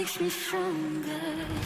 makes me stronger.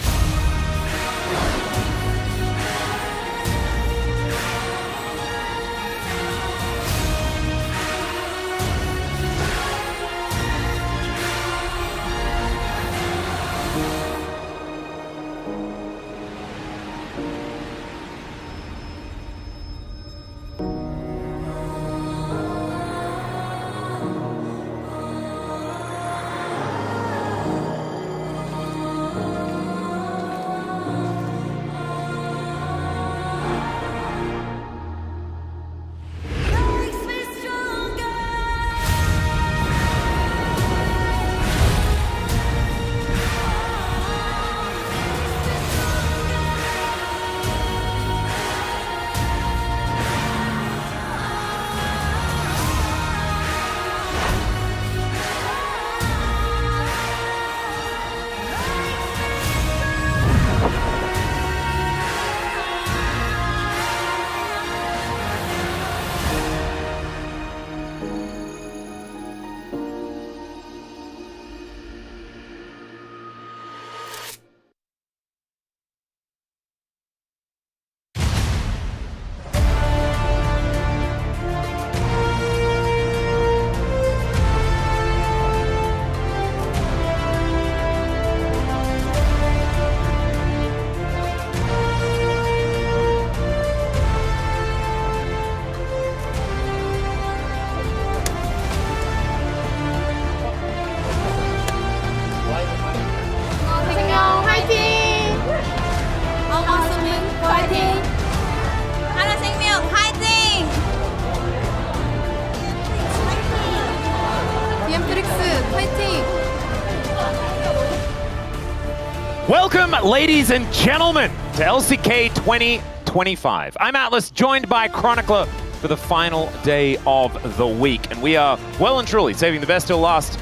Welcome, ladies and gentlemen, to LCK 2025. I'm Atlas, joined by Chronicler for the final day of the week. And we are well and truly saving the best till last.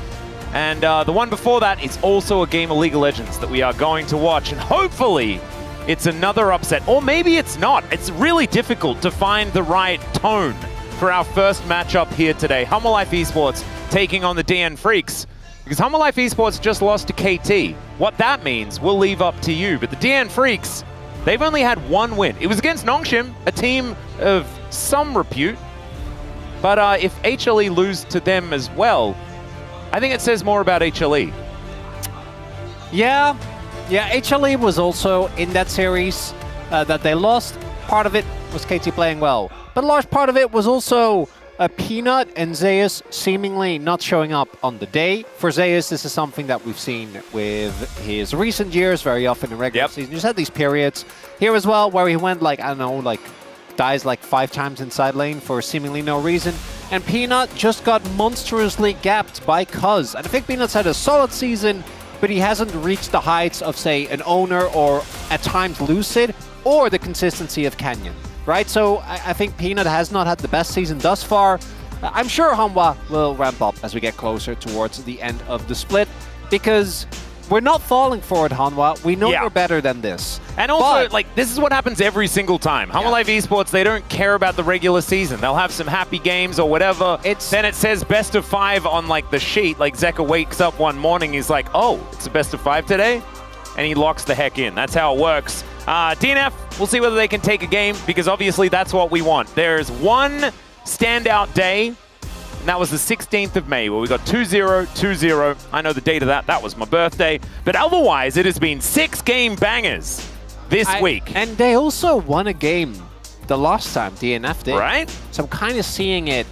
And the one before that is also a game of League of Legends that we are going to watch. And hopefully it's another upset, or maybe it's not. It's really difficult to find the right tone for our first matchup here today. Humble Life Esports taking on the DN Freaks, because Humble Life Esports just lost to KT. What that means, we'll leave up to you. But the DN Freaks, they've only had one win. It was against Nongshim, a team of some repute. But if HLE lose to them as well, I think it says more about HLE. Yeah, HLE was also in that series that they lost. Part of it was KT playing well, but a large part of it was also Peanut and Zeus seemingly not showing up on the day. For Zeus, this is something that we've seen with his recent years very often in regular season. You just had these periods here as well where he went like, I don't know, like dies like 5 times inside lane for seemingly no reason. And Peanut just got monstrously gapped by Cuz. And I think Peanut's had a solid season, but he hasn't reached the heights of, say, an Owner or at times Lucid or the consistency of Canyon, right? So I think Peanut has not had the best season thus far. I'm sure Hanwha will ramp up as we get closer towards the end of the split, because we're not falling for it, Hanwha. We know we're better than this. And also, like, this is what happens every single time. Humble Life Esports, they don't care about the regular season. They'll have some happy games or whatever. Then it says best of 5 on, like, the sheet. Like, Zeka wakes up one morning, he's like, oh, it's a best of 5 today? And he locks the heck in. That's how it works. DNF, we'll see whether they can take a game, because obviously that's what we want. There's one standout day, and that was the 16th of May, where we got 2-0, 2-0. I know the date of that. That was my birthday. But otherwise, it has been 6 game bangers this week. And they also won a game the last time DNF did. Right? So I'm kind of seeing it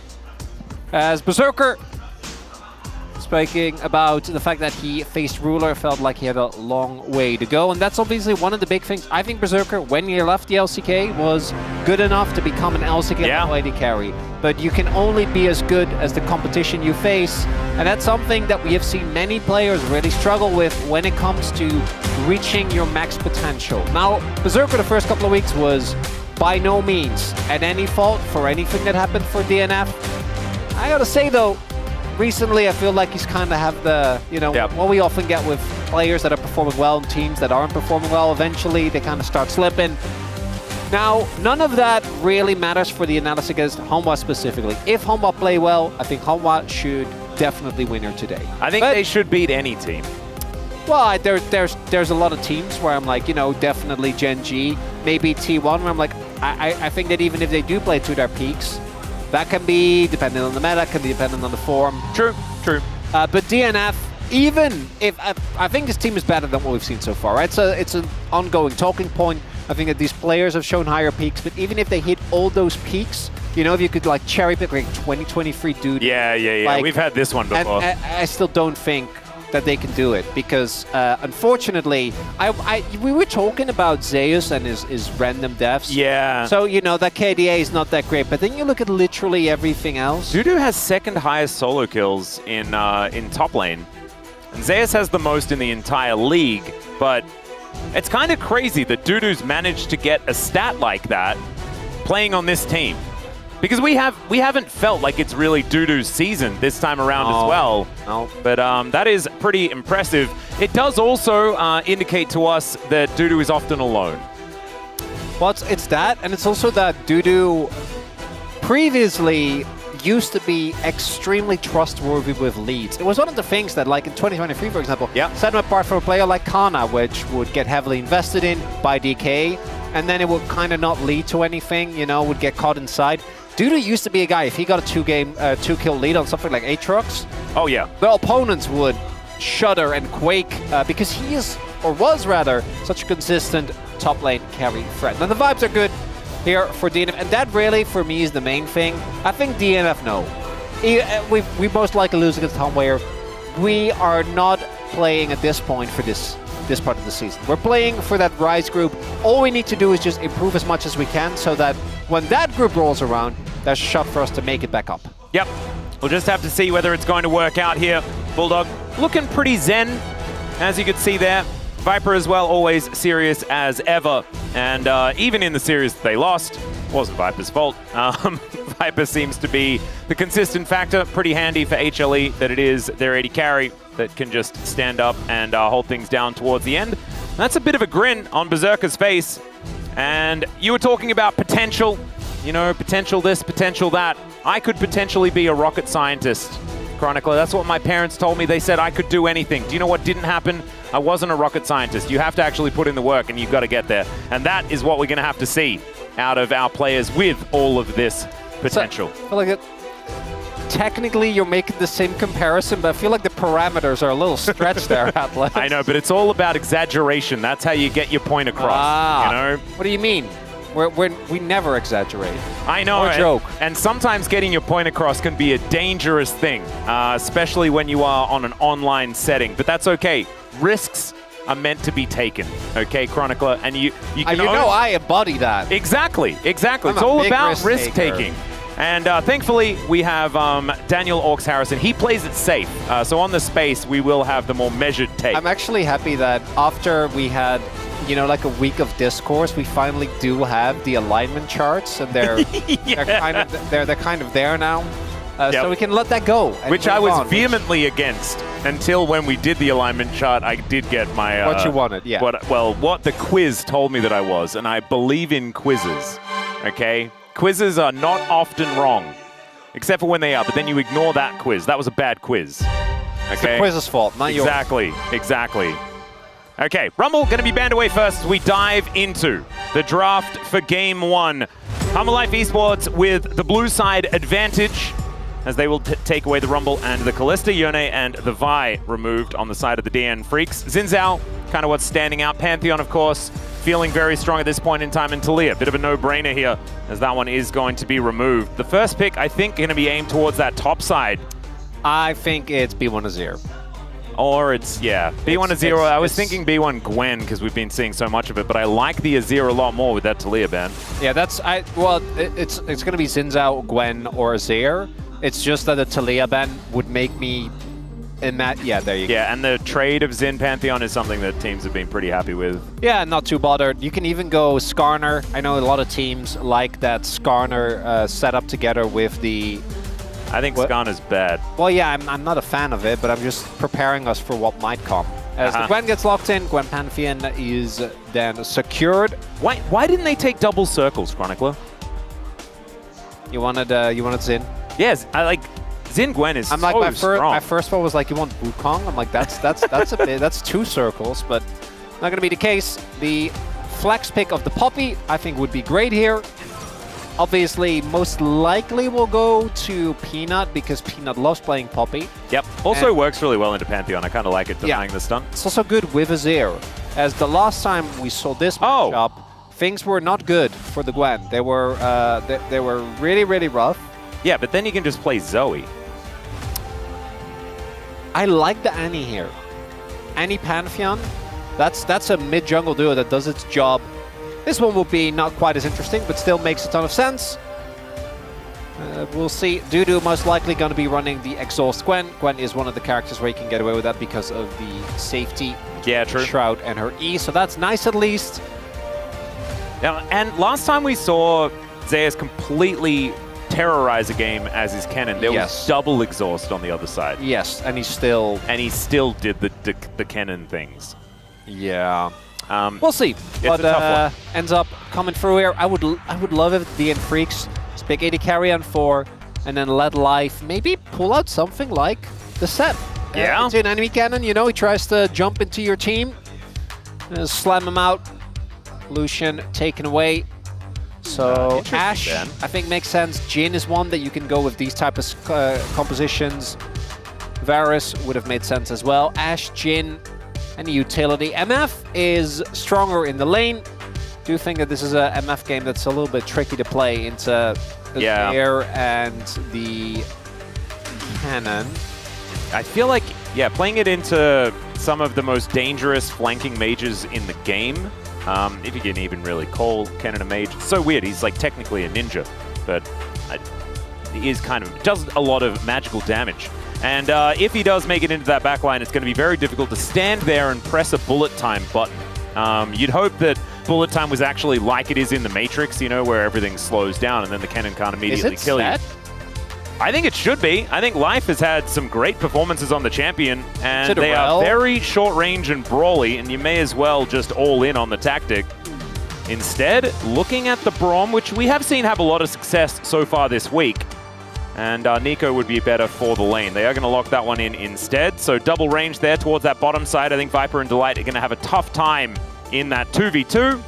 as Berserker speaking about the fact that he faced Ruler, felt like he had a long way to go. And that's obviously one of the big things. I think Berserker, when he left the LCK, was good enough to become an LCK AD carry. But you can only be as good as the competition you face. And that's something that we have seen many players really struggle with when it comes to reaching your max potential. Now, Berserker the first couple of weeks was by no means at any fault for anything that happened for DNF. I gotta say though, recently I feel like he's kind of have the, you know, what we often get with players that are performing well and teams that aren't performing well, eventually they kind of start slipping. Now, none of that really matters for the analysis against Hanwha specifically. If Hanwha play well, I think Hanwha should definitely win here today. I think they should beat any team. Well, there's a lot of teams where I'm like, you know, definitely Gen G, maybe T1, where I'm like, I think that even if they do play to their peaks, that can be dependent on the meta, can be dependent on the form. True. But DNF, even if I think this team is better than what we've seen so far, right? So it's an ongoing talking point. I think that these players have shown higher peaks, but even if they hit all those peaks, you know, if you could like cherry pick like 2023 dude. Yeah. Like, we've had this one before. I still don't think that they can do it, because unfortunately, we were talking about Zeus and his random deaths. Yeah. So, you know, that KDA is not that great, but then you look at literally everything else. Dudu has second highest solo kills in top lane. And Zeus has the most in the entire league, but it's kind of crazy that Dudu's managed to get a stat like that playing on this team. Because we haven't felt like it's really Dudu's season this time around as well. No. But that is pretty impressive. It does also indicate to us that Dudu is often alone. Well, it's that, and it's also that Dudu previously used to be extremely trustworthy with leads. It was one of the things that, like in 2023, for example, set him apart from a player like Kana, which would get heavily invested in by DK, and then it would kind of not lead to anything, you know, would get caught inside. Dudu used to be a guy, if he got a 2-kill lead on something like Aatrox, the opponents would shudder and quake because he is, or was rather, such a consistent top lane carry threat. Now the vibes are good here for DNF, and that really, for me, is the main thing. I think DNF, no. We most likely lose against Hanwha. We are not playing at this point for this part of the season. We're playing for that Rise group. All we need to do is just improve as much as we can so that when that group rolls around, there's a shot for us to make it back up. Yep. We'll just have to see whether it's going to work out here. Bulldog looking pretty zen, as you can see there. Viper as well, always serious as ever. And even in the series that they lost, wasn't Viper's fault. Viper seems to be the consistent factor. Pretty handy for HLE that it is their AD carry that can just stand up and hold things down towards the end. That's a bit of a grin on Berserker's face. And you were talking about potential, you know, potential this, potential that. I could potentially be a rocket scientist, Chronicler. That's what my parents told me. They said I could do anything. Do you know what didn't happen? I wasn't a rocket scientist. You have to actually put in the work, and you've got to get there. And that is what we're going to have to see out of our players with all of this potential. So, I feel like technically you're making the same comparison, but I feel like the parameters are a little stretched there, Atlas. I know, but it's all about exaggeration. That's how you get your point across, you know? What do you mean? We never exaggerate. I know, or joke. And sometimes getting your point across can be a dangerous thing, especially when you are on an online setting. But that's okay. Risks are meant to be taken, okay, Chronicler? And you can I embody that. Exactly. It's I'm all a about risk risk-taking. And thankfully, we have Daniel Orcs Harrison. He plays it safe. So on the space, we will have the more measured take. I'm actually happy that after we had, you know, like a week of discourse, we finally do have the alignment charts, and they're kind of there now. So we can let that go. Which I was vehemently against until when we did the alignment chart. I did get my what you wanted, yeah. What the quiz told me that I was, and I believe in quizzes. Okay, quizzes are not often wrong, except for when they are. But then you ignore that quiz. That was a bad quiz. Okay, it's the quiz's fault, not yours. Exactly. Okay, Rumble going to be banned away first as we dive into the draft for Game 1. Humble Life Esports with the blue side advantage as they will take away the Rumble and the Kalista, Yone, and the Vi removed on the side of the DN Freaks. Xin Zhao, kind of what's standing out. Pantheon, of course, feeling very strong at this point in time. And Talia, bit of a no-brainer here as that one is going to be removed. The first pick, I think, going to be aimed towards that top side. I think it's B1 Azir. Or it's, B1 Azir. I was thinking B1 Gwen because we've been seeing so much of it, but I like the Azir a lot more with that Talia ban. Yeah, it's going to be Xin Zhao, Gwen, or Azir. It's just that the Talia ban would make me in that. Yeah, there you go. Yeah, and the trade of Xin Pantheon is something that teams have been pretty happy with. Yeah, not too bothered. You can even go Skarner. I know a lot of teams like that Skarner setup together with the... I think Skarner's bad. Well, yeah, I'm not a fan of it, but I'm just preparing us for what might come. As the Gwen gets locked in, Gwen Pantheon is then secured. Why didn't they take double circles, Chronicler? You wanted Xin? Yes, I like Xin Gwen is I'm like my first one was like, you want Wukong? I'm like that's a bit, that's 2 circles, but not gonna be the case. The flex pick of the Poppy I think would be great here. Obviously, most likely will go to Peanut because Peanut loves playing Poppy. Yep. Also works really well into Pantheon. I kind of like it denying the stun. It's also good with Azir. As the last time we saw this matchup, things were not good for the Gwen. They were really, really rough. Yeah, but then you can just play Zoe. I like the Annie here. Annie Pantheon, that's a mid-jungle duo that does its job. This one will be not quite as interesting, but still makes a ton of sense. We'll see. Dudu most likely going to be running the Exhaust Gwen. Gwen is one of the characters where you can get away with that because of the safety. Yeah, true. Shroud and her E, so that's nice at least. Now, and last time we saw Zeus completely terrorize a game as his Kennen, there was double exhaust on the other side. Yes, and he still did the Kennen things. Yeah. We'll see. It's a tough one. Ends up coming through here. I would love if DN Freaks pick AD carry on 4 and then let Life maybe pull out something like the set. Yeah. It's an enemy cannon, you know, he tries to jump into your team. Slam him out. Lucian taken away. So Ashe, I think makes sense. Jin is one that you can go with these type of compositions. Varus would have made sense as well. Ashe, Jin, and utility. MF is stronger in the lane. Do think that this is a MF game that's a little bit tricky to play into the air and the cannon. I feel like, playing it into some of the most dangerous flanking mages in the game, if you can even really call Kennen a mage. It's so weird. He's like technically a ninja, but he is kind of, does a lot of magical damage. And if he does make it into that backline, it's going to be very difficult to stand there and press a bullet time button. You'd hope that bullet time was actually like it is in the Matrix, you know, where everything slows down and then the cannon can't immediately kill you. I think it should be. I think Life has had some great performances on the champion, and they are very short range and brawly, and you may as well just all in on the tactic. Instead, looking at the Braum, which we have seen have a lot of success so far this week, and Nico would be better for the lane. They are going to lock that one in instead, so double range there towards that bottom side. I think Viper and Delight are going to have a tough time in that 2v2.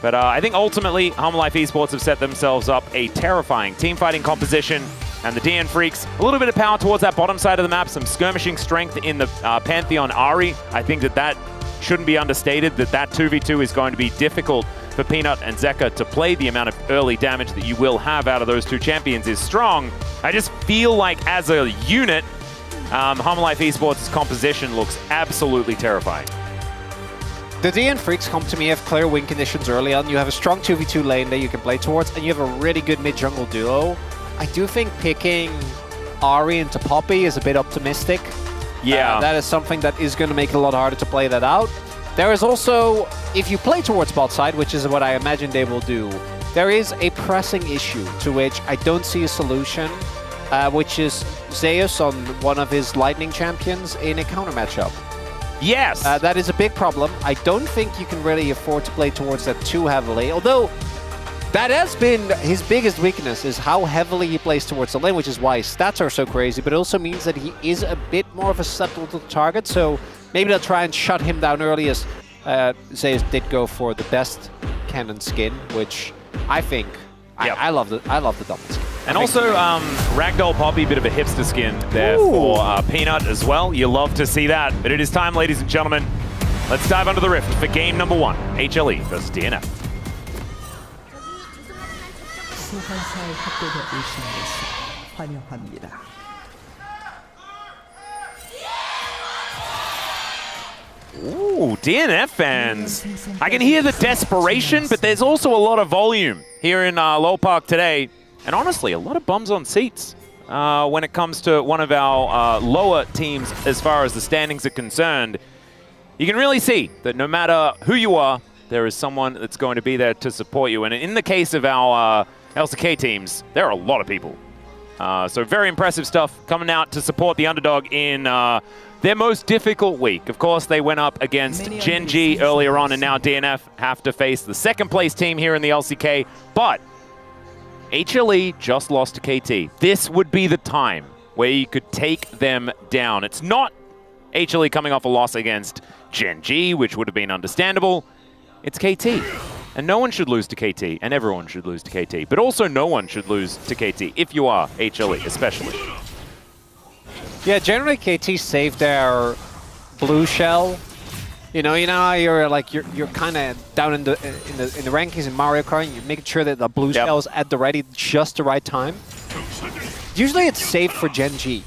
But I think ultimately, Humble Life Esports have set themselves up a terrifying team fighting composition. And the DN Freaks, a little bit of power towards that bottom side of the map, some skirmishing strength in the Pantheon Ahri. I think that shouldn't be understated, that 2v2 is going to be difficult for Peanut and Zeka to play. The amount of early damage that you will have out of those two champions is strong. I just feel like as a unit, Humble Life Esports' composition looks absolutely terrifying. The DN Freaks come to me have clear win conditions early on. You have a strong 2v2 lane that you can play towards, and you have a really good mid-jungle duo. I do think picking Ahri into Poppy is a bit optimistic. Yeah. That is something that is going to make it a lot harder to play that out. There is also, if you play towards bot side, which is what I imagine they will do, there is a pressing issue to which I don't see a solution, which is Zeus on one of his Lightning champions in a counter matchup. Yes! That is a big problem. I don't think you can really afford to play towards that too heavily, although that has been his biggest weakness, is how heavily he plays towards the lane, which is why his stats are so crazy, but it also means that he is a bit more of a susceptible to the target, so maybe they'll try and shut him down early, as Zeus did go for the best cannon skin, which I think, I love the double skin. And also, Ragdoll Poppy, bit of a hipster skin there for Peanut as well. You love to see that, but it is time, ladies and gentlemen. Let's dive under the rift for game number 1, HLE versus DNF. 소환사의 협곡에 오신 것을 환영합니다. Ooh, DNF fans. I can hear the desperation, but there's also a lot of volume here in Lowell Park today. And honestly, a lot of bums on seats when it comes to one of our lower teams as far as the standings are concerned. You can really see that no matter who you are, there is someone that's going to be there to support you. And in the case of our LCK teams, there are a lot of people. So very impressive stuff coming out to support the underdog in their most difficult week. Of course, they went up against Gen G earlier on, and now DNF have to face the second place team here in the LCK. But HLE just lost to KT. This would be the time where you could take them down. It's not HLE coming off a loss against Gen G, which would have been understandable. It's KT. And no one should lose to KT, and everyone should lose to KT. But also no one should lose to KT, if you are HLE especially. Yeah, generally KT save their blue shell. You know how you're like you're kind of down in the rankings in Mario Kart, and you're making sure that the blue shell is at the ready just the right time. Usually it's saved for Gen G.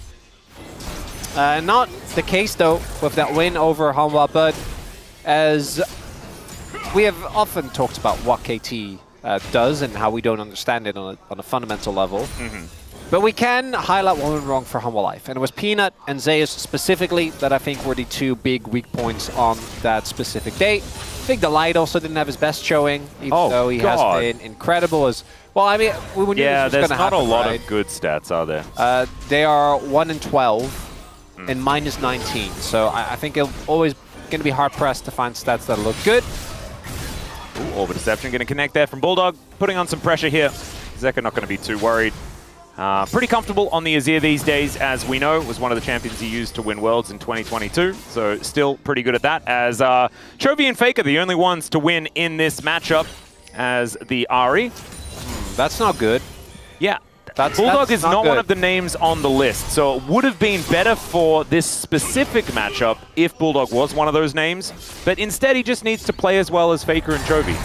Not the case though with that win over Hanwha, but as we have often talked about what KT does and how we don't understand it on a fundamental level. But we can highlight what went wrong for Humble Life. And it was Peanut and Zeus specifically that I think were the two big weak points on that specific day. I think Delight also didn't have his best showing, even though he has been incredible. As well, I mean, we knew this was there's gonna not happen, a lot of good stats, are there? They are 1-12 and -19. So I think it's always going to be hard-pressed to find stats that look good. Ooh, Orbit Deception going to connect there from Bulldog, putting on some pressure here. Zeka not going to be too worried. Pretty comfortable on the Azir these days, as we know. It was one of the champions he used to win Worlds in 2022, so still pretty good at that. As Chovy and Faker, the only ones to win in this matchup as the Ahri. That's not good. Yeah. Bulldog is not one of the names on the list, so it would have been better for this specific matchup if Bulldog was one of those names, but instead he just needs to play as well as Faker and Chovy.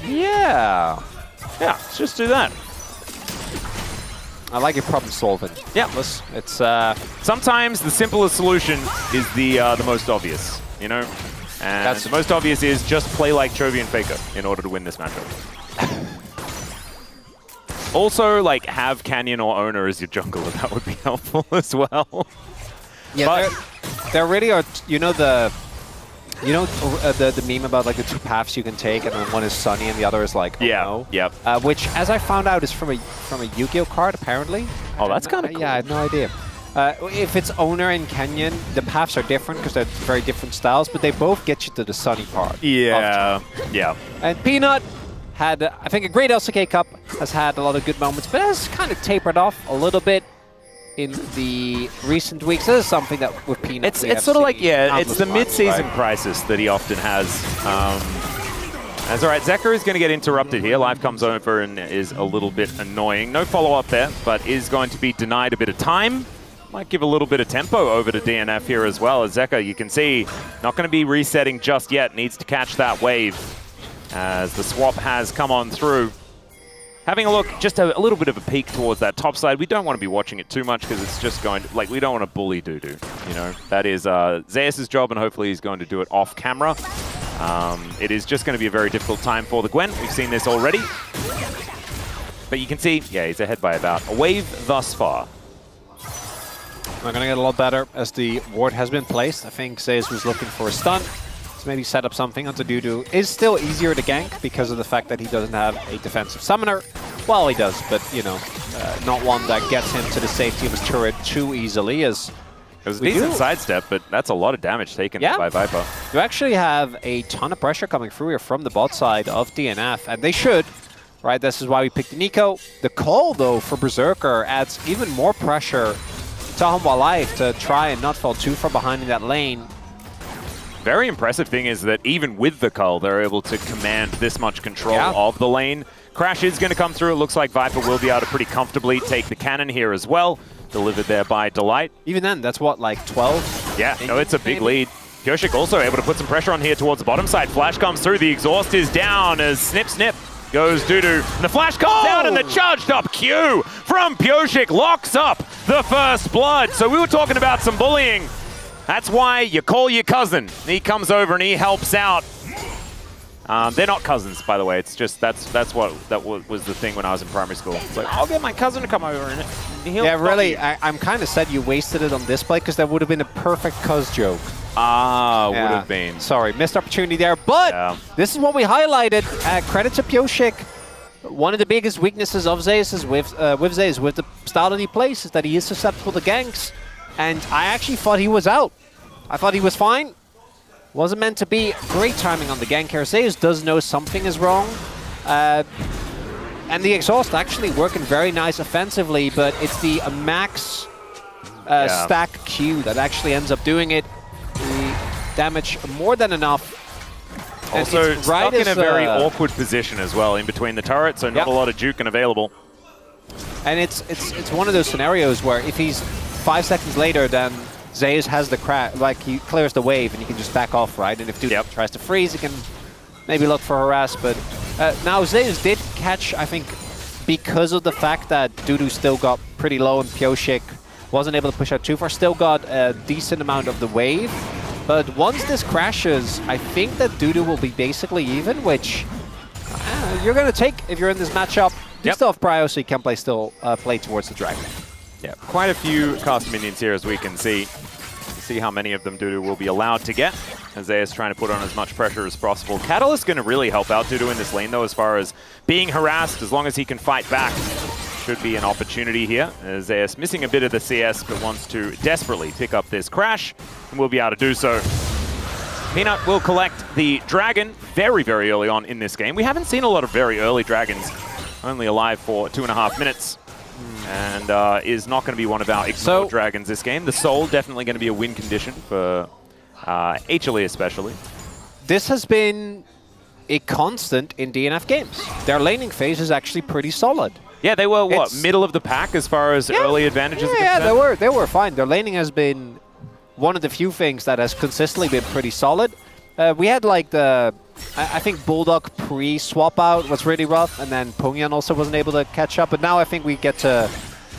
Yeah, let's just do that. I like your problem solving. Yeah, it's sometimes the simplest solution is the most obvious, you know? And the most obvious is just play like Chovy and Faker in order to win this matchup. Also, like, have Canyon or Owner as your jungler. That would be helpful as well. Yeah, there really are, you know, the You know the meme about like the two paths you can take, and then one is sunny and the other is like, oh, Yeah, no? yep. Which, as I found out, is from a Yu-Gi-Oh card, apparently. Oh, that's kind of cool. Yeah, I had no idea. If it's Owner and Kenyon, the paths are different because they're very different styles, but they both get you to the sunny part. Yeah, yeah. And Peanut had, I think, a great LCK Cup, has had a lot of good moments, but has kind of tapered off a little bit in the recent weeks. This is something that with Peanut It's sort of like, yeah, it's the mid-season crisis that he often has. That's all right. Zeka is going to get interrupted here. Live comes over and is a little bit annoying. No follow-up there, but is going to be denied a bit of time. Might give a little bit of tempo over to DNF here as well. As Zeka, you can see, not going to be resetting just yet. Needs to catch that wave as the swap has come on through. Having a look, just a little bit of a peek towards that top side. We don't want to be watching it too much because it's just going to, like, we don't want to bully Dudu. You know, that is Zeus' job, and hopefully he's going to do it off camera. It is just going to be a very difficult time for the Gwen. We've seen this already. But you can see, yeah, he's ahead by about a wave thus far. We're going to get a lot better as the ward has been placed. I think Zeus was looking for a stun. So maybe set up something onto Dudu. Is still easier to gank because of the fact that he doesn't have a defensive summoner. Well, he does, but, you know, not one that gets him to the safety of his turret too easily. As it was a decent sidestep, but that's a lot of damage taken by Viper. You actually have a ton of pressure coming through here from the bot side of DNF, and they should. Right, this is why we picked Nico. The call, though, for Berserker adds even more pressure to Hanwha Life to try and not fall too far behind in that lane. Very impressive thing is that even with the cull, they're able to command this much control of the lane. Crash is going to come through. It looks like Viper will be able to pretty comfortably take the cannon here as well. Delivered there by Delight. Even then, that's what, like 12? Yeah, no, it's a big lead. Pyoshik also able to put some pressure on here towards the bottom side. Flash comes through. The exhaust is down as snip, snip goes Dudu. And the flash comes down and the charged up Q from Pyoshik locks up the first blood. So we were talking about some bullying. That's why you call your cousin. He comes over and he helps out. They're not cousins, by the way. It's just that was the thing when I was in primary school. It's like, I'll get my cousin to come over and he'll really, I'm kind of sad you wasted it on this play because that would have been a perfect cuz joke. Would have been. Sorry, missed opportunity there, but this is what we highlighted. Credit to Pyoshik. One of the biggest weaknesses of Zeus is with Zeus, with the style that he plays, is that he is susceptible to ganks. And I actually thought he was out. I thought he was fine. Wasn't meant to be. Great timing on the gank here. Zeus does know something is wrong. And the exhaust actually working very nice offensively, but it's the max stack Q that actually ends up doing it. The damage more than enough. Also stuck in a very awkward position as well, in between the turrets, so not a lot of juking available. And it's one of those scenarios where if he's 5 seconds later, then Zeus has the crash, like he clears the wave and he can just back off, right? And if Dudu tries to freeze, he can maybe look for harass. But now Zeus did catch, I think, because of the fact that Dudu still got pretty low and Pyoshik wasn't able to push out too far, still got a decent amount of the wave. But once this crashes, I think that Dudu will be basically even, which you're going to take if you're in this matchup. You still have Prio, so you can play towards the dragon. Yeah, quite a few cast minions here, as we can see. See how many of them Dudu will be allowed to get. Zeus trying to put on as much pressure as possible. Catalyst going to really help out Dudu in this lane, though, as far as being harassed. As long as he can fight back, should be an opportunity here. Zeus missing a bit of the CS, but wants to desperately pick up this crash, and will be able to do so. Peanut will collect the dragon very, very early on in this game. We haven't seen a lot of very early dragons. Only alive for 2.5 minutes. And is not going to be one of our ignored dragons this game. The Soul definitely going to be a win condition for HLE especially. This has been a constant in DNF games. Their laning phase is actually pretty solid. Yeah, they were, what, middle of the pack as far as early advantages are concerned? Yeah, they were fine. Their laning has been one of the few things that has consistently been pretty solid. We had like I think Bulldog pre-swap out was really rough, and then Pongyan also wasn't able to catch up. But now I think we get to,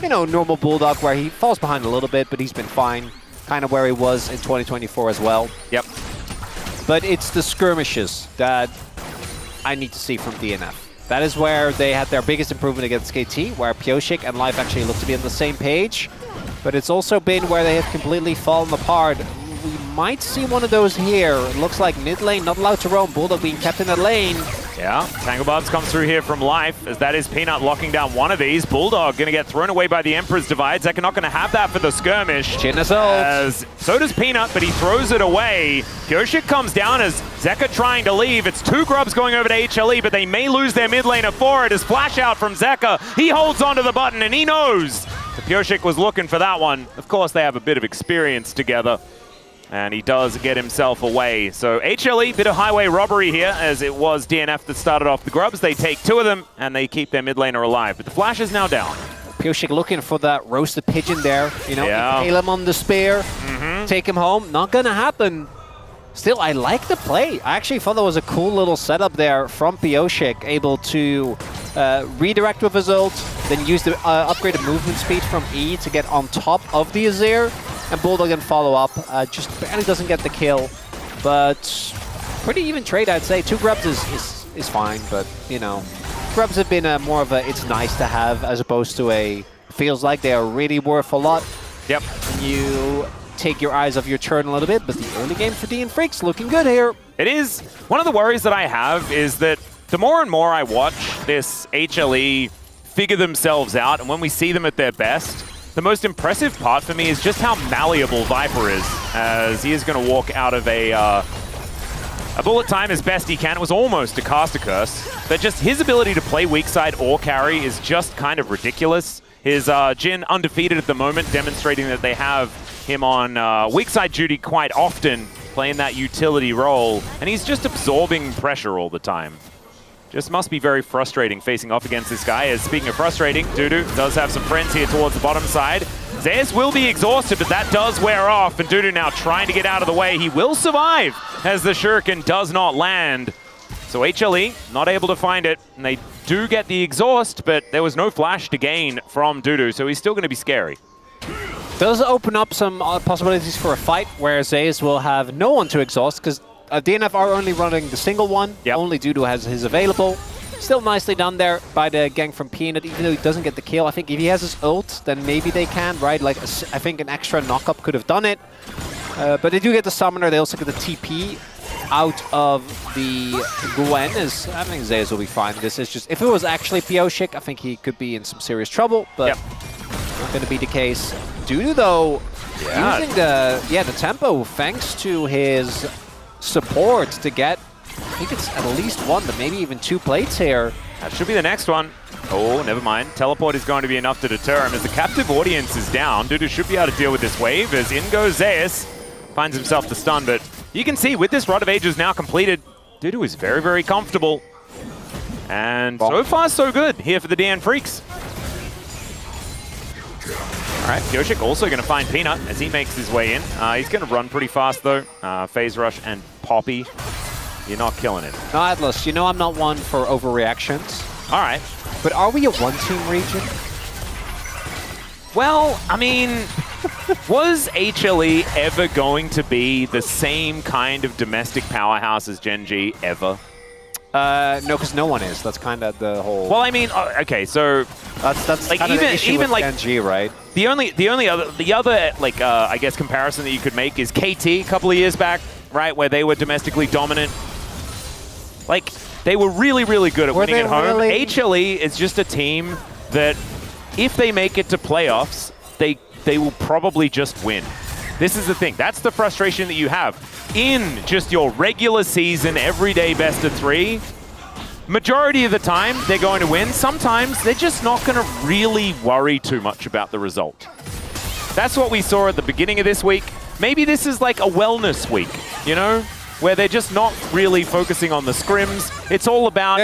you know, normal Bulldog where he falls behind a little bit, but he's been fine. Kind of where he was in 2024 as well. Yep. But it's the skirmishes that I need to see from DNF. That is where they had their biggest improvement against KT, where Pyoshik and Life actually look to be on the same page. But it's also been where they have completely fallen apart. We might see one of those here. It looks like mid lane not allowed to roam. Bulldog being kept in that lane. Yeah, Tanglebubs comes through here from Life, as that is Peanut locking down one of these. Bulldog going to get thrown away by the Emperor's Divide. Zeka not going to have that for the skirmish. Chin is ult. As so does Peanut, but he throws it away. Pyoshik comes down as Zeka trying to leave. It's two grubs going over to HLE, but they may lose their mid laner for it. As flash out from Zeka, he holds onto the button and he knows that Pyoshik was looking for that one. Of course, they have a bit of experience together. And he does get himself away. So HLE, bit of highway robbery here, as it was DNF that started off the grubs. They take two of them, and they keep their mid laner alive. But the flash is now down. Pyoshik looking for that roasted pigeon there. You know, impale him on the spear, take him home. Not gonna happen. Still, I like the play. I actually thought that was a cool little setup there from Pyoshik, able to redirect with his ult, then use the upgraded movement speed from E to get on top of the Azir. And Bulldog can follow up, just barely doesn't get the kill, but pretty even trade, I'd say. Two grubs is fine, but you know, grubs have been more of a it's nice to have as opposed to a feels like they are really worth a lot. Yep. You take your eyes off your turn a little bit, but the early game for DN Freaks looking good here. It is. One of the worries that I have is that the more and more I watch this HLE figure themselves out, and when we see them at their best, the most impressive part for me is just how malleable Viper is, as he is going to walk out of a bullet time as best he can. It was almost a caster curse, but just his ability to play weak side or carry is just kind of ridiculous. His Jhin undefeated at the moment, demonstrating that they have him on weak side duty quite often, playing that utility role, and he's just absorbing pressure all the time. Just must be very frustrating facing off against this guy. As speaking of frustrating, Dudu does have some friends here towards the bottom side. Zeus will be exhausted, but that does wear off, and Dudu now trying to get out of the way. He will survive as the shuriken does not land. So HLE not able to find it, and they do get the exhaust, but there was no flash to gain from Dudu, so he's still going to be scary. Does open up some possibilities for a fight where Zeus will have no one to exhaust, because DNF are only running the single one. Yep. Only Dudu has his available. Still nicely done there by the gang from Peanut, even though he doesn't get the kill. I think if he has his ult, then maybe they can, right? Like, I think an extra knock-up could have done it. But they do get the summoner. They also get the TP out of the Gwen. I think Zeus will be fine. This is just, if it was actually Pyoshik, I think he could be in some serious trouble, but not going to be the case. Dudu, though, using the tempo, thanks to his support to get, I think it's at least one, but maybe even two plates here. That should be the next one. Oh, never mind. Teleport is going to be enough to deter him. As the captive audience is down, Dudu should be able to deal with this wave, as in goes Zeus. Finds himself the stun, but you can see with this Rod of Ages now completed, Dudu is very, very comfortable. And so far, so good here for the DN Freaks. All right, Pyoshik also going to find Peanut as he makes his way in. He's going to run pretty fast, though. Phase Rush and Poppy. You're not killing it. No, Atlas, you know I'm not one for overreactions. All right. But are we a one-team region? Well, I mean, was HLE ever going to be the same kind of domestic powerhouse as Gen G ever? No, because no one is. That's kind of the whole. Well, I mean, okay, so that's like kind of the issue even with like Gen G, right? The other like I guess comparison that you could make is KT a couple of years back, right, where they were domestically dominant. Like they were really, really good at winning at home. Really? HLE is just a team that, if they make it to playoffs, they will probably just win. This is the thing. That's the frustration that you have. In just your regular season, everyday best of 3, majority of the time, they're going to win. Sometimes, they're just not going to really worry too much about the result. That's what we saw at the beginning of this week. Maybe this is like a wellness week, you know? Where they're just not really focusing on the scrims. It's all about,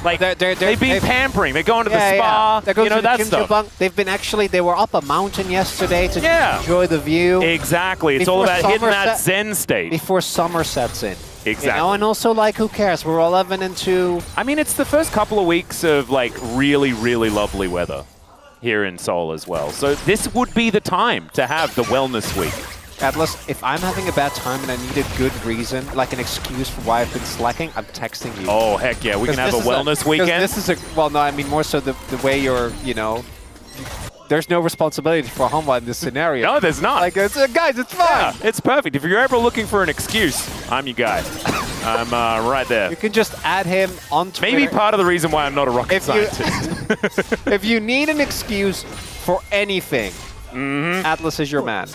like, they've been pampering. They're going to the spa, They're going to that stuff. They've been they were up a mountain yesterday to enjoy the view. Exactly. It's all about hitting that Zen state. Before summer sets in. Exactly. You know, and also, like, who cares? We're 11 and 2. I mean, it's the first couple of weeks of, like, really, really lovely weather here in Seoul as well. So this would be the time to have the wellness week. Atlas, if I'm having a bad time and I need a good reason, like an excuse for why I've been slacking, I'm texting you. Oh, heck yeah. We can have a wellness weekend. This is well, no, I mean more so the way you're, you know, there's no responsibility for Hanwha in this scenario. No, there's not. Like, guys, it's fine. Yeah, it's perfect. If you're ever looking for an excuse, I'm your guy. I'm right there. You can just add him on Twitter. Maybe part of the reason why I'm not a rocket scientist. If you need an excuse for anything, Atlas is your man.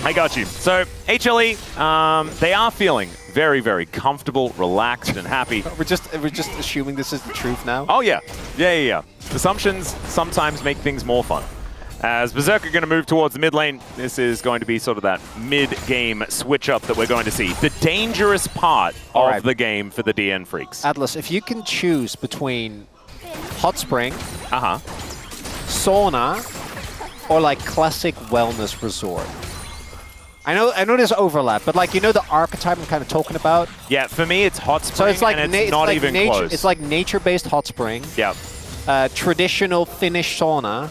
I got you. So, HLE, they are feeling very, very comfortable, relaxed, and happy. We're just assuming this is the truth now. Oh, yeah. Yeah. Assumptions sometimes make things more fun. As Berserk are going to move towards the mid lane, this is going to be sort of that mid-game switch-up that we're going to see. The dangerous part of the game for the DN Freaks. Atlas, if you can choose between Hot Spring, sauna, or like classic wellness resort. I know there's overlap, but like, you know the archetype I'm kind of talking about? Yeah, for me it's Hot Spring, so it's like and it's not even close. It's like nature-based Hot Spring. Yeah. Traditional Finnish sauna.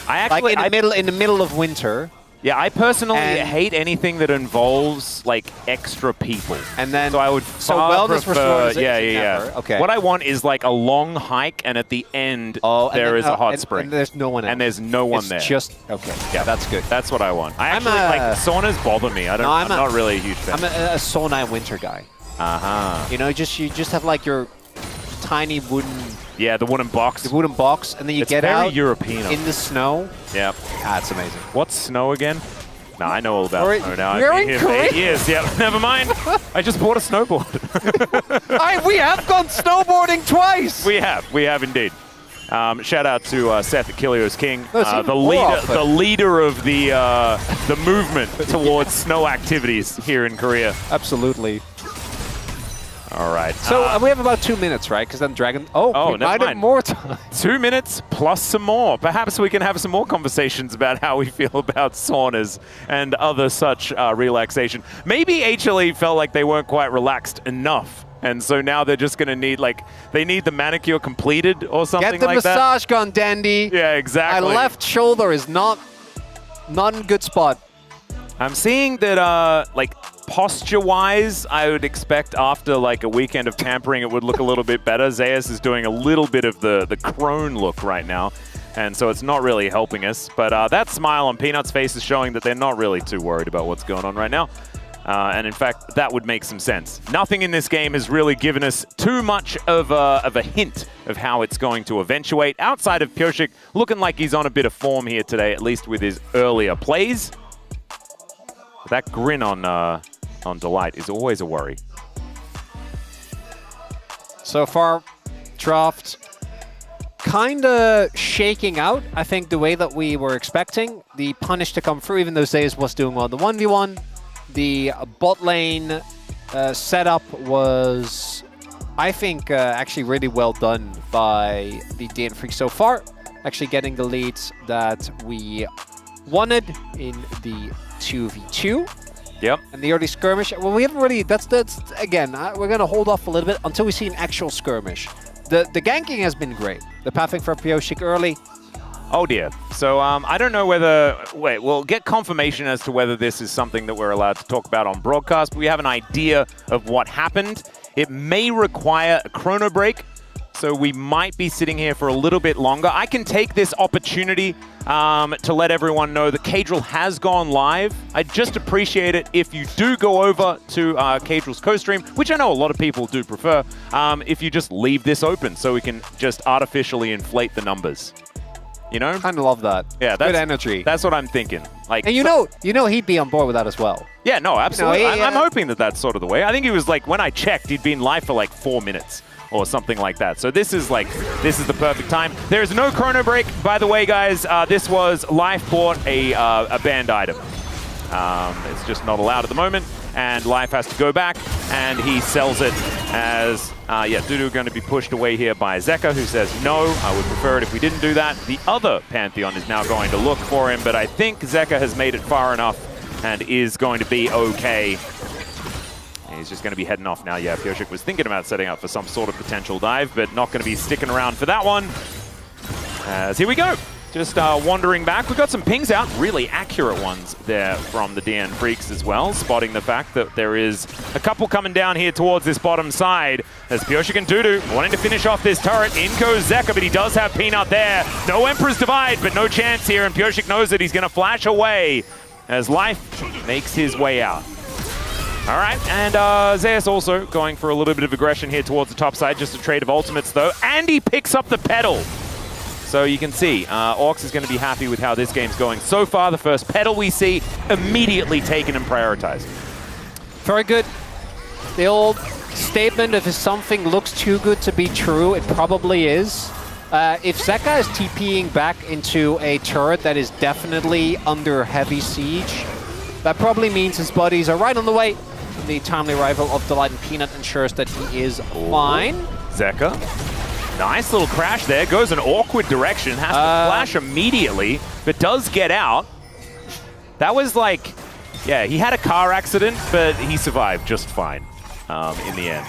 I actually like in the middle of winter. Yeah, I personally hate anything that involves like extra people. And then so I would wellness prefer, resort yeah. Okay. What I want is like a long hike, and at the end there is a hot spring. And there's no one else. And there's no one there. It's just okay. Yeah, that's good. That's what I want. I actually like saunas bother me. I'm not really a huge fan. I'm a sauna winter guy. You know, you just have like your tiny wooden. Yeah, the wooden box. The wooden box, and then you get out European in the snow. Yeah. That's amazing. What's snow again? No, I know all about snow now. You're I've been in here for Korea? 8 years. Yeah, never mind. I just bought a snowboard. We have gone snowboarding twice. We have indeed. Shout out to Seth Achilleos King, the leader of the movement towards snow activities here in Korea. Absolutely. All right. So we have about 2 minutes, right? Because then Dragon. We might have more time. 2 minutes plus some more. Perhaps we can have some more conversations about how we feel about saunas and other such relaxation. Maybe HLE felt like they weren't quite relaxed enough. And so now they're just going to need, they need the manicure completed or something like that. Get the massage gun, Dandy. Yeah, exactly. My left shoulder is not in a good spot. I'm seeing that, posture-wise, I would expect after, a weekend of pampering, it would look a little bit better. Zeus is doing a little bit of the crone look right now, and so it's not really helping us. But that smile on Peanut's face is showing that they're not really too worried about what's going on right now. And in fact, that would make some sense. Nothing in this game has really given us too much of a hint of how it's going to eventuate, outside of Pioshik looking like he's on a bit of form here today, at least with his earlier plays. That grin on Delight is always a worry. So far, draft kind of shaking out, I think, the way that we were expecting. The punish to come through, even though Zeus was doing well in the 1v1. The bot lane setup was, I think, actually really well done by the DN Freaks so far. Actually getting the leads that we wanted in the 2v2. Yep. And the early skirmish, well, we haven't really, that's again, we're going to hold off a little bit until we see an actual skirmish. The ganking has been great. The pathing for Pioshik early. Oh dear. So I don't know whether, we'll get confirmation as to whether this is something that we're allowed to talk about on broadcast, but we have an idea of what happened. It may require a chrono break, so we might be sitting here for a little bit longer. I can take this opportunity to let everyone know that Cadril has gone live. I'd just appreciate it if you do go over to Cadril's co-stream, which I know a lot of people do prefer, if you just leave this open so we can just artificially inflate the numbers. You know? Kind of love that. Yeah, that's good energy. That's what I'm thinking. And you know he'd be on board with that as well. Yeah, no, absolutely. You know, I'm hoping that that's sort of the way. I think he was when I checked, he'd been live for 4 minutes. Or something like that. So this is the perfect time. There's no chrono break, by the way, guys. This was Life bought a banned item. It's just not allowed at the moment, and Life has to go back, and he sells it as Dudu going to be pushed away here by Zeka, who says no. I would prefer it if we didn't do that. The other Pantheon is now going to look for him, but I think Zeka has made it far enough and is going to be okay. He's just going to be heading off now. Yeah, Pioshik was thinking about setting up for some sort of potential dive, but not going to be sticking around for that one. As here we go. just wandering back. We've got some pings out, really accurate ones there from the DN Freaks as well, spotting the fact that there is a couple coming down here towards this bottom side. As Pyosik and Dudu wanting to finish off this turret. In goes Zeka, but he does have Peanut there. No Emperor's Divide, but no chance here, and Pyosik knows that he's going to flash away as Life makes his way out. All right, and Zeus also going for a little bit of aggression here towards the top side, just a trade of ultimates though, and he picks up the pedal. So you can see, Orcs is going to be happy with how this game's going. So far, the first pedal we see, immediately taken and prioritized. Very good. The old statement, if something looks too good to be true, it probably is. If Zeka is TPing back into a turret that is definitely under heavy siege, that probably means his buddies are right on the way. The timely arrival of Delight and Peanut ensures that he is fine. Zeka. Nice little crash there. Goes an awkward direction. Has to flash immediately, but does get out. That was like, yeah, he had a car accident, but he survived just fine in the end.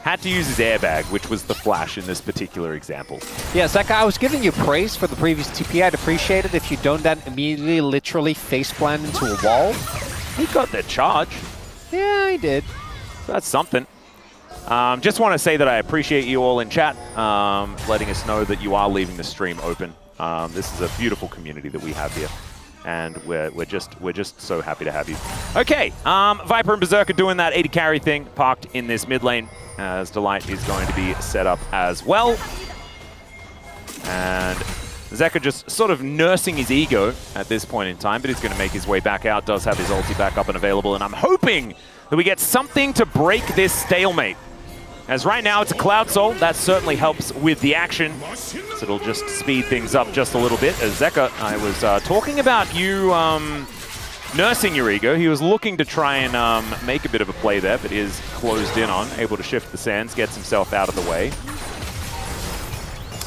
Had to use his airbag, which was the flash in this particular example. Yeah, Zeka, I was giving you praise for the previous TP. I'd appreciate it if you don't then immediately literally faceplant into a wall. He got the charge. Yeah, he did. That's something. Just want to say that I appreciate you all in chat, letting us know that you are leaving the stream open. This is a beautiful community that we have here, and we're just so happy to have you. Okay, Viper and Berserker doing that 80 carry thing, parked in this mid lane, as Delight is going to be set up as well. And Zeka just sort of nursing his ego at this point in time, but he's going to make his way back out, does have his ulti back up and available, and I'm hoping that we get something to break this stalemate. As right now it's a Cloud Soul, that certainly helps with the action, so it'll just speed things up just a little bit. As Zeka, I was talking about you nursing your ego. He was looking to try and make a bit of a play there, but is closed in on, able to shift the sands, gets himself out of the way.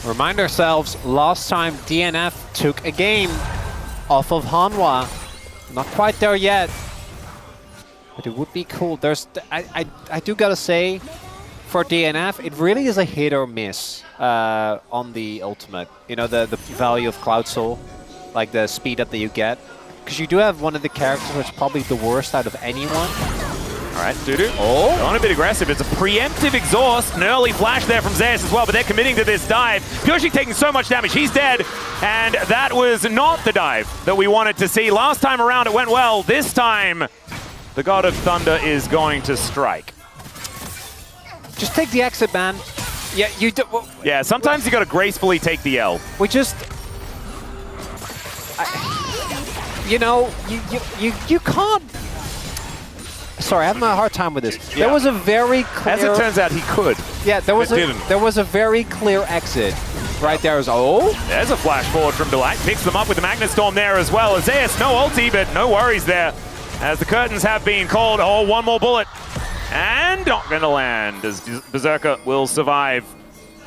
Remind ourselves, last time DNF took a game off of Hanwha. Not quite there yet, but it would be cool. There's, I do gotta say, for DNF, it really is a hit or miss on the ultimate. You know, the value of Cloud Soul, like the speed up that you get. Because you do have one of the characters that's probably the worst out of anyone. All right, Dudu. Oh, going a bit aggressive. It's a preemptive exhaust. An early flash there from Zeus as well, but they're committing to this dive. Pyosik taking so much damage. He's dead. And that was not the dive that we wanted to see. Last time around, it went well. This time, the God of Thunder is going to strike. Just take the exit, man. Yeah, you do. Well, yeah, sometimes you got to gracefully take the L. We just, you know, you can't. Sorry, I'm having a hard time with this. Yeah. There was a very clear. As it turns out, he could. Yeah, there was a very clear exit. Right there is There's a flash forward from Delight. Picks them up with the Magnet Storm there as well. Zeus, no ulti, but no worries there. As the curtains have been called. Oh, one more bullet. And not going to land, as Berserker will survive.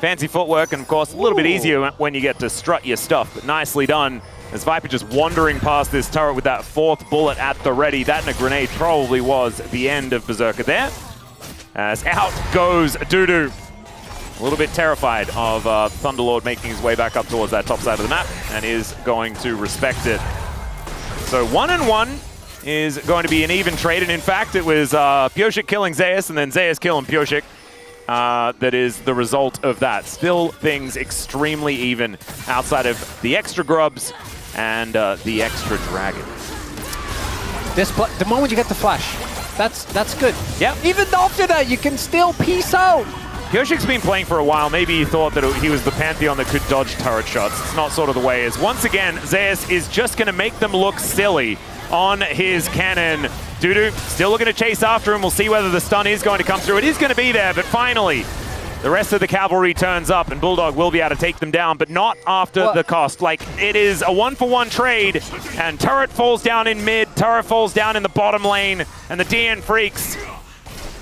Fancy footwork, and of course, a little bit easier when you get to strut your stuff, but nicely done. As Viper just wandering past this turret with that fourth bullet at the ready. That and a grenade probably was the end of Berserker there. As out goes Dudu. A little bit terrified of Thunderlord making his way back up towards that top side of the map, and is going to respect it. So 1-1. Is going to be an even trade, and in fact it was Pyosik killing Zeus and then Zeus killing Pyosik that is the result of that. Still things extremely even outside of the extra grubs and the extra dragon. The moment you get the flash, that's good. Yeah. Even after that, you can still peace out. Pyosik's been playing for a while. Maybe he thought that he was the Pantheon that could dodge turret shots. It's not sort of the way it is. Once again, Zeus is just going to make them look silly on his cannon. Dudu still looking to chase after him. We'll see whether the stun is going to come through. It is going to be there, but finally, the rest of the cavalry turns up, and Bulldog will be able to take them down, but not after the cost. Like, it is a 1-for-1 trade, and turret falls down in mid, turret falls down in the bottom lane, and the DN Freaks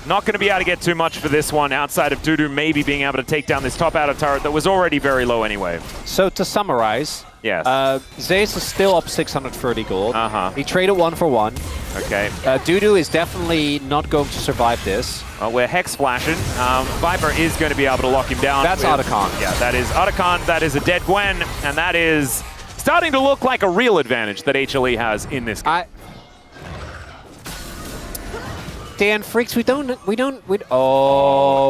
not going to be able to get too much for this one, outside of Dudu maybe being able to take down this top outer turret that was already very low anyway. So to summarize, yes. Zeus is still up 630 gold. He traded 1-for-1. Okay. Dudu is definitely not going to survive this. Well, we're Hex flashing. Viper is going to be able to lock him down. That's Otacon. Yeah, that is Otacon. That is a dead Gwen, and that is starting to look like a real advantage that HLE has in this game. Dan Freaks, oh,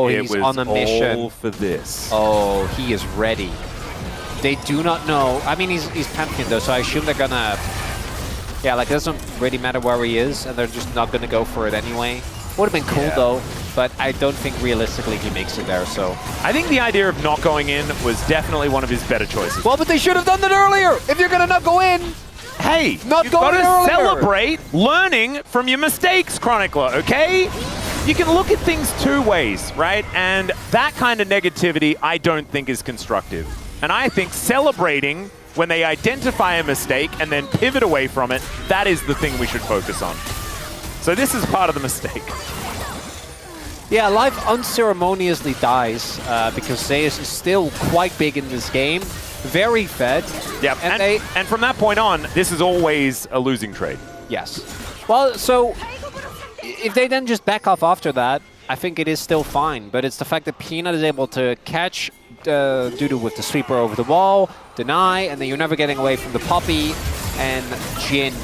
it he's was on a mission. all for this. Oh, he is ready. They do not know. I mean, he's Pantheon though, so I assume they're gonna... Yeah, like, it doesn't really matter where he is, and they're just not gonna go for it anyway. Would have been cool though, but I don't think realistically he makes it there, so... I think the idea of not going in was definitely one of his better choices. Well, but they should have done that earlier! If you're gonna not go in! Hey, not you've going got to earlier. celebrate learning from your mistakes, Chronicler, okay? You can look at things two ways, right? And that kind of negativity I don't think is constructive. And I think celebrating when they identify a mistake and then pivot away from it, that is the thing we should focus on. So this is part of the mistake. Yeah, Life unceremoniously dies because Zeus is still quite big in this game. Very fed. Yeah, and from that point on, this is always a losing trade. Yes. Well, so if they then just back off after that, I think it is still fine. But it's the fact that Peanut is able to catch Dudu with the sweeper over the wall, deny, and then you're never getting away from the Poppy and Jin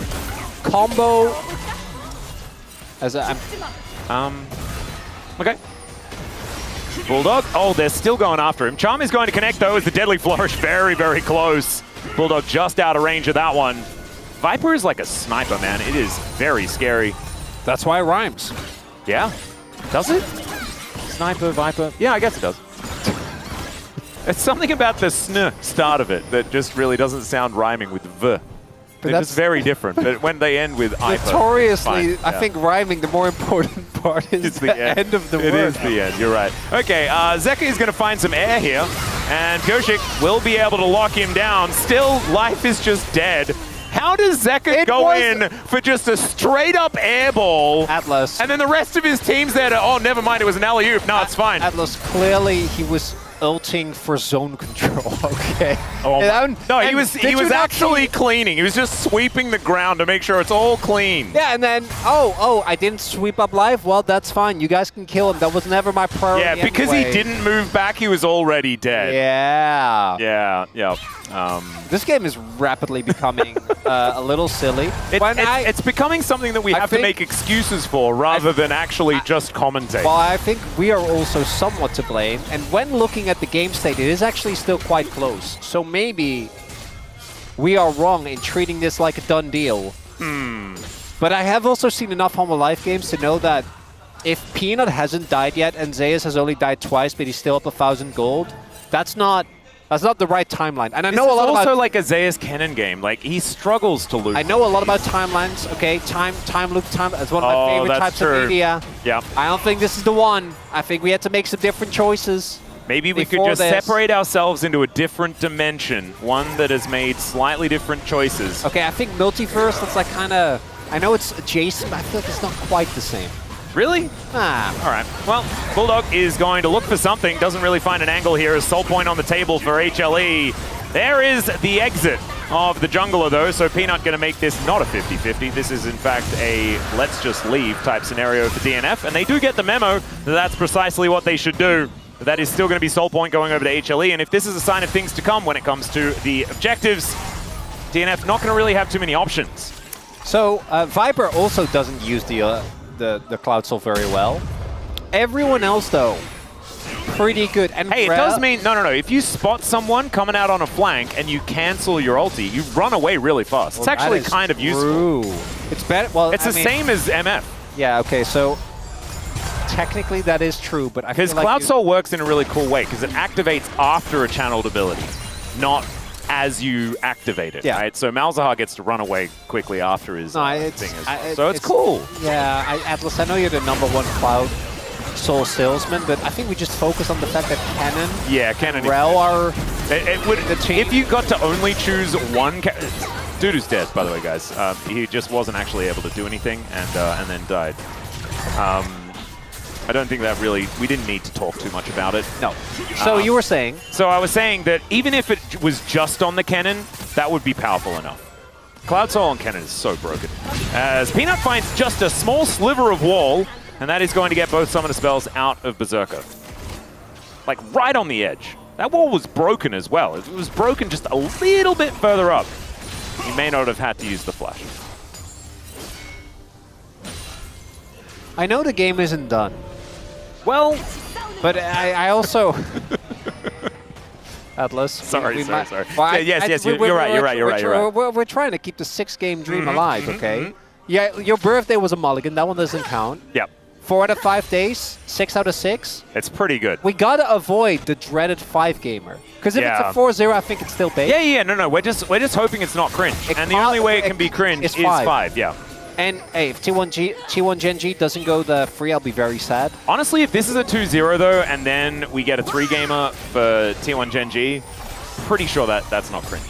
combo. Okay. Bulldog, oh, they're still going after him. Charm is going to connect, though, as the Deadly Flourish very, very close. Bulldog just out of range of that one. Viper is like a sniper, man. It is very scary. That's why it rhymes. Yeah. Does it? Sniper, Viper? Yeah, I guess it does. It's something about the sn start of it that just really doesn't sound rhyming with v. They're just very different, but when they end with Iper, notoriously, fine, I think rhyming, the more important part is it's the end of the word. It is the end, you're right. Okay, Zeka is going to find some air here, and Pyoshik will be able to lock him down. Still, Life is just dead. How does Zeka go in for just a straight-up air ball? Atlas. And then the rest of his team's there to, oh, never mind, it was an alley-oop. No, it's fine. Atlas, clearly he was ulting for zone control, okay. Oh, no, he was actually cleaning. He was just sweeping the ground to make sure it's all clean. Yeah, and then, oh, I didn't sweep up Live? Well, that's fine. You guys can kill him. That was never my priority. Yeah, because he didn't move back, he was already dead. Yeah. Yeah. This game is rapidly becoming a little silly. It's becoming something that we have to make excuses for rather than actually just commentate. Well, I think we are also somewhat to blame. And when looking at the game state, it is actually still quite close. So maybe we are wrong in treating this like a done deal. But I have also seen enough Humble Life games to know that if Peanut hasn't died yet and Zeus has only died twice, but he's still up 1,000 gold, that's not the right timeline. And I know a lot about... also like a Zeus Kennen game. Like, he struggles to lose. I know a lot about timelines, okay? Time loop time is one of my favorite types of media. Yeah. I don't think this is the one. I think we had to make some different choices. Maybe we could just separate ourselves into a different dimension. One that has made slightly different choices. Okay, I think Multiverse, that's like kind of... I know it's adjacent, but I feel like it's not quite the same. Really? All right. Well, Bulldog is going to look for something. Doesn't really find an angle here. Soul point on the table for HLE. There is the exit of the jungler, though. So Peanut going to make this not a 50-50. This is, in fact, a let's just leave type scenario for DNF. And they do get the memo that that's precisely what they should do. But that is still going to be Soul point going over to HLE. And if this is a sign of things to come when it comes to the objectives, DNF not going to really have too many options. So Viper also doesn't use the Cloud Soul very well. Everyone else, though, pretty good. And hey, it does mean... No. If you spot someone coming out on a flank and you cancel your ulti, you run away really fast. Well, it's actually kind of useful. It's better... Well, it's the same as MF. Yeah, okay, so... Technically, that is true, but I feel like... Because Cloud Soul works in a really cool way, because it activates after a channeled ability, not as you activate it, right? So Malzahar gets to run away quickly after his thing. So it's cool. Yeah, Atlas, I know you're the #1 Cloud Soul salesman, but I think we just focus on the fact that Kennen and Rel are the team. If you got to only choose one... Dudu's dead, by the way, guys. He just wasn't actually able to do anything and then died. I don't think that really... We didn't need to talk too much about it. No. So you were saying? So I was saying that even if it was just on the Kennen, that would be powerful enough. Cloud Soul on Kennen is so broken. As Peanut finds just a small sliver of wall, and that is going to get both Summoner spells out of Berserker. Like, right on the edge. That wall was broken as well. It was broken just a little bit further up. He may not have had to use the flash. I know the game isn't done, Well, but I also... Atlas. sorry. Well, yes, you're right. We're trying to keep the 6-game dream alive, okay? Yeah, your birthday was a mulligan. That one doesn't count. Yep. 4 out of 5 days, 6 out of 6. It's pretty good. We gotta avoid the dreaded 5-gamer. Because if it's a 4-0, I think it's still bait. Yeah, no. We're just hoping it's not cringe. And the only way it can be cringe is 5, yeah. And hey, if T1 Gen G doesn't go the free, I'll be very sad. Honestly, if this is a 2-0 though, and then we get a 3-gamer for T1 Gen G, pretty sure that's not cringe.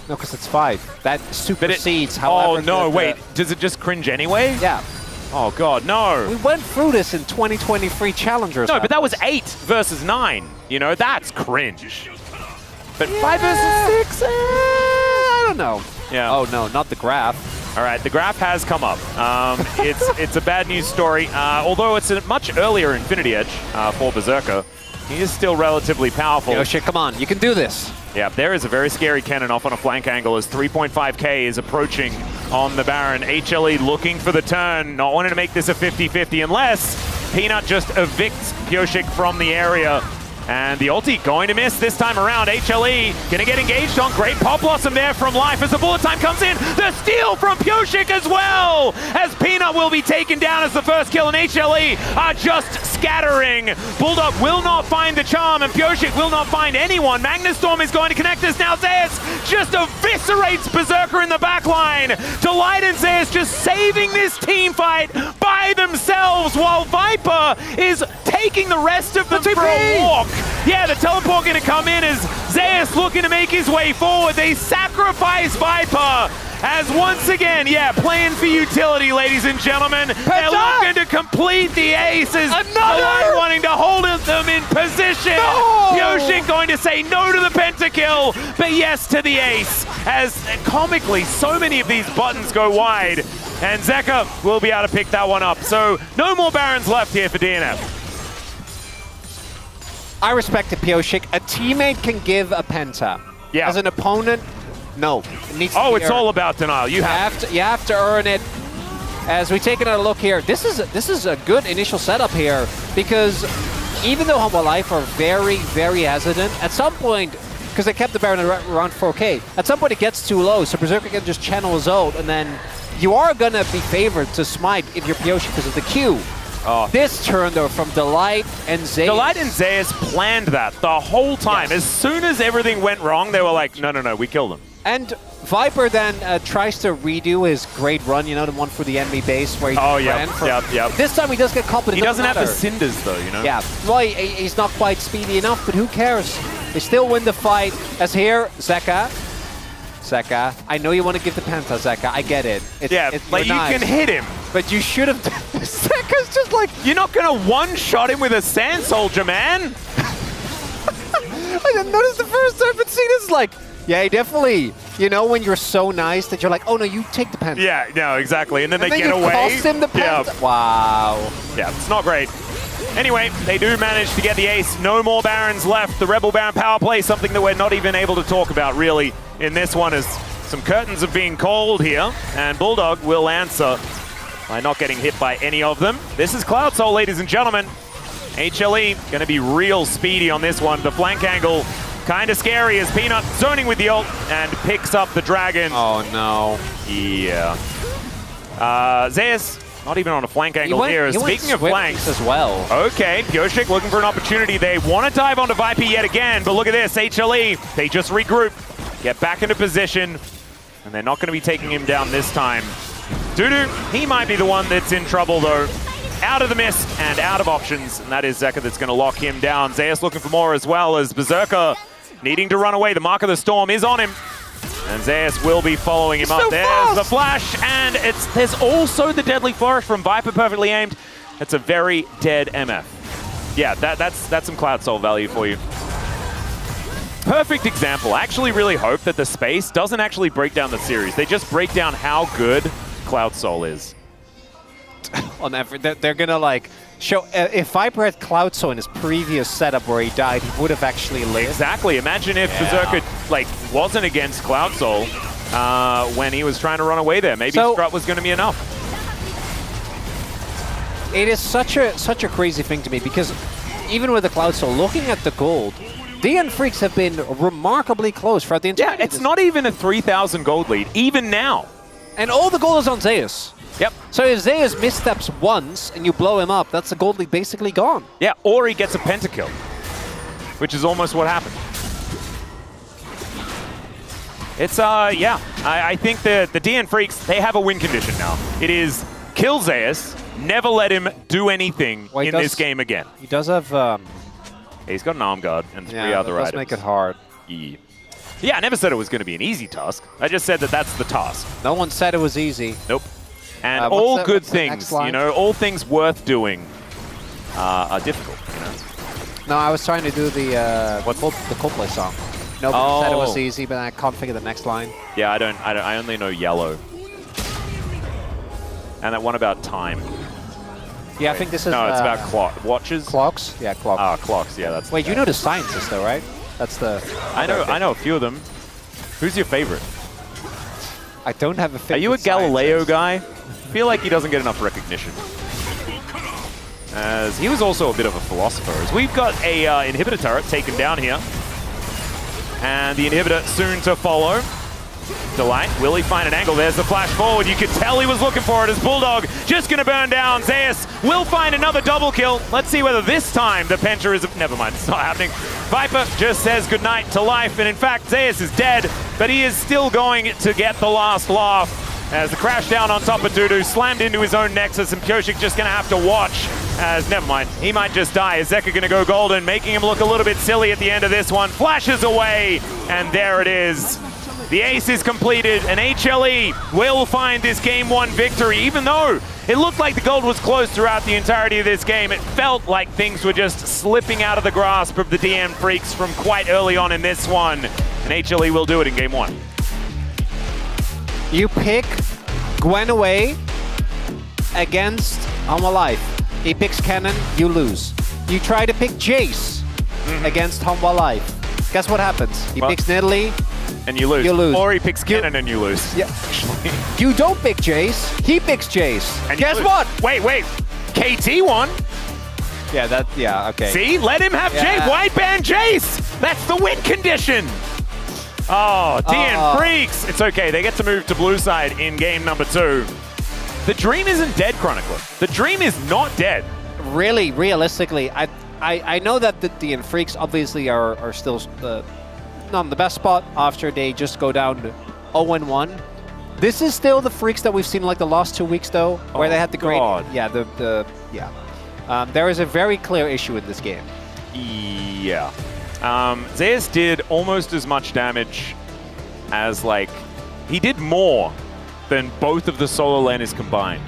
No, because it's 5. That supersedes however... Oh, no, wait. Does it just cringe anyway? Yeah. Oh, God, no. We went through this in 2023 Challengers. No, but that was 8 versus 9. You know, that's cringe. But 5 versus 6? I don't know. Yeah. Oh, no, not the graph. All right, the graph has come up. It's a bad news story. Although it's a much earlier Infinity Edge for Berserker, he is still relatively powerful. Oh, shit, come on. You can do this. Yeah, there is a very scary cannon off on a flank angle as 3.5k is approaching on the Baron. HLE looking for the turn, not wanting to make this a 50-50 unless Peanut just evicts Pioshik from the area. And the ulti going to miss this time around. HLE gonna get engaged on. Great Pop Blossom there from Life as the bullet time comes in. The steal from Pioshik as well, as Peanut will be taken down as the first kill, and HLE are just scattering. Bulldog will not find the charm, and Pioshik will not find anyone. Magnustorm is going to connect us now. Zeus just eviscerates Berserker in the backline. Delight and Zeus just saving this team fight by themselves, while Viper is taking the rest of them for a walk. Yeah, the teleport going to come in as Zeus looking to make his way forward. They sacrifice Viper as once again, playing for utility, ladies and gentlemen. They're looking to complete the aces. Delight wanting to hold them in position. Pioshik going to say no to the pentakill, but yes to the ace. As comically, so many of these buttons go wide, and Zeka will be able to pick that one up. So no more Barons left here for DNF. I respect the Pioshik. A teammate can give a penta. Yeah. As an opponent, no. It needs to be it's earned. all about denial. You have to earn it. As we take another look here, this is a good initial setup here, because even though Humble Life are very, very hesitant, at some point, because they kept the Baron around 4k, at some point it gets too low, so Berserker can just channel his ult, and then you are going to be favored to smite if you're Pioshik because of the Q. This turn, though, from Delight and Zeus. Delight and Zeus planned that the whole time. Yes. As soon as everything went wrong, they were like, no, we killed him. And Viper then tries to redo his great run, the one for the enemy base where he ran from. Yep. This time he does get caught, but he doesn't have the cinders, though, Yeah, well, he's not quite speedy enough, but who cares? They still win the fight. As here, Zeka, I know you want to give the penta, Zeka. I get it. You can hit him. But you should have... Zeka's just like... You're not going to one-shot him with a Sand Soldier, man. I didn't notice the first time, but see, this is like... Yeah, he definitely... when you're so nice that you're like, oh, no, you take the penta. Yeah, no, exactly. And then they get away. Cost him the penta. Yeah. Wow. Yeah, it's not great. Anyway, they do manage to get the ace. No more Barons left. The Rebel Baron power play, something that we're not even able to talk about, really, in this one, as some curtains are being called here, and Bulldog will answer by not getting hit by any of them. This is Cloud Soul, ladies and gentlemen. HLE going to be real speedy on this one. The flank angle kind of scary as Peanut zoning with the ult and picks up the dragon. Oh, no. Yeah. Zeus, not even on a flank angle here. Speaking of flanks as well. Okay, Pioshik looking for an opportunity. They want to dive onto Viper yet again, but look at this. HLE, they just regroup, get back into position, and they're not going to be taking him down this time. Dudu, he might be the one that's in trouble, though. Out of the mist and out of options, and that is Zeka that's going to lock him down. Zeus looking for more as well, as Berserker needing to run away. The Mark of the Storm is on him, and Zeus will be following him up. There's the flash, and there's also the Deadly Flourish from Viper, perfectly aimed. That's a very dead MF. Yeah, that's some Cloud Soul value for you. Perfect example. I actually really hope that the space doesn't actually break down the series. They just break down how good Cloud Soul is. On every, they're gonna like If Viper had Cloudso in his previous setup where he died, he would have actually lived. Exactly. Imagine if Berserker like wasn't against Cloud Soul when he was trying to run away there. Maybe Strut was going to be enough. It is such a crazy thing to me because even with the Cloud Soul, looking at the gold, DN Freaks have been remarkably close throughout the entire. Yeah, it's not even a 3,000 gold lead, even now. And all the gold is on Zeus. Yep. So if Zeus missteps once and you blow him up, that's the gold lead basically gone. Yeah, or he gets a pentakill, which is almost what happened. It's, yeah, I think the DN Freaks, they have a win condition now. It is kill Zeus, never let him do anything in this game again. He does have... He's got an arm guard and 3 other that does items. make it hard. Yeah, I never said it was going to be an easy task. I just said that that's the task. No one said it was easy. Nope. And all good what's things, you know, all things worth doing are difficult, you know? No, I was trying to do the Coldplay song. Nobody said it was easy, but I can't figure the next line. Yeah, I only know Yellow. And that one about time. Yeah, I think this is... No, it's about watches. Clocks? Yeah, clocks. Ah, clocks, yeah, that's... Wait, you know the scientist though, right? That's the... I know a few of them. Who's your favorite? I don't have a favorite. Are you a Galileo scientist. guy? I feel like he doesn't get enough recognition. As he was also a bit of a philosopher. As we've got a inhibitor turret taken down here. And the inhibitor soon to follow. Delight, will he find an angle? There's the flash forward. You could tell he was looking for it as Bulldog just going to burn down. Zeus will find another double kill. Let's see whether this time the Penta is... Never mind, it's not happening. Viper just says goodnight to life. And in fact, Zeus is dead, but he is still going to get the last laugh. As the crash down on top of Dudu slammed into his own Nexus, and Pyoshik just going to have to watch. As, never mind, he might just die. Is Zeka going to go golden, making him look a little bit silly at the end of this one. Flashes away, and there it is. The ace is completed, and HLE will find this Game 1 victory, even though it looked like the gold was close throughout the entirety of this game. It felt like things were just slipping out of the grasp of the DN Freaks from quite early on in this one, and HLE will do it in Game 1. You pick Gwen away against Homa Life. He picks Cannon, you lose. You try to pick Jace against Homa Life. Guess what happens? He picks Nidalee. And you lose. You lose. Or he picks Cannon and you lose. Yeah. You don't pick Jace. He picks Jace. And guess what? Wait. KT won. Yeah, okay. See? Let him have Jace. White band Jace. That's the win condition. Oh, DN Freaks. It's okay. They get to move to blue side in game number 2. The dream isn't dead, Chronicler. The dream is not dead. Really, realistically, I know that the DN Freaks obviously are still not in the best spot after they just go down to 0-1. This is still the Freaks that we've seen like the last 2 weeks though, where they had the great... Yeah, there is a very clear issue in this game. Yeah. Zeus did almost as much damage as, like, he did more than both of the solo laners combined.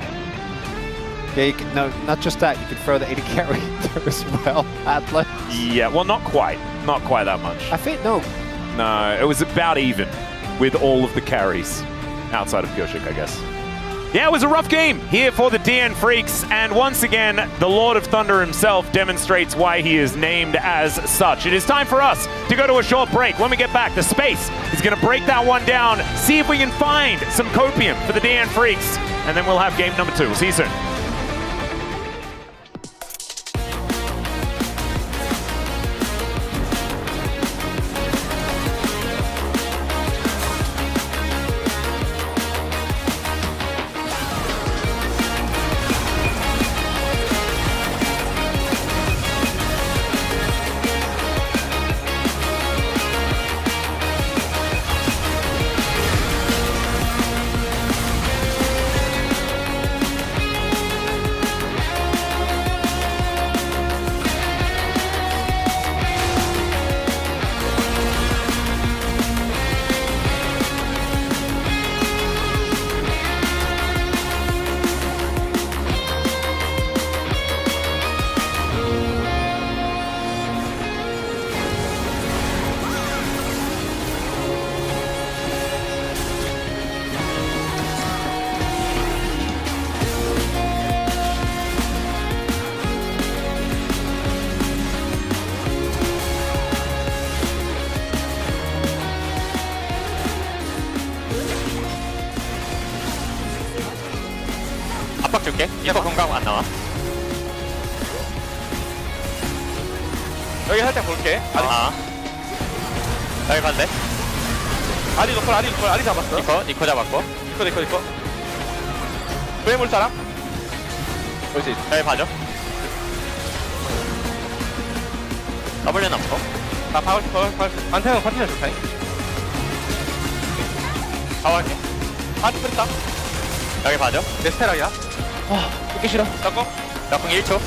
Yeah, you can, no, not just that, you can throw the AD carry there as well, Atlas. Yeah, well, not quite. Not quite that much. I think, no. No, it was about even with all of the carries outside of Pyoshik, I guess. Yeah, it was a rough game here for the DN Freaks, and once again, the Lord of Thunder himself demonstrates why he is named as such. It is time for us to go to a short break. When we get back, the Space is going to break that one down, see if we can find some copium for the DN Freaks, and then we'll have game number 2. We'll see you soon. 줄게. 이거 공각 안 나와. 여기 살짝 볼게. 아. 여기 반대. 아리 노플, 아리 잡았어. 니코 잡았고. 니코. 왜 물 사람? 그렇지. 여기 봐줘. W 남고. 나 박을 안태는 컨티뉴 좋다. 가볼게. 아리 프리다. 여기 봐줘. 내 스테락이야. 듣기 싫어. 잡고. 나공 1초.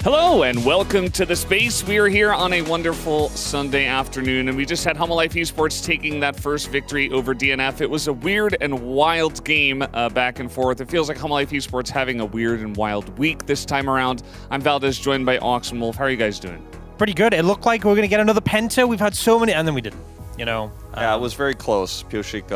Hello and welcome to the space. We are here on a wonderful Sunday afternoon, and we just had Humble Life Esports taking that first victory over DNF. It was a weird and wild game back and forth. It feels like Humble Life Esports having a weird and wild week this time around. I'm Valdez, joined by Ox and Wolf. How are you guys doing? Pretty good. It looked like we were going to get another Penta. We've had so many, and then we didn't. You know? Yeah, it was very close. Pioshik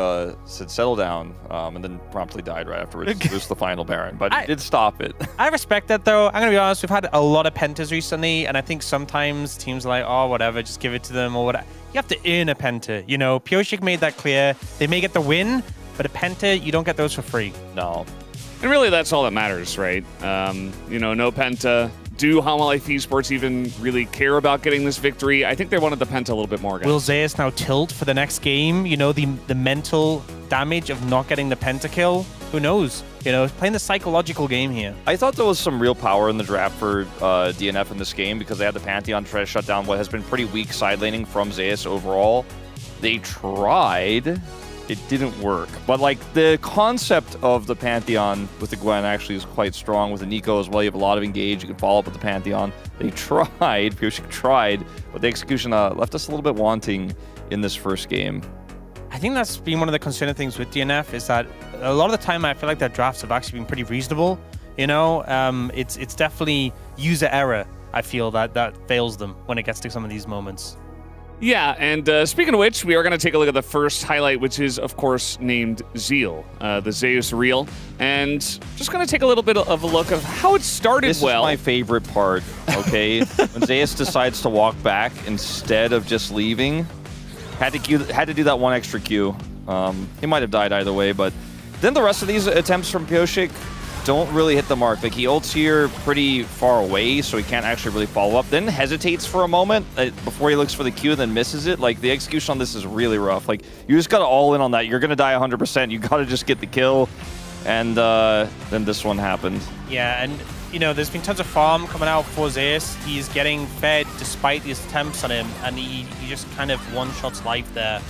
said settle down, and then promptly died right afterwards. It was the final Baron, but he did stop it. I respect that, though. I'm going to be honest. We've had a lot of Pentas recently, and I think sometimes teams are like, oh, whatever, just give it to them or whatever. You have to earn a Penta. You know, Pioshik made that clear. They may get the win, but a Penta, you don't get those for free. No. And really, that's all that matters, right? You know, no Penta. Do Humble Life Esports even really care about getting this victory? I think they wanted the Penta a little bit more, guys. Will Zeus now tilt for the next game? You know, the mental damage of not getting the Penta kill? Who knows? You know, playing the psychological game here. I thought there was some real power in the draft for DNF in this game because they had the Pantheon try to shut down what has been pretty weak side laning from Zeus overall. They tried. It didn't work. But, like, the concept of the Pantheon with the Gwen actually is quite strong. With the Nico as well, you have a lot of engage. You can follow up with the Pantheon. They tried. Pioshik tried. But the execution left us a little bit wanting in this first game. I think that's been one of the concerning things with DNF is that a lot of the time I feel like their drafts have actually been pretty reasonable. You know, it's definitely user error, I feel, that fails them when it gets to some of these moments. Yeah, and speaking of which, we are going to take a look at the first highlight, which is, of course, named Zeal, the Zeus Reel. And just going to take a little bit of a look of how it started well. This is my favorite part, okay? When Zeus decides to walk back instead of just leaving. Had to do that one extra Q. He might have died either way, but then the rest of these attempts from Pioshik don't really hit the mark. Like, he ults here pretty far away, so he can't actually really follow up. Then hesitates for a moment before he looks for the Q, then misses it. Like, the execution on this is really rough. Like, you just got to all in on that. You're going to die 100%. You got to just get the kill. And then this one happened. Yeah, and, you know, there's been tons of farm coming out for Zeus. He's getting fed despite these attempts on him, and he just kind of one-shots life there.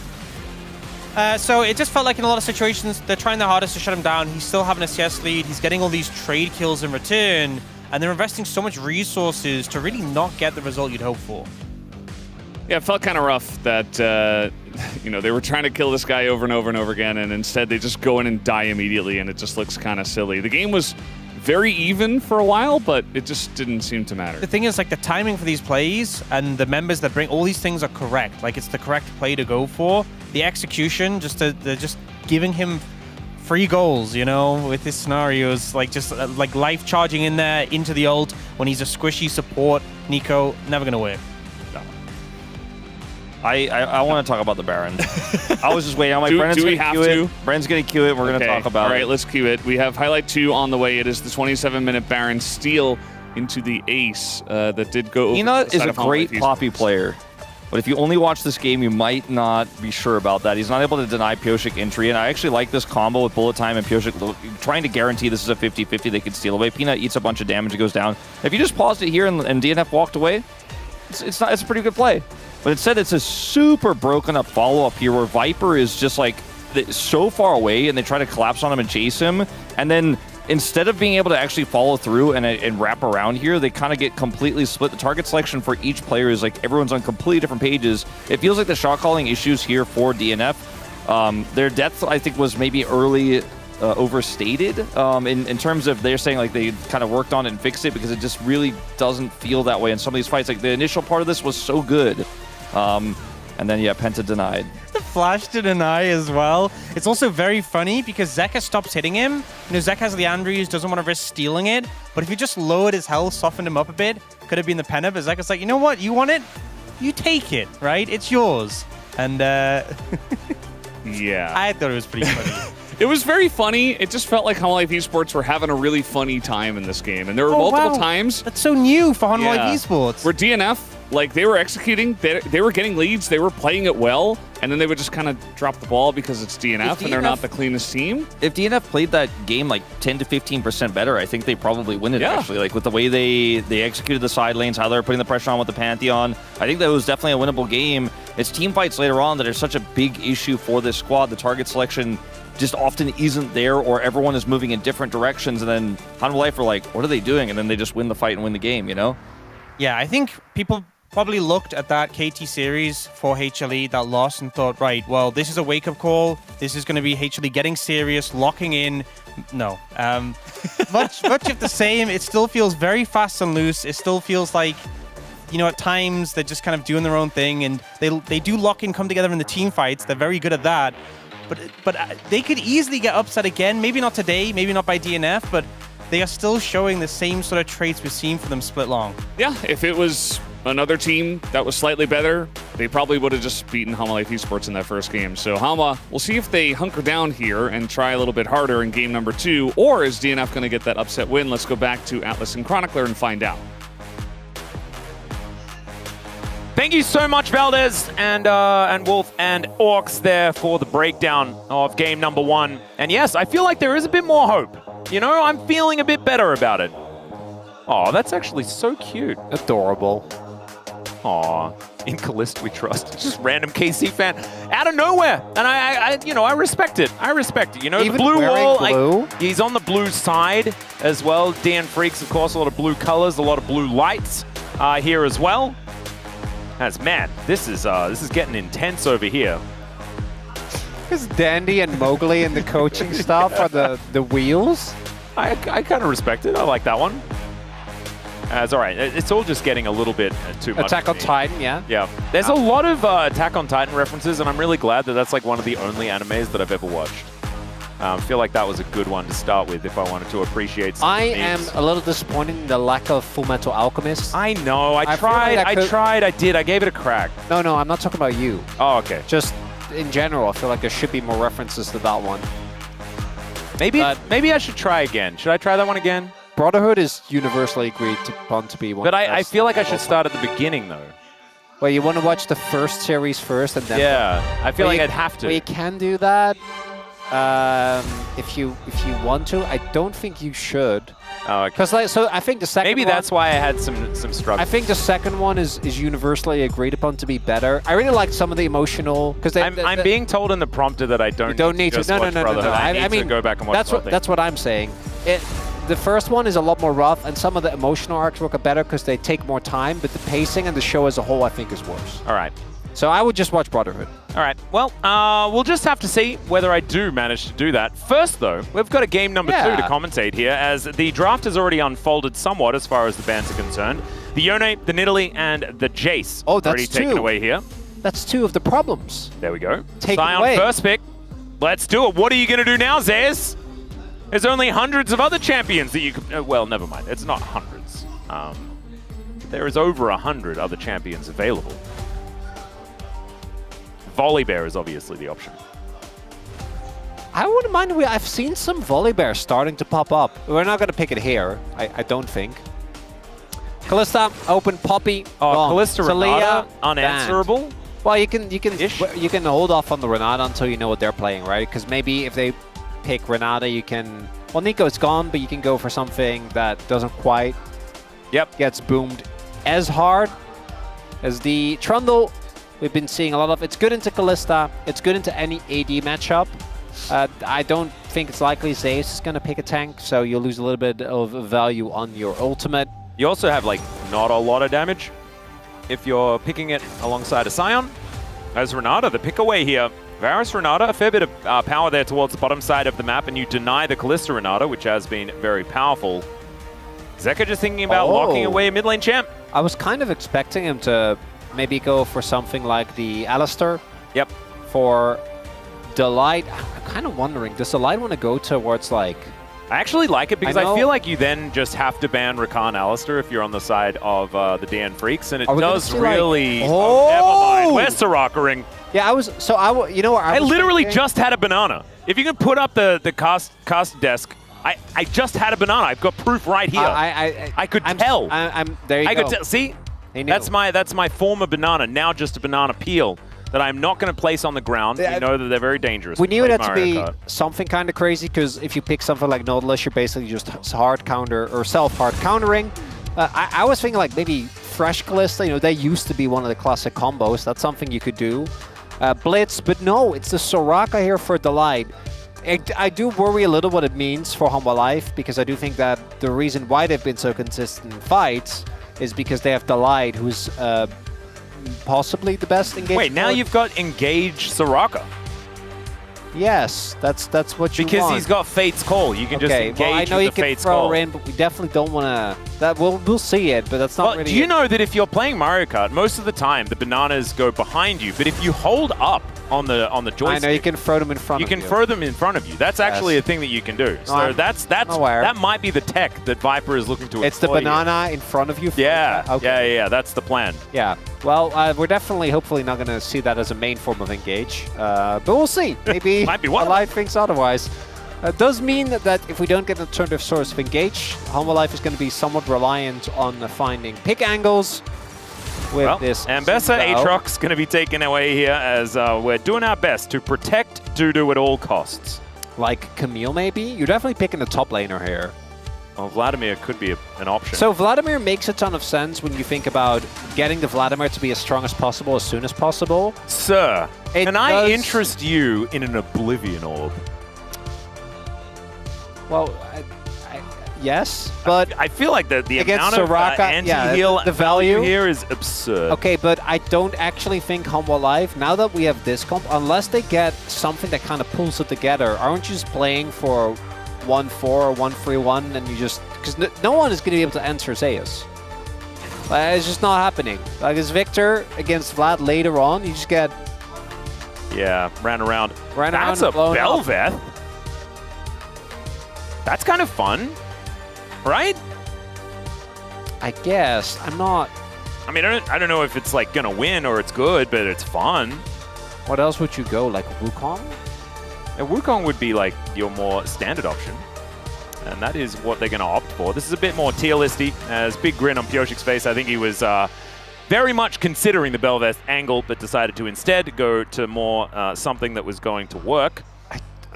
So it just felt like in a lot of situations, they're trying their hardest to shut him down. He's still having a CS lead. He's getting all these trade kills in return. And they're investing so much resources to really not get the result you'd hope for. Yeah, it felt kind of rough that, you know, they were trying to kill this guy over and over and over again, and instead they just go in and die immediately, and it just looks kind of silly. The game was very even for a while, but it just didn't seem to matter. The thing is, like, the timing for these plays and the members that bring all these things are correct. Like, it's the correct play to go for. The execution, they're just giving him free goals, you know, with his scenarios, like just like life charging in there into the ult when he's a squishy support. Nico, never gonna work. No. I want to talk about the Baron. I was just waiting on my Brennan's going to queue it. Brennan's going to queue it. We're going to talk about it. All right, let's queue it. We have highlight 2 on the way. It is the 27-minute Baron steal into the ace that did go over. Peanut is a great Poppy player. But if you only watch this game, you might not be sure about that. He's not able to deny Pioshik entry, and I actually like this combo with Bullet Time and Pioshik trying to guarantee this is a 50-50 they can steal away. Peanut eats a bunch of damage and goes down. If you just paused it here and DNF walked away, it's a pretty good play. But instead, it's a super broken up follow-up here where Viper is just like so far away, and they try to collapse on him and chase him, and then instead of being able to actually follow through and wrap around here, they kind of get completely split. The target selection for each player is like everyone's on completely different pages. It feels like the shot calling issues here for DNF. Their depth, I think, was maybe early overstated in terms of they're saying like they kind of worked on it and fixed it because it just really doesn't feel that way in some of these fights. Like the initial part of this was so good. And then, yeah, Penta denied. The flash to deny as well. It's also very funny because Zeka stops hitting him. You know, Zeka has the Andrews, doesn't want to risk stealing it. But if you just lowered his health, softened him up a bit, could have been the Penta. But Zeka's like, you know what? You want it? You take it, right? It's yours. And, yeah. I thought it was pretty funny. It was very funny. It just felt like Humble Life Esports were having a really funny time in this game. And there were multiple times. That's so new for Humble Life Esports. Where DNF, like, they were executing, they were getting leads, they were playing it well, and then they would just kind of drop the ball because it's DNF and they're not the cleanest team. If DNF played that game like 10 to 15% better, I think they probably win it, actually. Like, with the way they executed the side lanes, how they were putting the pressure on with the Pantheon, I think that was definitely a winnable game. It's team fights later on that are such a big issue for this squad. The target selection just often isn't there, or everyone is moving in different directions, and then Hanwha Life are like, what are they doing? And then they just win the fight and win the game, you know? Yeah, I think people probably looked at that KT series for HLE that lost and thought, right, well, this is a wake-up call. This is going to be HLE getting serious, locking in. No. Much of the same. It still feels very fast and loose. It still feels like, you know, at times they're just kind of doing their own thing, and they do lock in, come together in the team fights. They're very good at that. But they could easily get upset again. Maybe not today, maybe not by DNF, but they are still showing the same sort of traits we've seen for them split long. Yeah, if it was another team that was slightly better, they probably would have just beaten Hanwha Life Esports in that first game. So Hanwha, we'll see if they hunker down here and try a little bit harder in game number 2, or is DNF going to get that upset win? Let's go back to Atlas and Chronicler and find out. Thank you so much, Valdez and Wolf and Orcs there for the breakdown of game number 1. And yes, I feel like there is a bit more hope. You know, I'm feeling a bit better about it. Oh, that's actually so cute. Adorable. Aw, in Callisto we trust. It's just random KC fan out of nowhere, and I respect it. I respect it. You know, Even the blue wall. blue? He's on the blue side as well. DN Freaks, of course, a lot of blue colors, a lot of blue lights here as well. That's man, this is getting intense over here. Because Dandy and Mowgli and the coaching staff are the wheels. I kind of respect it. I like that one. It's all right. It's all just getting a little bit too much. Attack on Titan, yeah. Yeah. There's a lot of Attack on Titan references, and I'm really glad that that's like one of the only animes that I've ever watched. I feel like that was a good one to start with if I wanted to appreciate some I themes. am a little disappointed in the lack of Fullmetal Alchemist. I know. I tried, I did. I gave it a crack. No, I'm not talking about you. Oh, okay. Just in general, I feel like there should be more references to that one. Maybe I should try again. Should I try that one again? Brotherhood is universally agreed upon to be one. But I feel like I should start at the beginning, though. Well, you want to watch the first series first, and then... Yeah, I feel like I'd have to. Well, you can do that if you want to. I don't think you should. Oh, okay. Because I think the second Maybe one, that's why I had some struggle. I think the second one is universally agreed upon to be better. I really like some of the emotional... Because I'm being told in the prompter that I don't need to. No. I mean, to go back and watch that's what I'm saying. The first one is a lot more rough, and some of the emotional arcs work better because they take more time, but the pacing and the show as a whole, I think, is worse. All right. So I would just watch Brotherhood. All right. Well, we'll just have to see whether I do manage to do that. First, though, we've got a game number 2 to commentate here, as the draft has already unfolded somewhat as far as the bans are concerned. The Yone, the Nidalee, and the Jace already taken away here. That's 2 of the problems. There we go. Taken Sion away. first pick. Let's do it. What are you going to do now, Zez? There's only hundreds of other champions that you could... well, never mind. It's not hundreds. There is over 100 other champions available. Volibear is obviously the option. I wouldn't mind. I've seen some Volibear starting to pop up. We're not going to pick it here, I don't think. Kalista, open, Poppy. Kalista, Renata, unanswerable. Banned. Well, you can hold off on the Renata until you know what they're playing, right? Because maybe if they pick Renata, you can... Well, Nico's gone, but you can go for something that doesn't quite gets boomed as hard as the Trundle. We've been seeing a lot of... It's good into Kalista. It's good into any AD matchup. I don't think it's likely Zeus is going to pick a tank, so you'll lose a little bit of value on your ultimate. You also have, like, not a lot of damage if you're picking it alongside a Sion. As Renata, the pick away here. Varus Renata, a fair bit of power there towards the bottom side of the map, and you deny the Kalista Renata, which has been very powerful. Zeka just thinking about locking away a mid lane champ. I was kind of expecting him to maybe go for something like the Alistair. Yep. For Delight. I'm kind of wondering, does Delight want to go towards, like... I actually like it because I feel like you then just have to ban Rakan Alistair if you're on the side of the DN Freaks, and it does really... Like, never mind. Where's Soraka-ring? Yeah, you know what? I literally just had a banana. If you can put up the cast desk, I just had a banana. I've got proof right here. I could tell. There you go. I could tell. See? That's my former banana, now just a banana peel that I'm not going to place on the ground. We know that they're very dangerous. We knew it had to be something kind of crazy, because if you pick something like Nautilus, you're basically just hard counter or self-hard countering. I was thinking like maybe Fresh Callista, you know, they used to be one of the classic combos. That's something you could do. Blitz, but no, it's the Soraka here for Delight. I do worry a little what it means for Humble Life, because I do think that the reason why they've been so consistent in fights is because they have Delight, who's possibly the best engaged. Wait, now you've got Engage Soraka. Yes, that's what you want. Because he's got Fate's Call. You can just engage well, I know with you the can Fate's throw Call. her in, but we definitely don't want to. That we'll see it, but that's not Well, really. do you know that if you're playing Mario Kart, most of the time the bananas go behind you, but if you hold up on the joystick, I know you can throw them in front of you. You can throw them in front of you. That's actually a thing that you can do. So that might be the tech that Viper is looking to. It's the exploit banana here. in front of you. Yeah, Okay. yeah. That's the plan. Yeah. Well, we're definitely, hopefully, not going to see that as a main form of engage, but we'll see. Maybe Might be one. Life thinks otherwise. Does mean that if we don't get an alternative source of engage, Humble Life is going to be somewhat reliant on finding pick angles with this. Ambessa Aatrox going to be taken away here as we're doing our best to protect Dudu at all costs. Like Camille, maybe? You're definitely picking the top laner here. Well, Vladimir could be an option. So Vladimir makes a ton of sense when you think about getting the Vladimir to be as strong as possible as soon as possible. Sir, can I interest you in an Oblivion Orb? Well, yes, but I feel like the amount Soraka, of anti-heal the value here is absurd. Okay, but I don't actually think Humble Life, now that we have this comp, unless they get something that kind of pulls it together, aren't you just playing for 1-4 or 1-3-1 and you just... Because no one is going to be able to answer Zeus. It's just not happening. Like, it's Victor against Vlad later on, you just get... Yeah, ran around. That's a Belveth. That's kind of fun, right? I guess. I'm not... I mean, I don't know if it's like gonna win or it's good, but it's fun. What else would you go? Like Wukong? And Wukong would be like your more standard option. And that is what they're gonna opt for. This is a bit more tier listy. As big grin on Pioshik's face. I think he was very much considering the Belveth angle, but decided to instead go to more something that was going to work.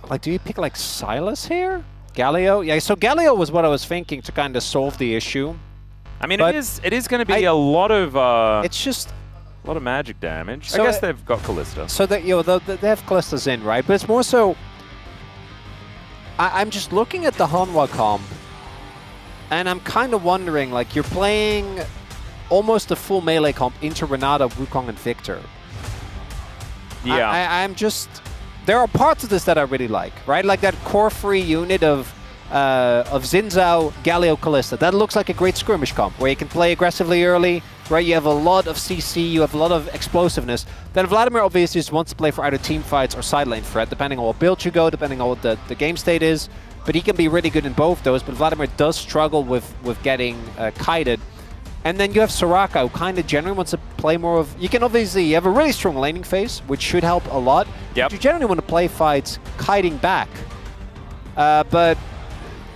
Like, do you pick like Silas here? Galio? Yeah, so Galio was what I was thinking to kind of solve the issue. I mean, it is going to be a lot of... it's just... A lot of magic damage. So I guess they've got Callista. So that, you know, they have Callista's in, right? But it's more so... I'm just looking at the Hanwha comp, and I'm kind of wondering, like, you're playing almost a full melee comp into Renata, Wukong, and Victor. Yeah. I'm just... There are parts of this that I really like, right? Like that core-free unit of Xin-Zhao, Galio, Callista. That looks like a great skirmish comp, where you can play aggressively early, right? You have a lot of CC, you have a lot of explosiveness. Then Vladimir obviously just wants to play for either team fights or side lane threat, depending on what build you go, depending on what the game state is. But he can be really good in both those, but Vladimir does struggle with getting kited. And then you have Soraka, who kind of generally wants to play more of... You can obviously... You have a really strong laning phase, which should help a lot. Yep. But you generally want to play fights kiting back. But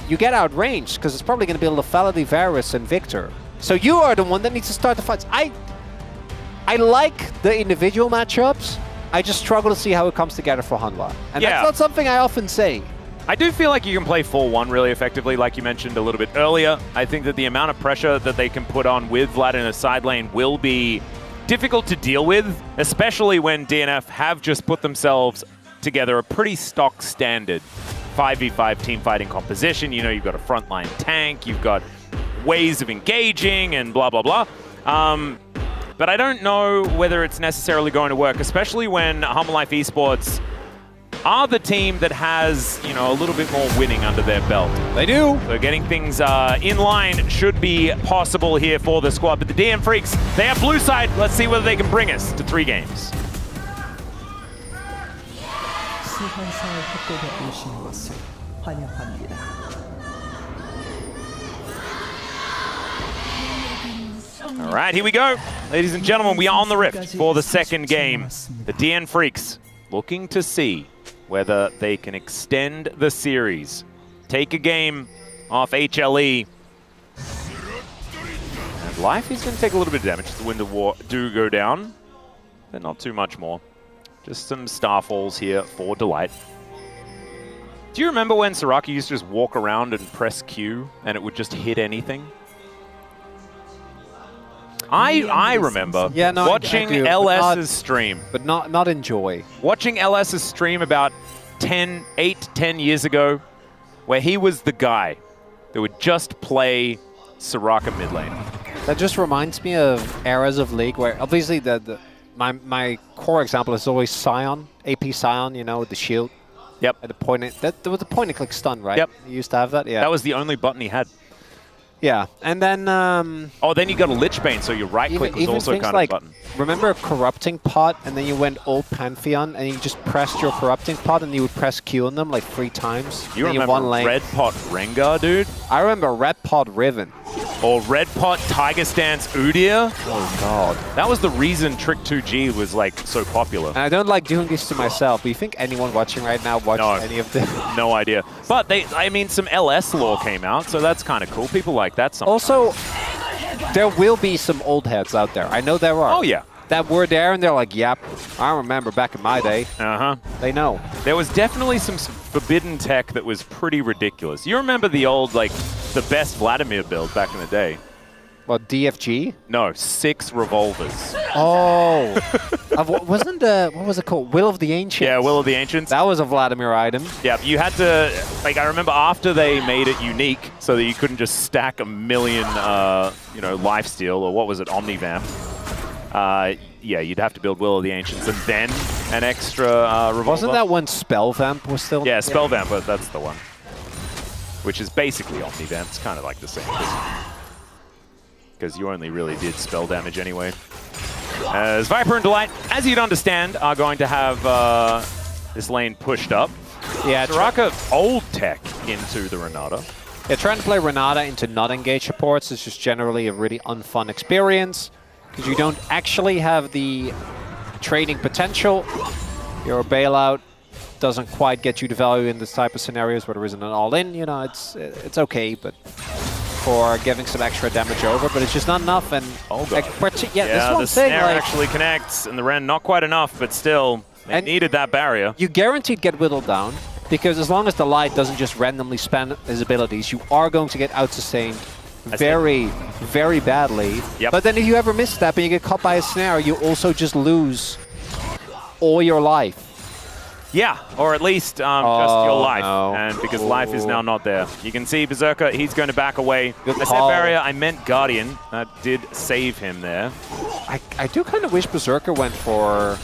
you get outranged, because it's probably going to be Lethality, Varus, and Victor. So you are the one that needs to start the fights. I like the individual matchups. I just struggle to see how it comes together for Hanwha. And that's not something I often say. I do feel like you can play 4-1 really effectively, like you mentioned a little bit earlier. I think that the amount of pressure that they can put on with Vlad in a side lane will be difficult to deal with, especially when DNF have just put themselves together a pretty stock standard 5v5 team fighting composition. You know, you've got a frontline tank, you've got ways of engaging and blah, blah, blah. But I don't know whether it's necessarily going to work, especially when Humble Life Esports are the team that has, you know, a little bit more winning under their belt. They do. So getting things in line should be possible here for the squad. But the DM Freaks, they have blue side. Let's see whether they can bring us to 3 games. 소환사의 협곡에 오신 것을 환영합니다. All right, here we go. Ladies and gentlemen, we are on the rift for the second game. The DN Freaks looking to see whether they can extend the series. Take a game off HLE. And Life is going to take a little bit of damage as the Wind of War do go down, but not too much more. Just some Starfalls here for Delight. Do you remember when Soraka used to just walk around and press Q and it would just hit anything? I remember Yeah, no, I watching do, but LS's stream. But not enjoy. Watching LS's stream about 10 years ago, where he was the guy that would just play Soraka mid lane. That just reminds me of eras of League where obviously my core example is always Sion, AP Sion, you know, with the shield. Yep. At the point, there was a point and click stun, right? Yep. You used to have that, yeah. That was the only button he had. Yeah, and then oh, then you got a Lich Bane, so your right click was also things kind like, of a button. remember Corrupting Pot, and then you went all Pantheon, and you just pressed your Corrupting Pot, and you would press Q on them like 3 times. You and remember one lane. Red Pot Rengar, dude? I remember Red Pot Riven. Or Red Pot Tiger Stance Udyr? Oh god. That was the reason Trick 2G was like so popular. And I don't like doing this to myself, but you think anyone watching right now watched any of this? No idea. But I mean, some LS lore came out, so that's kind of cool. People like that sometimes. Also, there will be some old heads out there. I know there are. Oh, yeah. That were there, and they're like, yep, I remember back in my day. Uh-huh. They know. There was definitely some forbidden tech that was pretty ridiculous. You remember the old, like, the best Vladimir build back in the day? What, DFG? No, 6 revolvers. Oh. Wasn't what was it called? Will of the Ancients? Yeah, Will of the Ancients. That was a Vladimir item. Yeah, you had to, like, I remember after they made it unique so that you couldn't just stack a million, you know, lifesteal, or what was it, Omnivamp. Yeah, you'd have to build Will of the Ancients and then an extra revolver. Wasn't that when Spellvamp was still? Yeah, Spellvamp, but that's the one. Which is basically Omnivamp. It's kind of like the same thing. Because you only really did spell damage anyway. As Viper and Delight, as you'd understand, are going to have this lane pushed up. Yeah, Soraka old tech into the Renata. Yeah, trying to play Renata into not engage supports is just generally a really unfun experience. Because you don't actually have the trading potential. Your bailout doesn't quite get you the value in this type of scenarios where there isn't an all-in. You know, it's okay, but for giving some extra damage over, but it's just not enough. And oh god, yeah, this the one thing, snare like, actually connects, and the Ren not quite enough, but still, it needed that barrier. You guaranteed get whittled down, because as long as the Light doesn't just randomly spam his abilities, you are going to get out-sustained very, very badly. Yep. But then if you ever misstep and you get caught by a snare, you also just lose all your life. Yeah, or at least just your life, no. and because life is now not there. You can see Berserker, he's going to back away. Good I said call. barrier, I meant Guardian. That did save him there. I do kind of wish Berserker went for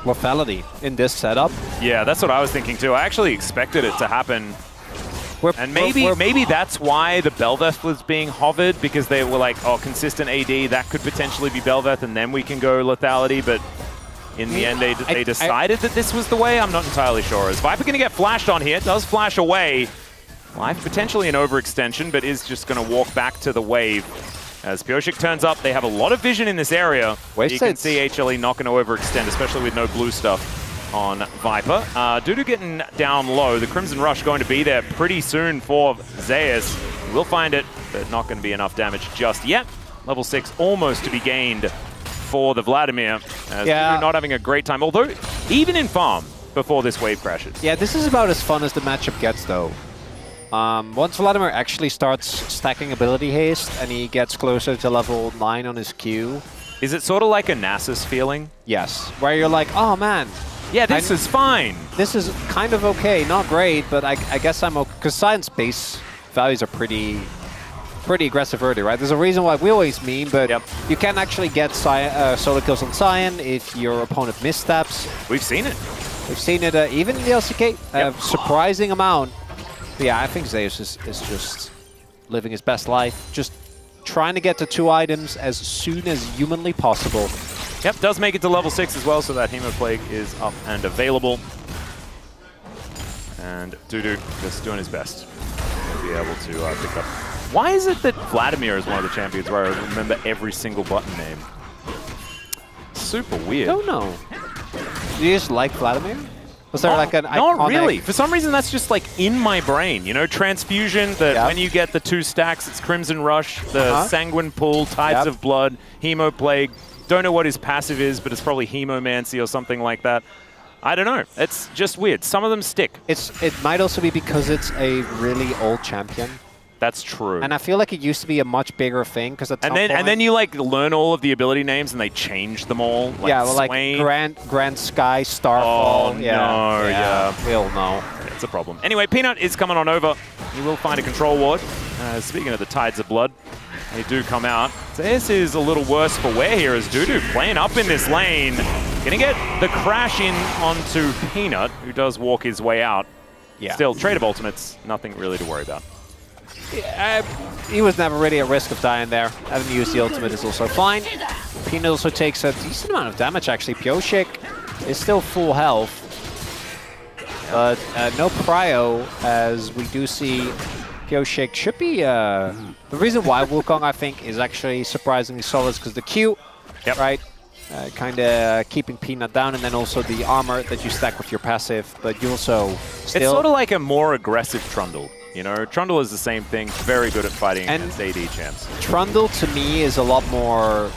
lethality in this setup. Yeah, that's what I was thinking too. I actually expected it to happen. And maybe that's why the Belveth was being hovered, because they were like, oh, consistent AD, that could potentially be Belveth, and then we can go lethality, but in the end, they decided that this was the way. I'm not entirely sure. Is Viper going to get flashed on here? Does flash away. Life potentially an overextension, but is just going to walk back to the wave. As Pyosik turns up, they have a lot of vision in this area. You can see HLE not going to overextend, especially with no blue stuff on Viper. Dudu getting down low. The Crimson Rush going to be there pretty soon for Zeus. We'll find it, but not going to be enough damage just yet. Level 6 almost to be gained for the Vladimir, as Dudu not having a great time. Although, even in farm, before this wave crashes. Yeah, this is about as fun as the matchup gets, though. Once Vladimir actually starts stacking ability haste and he gets closer to level 9 on his Q. Is it sort of like a Nasus feeling? Yes, where you're like, oh man. Yeah, this is fine. This is kind of okay, not great, but I guess I'm okay. Because Science base values are pretty aggressive early, right? There's a reason why we always meme, but you can actually get solo kills on Cyan if your opponent missteps. We've seen it. We've seen it even in the LCK, surprising amount. But yeah, I think Zeus is just living his best life, just trying to get to 2 items as soon as humanly possible. Yep, does make it to level 6 as well, so that Hemoplague is up and available. And Dudu just doing his best to be able to pick up. Why is it that Vladimir is one of the champions where I remember every single button name? Super weird. I don't know. Do you just like Vladimir? Was there like an iconic... Not really. For some reason, that's just like in my brain. You know, Transfusion, that when you get the 2 stacks, it's Crimson Rush, the Sanguine Pool, Tides of Blood, Hemoplague. Don't know what his passive is, but it's probably Hemomancy or something like that. I don't know. It's just weird. Some of them stick. It might also be because it's a really old champion. That's true. And I feel like it used to be a much bigger thing because at some point, and then you like learn all of the ability names and they change them all. Like yeah, well, like Swain. Grand Sky, Starfall. Oh, yeah, no, yeah. we all know. It's a problem. Anyway, Peanut is coming on over. He will find a control ward. Speaking of the Tides of Blood, they do come out. So this is a little worse for wear here as Dudu playing up in this lane. Gonna get the crash in onto Peanut, who does walk his way out. Yeah. Still, trade of ultimates, nothing really to worry about. He was never really at risk of dying there. Having used the ultimate is also fine. Peanut also takes a decent amount of damage, actually. Pioshik is still full health. But no prio, as we do see Pioshik should be... the reason why Wukong, I think, is actually surprisingly solid is because the Q, right? Kind of keeping Peanut down, and then also the armor that you stack with your passive, but you also still... It's sort of like a more aggressive Trundle. You know, Trundle is the same thing, very good at fighting against AD champs. Trundle, to me, is a lot more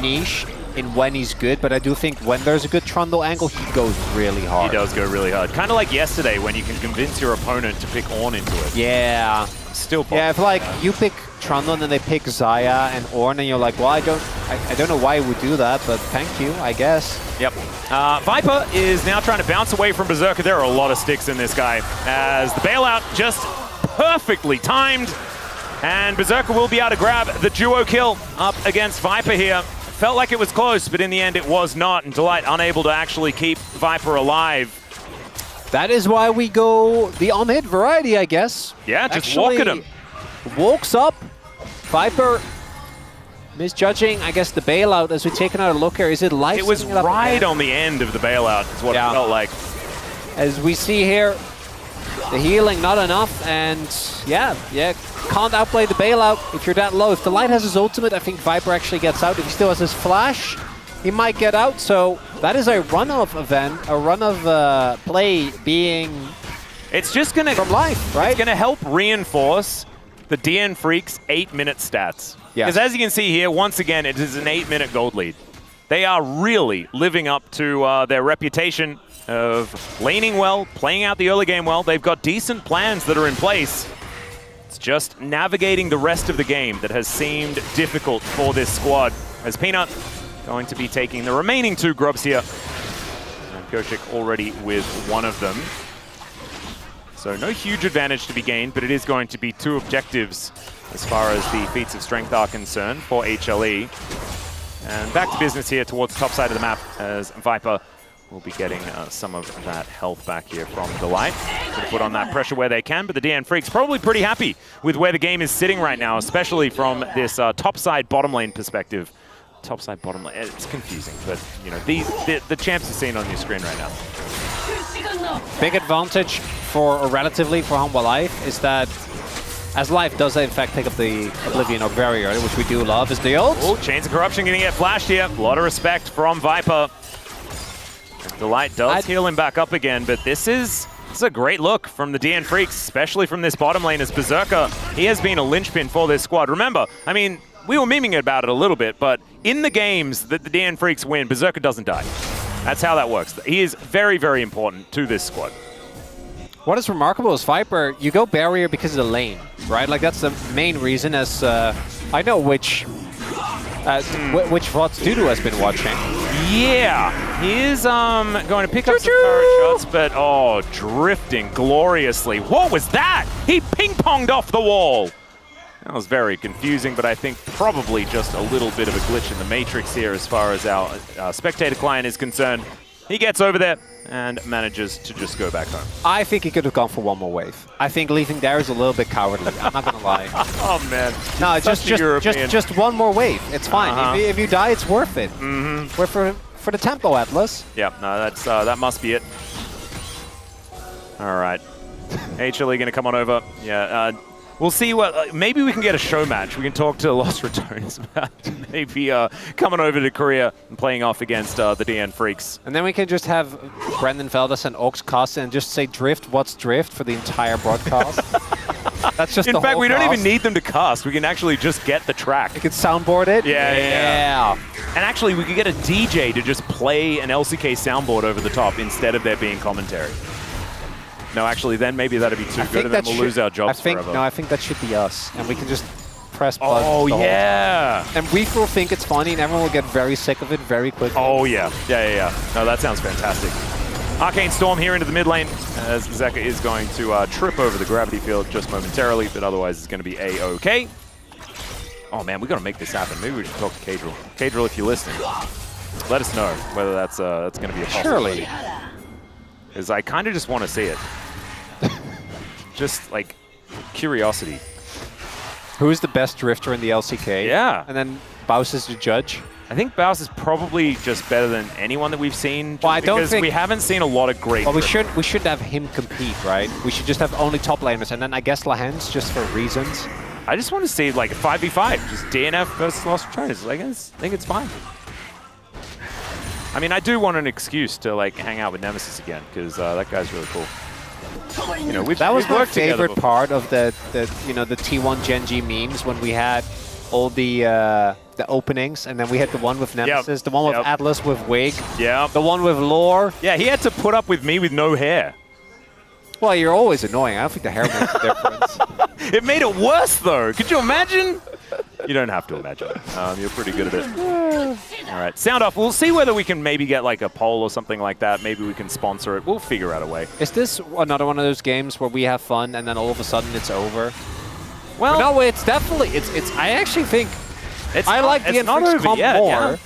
niche in when he's good, but I do think when there's a good Trundle angle, he goes really hard. He does go really hard. Kind of like yesterday when you can convince your opponent to pick Ornn into it. Yeah. Still possible. Yeah, if like you pick Trundle and then they pick Xayah and Ornn, and you're like, well, I don't know why he would do that, but thank you, I guess. Yep. Viper is now trying to bounce away from Berserker. There are a lot of sticks in this guy as the bailout just perfectly timed. And Berserker will be able to grab the duo kill up against Viper here. Felt like it was close, but in the end it was not. And Delight unable to actually keep Viper alive. That is why we go the on-hit variety, I guess. Yeah, just walk at him. Walks up. Viper misjudging, I guess, the bailout as we take another look here. Is it life? It was right on the end of the bailout is what it felt like. As we see here, the healing not enough, and yeah, can't outplay the bailout if you're that low. If Delight has his ultimate, I think Viper actually gets out. If he still has his flash, he might get out. So that is a run-of event, a run-of play being it's just gonna from life, right? It's gonna help reinforce the DN Freaks 8-minute stats. Yeah. Because as you can see here, once again, it is an 8-minute gold lead. They are really living up to their reputation of laning well, playing out the early game well. They've got decent plans that are in place. It's just navigating the rest of the game that has seemed difficult for this squad. As Peanut going to be taking the remaining 2 grubs here. And Pioshik already with one of them. So no huge advantage to be gained, but it is going to be 2 objectives as far as the feats of strength are concerned for HLE. And back to business here towards the top side of the map as Viper will be getting some of that health back here from Delight. Going to put on that pressure where they can, but the DN Freaks probably pretty happy with where the game is sitting right now, especially from this top side bottom lane perspective. Top side bottom lane, it's confusing, but you know, the champs are seen on your screen right now. Big advantage for, or relatively for Humble Life, is that as Life does in fact pick up the Oblivion Orb very early, which we do love, is the ult. Oh, Chains of Corruption going to get flashed here. A lot of respect from Viper. And Delight does heal him back up again, but this is a great look from the DN Freaks, especially from this bottom lane as Berserker. He has been a linchpin for this squad. Remember, I mean, we were memeing about it a little bit, but in the games that the DN Freaks win, Berserker doesn't die. That's how that works. He is very, very important to this squad. What is remarkable is Viper, you go barrier because of the lane, right? Like that's the main reason, as I know which VODs Dudu has been watching. Yeah, he is going to pick up some turret shots, but oh, drifting gloriously. What was that? He ping-ponged off the wall. That was very confusing, but I think probably just a little bit of a glitch in the matrix here as far as our spectator client is concerned. He gets over there and manages to just go back home. I think he could have gone for one more wave. I think leaving there is a little bit cowardly. I'm not gonna lie. Oh man. No, just one more wave. It's fine. If you die, it's worth it. We're for the tempo, Atlas. Yep. No, that's that must be it. All right. HLE gonna come on over. Yeah. We'll see what, maybe we can get a show match. We can talk to Lost Returns about maybe coming over to Korea and playing off against the DN Freaks. And then we can just have Brendan Veldas and Oaks cast and just say drift, what's drift for the entire broadcast. That's just In the fact, whole we don't cast. even need them to cast. We can actually just get the track. We could soundboard it. Yeah. And actually, we could get a DJ to just play an LCK soundboard over the top instead of there being commentary. No, actually, then maybe that'd be too good, and then we'll lose our jobs forever. No, I think that should be us, and we can just press buttons. Oh, the whole yeah. time. And we will think it's funny, and everyone will get very sick of it very quickly. Oh, yeah. Yeah. No, that sounds fantastic. Arcane Storm here into the mid lane, as Zeka is going to trip over the gravity field just momentarily, but otherwise it's going to be A-OK. Oh, man, we got to make this happen. Maybe we should talk to Cadril. Cadril, if you're listening, let us know whether that's going to be a possibility. Surely. Because I kind of just want to see it. Just, like, curiosity. Who's the best drifter in the LCK? Yeah. And then Baus is the judge. I think Baus is probably just better than anyone that we've seen. Well, I don't because think we haven't seen a lot of great. Well, we should have him compete, right? We should just have only top laners, and then I guess Lahens just for reasons. I just want to see like a 5v5, just DNF versus Lost Tries. Like, I think it's fine. I mean, I do want an excuse to like hang out with Nemesis again because that guy's really cool. You know, that was we've my worked together favorite before. part of the T1 Gen G memes when we had all the openings, and then we had the one with Nemesis, the one with Atlas with Wig, the one with Lore. Yeah, he had to put up with me with no hair. Well, you're always annoying. I don't think the hair makes a difference. It made it worse, though. Could you imagine? You don't have to imagine. You're pretty good at it. All right, sound off. We'll see whether we can maybe get like a poll or something like that. Maybe we can sponsor it. We'll figure out a way. Is this another one of those games where we have fun and then all of a sudden it's over? Well, no, it's definitely I actually think I like the not Infix comp yet, more. yeah.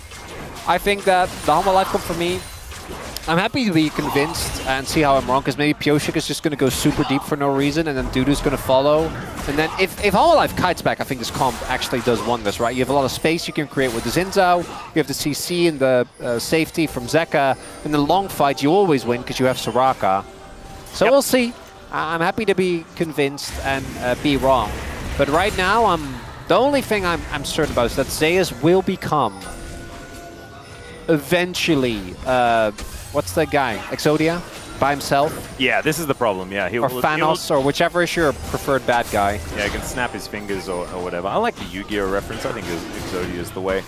I think that the Humble Life comp for me, I'm happy to be convinced and see how I'm wrong, because maybe Pioshik is just going to go super deep for no reason, and then Dudu's going to follow. And then if Humble Life kites back, I think this comp actually does wonders, right? You have a lot of space you can create with the Zinzao, you have the CC and the safety from Zeka. In the long fight, you always win because you have Soraka. So we'll see. I'm happy to be convinced and be wrong. But right now, the only thing I'm certain about is that Zeus will become eventually, what's the guy? Exodia? By himself? Yeah, this is the problem. Yeah, or Thanos, or whichever is your preferred bad guy. Yeah, he can snap his fingers or whatever. I like the Yu-Gi-Oh reference. I think Exodia is the way.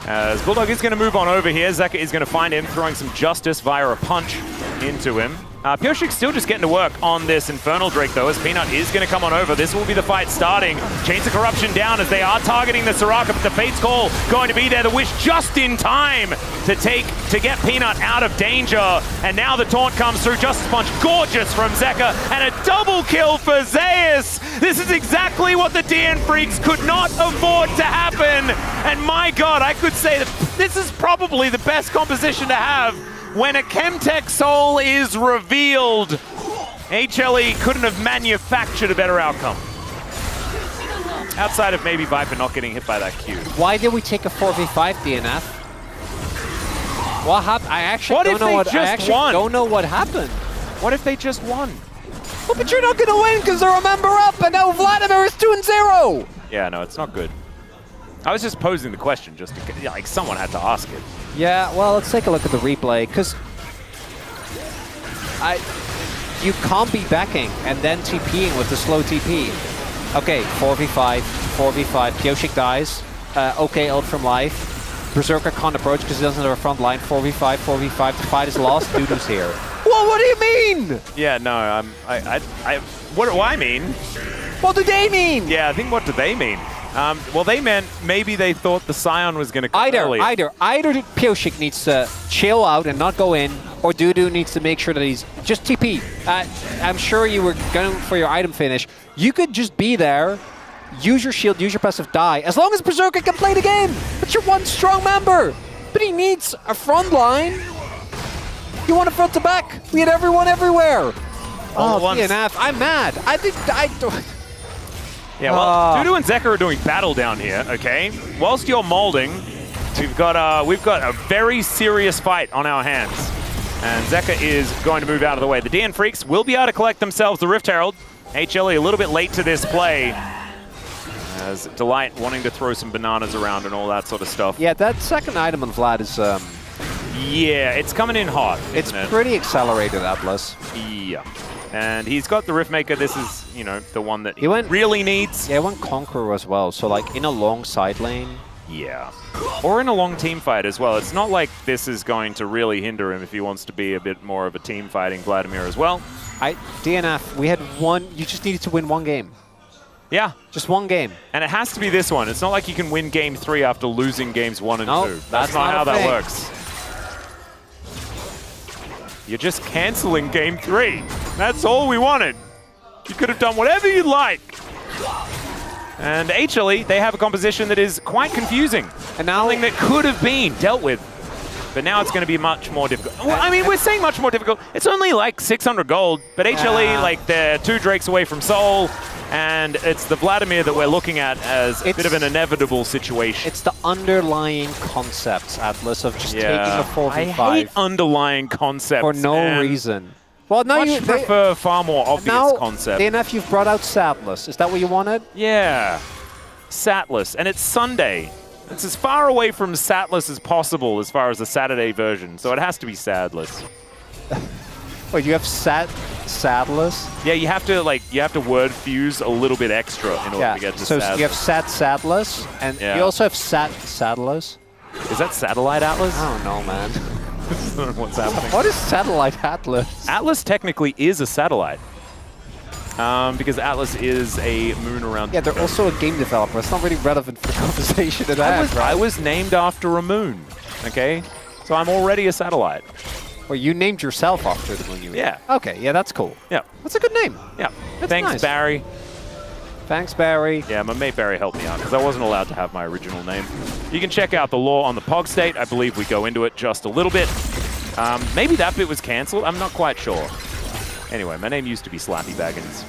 As Bulldog is going to move on over here. Zeka is going to find him, throwing some justice via a punch into him. Pioshik's still just getting to work on this Infernal Drake, though, as Peanut is going to come on over. This will be the fight starting. Chains of Corruption down as they are targeting the Soraka, but the Fate's Call going to be there. The Wish just in time to get Peanut out of danger. And now the taunt comes through. Justice Punch, gorgeous from Zeka, and a double kill for Zeus. This is exactly what the DN Freaks could not afford to happen. And my God, I could say that this is probably the best composition to have when a Chemtech Soul is revealed. HLE couldn't have manufactured a better outcome. Outside of maybe Viper not getting hit by that Q. Why did we take a 4v5 DNF? What happened? I actually don't know what happened. What if they just won? Well, but you're not going to win because they're a member up, and now Vladimir is 2-0. Yeah, no, it's not good. I was just posing the question, just to, like, someone had to ask it. Yeah, well, let's take a look at the replay, because you can't be backing and then TPing with the slow TP. Okay, 4v5, Pioshik dies. Okay, ult from life. Berserker can't approach because he doesn't have a front line. 4v5, the fight is lost. Dudu's here. Well, what do you mean? Yeah, no, what do I mean? What do they mean? Yeah, I think what do they mean? Well, they meant maybe they thought the Scion was going to come early. Either Pioshik needs to chill out and not go in, or Dudu needs to make sure that he's just TP. I'm sure you were going for your item finish. You could just be there, use your shield, use your passive, die, as long as Berserker can play the game. But you're one strong member. But he needs a front line. You want a front to back. We had everyone everywhere. Oh, DNF. I'm mad. Yeah, well, Dudu and Zeka are doing battle down here, okay? Whilst you're molding, we've got a very serious fight on our hands. And Zeka is going to move out of the way. The DN Freaks will be able to collect themselves the Rift Herald. HLE a little bit late to this play, as Delight wanting to throw some bananas around and all that sort of stuff. Yeah, that second item on Vlad is... yeah, it's coming in hot. It's pretty accelerated, Atlas. Yeah. And he's got the Riftmaker. This is, you know, the one that he really needs. Yeah, he went Conqueror as well. So, like, in a long side lane. Yeah. Or in a long team fight as well. It's not like this is going to really hinder him if he wants to be a bit more of a team fighting Vladimir as well. DNF, we had one. You just needed to win one game. Yeah. Just one game. And it has to be this one. It's not like you can win game 3 after losing games 1 and 2. Nope, That's not not how a that thing. works. You're just canceling game 3. That's all we wanted. You could have done whatever you'd like. And HLE, they have a composition that is quite confusing. And now Something that could have been dealt with. But now it's going to be much more difficult. Well, I mean, we're saying much more difficult. It's only like 600 gold, but HLE, like, they're 2 Drakes away from Seoul, and it's the Vladimir that we're looking at as a bit of an inevitable situation. It's the underlying concepts, Atlas, of just taking a 4v5. I hate underlying concepts. for no reason. Well, now I prefer far more obvious now, concepts. DNF, you've brought out Satless. Is that what you wanted? Yeah. Satless. And it's Sunday. It's as far away from Satless as possible as far as the Saturday version, so it has to be Sadless. Wait, you have Sadless? Yeah, you have to word fuse a little bit extra in order to get to so Sadless. you have Sadless, and you also have Sadless. Is that Satellite Atlas? I don't know, man. I don't know what's happening. What is Satellite Atlas? Atlas technically is a satellite. Because Atlas is a moon around. Yeah, they're also a game developer. It's not really relevant for the conversation at hand, right? I was named after a moon, okay? So I'm already a satellite. Well, you named yourself after the moon. Yeah. Okay, yeah, that's cool. Yeah. That's a good name. Yeah. That's Thanks, nice. Barry. Thanks, Barry. Yeah, my mate Barry helped me out because I wasn't allowed to have my original name. You can check out the lore on the Pog State. I believe we go into it just a little bit. Maybe that bit was cancelled. I'm not quite sure. Anyway, my name used to be Slappy Baggins.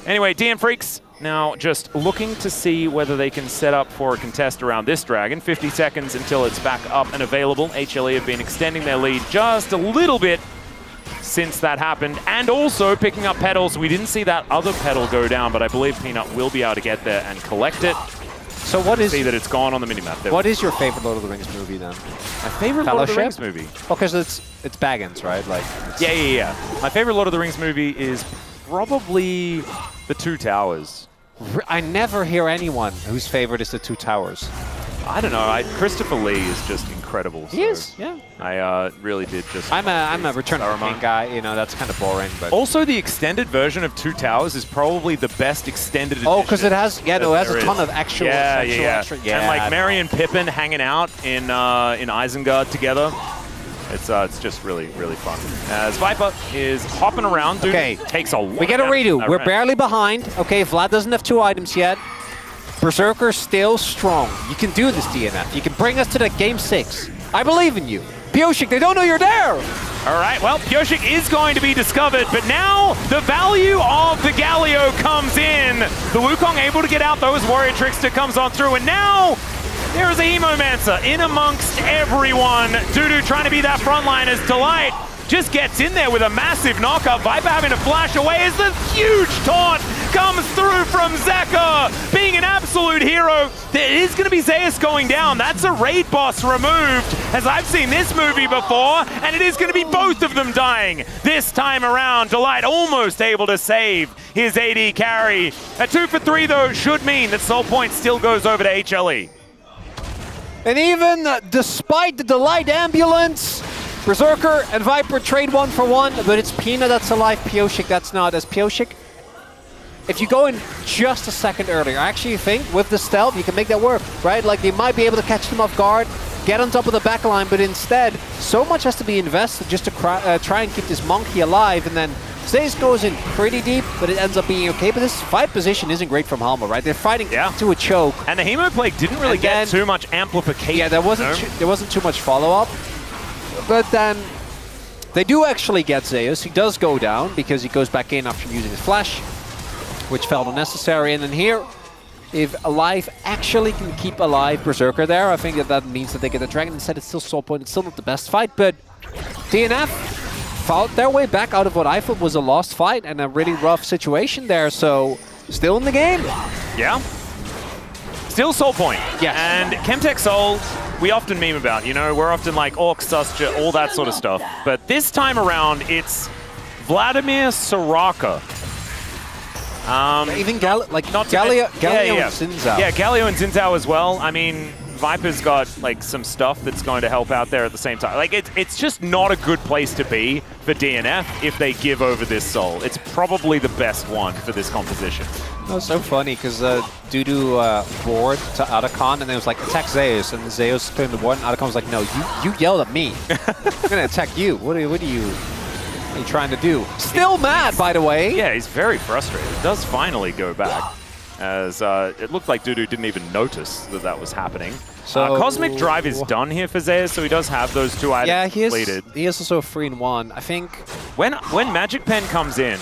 Anyway, DM Freaks, now just looking to see whether they can set up for a contest around this dragon. 50 seconds until it's back up and available. HLE have been extending their lead just a little bit since that happened, and also picking up pedals. We didn't see that other pedal go down, but I believe Peanut will be able to get there and collect it. So what is... See that it's gone on the minimap. There. What is your favorite Lord of the Rings movie, then? My favorite Lord of the Rings movie? Oh, because it's Baggins, right? Like. Yeah. My favorite Lord of the Rings movie is probably The Two Towers. I never hear anyone whose favorite is The Two Towers. I don't know. Christopher Lee is just incredible. He is, yeah. I really did just... I'm a Return of the King guy. You know, that's kind of boring, but... Also, the extended version of Two Towers is probably the best extended edition. Oh, because it has, it has a ton of actual... Yeah. And like Merry and Pippin hanging out in Isengard together. It's just really, really fun. As Viper is hopping around, dude, takes a lot. We get a redo. We're barely behind. Okay, Vlad doesn't have 2 items yet. Berserker still strong. You can do this, DNF. You can bring us to that game 6. I believe in you. Pioshik, they don't know you're there. All right, well, Pioshik is going to be discovered, but now the value of the Galio comes in. The Wukong able to get out those Warrior Trickster comes on through, and now there is a Hemomancer in amongst everyone. Dudu trying to be that frontline as Delight just gets in there with a massive knockup. Viper having to flash away as the huge taunt comes through from Zeka, being an absolute hero. There is going to be Zeus going down. That's a raid boss removed, as I've seen this movie before, and it is going to be both of them dying. This time around, Delight almost able to save his AD carry. A 2 for 3, though, should mean that Soul Point still goes over to HLE. And even despite the Delight ambulance, Berserker and Viper trade 1 for 1, but it's Pina that's alive, Pioshik that's not. As Pioshik, if you go in just a second earlier, I actually think with the stealth, you can make that work, right? Like, they might be able to catch them off guard, get on top of the back line, but instead, so much has to be invested just to try and keep this monkey alive, and then Zeus goes in pretty deep, but it ends up being okay. But this fight position isn't great from Halma, right? They're fighting to a choke. And the Hemo Plague didn't really get too much amplification. Yeah, there wasn't too much follow-up. But then they do actually get Zeus. He does go down because he goes back in after using his flash, which felt unnecessary. And then here, if Alive actually can keep alive Berserker there, I think that means that they get the Dragon. Instead, it's still Soul Point. It's still not the best fight, but DNF fought their way back out of what I thought was a lost fight and a really rough situation there. So, still in the game. Yeah. Still Soul Point. Yes. And Chemtech Soul, we often meme about, you know, we're often like Orc, Susja, all that sort of stuff. But this time around, it's Vladimir Soraka. Even Galio and Xin Zhao. Yeah, Galio and Xin Zhao as well. I mean, Viper's got like some stuff that's going to help out there at the same time. Like it's just not a good place to be for DNF if they give over this soul. It's probably the best one for this composition. That was so funny because Dudu bored to Otacon and it was like, attack Zeus, and Zeus put him to one, and Otacon was like, no, you yelled at me. I'm gonna attack you. What are you trying to do? Still mad, by the way. Yeah, he's very frustrated. It does finally go back, as it looked like Dudu didn't even notice that was happening. So Cosmic Drive is done here for Zeus, so he does have those 2 items completed. He is also a 3-in-1. I think when Magic Pen comes in,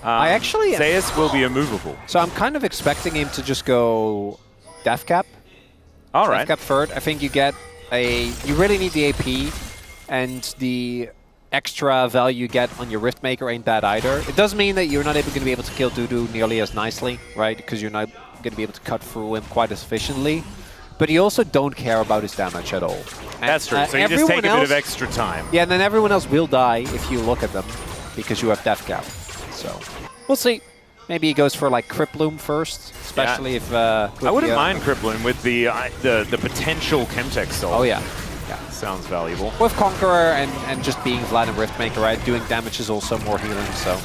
Zeus will be immovable. So I'm kind of expecting him to just go Death Cap. All right. Death Cap third. I think you get you really need the AP, and the extra value you get on your Riftmaker ain't bad either. It does mean that you're not going to be able to kill Dudu nearly as nicely, right? Because you're not going to be able to cut through him quite as efficiently. But you also don't care about his damage at all. And, that's true. So you just take a bit of extra time. Yeah, and then everyone else will die if you look at them, because you have Death Cap. So we'll see. Maybe he goes for like Criploom first, especially if. I wouldn't mind Criploom with the potential Chemtech soul. Oh yeah. Sounds valuable. With Conqueror and just being Vlad and Riftmaker, right? Doing damage is also more healing, so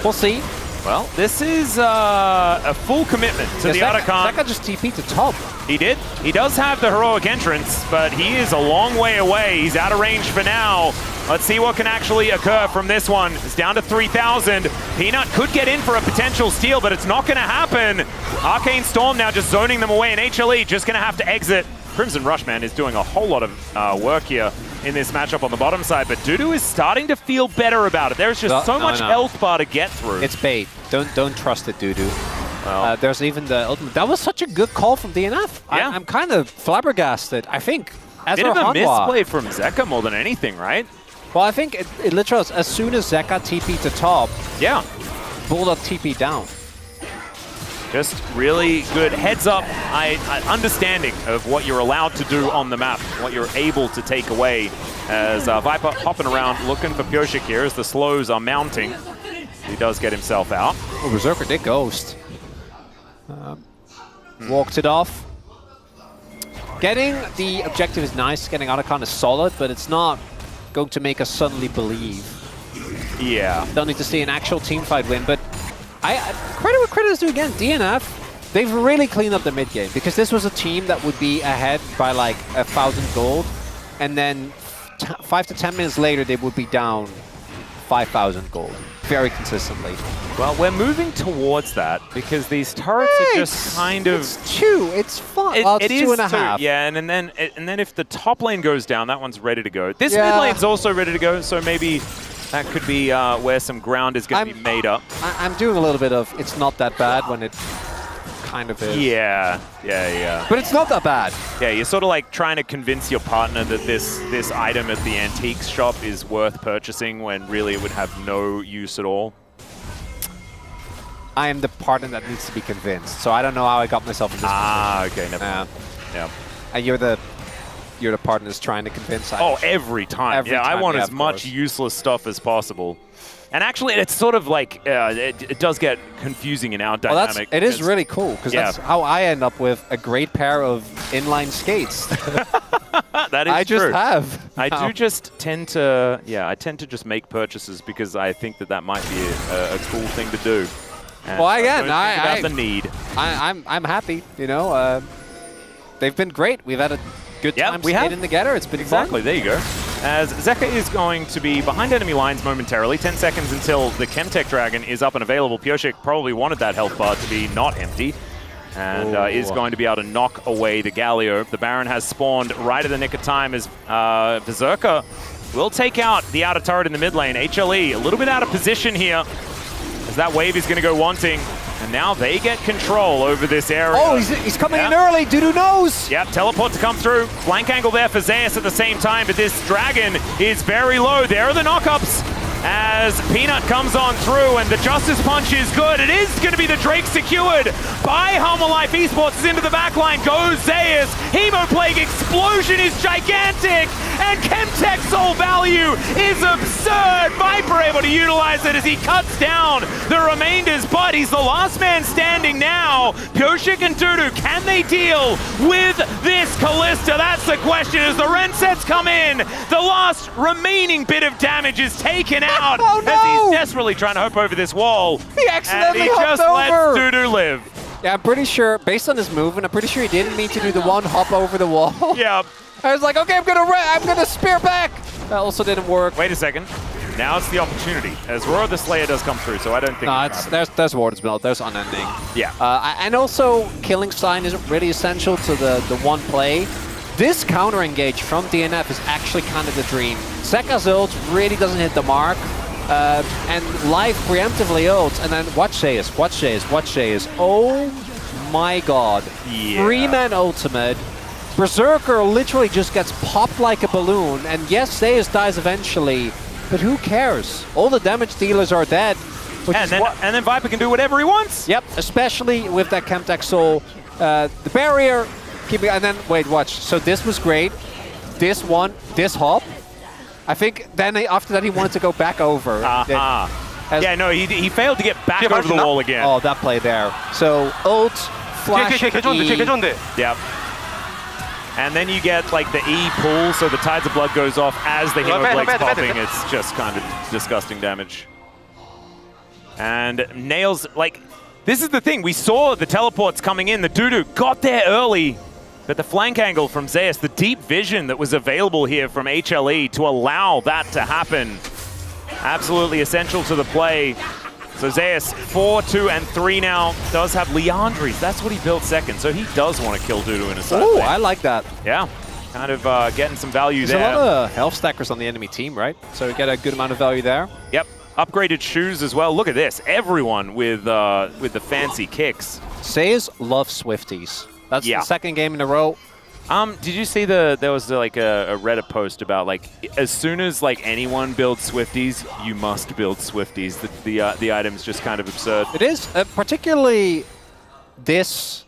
we'll see. Well, this is a full commitment to the Otacon. Zeka just TP'd to top. He did. He does have the heroic entrance, but he is a long way away. He's out of range for now. Let's see what can actually occur from this one. It's down to 3,000. Peanut could get in for a potential steal, but it's not going to happen. Arcane Storm now just zoning them away, and HLE just going to have to exit. Crimson Rushman is doing a whole lot of work here in this matchup on the bottom side, but Dudu is starting to feel better about it. There's just so much health bar to get through. It's bait. Don't trust it, Dudu. Well, there's even the ultimate. That was such a good call from DNF. Yeah. I'm kind of flabbergasted. I think as bit of a misplay from Zeka more than anything, right? Well, I think it literally was, as soon as Zeka TP'd to top, yeah, Bulldog TP down. Just really good heads up understanding of what you're allowed to do on the map, what you're able to take away, as Viper hopping around looking for Pioshik here as the slows are mounting. He does get himself out. Oh, Berserker did ghost. Walked it off. Getting the objective is nice, getting Otacon is solid, but it's not going to make us suddenly believe. Yeah. Don't need to see an actual teamfight win, but credit what credit is due again. DNF, they've really cleaned up the mid game, because this was a team that would be ahead by like 1,000 gold, and then 5 to 10 minutes later they would be down 5,000 gold very consistently. Well, we're moving towards that because these turrets are just kind of... It's 2. It's fun. Well, it's 2.5. Yeah, and then if the top lane goes down, that one's ready to go. This mid lane's also ready to go, so maybe that could be where some ground is going to be made up. I'm doing a little bit of it's not that bad when it kind of is. Yeah. But it's not that bad. Yeah, you're sort of like trying to convince your partner that this item at the antiques shop is worth purchasing when really it would have no use at all. I am the partner that needs to be convinced, so I don't know how I got myself in this position. Okay, never mind. Yeah. And you're the partner that's trying to convince. Every time. I want as much useless stuff as possible. And actually, it's sort of like, it does get confusing in our dynamic. It is really cool, because that's how I end up with a great pair of inline skates. That is true. I do just tend to, I tend to just make purchases because I think that might be a cool thing to do. And well, again, about the need. I'm happy, you know. They've been great. We've had a good time skating together. It's been fun. There you go. As Zeka is going to be behind enemy lines momentarily. 10 seconds until the Chemtech Dragon is up and available. Pioshik probably wanted that health bar to be not empty. And is going to be able to knock away the Galio. The Baron has spawned right at the nick of time as Berserker will take out the outer turret in the mid lane. HLE a little bit out of position here, as that wave is going to go wanting. And now they get control over this area. Oh, he's coming in early. Dudu knows. Yep, teleport to come through. Flank angle there for Zeus at the same time, but this dragon is very low. There are the knockups. as Peanut comes on through, and the Justice Punch is good. It is going to be the Drake secured by Life Esports. Is into the backline, goes Zeus. Hemoplague explosion is gigantic, and Chemtech soul value is absurd. Viper able to utilize it as he cuts down the remainders, but he's the last man standing now. Pyoshik and Dudu, can they deal with this Callista? That's the question as the Rensets come in. The last remaining bit of damage is taken out Oh, no! as he's desperately trying to hop over this wall. He accidentally and he hopped just over. lets Dudu live. Yeah, I'm pretty sure, based on his movement, I'm pretty sure he didn't mean to do the one hop over the wall. Yeah. I was like, okay, I'm gonna spear back. That also didn't work. Wait a second. Now it's the opportunity, as Roar the Slayer does come through, so I don't think... No, there's Warden's Mill, there's Unending. Yeah. And also, killing Stein isn't really essential to the one play. This counter engage from DNF is actually kind of the dream. Zeka's ult really doesn't hit the mark. And Life preemptively ults, and then watch Zeus. Oh my god. Yeah. 3-man ultimate. Berserker literally just gets popped like a balloon, and yes, Zeus dies eventually, but who cares? All the damage dealers are dead. And then Viper can do whatever he wants. Yep, especially with that Chemtech Soul. The barrier, and then, wait, watch. So this was great. This hop. I think then after that he wanted to go back over. Yeah, no, he failed to get back over the wall again. Oh, that play there. So ult, flash, E. Yep. And then you get like the E pull, so the Tides of Blood goes off as the Hemoblade's popping. It's just kind of disgusting damage. And Nails, like, this is the thing. We saw the teleports coming in. The Dudu got there early, but the flank angle from Zeus, the deep vision that was available here from HLE to allow that to happen, absolutely essential to the play. So Zeus, 4, 2, and 3 now, does have Leandries. That's what he built second, so he does want to kill Dudu in a side Oh, lane. I like that. Yeah, kind of getting some value There's there. a lot of health stackers on the enemy team, right? So we get a good amount of value there. Yep, upgraded shoes as well. Look at this, everyone with the fancy kicks. Zeus loves Swifties. That's Yeah. the second game in a row. Did you see there was like a Reddit post about like as soon as like anyone builds Swifties, you must build Swifties. The item's just kind of absurd. It is, particularly this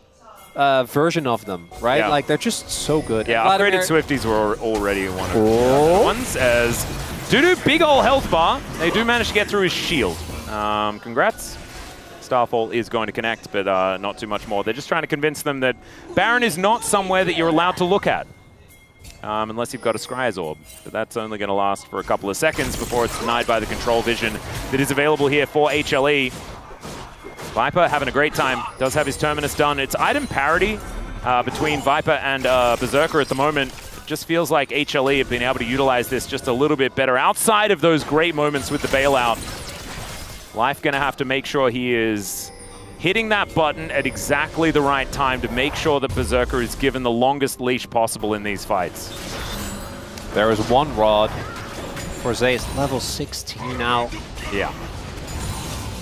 version of them, right? Yeah. Like they're just so good. Yeah, Vladimir, upgraded Swifties were already one of the ones. As Dudu, big ol' health bar. They do manage to get through his shield. Congrats. Starfall is going to connect, but not too much more. They're just trying to convince them that Baron is not somewhere that you're allowed to look at. Unless you've got a Scry's Orb. But that's only going to last for a couple of seconds before it's denied by the control vision that is available here for HLE. Viper having a great time. Does have his Terminus done. It's item parity between Viper and Berserker at the moment. It just feels like HLE have been able to utilize this just a little bit better outside of those great moments with the bailout. Life gonna have to make sure he is hitting that button at exactly the right time to make sure that Berserker is given the longest leash possible in these fights. There is one rod for Zeus, level 16 now. Yeah.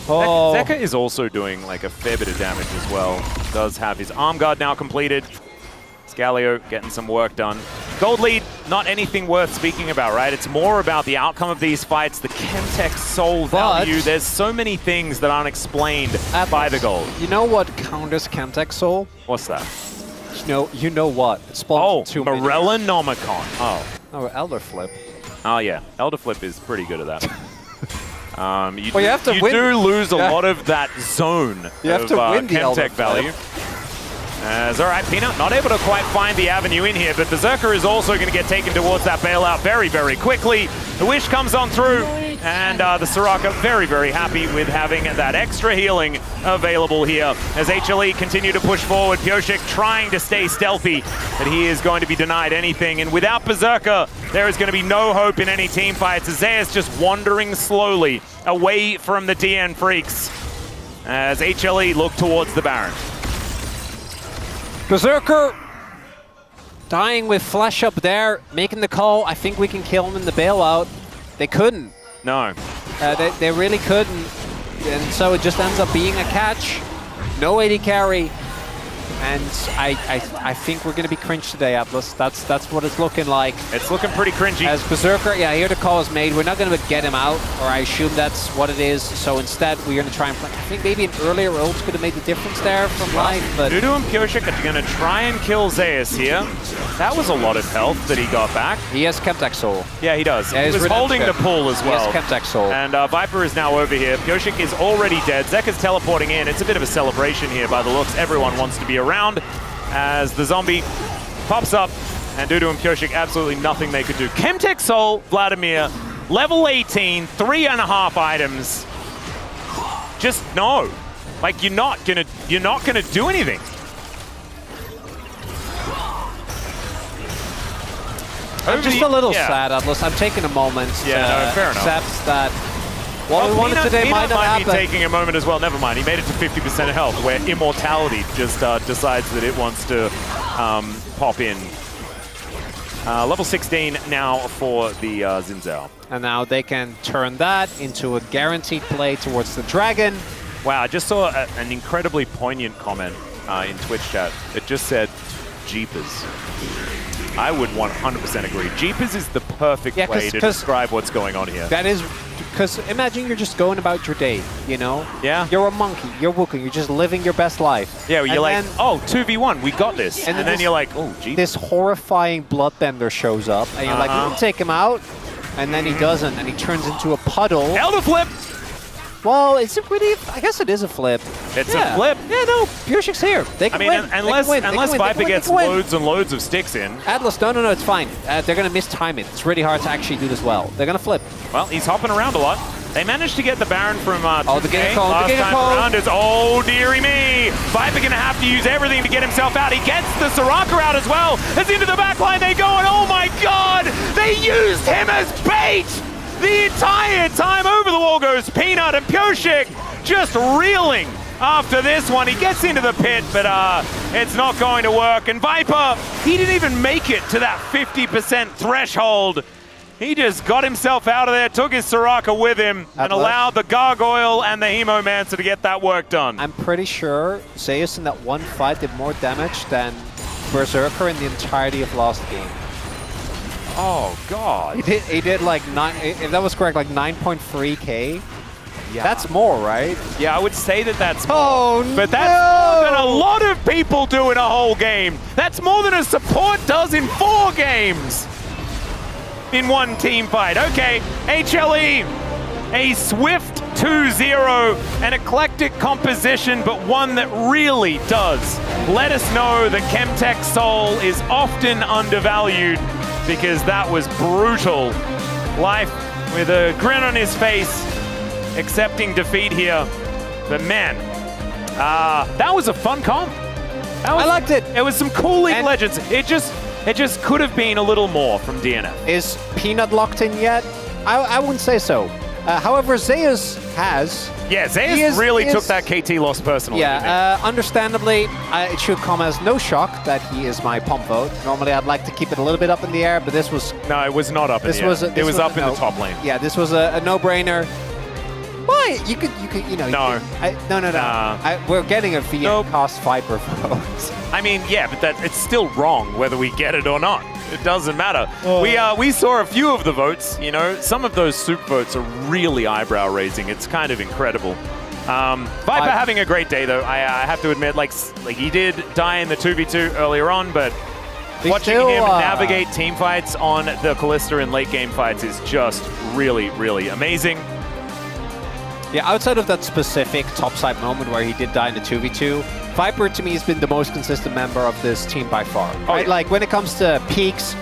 Oh, Zeka is also doing like a fair bit of damage as well. Does have his arm guard now completed. Scalio getting some work done. Gold lead, not anything worth speaking about, right? It's more about the outcome of these fights, the Chemtech soul value. There's so many things that aren't explained by the gold. You know what counters Chemtech Soul? What's that? You know what? It spawns 2 minions. Morella Nomicon. Oh. Oh, Elder Flip. Oh, yeah. Elder Flip is pretty good at that. You Well, you have to win. do lose a lot of that zone You have of to win the Elder Chemtech Flip. value. As all right, Peanut not able to quite find the avenue in here, but Berserker is also going to get taken towards that bailout very, very quickly. The Wish comes on through, and the Soraka very, very happy with having that extra healing available here. As HLE continue to push forward, Pyoshik trying to stay stealthy, but he is going to be denied anything. And without Berserker, there is going to be no hope in any team fights. Zeus just wandering slowly away from the DN Freaks as HLE look towards the Baron. Berserker dying with flash up there, making the call. I think we can kill him in the bailout. They couldn't. No. They really couldn't. And so it just ends up being a catch. No AD carry. And I think we're going to be cringe today, Atlas. That's what it's looking like. It's looking pretty cringy. As Berserker, yeah, here the call is made. We're not going to get him out, or I assume that's what it is. So instead, we're going to try and play. I think maybe an earlier ult could have made the difference there from life, but... Dudu and Pioshik are going to try and kill Zeus here. That was a lot of health that he got back. He has Chemtech Soul. Yeah, he does. Yeah, he was holding the pull as well. He has Chemtech Soul. And Viper is now over here. Pioshik is already dead. Zeka's teleporting in. It's a bit of a celebration here by the looks. Everyone wants to be around as the zombie pops up, and Dudu and Pioshik, absolutely nothing they could do. Chemtech Soul, Vladimir, level 18, 3.5 items. Just no. Like, you're not gonna do anything. I'm just a little sad, Atlas. I'm taking a moment to fair enough. accept that what we wanted today might not might be happen. taking a moment as well. Never mind. He made it to 50% health, where Immortality just decides that it wants to pop in. Level 16 now for the Xin Zhao. And now they can turn that into a guaranteed play towards the Dragon. Wow, I just saw an incredibly poignant comment in Twitch chat. It just said, Jeepers. I would 100% agree. Jeepers is the perfect way to describe what's going on here. That is, because imagine you're just going about your day, you know? Yeah. You're a monkey, you're Wookiee, you're just living your best life. Yeah, you're like, oh, 2v1, we got this. And then you're like, oh, Jeepers. This horrifying bloodbender shows up, and you're like, we can take him out. And then he doesn't, and he turns into a puddle. Elder flip! Well, is it really? I guess it is a flip. It's a flip. Yeah, no, Pioshik's here. They can win. Unless Viper gets loads and loads of sticks in. Atlas, no, it's fine. They're going to mistime it. It's really hard to actually do this well. They're going to flip. Well, he's hopping around a lot. They managed to get the Baron from the Giga Call. last time around. Is, oh, dearie me. Viper going to have to use everything to get himself out. He gets the Soraka out as well. As into the back line they go, and oh my god, they used him as bait! The entire time. Over the wall goes Peanut, and Pioshik just reeling after this one. He gets into the pit, but it's not going to work. And Viper, he didn't even make it to that 50% threshold. He just got himself out of there, took his Soraka with him, and allowed the Gargoyle and the Hemomancer to get that work done. I'm pretty sure Zeus in that one fight did more damage than Berserker in the entirety of last game. Oh, God. He did like, if that was correct, like 9.3k. Yeah. That's more, right? Yeah, I would say that's more. Oh, but that's more than a lot of people do in a whole game. That's more than a support does in 4 games. In one team fight. Okay, HLE, a swift 2-0, an eclectic composition, but one that really does let us know that Chemtech Soul is often undervalued, because that was brutal. Life with a grin on his face, accepting defeat here. But man, that was a fun comp. I liked it. It was some cool League Legends. It just could have been a little more from DNF. Is Peanut locked in yet? I wouldn't say so. However, Zeus has. Yeah, Zeus really took that KT loss personally. Yeah, understandably, it should come as no shock that he is my pump vote. Normally, I'd like to keep it a little bit up in the air, but this was... No, it was not up in the air. It was up in the top lane. Yeah, this was a no-brainer. Why? You could, you know... No. No. We're getting a VM cost Viper vote. I mean, yeah, but it's still wrong whether we get it or not. It doesn't matter. We saw a few of the votes, you know. Some of those soup votes are really eyebrow-raising. It's kind of incredible. Viper having a great day, though. I have to admit, like he did die in the 2v2 earlier on, but watching him navigate team fights on the Callista in late-game fights is just really, really amazing. Yeah, outside of that specific topside moment where he did die in the 2v2, Viper to me has been the most consistent member of this team by far. Right? Like when it comes to peaks,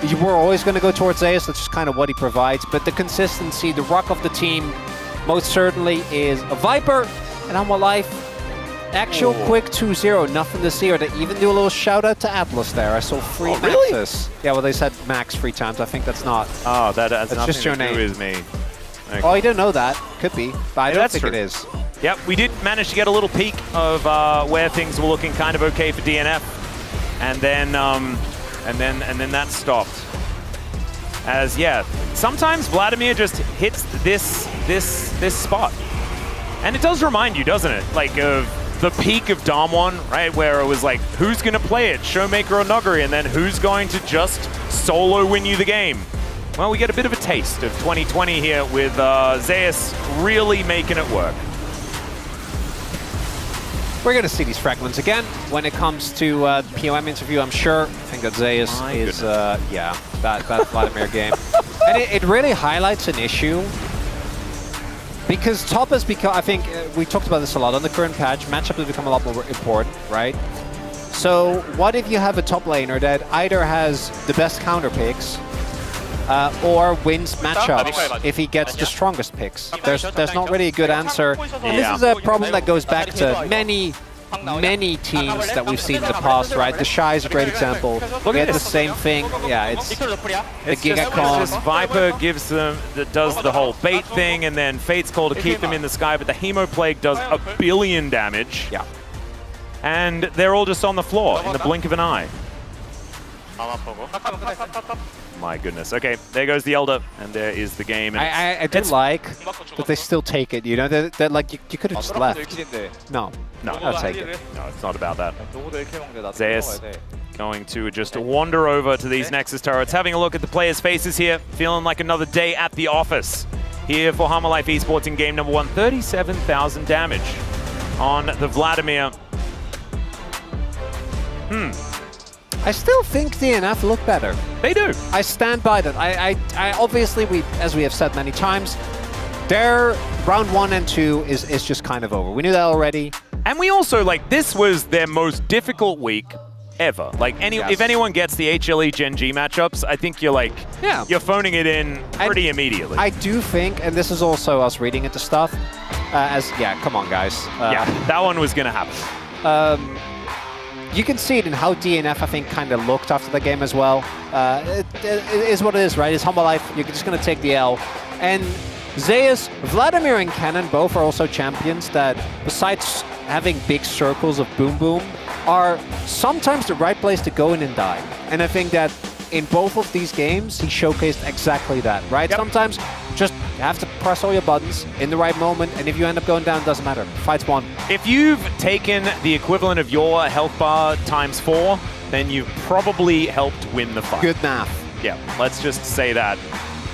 you were always going to go towards Zeus. That's just kind of what he provides. But the consistency, the rock of the team, most certainly is a Viper. And on my life, actual quick 2-0, nothing to see. Or to even do a little shout out to Atlas there. I saw 3 maxes. Yeah, well they said max 3 times. I think that's not. Oh, that's nothing just your to do name. with me. Okay. Oh, you didn't know that. Could be, but I don't think it is. Yep, we did manage to get a little peek of where things were looking kind of okay for DNF, and then that stopped. As sometimes Vladimir just hits this spot, and it does remind you, doesn't it? Like of the peak of Damwon, right, where it was like, who's going to play it, Showmaker or Noguri, and then who's going to just solo win you the game? Well, we get a bit of a taste of 2020 here with Zeus really making it work. We're going to see these fragments again when it comes to the POM interview, I'm sure. I think that Zeus is, yeah, that Vladimir game. And it really highlights an issue. Because top has become, I think, we talked about this a lot on the current patch, matchup has become a lot more important, right? So what if you have a top laner that either has the best counter picks or wins matchups if he gets the strongest picks? There's not really a good answer. And this is a problem that goes back to many teams that we've seen in the past, right? The Shy is a great example. We had the same thing. Yeah, it's the GigaCon. It's just Viper gives them, does the whole bait thing, and then Fate's Call to keep them in the sky, but the Hemoplague does 1 billion damage. Yeah. And they're all just on the floor in the blink of an eye. My goodness. Okay, there goes the Elder, and there is the game. And I do like that they still take it, you know? That like, you could have just left. No, I'll take it. No, it's not about that. Zeus going to just wander over to these Nexus turrets, having a look at the players' faces here, feeling like another day at the office. Here for Hammerlife Esports in game number 1, 37,000 damage on the Vladimir. I still think DNF look better. They do. I stand by that. I obviously, as we have said many times, their round 1 and 2 is just kind of over. We knew that already. And we also, like, this was their most difficult week ever. Like, if anyone gets the HLE Gen G matchups, I think you're like, you're phoning it in pretty immediately. I do think, and this is also us reading into stuff, come on, guys. Yeah, that one was going to happen. You can see it in how DNF, I think, kind of looked after the game as well. It is what it is, right? It's Humble Life. You're just going to take the L. And Zeus, Vladimir, and Cannon both are also champions that, besides having big circles of Boom Boom, are sometimes the right place to go in and die. And I think that in both of these games, he showcased exactly that, right? Yep. Sometimes just have to press all your buttons in the right moment, and if you end up going down, doesn't matter. Fight's won. If you've taken the equivalent of your health bar times 4, then you've probably helped win the fight. Good math. Yeah, let's just say that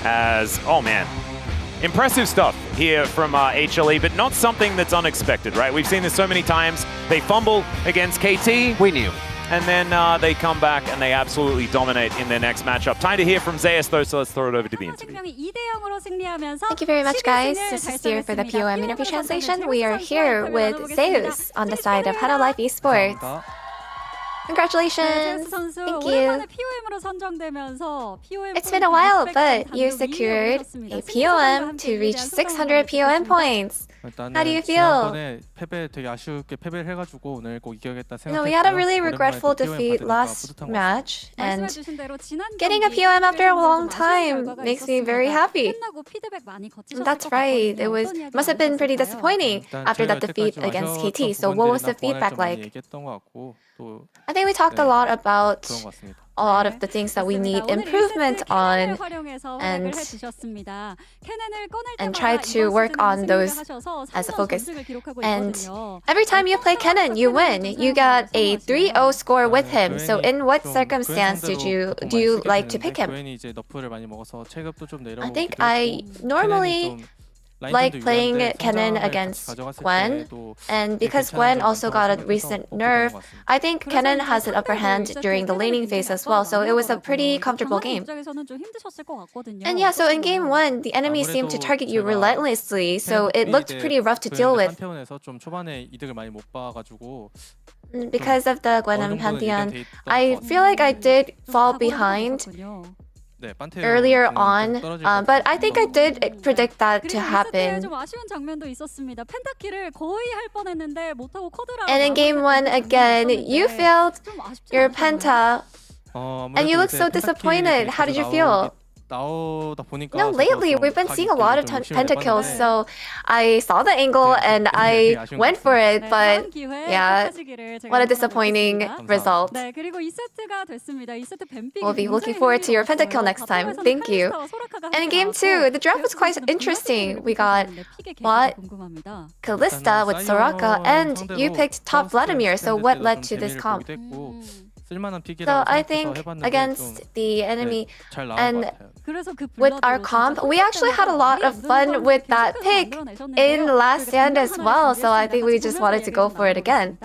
as, oh man. Impressive stuff here from HLE, but not something that's unexpected, right? We've seen this so many times. They fumble against KT. We knew. And then they come back and they absolutely dominate in their next matchup. Time to hear from Zeus, though, so let's throw it over to the interview. Thank you very much, guys. This is Steer for the POM interview translation. We are here with Zeus on the side of HLE Esports. Congratulations! Thank you. It's been a while, but you secured a POM to reach 600 POM points. How do you feel? We had a really regretful defeat last match, and getting a POM after a long time makes me very happy. That's right, must have been pretty disappointing after that defeat against KT. So what was the feedback like? I think we talked a lot about a lot of the things that we need improvement on, and try to work on those as a focus. And every time you play Kennen, you win. You got a 3-0 score with him. So in what circumstance do you like to pick him? I think I normally like playing Kennen against Gwen, and because Gwen also got a recent nerf, I think Kennen has an upper hand during the laning phase as well, so it was a pretty comfortable game. And yeah, so in game 1, the enemy seemed to target you relentlessly, so it looked pretty rough to deal with. Because of the Gwen and Pantheon, I feel like I did fall behind earlier on, but I think I did predict that to happen. And in game 1 again, you failed your penta, and you look so disappointed. How did you feel? No, lately we've been seeing a lot of pentakills, so I saw the angle and I went for it, but yeah, what a disappointing result. We'll be looking forward to your pentakill next time. Thank you. And in game 2, the draft was quite interesting. We got Kalista with Soraka, and you picked top Vladimir, so what led to this comp? So I think against the enemy and with our comp, we actually had a lot of fun with that pick in last stand as well, so I think we just wanted to go for it again.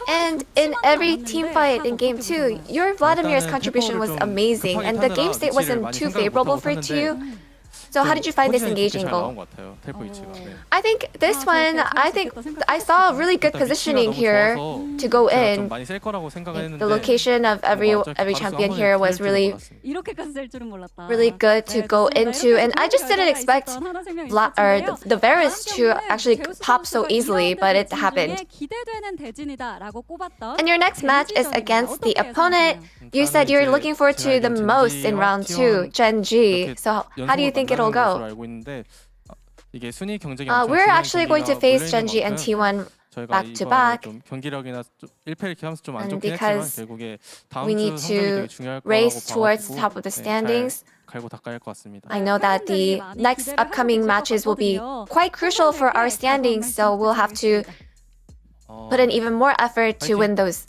And in every team fight in game 2, your Vladimir's contribution was amazing, and the game state wasn't too favorable for you. So how did you find this engaging goal? I think this one, I saw really good positioning here to go in. The location of every champion here was really good to go into, and I just didn't expect the Varus to actually pop so easily, but it happened. And your next match is against the opponent you said you're looking forward to the most in round 2, Gen G. So how do you think it'll go? We're actually going to face Gen G and T1 back to back, and because we need to race towards the top of the standings, I know that the next upcoming matches will be quite crucial for our standings, so we'll have to put in even more effort to win those.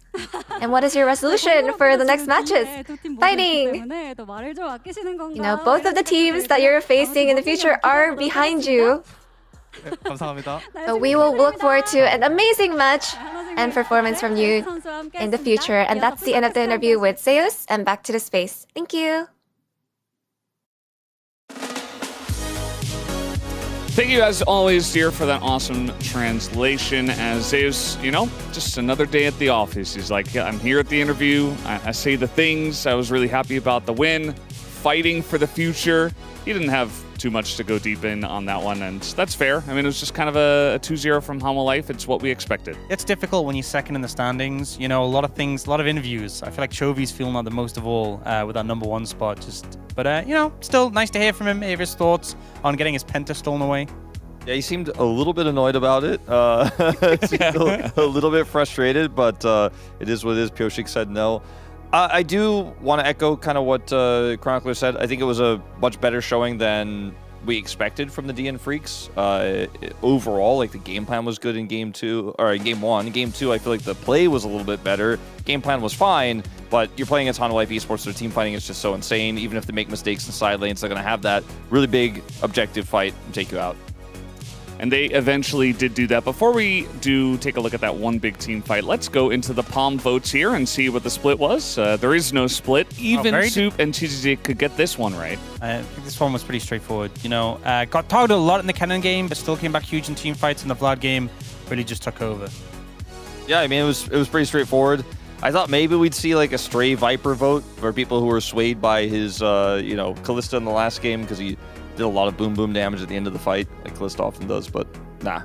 And what is your resolution for the next matches? Fighting! You know, both of the teams that you're facing in the future are behind you. So we will look forward to an amazing match and performance from you in the future. And that's the end of the interview with Zeus, and back to the space. Thank you. Thank you as always, dear, for that awesome translation. As Zeus, you know, just another day at the office. He's like, I'm here at the interview. I say the things. I was really happy about the win. Fighting for the future. He didn't have too much to go deep in on that one, and that's fair. I mean, it was just kind of a 2-0 from Hamo Life. It's what we expected. It's difficult when you're second in the standings. You know, a lot of things, a lot of interviews. I feel like Chovy's feeling that the most of all with that #1 spot. But you know, still nice to hear from him, hear his thoughts on getting his penta stolen away. Yeah, he seemed a little bit annoyed about it. A little bit frustrated, but it is what it is. Pioshik said no. I do want to echo kind of what Chronicler said. I think it was a much better showing than we expected from the DN Freaks. Overall, like the game plan was good in game 2, or in game 1. In game 2, I feel like the play was a little bit better. Game plan was fine, but you're playing against Hano Life Esports, so team fighting is just so insane. Even if they make mistakes in side lanes, they're going to have that really big objective fight and take you out. And they eventually did do that. Before we do take a look at that one big team fight, let's go into the Palm votes here and see what the split was. There is no split. Even Soup and TGG could get this one right. I think this one was pretty straightforward. You know, got targeted a lot in the Kennen game, but still came back huge in team fights, and the Vlad game really just took over. Yeah, I mean, it was pretty straightforward. I thought maybe we'd see like a stray Viper vote for people who were swayed by his, you know, Kalista in the last game, because he did a lot of boom damage at the end of the fight, like Kalista often does, but nah.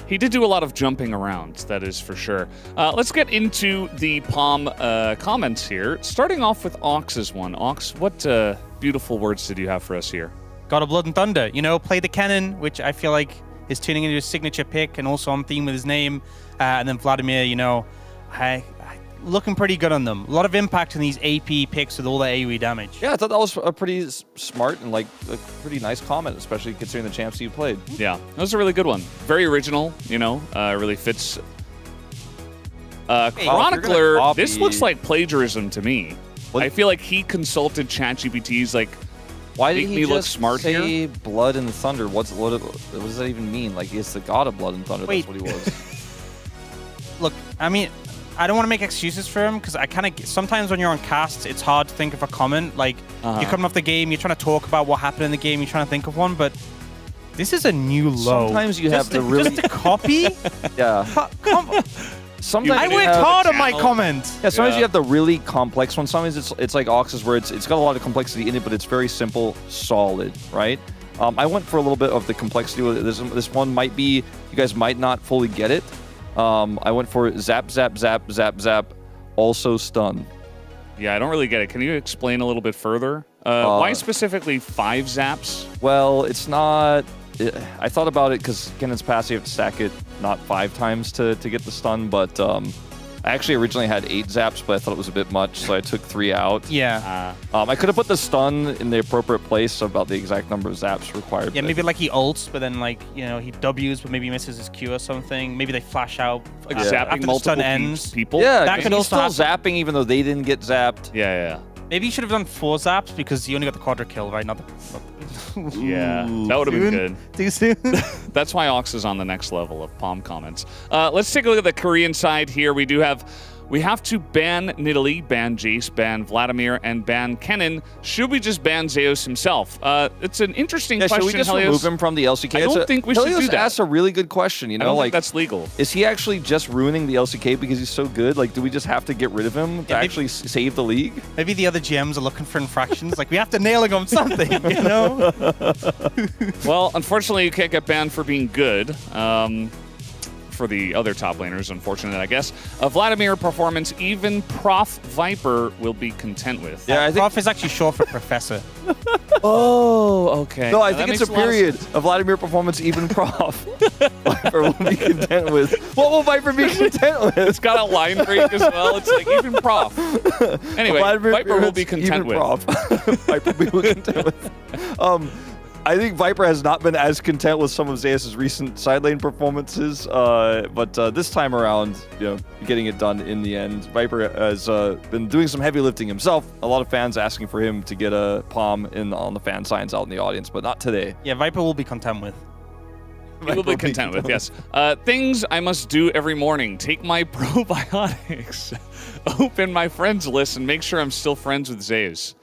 He did do a lot of jumping around, that is for sure. Let's get into the Palm comments here, starting off with Ox's one. Ox, what beautiful words did you have for us here? God of Blood and Thunder, you know, play the Kennen, which I feel like is turning into a signature pick and also on theme with his name. And then Vladimir, you know, looking pretty good on them. A lot of impact in these AP picks with all the AoE damage. Yeah, I thought that was a pretty smart and like a pretty nice comment, especially considering the champs you played. Yeah, that was a really good one. Very original, you know, really fits. Chronicler, this looks like plagiarism to me. What? I feel like he consulted ChatGPT's like, why did he look smart say here? Blood and Thunder? What does that even mean? Like, it's the god of Blood and Thunder. Wait. That's what he was. Look, I mean, I don't want to make excuses for him, because I kind of sometimes when you're on casts, it's hard to think of a comment. Like, you're coming off the game, you're trying to talk about what happened in the game, you're trying to think of one, but this is a new low. Sometimes you have to really... Just a copy? Yeah. Sometimes I worked hard on my comment. Yeah, sometimes you have the really complex one. Sometimes it's like Ox's, where it's got a lot of complexity in it, but it's very simple, solid, right? I went for a little bit of the complexity with it. This one might be, you guys might not fully get it. I went for zap, zap, zap, zap, zap, also stun. Yeah, I don't really get it. Can you explain a little bit further? Why specifically 5 zaps? Well, it's not... I thought about it because Kennon's passive, you have to stack it not 5 times to get the stun, but I actually originally had 8 zaps, but I thought it was a bit much, so I took 3 out. Yeah. I could have put the stun in the appropriate place, so about the exact number of zaps required. Yeah, maybe like he ults, but then like, you know, he Ws, but maybe he misses his Q or something. Maybe they flash out Like after zapping the multiple stun ends. people? Yeah, That could he's also still happen. zapping even though they didn't get zapped. Yeah. Maybe he should have done 4 zaps because he only got the quadra kill, right? Not the... Yeah, that would have been good. Too soon? That's why Ox is on the next level of palm comments. Let's take a look at the Korean side here. We have to ban Nidalee, ban Jace, ban Vladimir, and ban Kennen. Should we just ban Zeus himself? It's an interesting question, Should we just Helios. remove him from the LCK? I don't think we should Helios do that. asked a really good question, you I know, don't like think that's legal. is he actually just ruining the LCK because he's so good? Like, do we just have to get rid of him to actually save the league? Maybe the other GMs are looking for infractions. Like, we have to nail him on something, you know? Well, unfortunately, you can't get banned for being good. For the other top laners, unfortunate, I guess. Vladimir performance, even Prof Viper will be content with. Yeah, I think Prof is actually short for professor. Oh, okay. no, I think it's a period. A Vladimir performance, even Prof. Viper will be content with. What will Viper be content with? It's got a line break as well. It's like even Prof. Anyway, Vladimir Viper will be even content with. Prof. Viper will be content with. I think Viper has not been as content with some of Zeus' recent side lane performances, but this time around, you know, getting it done in the end. Viper has been doing some heavy lifting himself. A lot of fans asking for him to get a palm on the fan signs out in the audience, but not today. Yeah, Viper will be content with. He will be content with, yes. Things I must do every morning. Take my probiotics. Open my friends list and make sure I'm still friends with Zeus.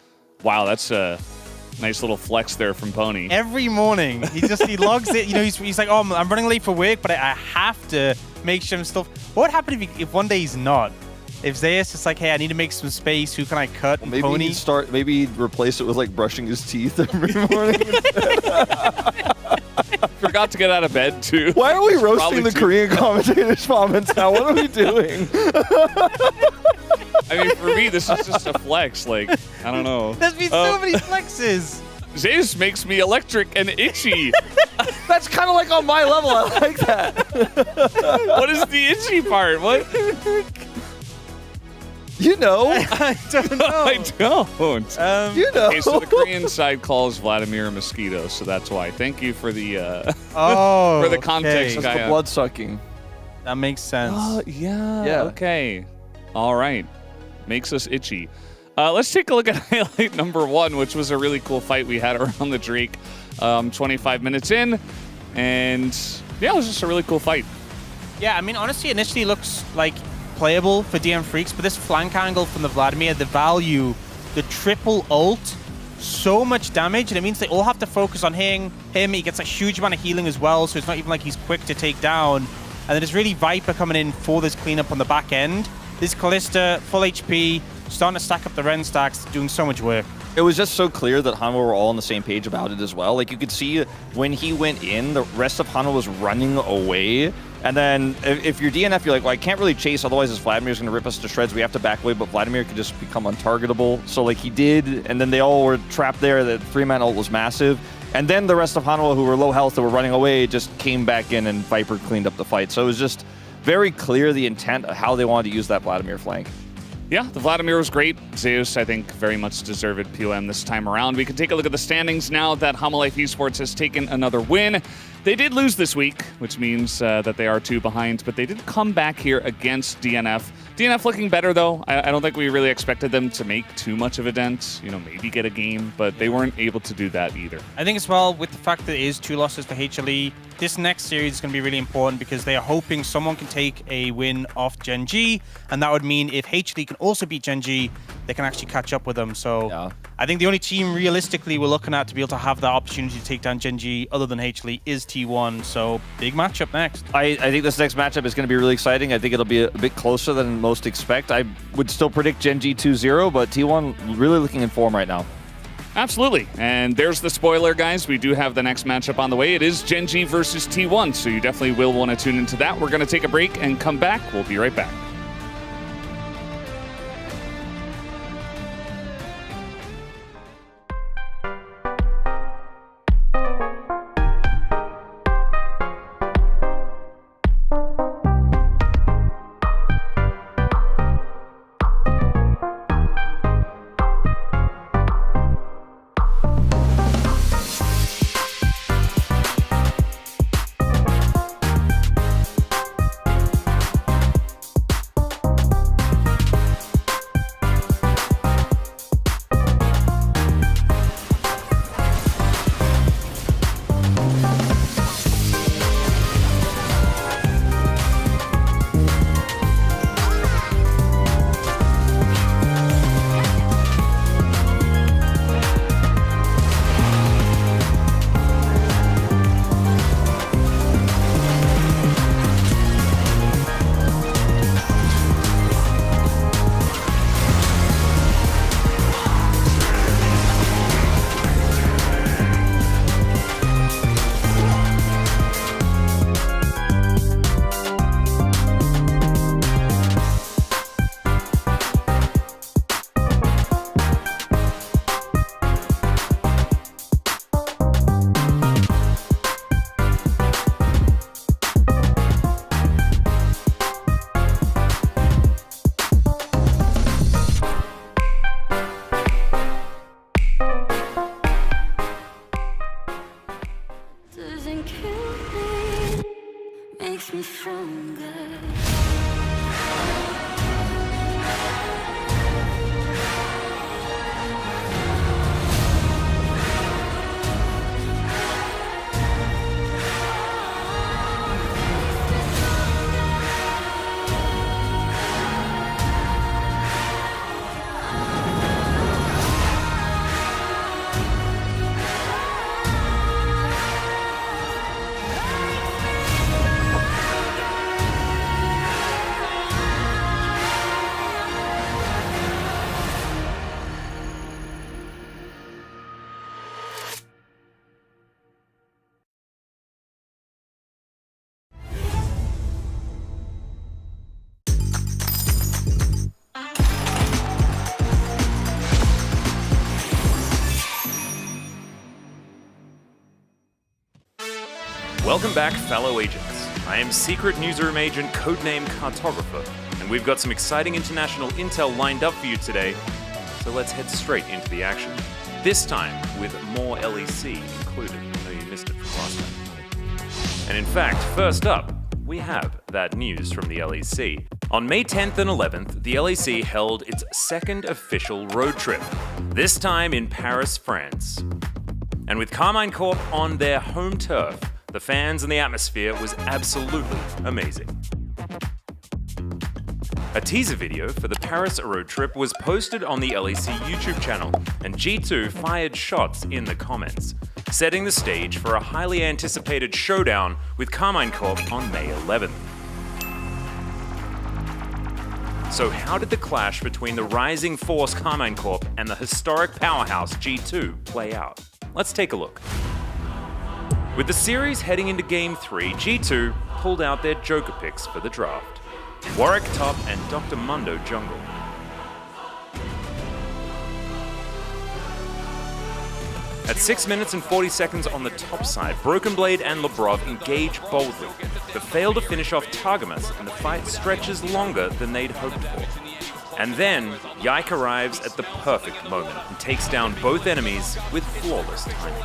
Wow, that's a nice little flex there from Pony. Every morning, he logs it. You know, he's like, oh, I'm running late for work, but I have to make sure I'm still... What would happen if one day he's not? If Zeus is like, hey, I need to make some space, who can I cut? Well, maybe Pony... maybe he'd replace it with like brushing his teeth every morning. Forgot to get out of bed, too. Why are we roasting the Korean commentators' comments now? What are we doing? I mean, for me, this is just a flex. Like, I don't know. There's been so many flexes. Zeus makes me electric and itchy. That's kind of like on my level. I like that. What is the itchy part? What? You know. I don't know. I don't. You know. Okay, so the Korean side calls Vladimir a mosquito, so that's why. Thank you for the for the context, That's Gaia. the blood sucking. That makes sense. Yeah. Okay. All right. Makes us itchy. Let's take a look at highlight number 1, which was a really cool fight we had around the Drake 25 minutes in. And yeah, it was just a really cool fight. Yeah, I mean, honestly, initially looks like playable for DM Freaks, but this flank angle from the Vladimir, the value, the triple ult, so much damage, and it means they all have to focus on him. He gets a huge amount of healing as well, so it's not even like he's quick to take down. And then it's really Viper coming in for this cleanup on the back end. This Callista, full HP, starting to stack up the Ren stacks, doing so much work. It was just so clear that Hanwha were all on the same page about it as well. Like, you could see when he went in, the rest of Hanwha was running away. And then if you're DNF, you're like, well, I can't really chase, otherwise this Vladimir's going to rip us to shreds. We have to back away, but Vladimir could just become untargetable. So, like, he did, and then they all were trapped there. The 3-man ult was massive. And then the rest of Hanwha, who were low health, that were running away, just came back in, and Viper cleaned up the fight. So it was just very clear the intent of how they wanted to use that Vladimir flank. Yeah, the Vladimir was great. Zeus, I think, very much deserved POM this time around. We can take a look at the standings now that Homolife Esports has taken another win. They did lose this week, which means that they are 2 behind, but they did come back here against DNF. DNF looking better, though. I don't think we really expected them to make too much of a dent, you know, maybe get a game, but they weren't able to do that either. I think as well, with the fact that it is 2 losses for HLE, this next series is going to be really important because they are hoping someone can take a win off Gen G, and that would mean if HLE can also beat Gen G, they can actually catch up with them. So yeah. I think the only team realistically we're looking at to be able to have that opportunity to take down Gen G other than HLE is T1. So big matchup next. I think this next matchup is going to be really exciting. I think it'll be a bit closer than most expect. I would still predict Gen G 2-0, but T1 really looking in form right now. Absolutely. And there's the spoiler, guys. We do have the next matchup on the way. It is Gen G versus T1, so you definitely will want to tune into that. We're going to take a break and come back. We'll be right back. Welcome back, fellow agents. I am Secret Newsroom Agent, codename Cartographer, and we've got some exciting international intel lined up for you today, so let's head straight into the action. This time with more LEC included. I know you missed it from last time. And in fact, first up, we have that news from the LEC. On May 10th and 11th, the LEC held its second official road trip, this time in Paris, France. And with Carmine Corp on their home turf, the fans and the atmosphere was absolutely amazing. A teaser video for the Paris road trip was posted on the LEC YouTube channel, and G2 fired shots in the comments, setting the stage for a highly anticipated showdown with Carmine Corp on May 11th. So how did the clash between the rising force Carmine Corp and the historic powerhouse G2 play out? Let's take a look. With the series heading into Game 3, G2 pulled out their Joker picks for the draft. Warwick top and Dr. Mundo jungle. At 6 minutes and 40 seconds on the top side, Broken Blade and Labrov engage boldly, but fail to finish off Targamas, and the fight stretches longer than they'd hoped for. And then, Yike arrives at the perfect moment and takes down both enemies with flawless timing.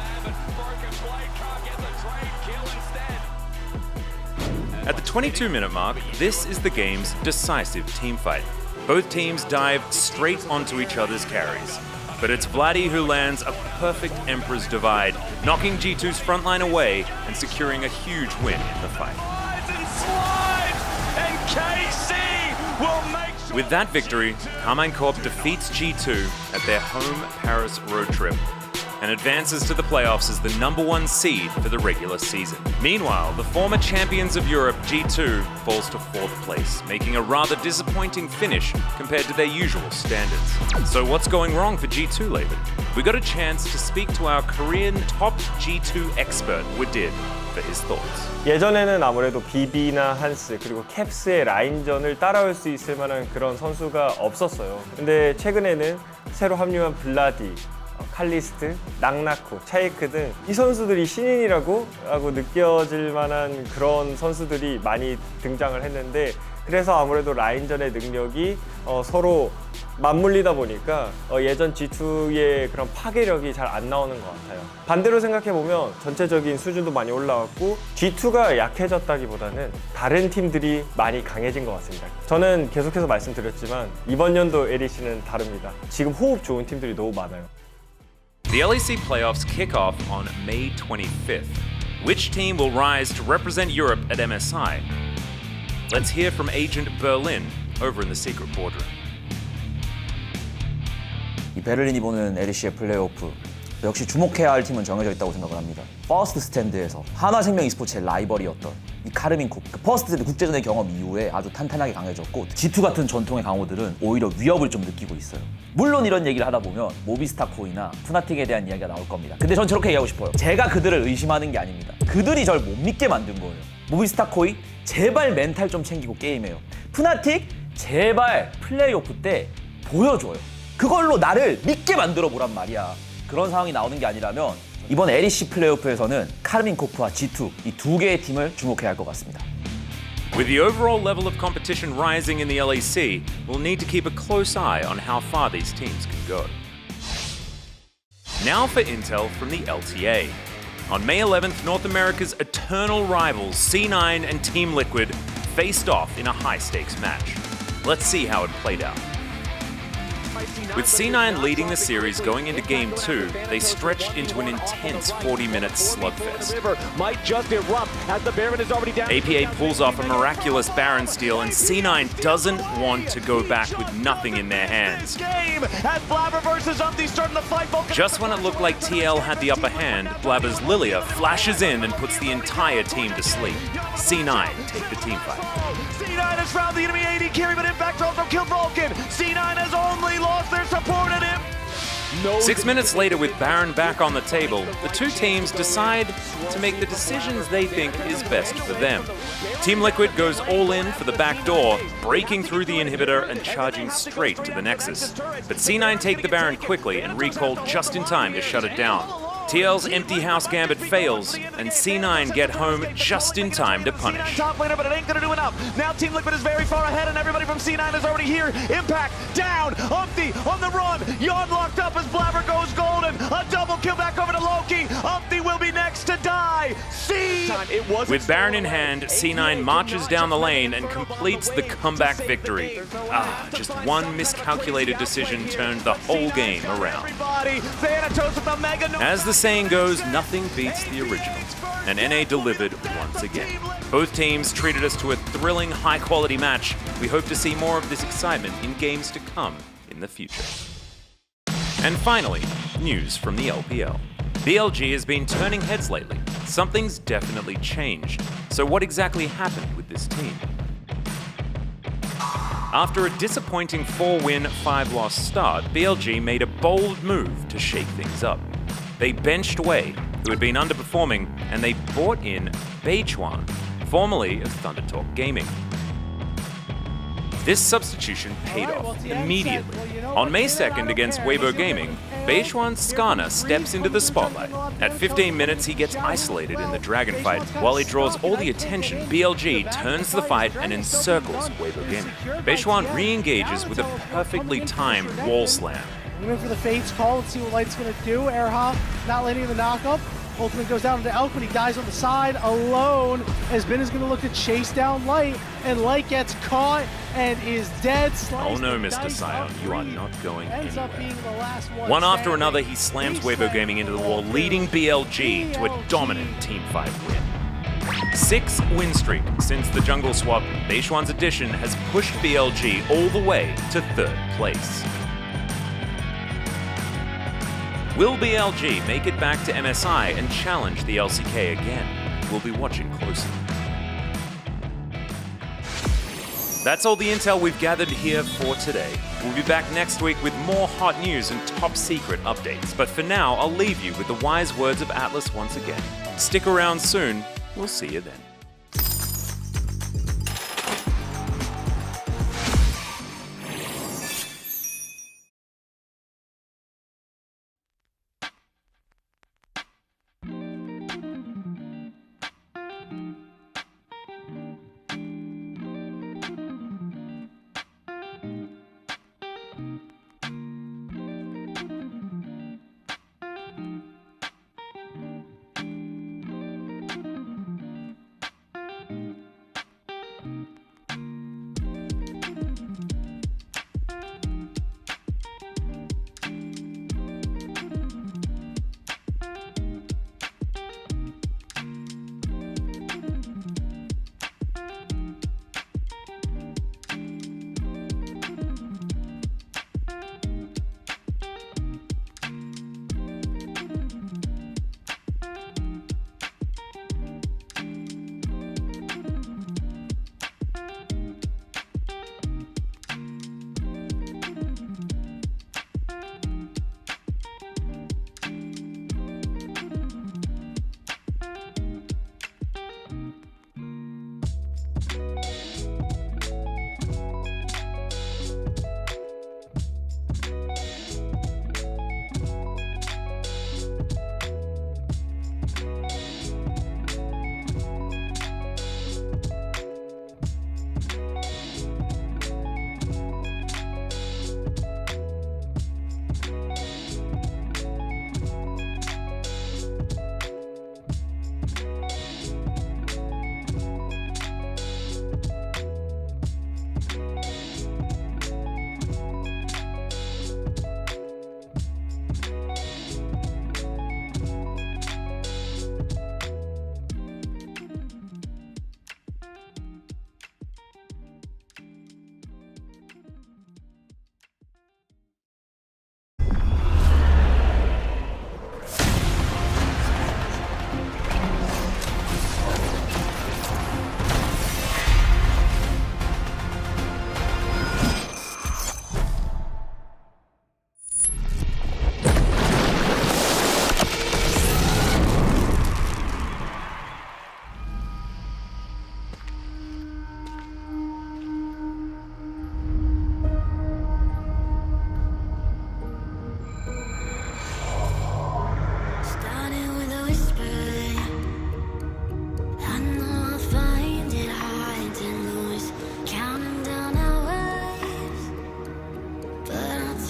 At the 22-minute mark, this is the game's decisive teamfight. Both teams dive straight onto each other's carries. But it's Vladdy who lands a perfect Emperor's Divide, knocking G2's frontline away and securing a huge win in the fight. With that victory, Carmine Corp defeats G2 at their home Paris road trip and advances to the playoffs as the #1 seed for the regular season. Meanwhile, the former champions of Europe, G2, falls to 4th place, making a rather disappointing finish compared to their usual standards. So what's going wrong for G2, Laban? We got a chance to speak to our Korean top G2 expert, Wadid, for his thoughts. 예전에는 아무래도 비비나 한스 그리고 캡스의 라인전을 따라올 수 있을 만한 그런 선수가 없었어요. 근데 최근에는 새로 합류한 블라디, 칼리스트, 낙나쿠, 차이크 등 이 선수들이 신인이라고 느껴질 만한 그런 선수들이 많이 등장을 했는데, 그래서 아무래도 라인전의 능력이 서로 맞물리다 보니까 예전 G2의 그런 파괴력이 잘 안 나오는 것 같아요. 반대로 생각해보면 전체적인 수준도 많이 올라왔고 G2가 약해졌다기보다는 다른 팀들이 많이 강해진 것 같습니다. 저는 계속해서 말씀드렸지만 이번 연도 LEC는 다릅니다. 지금 호흡 좋은 팀들이 너무 많아요. The LEC playoffs kick off on May 25th. Which team will rise to represent Europe at MSI? Let's hear from Agent Berlin over in the secret boardroom. 이 베를린이 보는 LEC의 플레이오프, 역시 주목해야 할 팀은 정해져 있다고 생각을 합니다. 퍼스트 스탠드에서 한화생명 e스포츠의 라이벌이었던 이 카르민 쿱, 퍼스트 스탠드 국제전의 경험 이후에 아주 탄탄하게 강해졌고, G2 같은 전통의 강호들은 오히려 위협을 좀 느끼고 있어요. 물론 이런 얘기를 하다 보면 모비스타 코이나 푸나틱에 대한 이야기가 나올 겁니다. 근데 전 저렇게 얘기하고 싶어요. 제가 그들을 의심하는 게 아닙니다. 그들이 절 못 믿게 만든 거예요. 모비스타 코이, 제발 멘탈 좀 챙기고 게임해요. 푸나틱, 제발 플레이오프 때 보여줘요. 그걸로 나를 믿게 만들어 보란 말이야. 그런 상황이 나오는 게 아니라면 이번 LEC 플레이오프에서는 카르민 코프와 G2 이 두 개의 팀을 주목해야 할 것 같습니다. With the overall level of competition rising in the LEC, we'll need to keep a close eye on how far these teams can go. Now for intel from the LTA. On May 11th, North America's eternal rivals C9 and Team Liquid faced off in a high-stakes match. Let's see how it played out. With C9 leading the series going into Game 2, they stretched into an intense 40-minute slugfest. APA pulls off a miraculous Baron steal, and C9 doesn't want to go back with nothing in their hands. Just when it looked like TL had the upper hand, Blabber's Lilia flashes in and puts the entire team to sleep. C9 take the team fight. C9 has found the enemy AD carry, but Impact also killed Vulcan. C9 has only lost their support at him. 6 minutes later, with Baron back on the table, the two teams decide to make the decisions they think is best for them. Team Liquid goes all in for the back door, breaking through the inhibitor and charging straight to the Nexus. But C9 take the Baron quickly and recall just in time to shut it down. TL's empty house gambit fails, and C9 get home just in time to punish. Top laner, but it ain't gonna do enough. Now Team Liquid is very far ahead, and everybody from C9 is already here. Impact down, Umpty on the run. Yon locked up as Blabber goes golden. A double kill back over to Loki. Umpty will be next to die. With Baron in hand, C9 marches down the lane and completes the comeback victory. Just one miscalculated decision turned the whole game around. As the saying goes, nothing beats the original, and NA delivered once again. Both teams treated us to a thrilling, high-quality match. We hope to see more of this excitement in games to come in the future. And finally, news from the LPL. BLG has been turning heads lately. Something's definitely changed. So what exactly happened with this team? After a disappointing 4-win, 5-loss start, BLG made a bold move to shake things up. They benched Wei, who had been underperforming, and they brought in Beichuan, formerly of Thundertalk Gaming. This substitution paid off immediately. On May 2nd against Weibo Gaming, Beichuan Skarner steps into the spotlight. At 15 minutes, he gets isolated in the dragon fight. While he draws all the attention, BLG turns the fight and encircles Weibo Gaming. Beichuan re-engages with a perfectly timed wall slam. Went for the Fate's call. Let's see what Light's going to do. Airhop not landing the knockup. Ultimate goes down to Elk, but he dies on the side alone as Ben is going to look to chase down Light, and Light gets caught and is dead. Oh no, Mr. Sion, you are not going anywhere. One after another, he slams Weibo Gaming into the wall, leading BLG to a dominant Team 5 win. 6-win streak since the jungle swap. Beichuan's addition has pushed BLG all the way to 3rd place. Will BLG make it back to MSI and challenge the LCK again? We'll be watching closely. That's all the intel we've gathered here for today. We'll be back next week with more hot news and top secret updates. But for now, I'll leave you with the wise words of Atlas once again. Stick around soon. We'll see you then.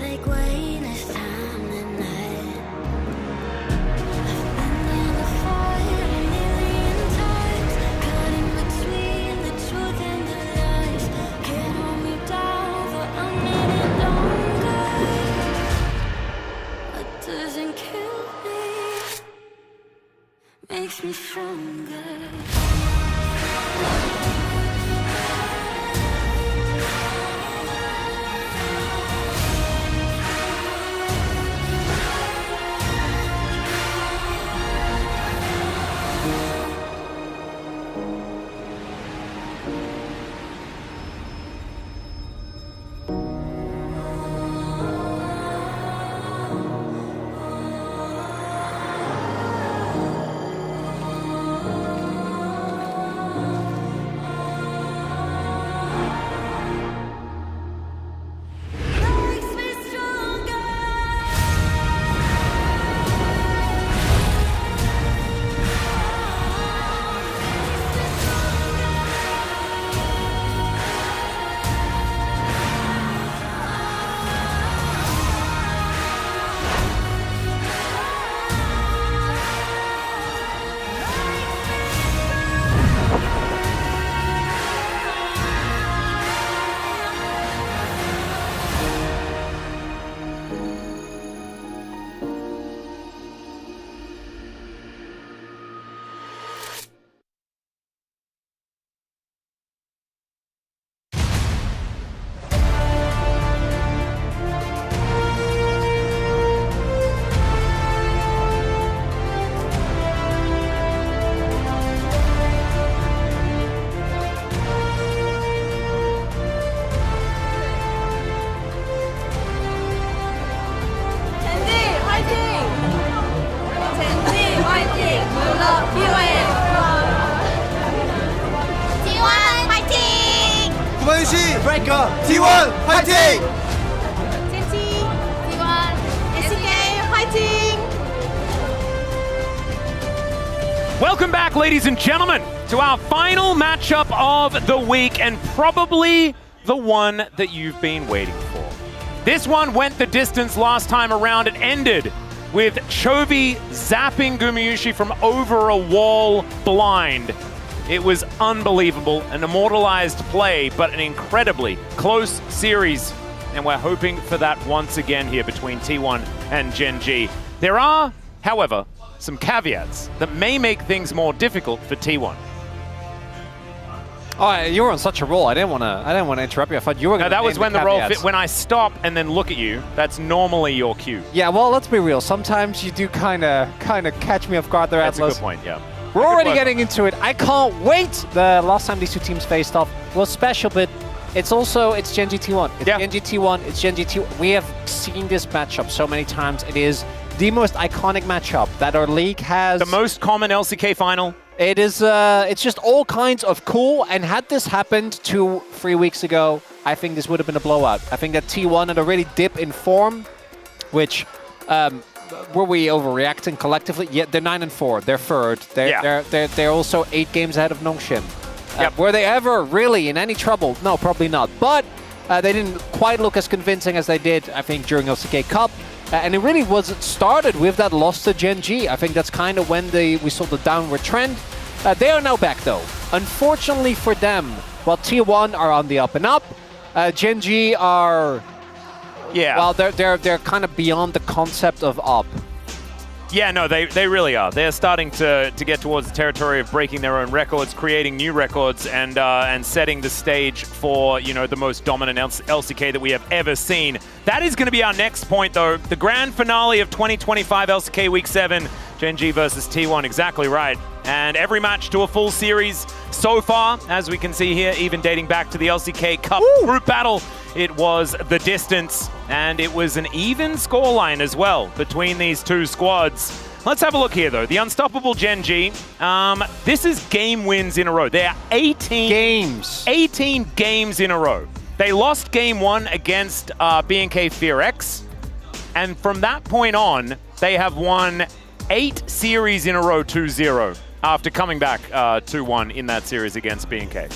like waiting this time and night. I've been in the fire a million times, caught in between the truth and the lies. Can't hold me down for a minute longer. What doesn't kill me makes me stronger. 브레이커 T1 화이팅! 젠지, D1, LCK 화이팅! Welcome back, ladies and gentlemen, to our final matchup of the week, and probably the one that you've been waiting for. This one went the distance last time around. It ended with Chovy zapping Gumayusi from over a wall blind. It was unbelievable, an immortalized play, but an incredibly close series. And we're hoping for that once again here between T1 and Gen G. There are, however, some caveats that may make things more difficult for T1. Oh, you were on such a roll. I didn't want to interrupt you. I thought you were going to. No, that was when the roll caveats. fit. When I stop and then look at you, that's normally your cue. Yeah, well, let's be real. Sometimes you do kind of catch me off guard there, That's Atlas. a good point. Yeah. We're already getting into it. I can't wait. The last time these two teams faced off was special, but it's Gen G T1. It's Gen G T1. It's Gen G T1. We have seen this matchup so many times. It is the most iconic matchup that our league has. The most common LCK final. It is. It's just all kinds of cool. And had this happened 2-3 weeks ago, I think this would have been a blowout. I think that T1 had already dipped in form, which. Were we overreacting collectively? Yeah, they're 9-4. They're third. They're also 8 games ahead of Nongshim. Were they ever really in any trouble? No, probably not. But they didn't quite look as convincing as they did, I think, during LCK Cup. And it really was started with that loss to Gen G. I think that's kind of when we saw the downward trend. They are now back, though. Unfortunately for them, while T1 are on the up and up, Gen G are... Yeah. Well, they're kind of beyond the concept of up. Yeah, no, they really are. They're starting to get towards the territory of breaking their own records, creating new records, and setting the stage for, you know, the most dominant LCK that we have ever seen. That is going to be our next point, though. The grand finale of 2025 LCK Week 7, Gen G versus T1. Exactly right. And every match to a full series so far, as we can see here, even dating back to the LCK Cup group battle. It was the distance, and it was an even scoreline as well between these two squads. Let's have a look here, though. The unstoppable Gen G. This is game wins in a row. They are 18 games in a row. They lost game 1 against BNK Fear X, and from that point on, they have won 8 series in a row 2-0 after coming back 2-1 in that series against BNK.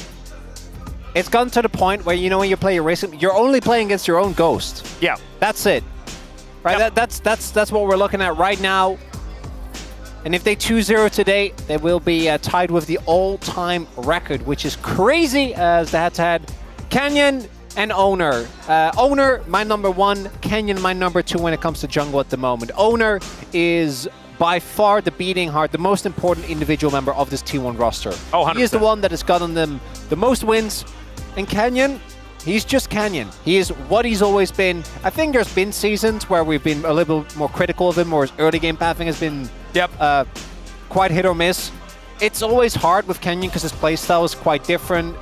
It's gotten to the point where, you know, when you play your racing, you're only playing against your own ghost. Yeah. That's it. Right? Yep. That's what we're looking at right now. And if they 2-0 today, they will be tied with the all-time record, which is crazy as the head-to-head. Canyon and Owner. Owner, my number 1. Canyon, my number 2 when it comes to jungle at the moment. Owner is by far the beating heart, the most important individual member of this T1 roster. Oh, 100%. He is the one that has gotten them the most wins. And Canyon, he's just Canyon. He is what he's always been. I think there's been seasons where we've been a little bit more critical of him, or his early game pathing has been quite hit or miss. It's always hard with Canyon because his playstyle is quite different.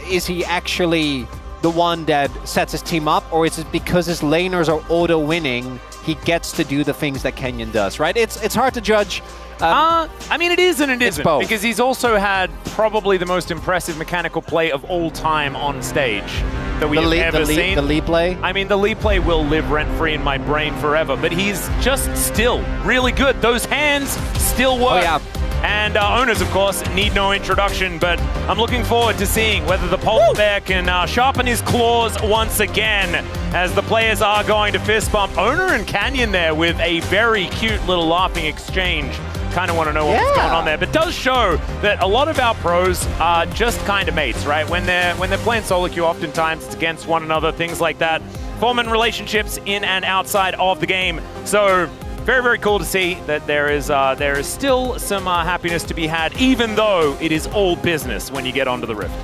Is he actually the one that sets his team up, or is it because his laners are auto-winning, he gets to do the things that Canyon does, right? It's hard to judge. I mean, it is and it isn't, both. because he's also had probably the most impressive mechanical play of all time on stage that we have ever seen. The Lee play? I mean, the Lee play will live rent-free in my brain forever, but he's just still really good. Those hands still work. Oh, yeah. And owners, of course, need no introduction, but I'm looking forward to seeing whether the polar bear can sharpen his claws once again as the players are going to fist bump. Owner and Canyon there with a very cute little laughing exchange. Kind of want to know what's going on there, but does show that a lot of our pros are just kind of mates, right? When they're playing solo queue, oftentimes it's against one another, things like that. Forming relationships in and outside of the game. So very, very cool to see that there is still some happiness to be had, even though it is all business when you get onto the Rift.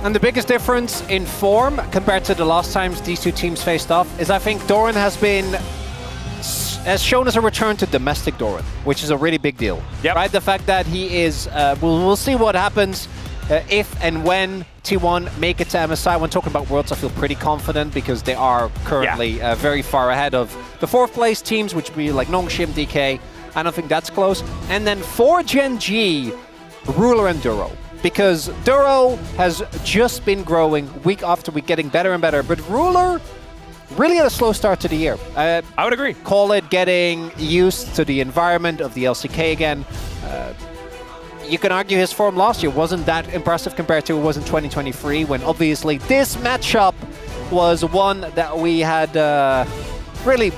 And the biggest difference in form compared to the last times these two teams faced off is I think Doran has shown us a return to domestic Doran, which is a really big deal. Yep. Right? The fact that he is, we'll see what happens if and when T1 make it to MSI. When talking about Worlds, I feel pretty confident because they are currently very far ahead of the 4th place teams, which would be like Nongshim, DK. I don't think that's close. And then for Gen G, Ruler and Duro. Because Duro has just been growing week after week, getting better and better. But Ruler really had a slow start to the year. I would agree. Call it getting used to the environment of the LCK again. You can argue his form last year wasn't that impressive compared to it was in 2023, when obviously this matchup was one that we had really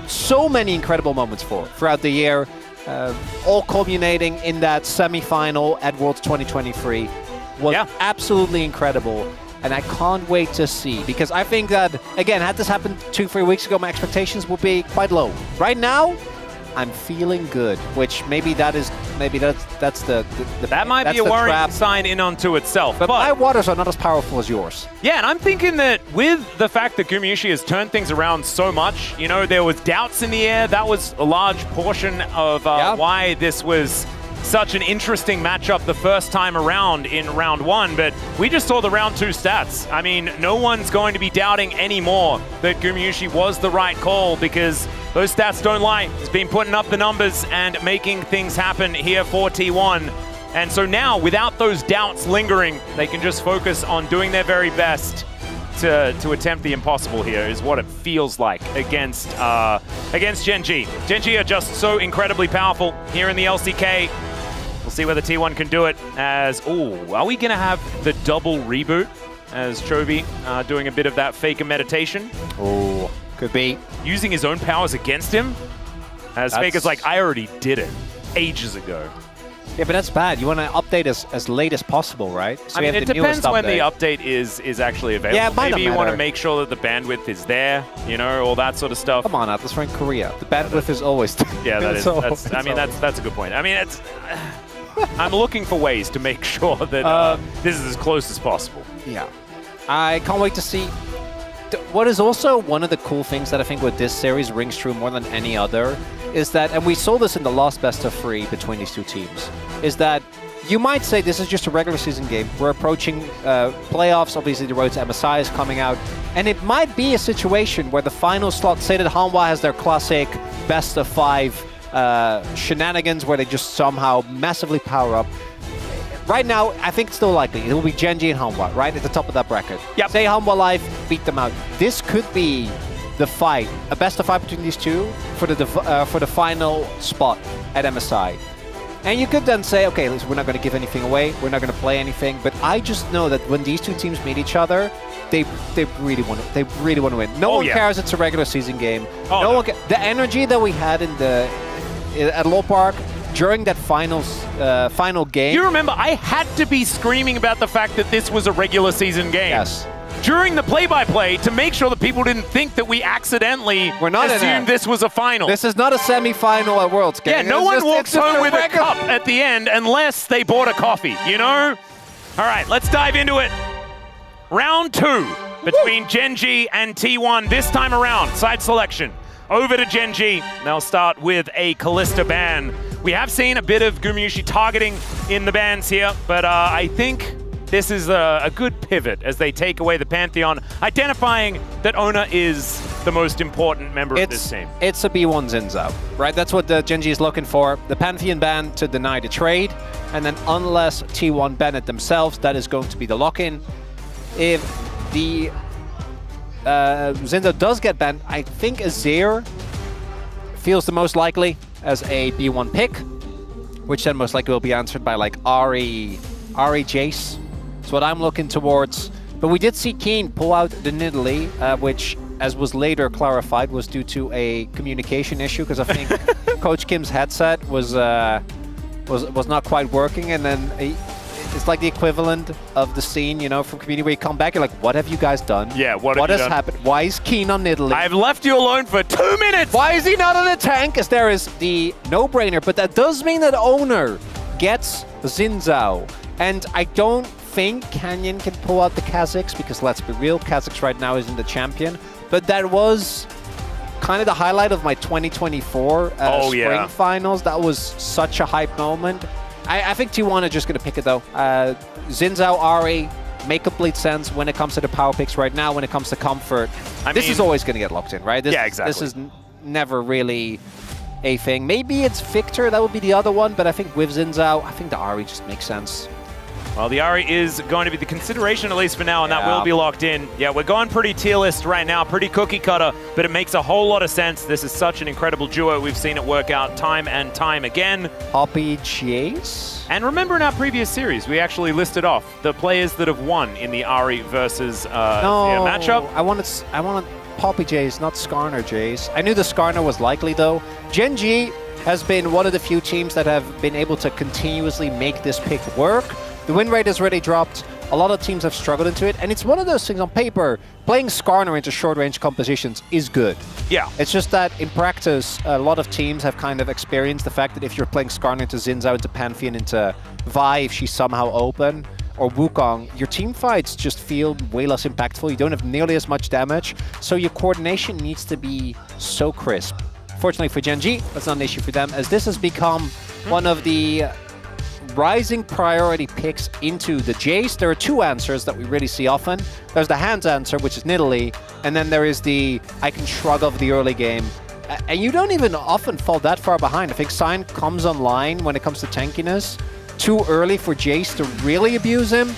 so many incredible moments throughout the year, all culminating in that semi-final at Worlds 2023. Was absolutely incredible. And I can't wait to see, because I think that, again, had this happened 2-3 weeks ago, my expectations would be quite low. Right now, I'm feeling good, which that's the that might be a worrying sign in onto itself. But my waters are not as powerful as yours. Yeah, and I'm thinking that with the fact that Gumayusi has turned things around so much, you know, there was doubts in the air. That was a large portion of why this was such an interesting matchup the first time around in round 1, but we just saw the round 2 stats. I mean, no one's going to be doubting anymore that Gumayusi was the right call, because those stats don't lie. He's been putting up the numbers and making things happen here for T1. And so now, without those doubts lingering, they can just focus on doing their very best to attempt the impossible here, is what it feels like against Gen G. Gen G are just so incredibly powerful here in the LCK. We'll see whether T1 can do it as, are we going to have the double reboot as Chovy doing a bit of that faker meditation? Oh, could be. Using his own powers against him? As Faker's like, I already did it ages ago. Yeah, but that's bad. You want to update as late as possible, right? So I mean, it depends when the update is actually available. Yeah, maybe you want to make sure that the bandwidth is there, you know, all that sort of stuff. Come on, Atlas, we're in Korea. The bandwidth is always there. Yeah, that's a good point. I mean, I'm looking for ways to make sure that this is as close as possible. Yeah. I can't wait to see. What is also one of the cool things that I think with this series rings true more than any other is that, and we saw this in the last best of 3 between these two teams, is that you might say this is just a regular season game. We're approaching playoffs. Obviously, the road to MSI is coming out. And it might be a situation where the final slot, say that Hanwha has their classic best of 5 shenanigans where they just somehow massively power up. Right now, I think it's still likely. It will be Gen G and Hanwha, right at the top of that bracket. Yep. Say Hanwha Live, beat them out. This could be the fight, a best of 5 between these two for the final spot at MSI. And you could then say, okay, listen, we're not going to give anything away. We're not going to play anything. But I just know that when these two teams meet each other, they really want to. They really want to win. No one cares. It's a regular season game. No one. The energy that we had at Low Park during that final game. You remember, I had to be screaming about the fact that this was a regular season game. Yes. During the play-by-play to make sure that people didn't think that we accidentally assumed this was a final. This is not a semi-final at Worlds. Yeah, no one walks home with a cup at the end unless they bought a coffee, you know? All right, let's dive into it. Round 2 between Gen.G and T1. This time around, side selection. Over to Gen.G. They'll start with a Kalista ban. We have seen a bit of Gumyushi targeting in the bans here, but I think this is a good pivot as they take away the Pantheon, identifying that Ona is the most important member of this team. It's a B1 Zinzao, right? That's what the Gen.G is looking for. The Pantheon ban to deny the trade, and then unless T1 ban it themselves, that is going to be the lock-in. If the Zinzao does get banned, I think Azir feels the most likely as a B1 pick, which then most likely will be answered by like Ahri Jace. That's what I'm looking towards. But we did see Keen pull out the Nidalee, which, as was later clarified, was due to a communication issue, because I think Coach Kim's headset was not quite working, and then it's like the equivalent of the scene, you know, from Community where you come back, you're like, what have you guys done? Yeah, what has happened? Why is Keen on Nidalee? I've left you alone for 2 minutes! Why is he not on a tank? As there is the no-brainer, but that does mean that Owner gets Zinzao. And I don't think Canyon can pull out the Kha'Zix, because let's be real, Kha'Zix right now isn't the champion. But that was kind of the highlight of my 2024 spring finals. That was such a hype moment. I think T1 are just going to pick it, though. Zinzao, Ahri make complete sense when it comes to the power picks right now. When it comes to comfort, this is always going to get locked in, right? Yeah, exactly. This is never really a thing. Maybe it's Victor, that would be the other one, but I think with Zinzao, I think the Ahri just makes sense. Well, the Ahri is going to be the consideration, at least for now, and that will be locked in. Yeah, we're going pretty tier list right now, pretty cookie cutter, but it makes a whole lot of sense. This is such an incredible duo. We've seen it work out time and time again. Poppy Jace? And remember in our previous series, we actually listed off the players that have won in the Ahri versus matchup. I wanted Poppy Jace, not Skarner Jace. I knew the Skarner was likely, though. Gen.G has been one of the few teams that have been able to continuously make this pick work. The win rate has already dropped. A lot of teams have struggled into it, and it's one of those things on paper, playing Skarner into short-range compositions is good. Yeah. It's just that in practice, a lot of teams have kind of experienced the fact that if you're playing Skarner into Zinzao, into Pantheon, into Vi, if she's somehow open, or Wukong, your team fights just feel way less impactful. You don't have nearly as much damage, so your coordination needs to be so crisp. Fortunately for Gen.G, that's not an issue for them, as this has become one of the rising priority picks into the Jace. There are two answers that we really see often. There's the hands answer, which is Nidalee, and then there is the I can shrug off the early game. And you don't even often fall that far behind. I think Sign comes online when it comes to tankiness too early for Jace to really abuse him.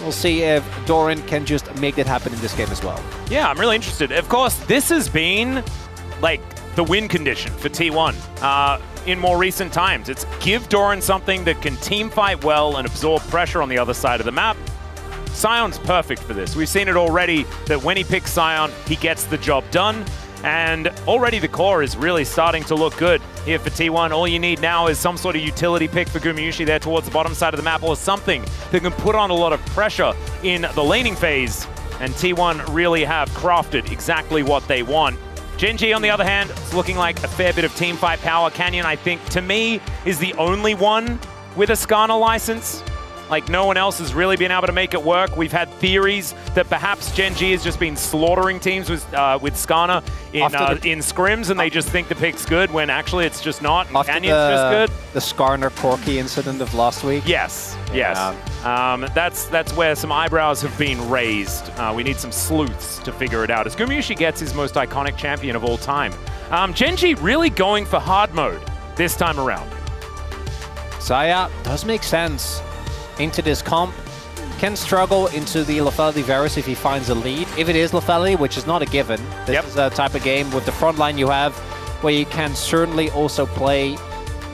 We'll see if Doran can just make that happen in this game as well. Yeah, I'm really interested. Of course, this has been like the win condition for T1 in more recent times. It's give Doran something that can team fight well and absorb pressure on the other side of the map. Sion's perfect for this. We've seen it already that when he picks Sion, he gets the job done. And already the core is really starting to look good here for T1. All you need now is some sort of utility pick for Gumyushi there towards the bottom side of the map, or something that can put on a lot of pressure in the laning phase. And T1 really have crafted exactly what they want. Gen.G, on the other hand, is looking like a fair bit of team fight power. Canyon, I think, to me, is the only one with a Skarner license. Like, no one else has really been able to make it work. We've had theories that perhaps Gen.G has just been slaughtering teams with Skarner in scrims, and they just think the pick's good, when actually it's just not. And Canyon's just good. The Skarner Corky incident of last week? Yes, yes. That's where some eyebrows have been raised. We need some sleuths to figure it out, as Gumyushi gets his most iconic champion of all time. Gen.G really going for hard mode this time around. Saya does make sense. Into this comp, can struggle into the Lethality Varus if he finds a lead. If it is Lethality, which is not a given, this is a type of game with the front line you have where you can certainly also play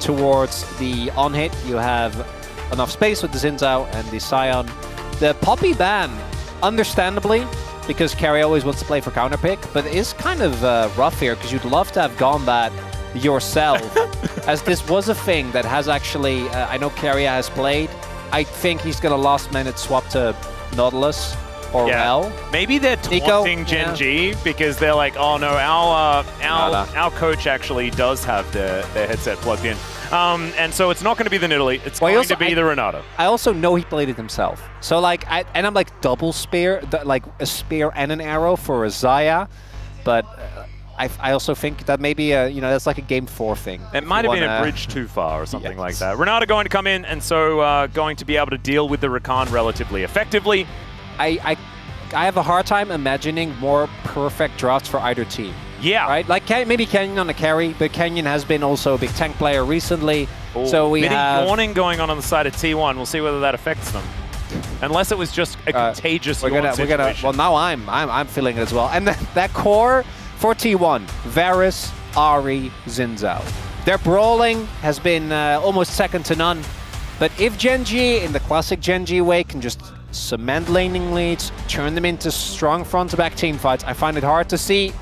towards the on-hit. You have enough space with the Xin Zhao and the Sion. The Poppy ban, understandably, because Carry always wants to play for counter pick, but it is kind of rough here because you'd love to have gone that yourself, as this was a thing that has actually, I know Carry has played. I think he's going to last minute swap to Nautilus or Rel. Maybe they're taunting Gen G because they're like, oh no, our coach actually does have their headset plugged in. And so it's not going to be the Nidalee, it's going to be the Renata. I also know he played it himself. So like, I'm like double spear, like a spear and an arrow for a Xayah, but I also think that maybe, that's like a game 4 thing. It might have been a bridge too far or something like that. Renata going to come in and so going to be able to deal with the Rakan relatively effectively. I have a hard time imagining more perfect drafts for either team. Yeah. Right? Like maybe Kenyon on the carry, but Kenyon has been also a big tank player recently. So we have yawning going on the side of T1. We'll see whether that affects them. Unless it was just a contagious yawn situation. Well, now I'm feeling it as well. And that core for T1, Varus, Ahri, Xin Zhao. Their brawling has been almost second to none. But if Gen G, in the classic Gen G way, can just cement laning leads, turn them into strong front-to-back team fights, I find it hard to see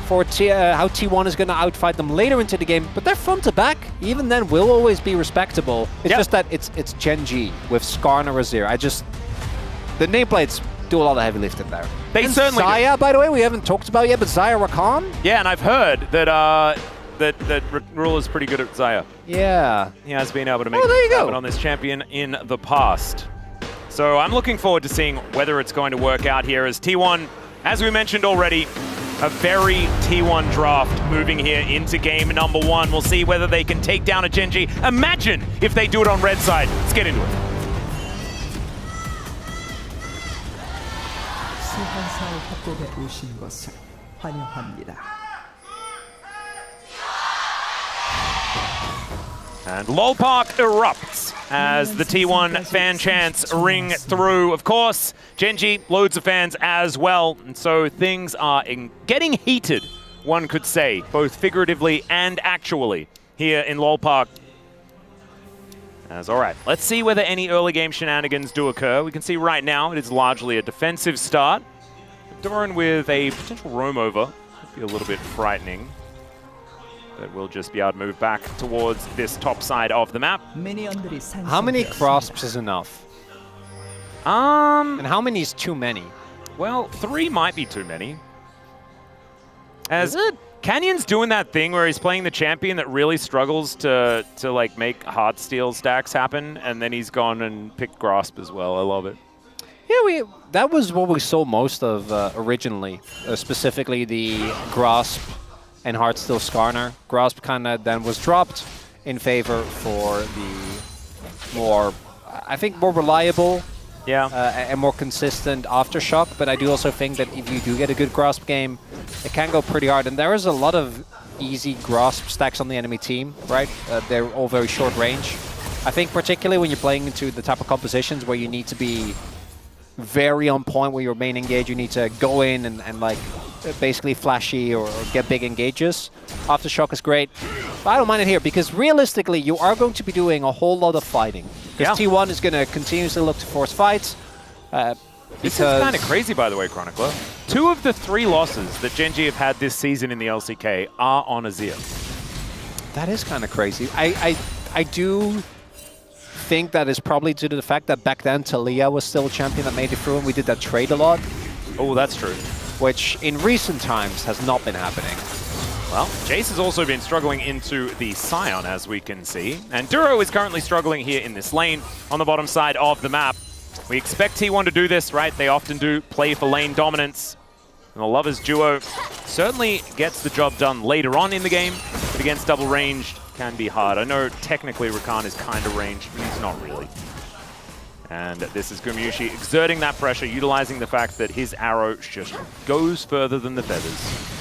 for how T1 is going to outfight them later into the game. But their front-to-back, even then, will always be respectable. It's just that it's Gen G with Skarner Azir. The nameplates do a lot of heavy lifting there. They certainly do. Xayah, by the way, we haven't talked about yet, but Xayah Rakan? Yeah, and I've heard that Rule is pretty good at Xayah. Yeah. He has been able to make it happen on this champion in the past. So I'm looking forward to seeing whether it's going to work out here as T1, as we mentioned already, a very T1 draft moving here into game number 1. We'll see whether they can take down a Gen G. Imagine if they do it on red side. Let's get into it. 수환사의 협곡에 오신 것을 환영합니다. And LOL Park erupts as the T1 fan chants ring through. Of course, Gen G, loads of fans as well. And so things are getting heated, one could say, both figuratively and actually, here in LOL Park. All right, let's see whether any early game shenanigans do occur. We can see right now it is largely a defensive start. Doran with a potential roam over. Could be a little bit frightening. But we'll just be able to move back towards this top side of the map. How many grasps is enough? And how many is too many? Well, 3 might be too many. As Canyon's doing that thing where he's playing the champion that really struggles to like make hard steal stacks happen, and then he's gone and picked Grasp as well. I love it. Yeah, that was what we saw most of originally, specifically the Grasp and Heartsteel Skarner. Grasp kind of then was dropped in favor for the more, I think, more reliable and more consistent Aftershock. But I do also think that if you do get a good Grasp game, it can go pretty hard. And there is a lot of easy Grasp stacks on the enemy team, right? They're all very short range. I think particularly when you're playing into the type of compositions where you need to be very on point with your main engage, you need to go in and like basically flashy or get big engages. Aftershock is great, but I don't mind it here because realistically you are going to be doing a whole lot of fighting. Because T1 is going to continuously look to force fights. This is kind of crazy, by the way, Chronicler. 2 of the 3 losses that Gen G have had this season in the LCK are on Azir. That is kind of crazy. I do think that is probably due to the fact that back then Talia was still a champion that made it through and we did that trade a lot. Oh, that's true. Which in recent times has not been happening. Well, Jace has also been struggling into the Sion, as we can see. And Duro is currently struggling here in this lane on the bottom side of the map. We expect T1 to do this, right? They often do play for lane dominance. And the Lovers duo certainly gets the job done later on in the game, but against double ranged can be hard. I know technically Rakan is kind of ranged, but he's not really. And this is Gumyushi exerting that pressure, utilizing the fact that his arrow just goes further than the feathers.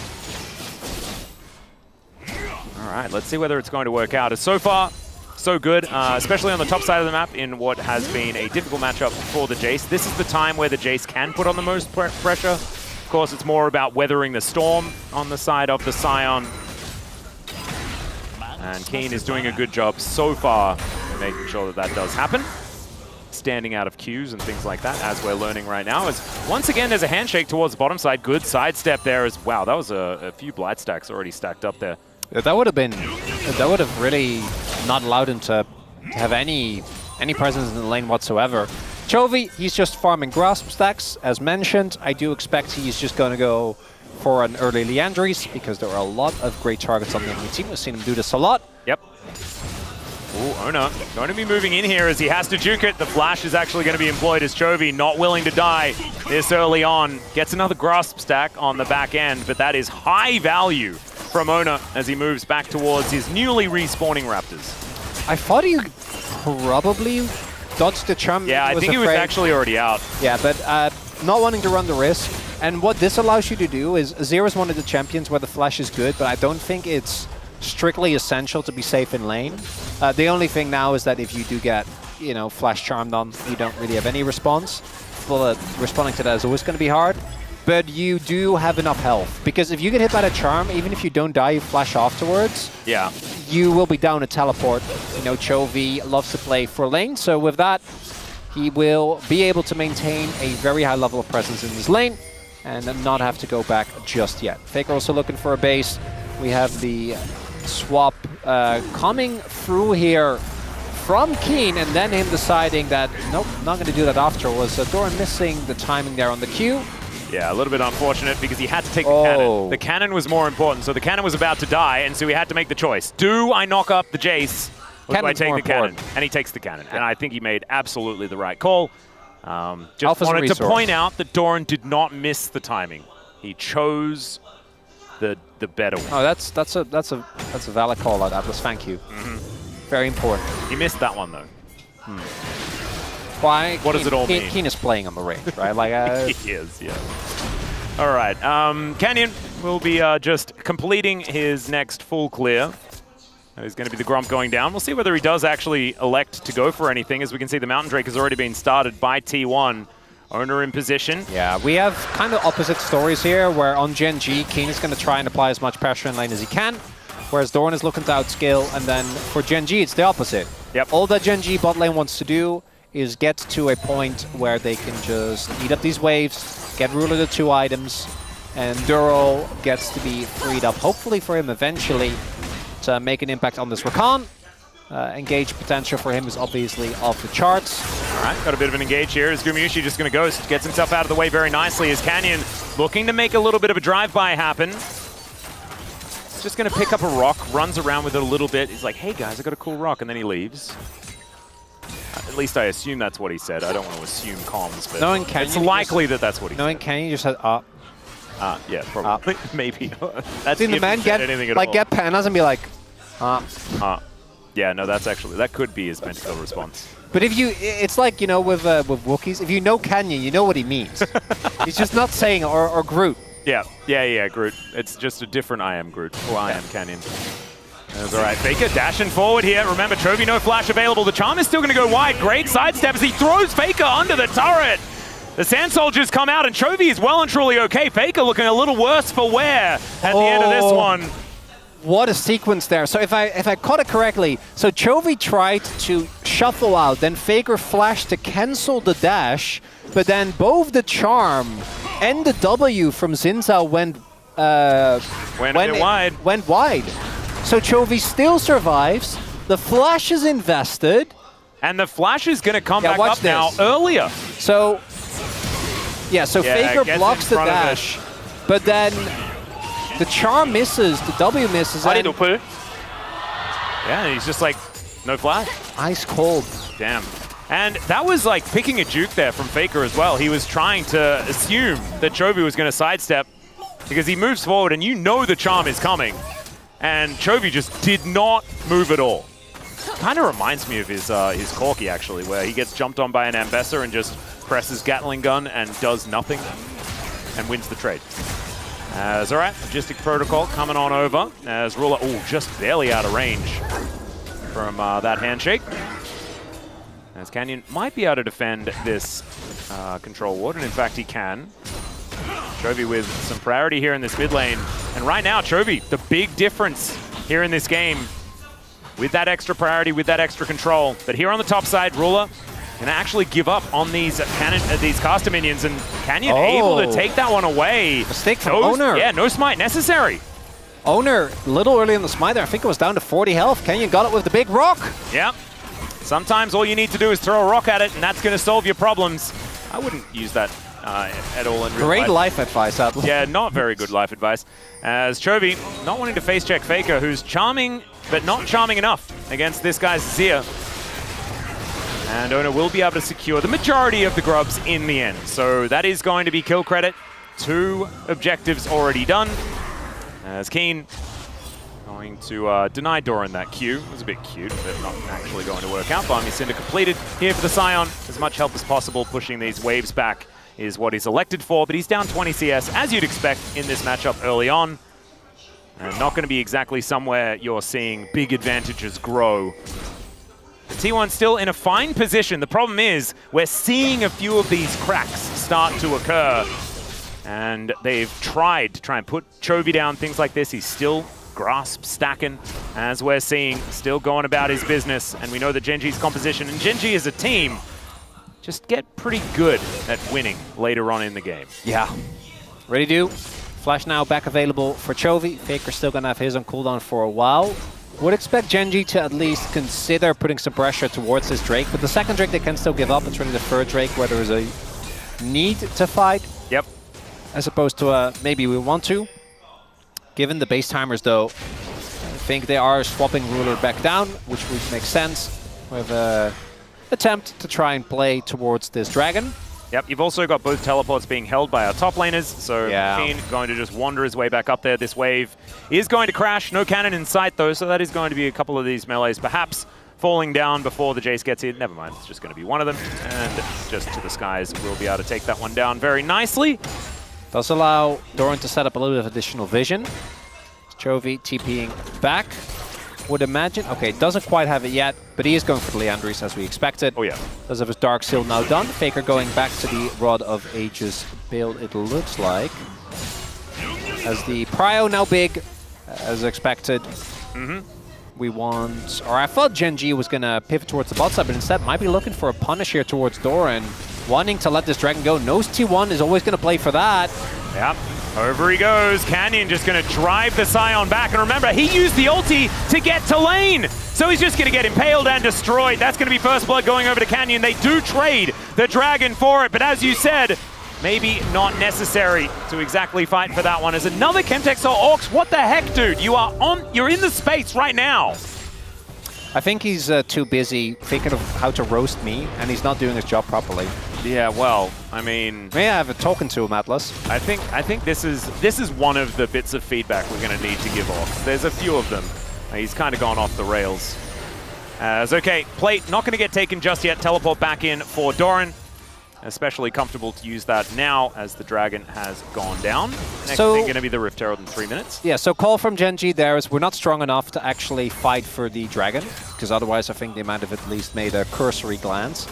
All right, let's see whether it's going to work out. As so far, so good, especially on the top side of the map in what has been a difficult matchup for the Jace. This is the time where the Jace can put on the most pressure. Of course, it's more about weathering the storm on the side of the Sion. And Keen is doing a good job so far making sure that that does happen. Standing out of queues and things like that, as we're learning right now. As once again, there's a handshake towards the bottom side. Good sidestep there as wow. That was a few blight stacks already stacked up there. That would have really not allowed him to have any presence in the lane whatsoever. Chovy, he's just farming grasp stacks, as mentioned. I do expect he's just going to go for an early Leandries because there are a lot of great targets on the enemy team. We've seen him do this a lot. Yep. Ooh, Ona going to be moving in here as he has to juke it. The flash is actually going to be employed as Chovy, not willing to die this early on. Gets another grasp stack on the back end, but that is high value from Ona as he moves back towards his newly respawning Raptors. I thought he probably dodged the charm. Yeah, I think he was actually already out. Yeah, but not wanting to run the risk. And what this allows you to do is, Zero is one of the champions where the flash is good, but I don't think it's strictly essential to be safe in lane. The only thing now is that if you do get, flash charmed on, you don't really have any response. Well, responding to that is always going to be hard. But you do have enough health. Because if you get hit by that charm, even if you don't die, you flash afterwards. Yeah. You will be down a teleport. Chovy loves to play for lane, so with that, he will be able to maintain a very high level of presence in his lane and not have to go back just yet. Faker also looking for a base. We have the swap coming through here from Keen, and then him deciding that, nope, not going to do that afterwards. Doran missing the timing there on the Q. Yeah, a little bit unfortunate because he had to take the cannon. The cannon was more important, so the cannon was about to die, and so he had to make the choice. Do I knock up the Jace, or do I take the cannon? And he takes the cannon, and I think he made absolutely the right call. Just wanted to point out that Doran did not miss the timing. He chose the better one. Oh, that's a valid call out, Atlas. Thank you. Very important. He missed that one though. Why? What does it all mean? Keen is playing on the range, right? He is, yeah. All right, Canyon will be just completing his next full clear. That is going to be the Gromp going down. We'll see whether he does actually elect to go for anything. As we can see, the Mountain Drake has already been started by T1. Owner in position. Yeah, we have kind of opposite stories here, where on Gen G, Keen is going to try and apply as much pressure in lane as he can, whereas Doran is looking to outskill, and then for Gen G, it's the opposite. Yep. All that Gen G bot lane wants to do is get to a point where they can just eat up these waves, get rid of the 2 items, and Duro gets to be freed up, hopefully for him eventually, to make an impact on this Rakan. Engage potential for him is obviously off the charts. All right, got a bit of an engage here. Is Gumayushi just going to Ghost, gets himself out of the way very nicely as Canyon looking to make a little bit of a drive-by happen. Just going to pick up a rock, runs around with it a little bit. He's like, hey guys, I got a cool rock, and then he leaves. At least I assume that's what he said. I don't want to assume comms, but it's likely that that's what he said. Knowing Canyon just said, yeah, probably. Maybe. That's seen the man get panas and be like, yeah, no, that's actually, that could be his Pentakill response. But if you, it's like, with Wookiees, if you know Canyon, you know what he means. He's just not saying, or Groot. Yeah, Groot. It's just a different I am Groot, or I am Canyon. That's all right. Faker dashing forward here. Remember, Chovy, no flash available. The Charm is still going to go wide. Great sidestep as he throws Faker under the turret. The Sand Soldiers come out, and Chovy is well and truly okay. Faker looking a little worse for wear at the end of this one. What a sequence there. So if I caught it correctly, so Chovy tried to shuffle out, then Faker flashed to cancel the dash, but then both the Charm and the W from Zinzao went wide. So Chovy still survives, the flash is invested. And the flash is going to come back up now earlier. So, Faker blocks the dash, but then the Charm misses, the W misses. Yeah, he's just like, no flash. Ice cold. Damn. And that was like picking a juke there from Faker as well. He was trying to assume that Chovy was going to sidestep because he moves forward and you know the Charm is coming. And Chovy just did not move at all. Kind of reminds me of his Corki actually, where he gets jumped on by an Ambassador and just presses Gatling Gun and does nothing and wins the trade. As all right, Logistic Protocol coming on over as Ruler, just barely out of range from that handshake. As Canyon might be able to defend this control ward, and in fact he can. Chovy with some priority here in this mid lane. And right now, Chovy, the big difference here in this game with that extra priority, with that extra control. But here on the top side, Ruler can actually give up on these these caster minions, and Canyon able to take that one away. Mistake from Owner. Yeah, no smite necessary. Owner, a little early in the smite there. I think it was down to 40 health. Canyon got it with the big rock. Yep. Sometimes all you need to do is throw a rock at it, and that's going to solve your problems. I wouldn't use that at all in real Great life advice, Adler. Yeah, not very good life advice. As Chovy not wanting to face check Faker, who's charming, but not charming enough against this guy's Zia. And Owner will be able to secure the majority of the grubs in the end. So that is going to be kill credit. 2 objectives already done. As Keen going to deny Doran that Q. It was a bit cute, but not actually going to work out. Barmy Cinder completed here for the Scion. As much help as possible, pushing these waves back is what he's elected for, but he's down 20 CS, as you'd expect in this matchup early on. And not going to be exactly somewhere you're seeing big advantages grow. The T1 still in a fine position. The problem is we're seeing a few of these cracks start to occur. And they've tried to try and put Chovy down, things like this. He's still grasp stacking, as we're seeing, still going about his business. And we know that Genji's composition, and Genji as a team, just get pretty good at winning later on in the game. Yeah. Ready to? Flash now back available for Chovy. Faker still going to have his on cooldown for a while. Would expect Genji to at least consider putting some pressure towards this Drake. But the second Drake they can still give up. It's really the third Drake where there is a need to fight. Yep. As opposed to maybe we want to. Given the base timers though, I think they are swapping Ruler back down, which would make sense. With attempt to try and play towards this dragon. Yep, you've also got both teleports being held by our top laners, so Keen going to just wander his way back up there. This wave is going to crash. No cannon in sight though, so that is going to be a couple of these melees perhaps falling down before the Jace gets in. Never mind, it's just going to be one of them. And just to the skies, we'll be able to take that one down very nicely. Does allow Doran to set up a little bit of additional vision. Chovy TPing back. Would imagine. Okay, doesn't quite have it yet, but he is going for the Leandris as we expected. Oh yeah. Does have his Dark Seal now done. Faker going back to the Rod of Ages build, it looks like. As the Prio now big, as expected. We want, or I thought Genji was going to pivot towards the bot side, but instead might be looking for a punish here towards Doran. Wanting to let this dragon go. Knows T1 is always going to play for that. Yep. Over he goes. Canyon just going to drive the Scion back. And remember, he used the ulti to get to lane. So he's just going to get impaled and destroyed. That's going to be first blood going over to Canyon. They do trade the dragon for it. But as you said, maybe not necessary to exactly fight for that one. As another Chemtex or Orcs, what the heck, dude? You're in the space right now. I think he's too busy thinking of how to roast me, and he's not doing his job properly. Yeah, well, I mean, may I have a token to him, Atlas? I think this is one of the bits of feedback we're going to need to give off. There's a few of them. He's kind of gone off the rails. Okay, plate not going to get taken just yet. Teleport back in for Doran. Especially comfortable to use that now as the dragon has gone down. Next thing going to be the Rift Herald in 3 minutes. Yeah, so call from Genji there is we're not strong enough to actually fight for the dragon, because otherwise I think they might have at least made a cursory glance.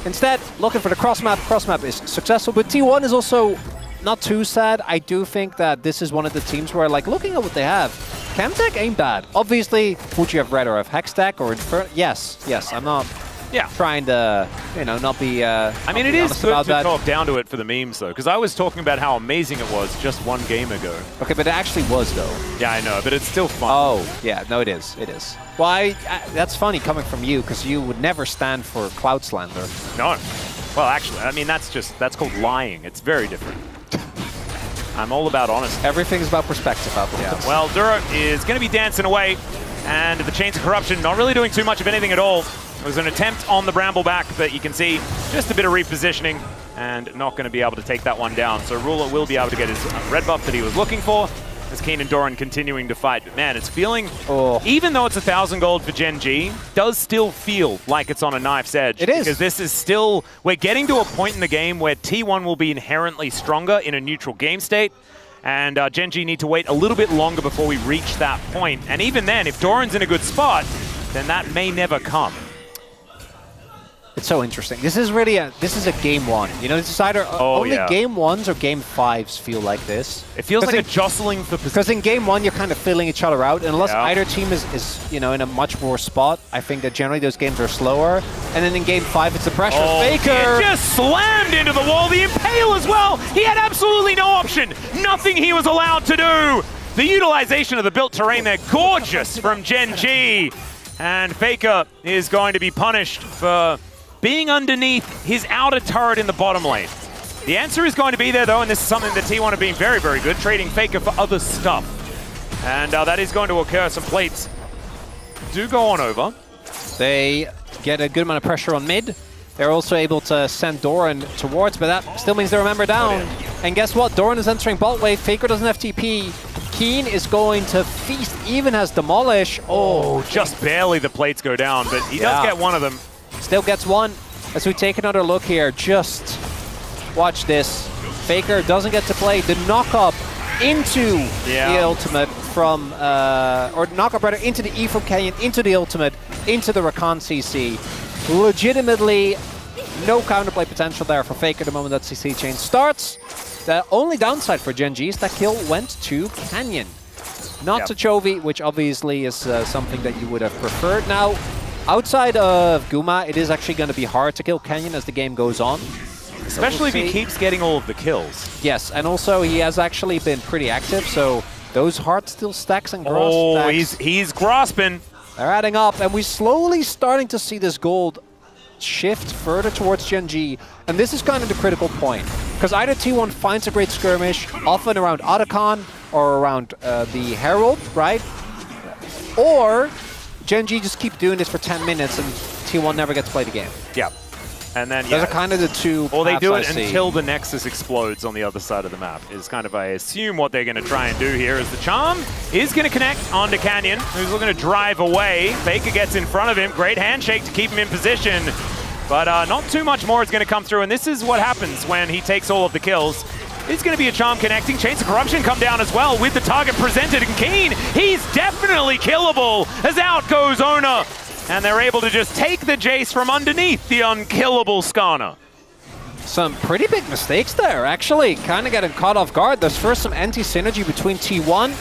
Instead, looking for the cross map. Cross map is successful, but T1 is also not too sad. I do think that this is one of the teams where, like, looking at what they have, Chemtech ain't bad. Obviously, would you have Red or have Hextech or Inferno? Yes, I'm not... Yeah, trying to, not be. I mean, it is good to talk down to it for the memes, though, because I was talking about how amazing it was just one game ago. Okay, but it actually was, though. Yeah, I know, but it's still fun. Oh, yeah, no, it is. It is. Well, that's funny coming from you, because you would never stand for cloud slander. No. Well, actually, I mean, that's called lying. It's very different. I'm all about honesty. Everything's about perspective, yeah. Well, Duro is going to be dancing away, and the Chains of Corruption not really doing too much of anything at all. It was an attempt on the Bramble back, but you can see just a bit of repositioning and not going to be able to take that one down. So Ruler will be able to get his red buff that he was looking for as Keen and Doran continuing to fight. But man, it's feeling, even though it's 1,000 gold for Gen G, does still feel like it's on a knife's edge. It is. Because this is still, we're getting to a point in the game where T1 will be inherently stronger in a neutral game state. And Gen G need to wait a little bit longer before we reach that point. And even then, if Doran's in a good spot, then that may never come. It's so interesting. This is really a game one. You know, it's either only game ones or game fives feel like this. It feels like a jostling for position. Because in game one, you're kind of filling each other out. And unless either team is in a much more spot, I think that generally those games are slower. And then in game five, it's the pressure. Faker He just slammed into the wall. The Impale as well. He had absolutely no option. Nothing he was allowed to do. The utilization of the built terrain there, gorgeous from Gen G. And Faker is going to be punished for being underneath his outer turret in the bottom lane. The answer is going to be there, though, and this is something that T1 have been very, very good, trading Faker for other stuff. And that is going to occur. Some plates do go on over. They get a good amount of pressure on mid. They're also able to send Doran towards, but that still means they remember down. And guess what? Doran is entering bot wave. Faker doesn't have TP. Keen is going to feast, even has Demolish. Oh, just barely the plates go down, but he does get one of them. Still gets one. As we take another look here, just watch this. Faker doesn't get to play the knock-up into the ultimate from, or knock-up rather, into the E from Canyon, into the ultimate, into the Rakan CC. Legitimately, no counterplay potential there for Faker the moment that CC chain starts. The only downside for Gen G is that kill went to Canyon, not to Chovy, which obviously is something that you would have preferred. Now, outside of Guma, it is actually going to be hard to kill Canyon as the game goes on. Especially if he keeps getting all of the kills. Yes, and also he has actually been pretty active, so those heart still stacks and grass stacks. He's grasping. They're adding up, and we're slowly starting to see this gold shift further towards Gen G, and this is kind of the critical point. Because either T1 finds a great skirmish, often around Otacon or around the Herald, right? Or Gen G just keep doing this for 10 minutes and T1 never gets to play the game. Yeah. And then, those are kind of the two Or they do it I until the Nexus explodes on the other side of the map, is kind of, I assume, what they're going to try and do here. As the Charm is going to connect onto Canyon, who's looking to drive away. Faker gets in front of him. Great handshake to keep him in position. But not too much more is going to come through, and this is what happens when he takes all of the kills. It's going to be a Charm connecting. Chains of Corruption come down as well with the target presented. And Keen, he's definitely killable as out goes Ona. And they're able to just take the Jace from underneath the unkillable Skarner. Some pretty big mistakes there, actually. Kind of getting caught off guard. There's first some anti-synergy between T1.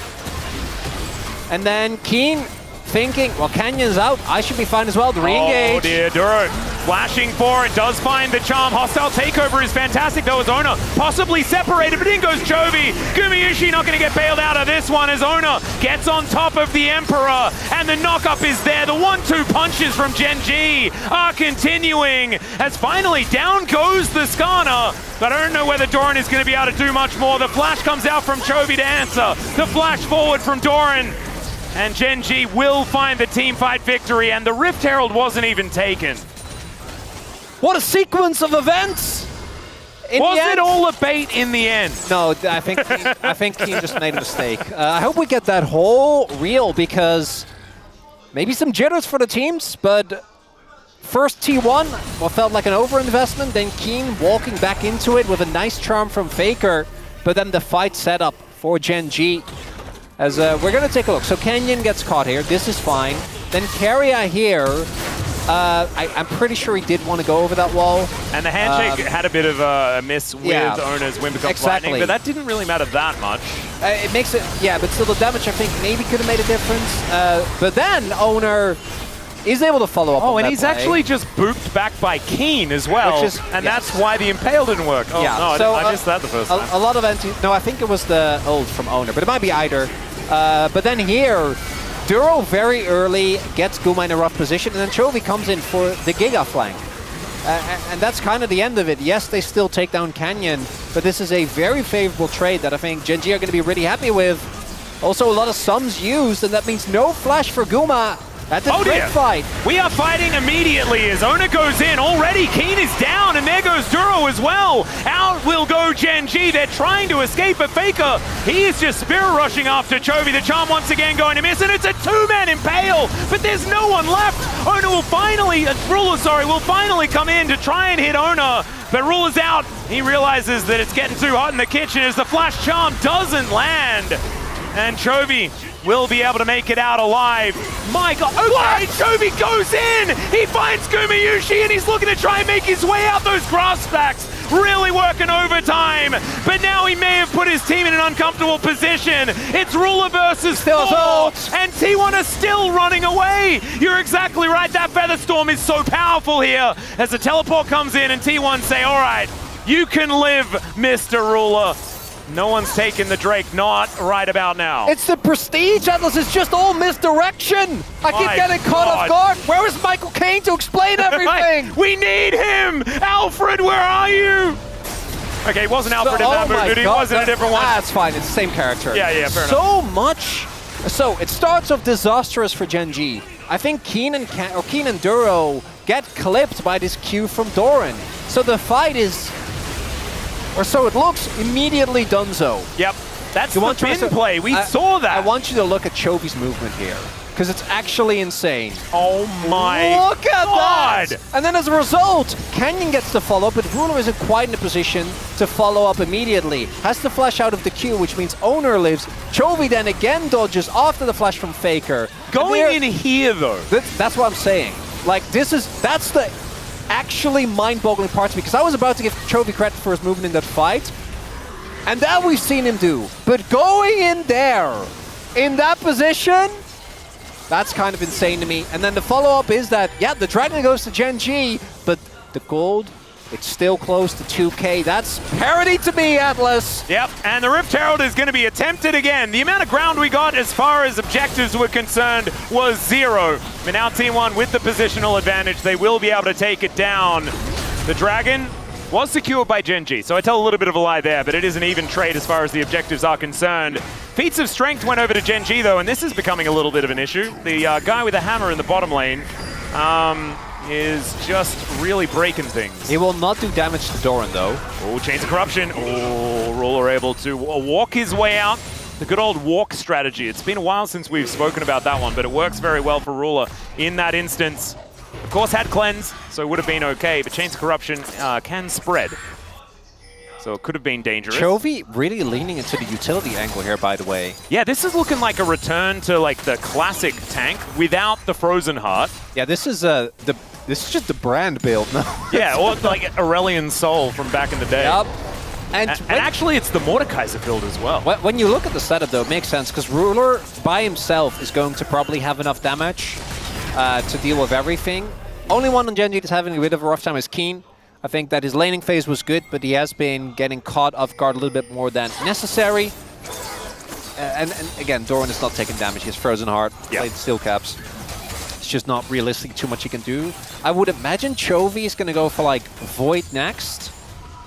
And then Keen thinking, well, Canyon's out. I should be fine as well. The re-engage. Oh dear, Duro flashing for it. Does find the Charm. Hostile takeover is fantastic, though, as Ona possibly separated, but in goes Chovy. Gumayushi not going to get bailed out of this one as Ona gets on top of the Emperor, and the knock-up is there. The 1-2 punches from Gen G are continuing, as finally down goes the Skarner. But I don't know whether Doran is going to be able to do much more. The flash comes out from Chovy to answer. The flash forward from Doran. And Gen G will find the team fight victory, and the Rift Herald wasn't even taken. What a sequence of events! Was it all a bait in the end? No, I think Keen just made a mistake. I hope we get that whole reel, because maybe some jitters for the teams, but first T1, what felt like an overinvestment, then Keen walking back into it with a nice Charm from Faker, but then the fight setup for Gen G. As we're going to take a look. So Canyon gets caught here. This is fine. Then Keria here. I'm pretty sure he did want to go over that wall. And the handshake had a bit of a miss with Ona's Wind becomes lightning, but that didn't really matter that much. It makes it, but still the damage I think maybe could have made a difference. But then Owner is able to follow up on and that he's play. actually just booped back by Keen as well, and that's why the Impale didn't work. Oh, no, so, I missed that the first time. A lot of no, I think it was the ult from Owner, but it might be either. But then here, Duro very early gets Guma in a rough position, and then Chovy comes in for the Giga flank. And that's kind of the end of it. Yes, they still take down Canyon, but this is a very favorable trade that I think Gen G are going to be really happy with. Also, a lot of sums used, and that means no flash for Guma. That's a great fight. We are fighting immediately as Ona goes in. Already Keen is down, and there goes Duro as well. Out will go Gen G. They're trying to escape, but Faker, he is just spirit rushing after Chovy. The Charm once again going to miss, and it's a two-man Impale, but there's no one left. Ona will finally, Ruler, will finally come in to try and hit Ona, but Ruler's out. He realizes that it's getting too hot in the kitchen as the flash Charm doesn't land. And Chovy will be able to make it out alive. My God, okay, Chovy goes in! He finds Gumayushi and he's looking to try and make his way out. Those grass stacks really working overtime. But now he may have put his team in an uncomfortable position. It's Ruler versus 4, and T1 are still running away. You're exactly right, that Featherstorm is so powerful here. As the teleport comes in and T1 say, all right, you can live, Mr. Ruler. No one's taking the Drake, not right about now. It's the prestige, Atlas. It's just all misdirection. I keep getting caught off guard. Where is Michael Caine to explain everything? We need him! Alfred, where are you? Okay, it wasn't Alfred in that movie, dude. He was in a different one. That's fine. It's the same character. Yeah, fair enough. So much. So it starts off disastrous for Gen G. I think Keen and Duro get clipped by this Q from Doran. So the fight is, or so it looks, immediately donezo. Yep, that's the pin play. We saw that. I want you to look at Chovy's movement here, because it's actually insane. Oh my Look at that! And then as a result, Canyon gets the follow-up, but Ruler isn't quite in a position to follow up immediately. Has to flash out of the Q, which means Owner lives. Chovy then again dodges after the flash from Faker. Going in here, though. That's what I'm saying. Like, that's the actually mind-boggling part to me, because I was about to give Chovy credit for his movement in that fight, and that we've seen him do. But going in there, in that position, that's kind of insane to me. And then the follow-up is that, yeah, the Dragon goes to Gen G, but the gold, it's still close to 2K. That's parity to me, Atlas. Yep, and the Rift Herald is going to be attempted again. The amount of ground we got as far as objectives were concerned was 0. But now T1 with the positional advantage, they will be able to take it down. The Dragon was secured by Gen G, so I tell a little bit of a lie there, but it is an even trade as far as the objectives are concerned. Feats of Strength went over to Gen G, though, and this is becoming a little bit of an issue. The guy with the hammer in the bottom lane is just really breaking things. He will not do damage to Doran, though. Oh, Chains of Corruption. Oh, Ruler able to walk his way out. The good old walk strategy. It's been a while since we've spoken about that one, but it works very well for Ruler in that instance. Of course, had Cleanse, so it would have been okay, but Chains of Corruption can spread. So it could have been dangerous. Chovy really leaning into the utility angle here, by the way. Yeah, this is looking like a return to like the classic tank without the Frozen Heart. Yeah, this is just the brand build now. Yeah, or like Aurelian Soul from back in the day. Yep. And actually, it's the Mordekaiser build as well. When you look at the setup, though, it makes sense, because Ruler by himself is going to probably have enough damage to deal with everything. Only one on Gen G that's having a bit of a rough time is Keen. I think that his laning phase was good, but he has been getting caught off guard a little bit more than necessary. And again, Doran is not taking damage. He has Frozen Heart, played Steel Caps. It's just not realistic too much he can do. I would imagine Chovy is going to go for like Void next,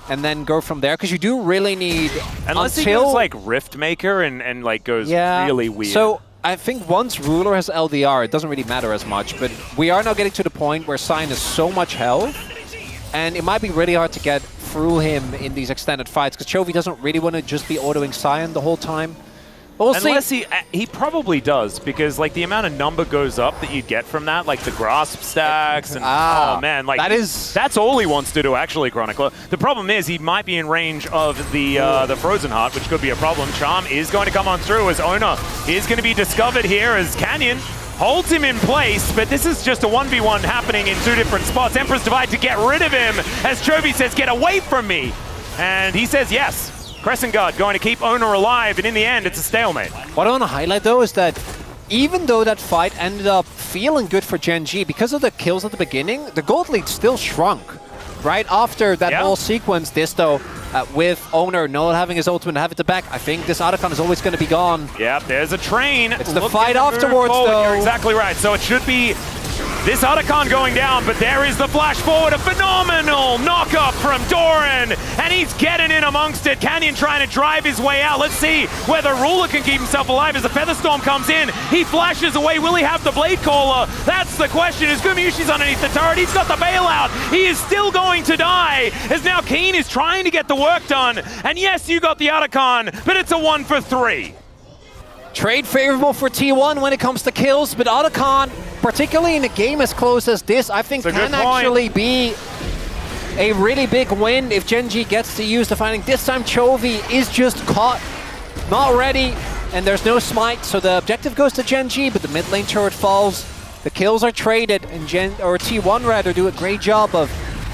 and then go from there, because you do really need... Unless he goes like Rift Maker and like goes really weird. So I think once Ruler has LDR, it doesn't really matter as much, but we are now getting to the point where Sion has so much health, and it might be really hard to get through him in these extended fights, because Chovy doesn't really want to just be autoing Sion the whole time. But we'll Unless see. he probably does, because like the amount of number goes up that you get from that, like the grasp stacks, and oh man, like that's all he wants to do actually, Chronicler. The problem is he might be in range of the Frozen Heart, which could be a problem. Charm is going to come on through as Owner is going to be discovered here as Canyon holds him in place, but this is just a 1v1 happening in 2 different spots. Emperor's Divide to get rid of him as Chovy says, get away from me, and he says yes. Crescent Guard going to keep Owner alive, and in the end, it's a stalemate. What I want to highlight, though, is that even though that fight ended up feeling good for Gen G, because of the kills at the beginning, the gold lead still shrunk. Right after that whole sequence, this, though, with Owner not having his ultimate, have it to back, I think this Otacon is always going to be gone. Yep, there's a train. It's the fight afterwards, though. You're exactly right. So it should be this Otacon going down, but there is the flash forward. A phenomenal knock-up from Doran, and he's getting in amongst it. Canyon trying to drive his way out. Let's see whether Ruler can keep himself alive as the Featherstorm comes in. He flashes away. Will he have the Blade Caller? That's the question. As Gumayushi's underneath the turret, he's got the bailout. He is still going to die, as now Keen is trying to get the work done. And yes, you got the Otacon, but it's a 1 for 3. Trade favorable for T1 when it comes to kills, but Otacon, particularly in a game as close as this, I think can actually be a really big win if Gen G gets to use the fighting. This time Chovy is just caught, not ready. and there's no smite, so the objective goes to Gen G, but the mid lane turret falls. The kills are traded, and T1 rather do a great job of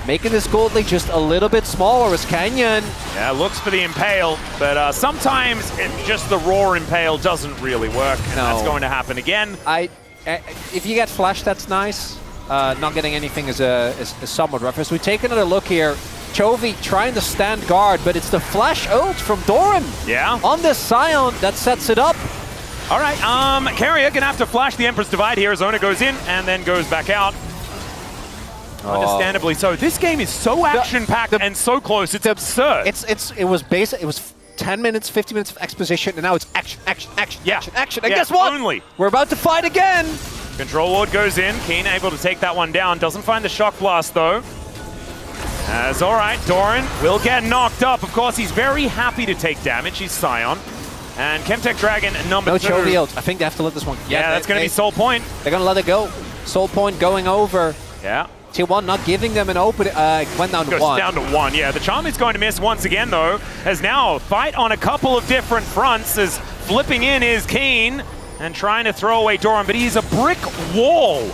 making this gold lead just a little bit smaller as Canyon. Yeah, looks for the Impale, but sometimes just the raw Impale doesn't really work, and that's going to happen again. If you get flash, that's nice. Not getting anything is somewhat rough. As we take another look here, Chovy trying to stand guard, but it's the flash ult from Doran. Yeah. On this Scion that sets it up. All right, Carrier gonna have to flash the Emperor's Divide here as Owner goes in and then goes back out. Understandably so. This game is so action-packed and so close, it's absurd. It was 10 minutes, 50 minutes of exposition, and now it's action. And guess what? We're about to fight again. Control Ward goes in. Keen able to take that one down. Doesn't find the Shock Blast, though. As all right, Doran will get knocked up. Of course, he's very happy to take damage. He's Scion. And Chemtech Dragon, number 2. No Chovy ult. I think they have to let this one. Yeah, that's going to be Soul Point. They're going to let it go. Soul Point going over. Yeah. T1 not giving them an open, went down to 1. Down to 1, yeah. The Charm is going to miss once again, though, as now fight on a couple of different fronts, as flipping in is Keen and trying to throw away Doran, but he's a brick wall.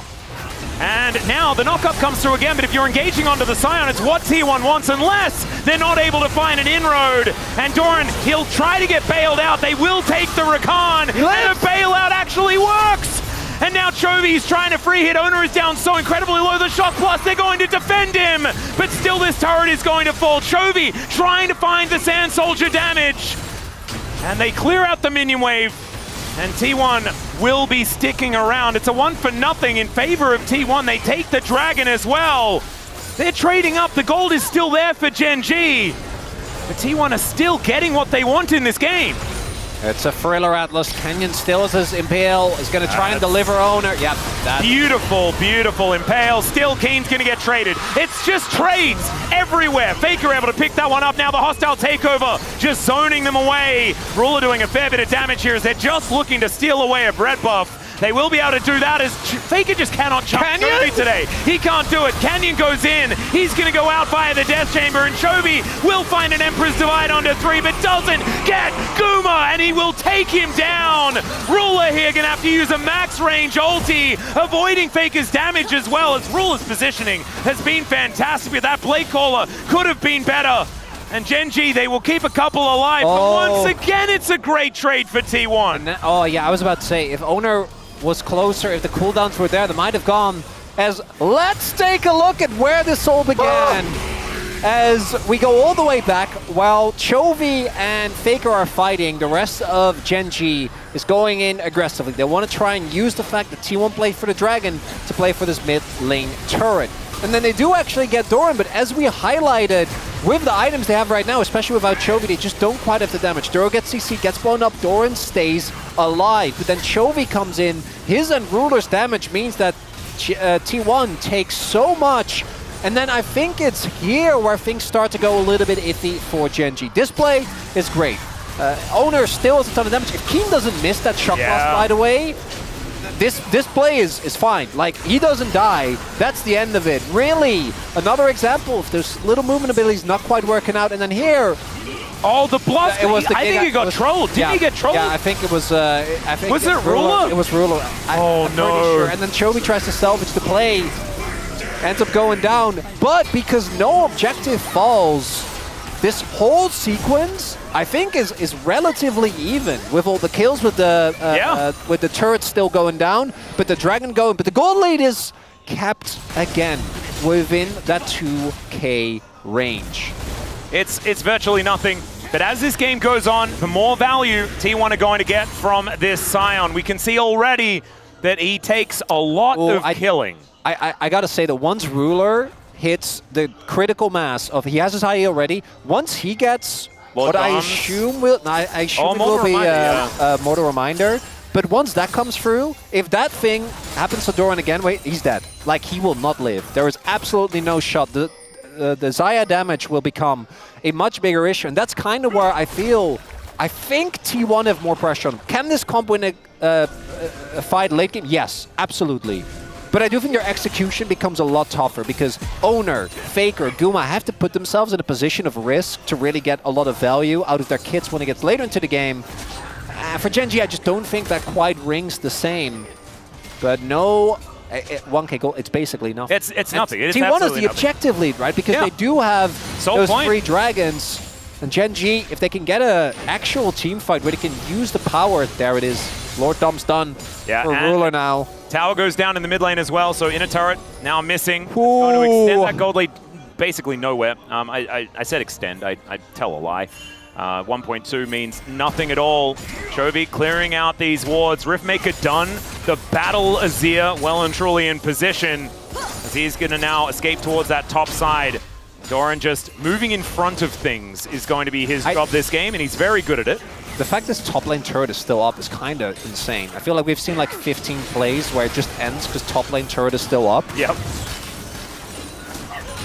And now the knockup comes through again, but if you're engaging onto the Scion, it's what T1 wants, unless they're not able to find an inroad. And Doran, he'll try to get bailed out. They will take the Rakan, and the bailout actually works. And now Chovy's trying to free hit. Owner is down so incredibly low. The Shock Plus, they're going to defend him. But still this turret is going to fall. Chovy trying to find the Sand Soldier damage. And they clear out the minion wave. And T1 will be sticking around. It's a 1-for-0 in favor of T1. They take the Dragon as well. They're trading up. The gold is still there for Gen G. But T1 are still getting what they want in this game. It's a Thriller Atlas. Canyon still has his Impale. Is going to try and deliver Owner. Yep. Beautiful, beautiful Impale. Still Keen's going to get traded. It's just trades everywhere. Faker able to pick that one up. Now the hostile takeover just zoning them away. Ruler doing a fair bit of damage here as they're just looking to steal away a bread buff. They will be able to do that as Faker just cannot jump Chovy today. He can't do it. Canyon goes in. He's going to go out via the Death Chamber, and Chovy will find an Emperor's Divide onto 3, but doesn't get Guma, and he will take him down. Ruler here going to have to use a max range ulti, avoiding Faker's damage as well, as Ruler's positioning has been fantastic, but that Blade Caller could have been better. And Gen G, they will keep a couple alive, but once again, it's a great trade for T1. Oh yeah, I was about to say, if Owner was closer, if the cooldowns were there, they might have gone. As let's take a look at where this all began. As we go all the way back, while Chovy and Faker are fighting, the rest of Gen G is going in aggressively. They want to try and use the fact that T1 played for the Dragon to play for this mid lane turret. And then they do actually get Doran, but as we highlighted, with the items they have right now, especially without Chovy, they just don't quite have the damage. Duro gets CC, gets blown up, Doran stays alive. But then Chovy comes in, his and Ruler's damage means that T1 takes so much. And then I think it's here where things start to go a little bit iffy for Gen G. This play is great. Owner still has a ton of damage. If Keen doesn't miss that Shock Blast, by the way, this play is fine. Like, he doesn't die. That's the end of it. Really, another example of those little movement abilities not quite working out. And then here... Oh, the bluff! I think he got trolled. Didn't he get trolled? Yeah, I think it was... was it Ruler? It was Ruler. I'm pretty sure. And then Chovy tries to salvage the play. Ends up going down. But because no objective falls, this whole sequence, I think, is relatively even with all the kills, with the turrets still going down, but the Dragon going. But the gold lead is kept again within that 2K range. It's virtually nothing. But as this game goes on, the more value T1 are going to get from this Scion. We can see already that he takes a lot of killing. I gotta say that once Ruler hits the critical mass of, he has his IE already, once he gets what I assume will, it will be a Mortal Reminder, but once that comes through, if that thing happens to Doran again, wait, he's dead. Like, he will not live. There is absolutely no shot. The Xayah damage will become a much bigger issue, and that's kind of where I think T1 have more pressure on them. Can this comp win a fight late game? Yes, absolutely. But I do think their execution becomes a lot tougher because Owner, Faker, Guma have to put themselves in a position of risk to really get a lot of value out of their kits when it gets later into the game. For Gen G, I just don't think that quite rings the same. But no, 1K gold, it's basically nothing. It's nothing. It is T1 is absolutely the nothing. objective lead, right? Because they do have those 3 dragons. And Gen G, if they can get an actual team fight where they can use the power, there it is. Lord Dom's done for Ruler now. Tower goes down in the mid lane as well, so inner turret now missing. Going to extend that gold lead basically nowhere. I said extend, I tell a lie. 1.2 means nothing at all. Chovy clearing out these wards. Riftmaker done. The battle Azir well and truly in position as he's going to now escape towards that top side. Doran just moving in front of things is going to be his job this game, and he's very good at it. The fact this top lane turret is still up is kind of insane. I feel like we've seen like 15 plays where it just ends because top lane turret is still up. Yep.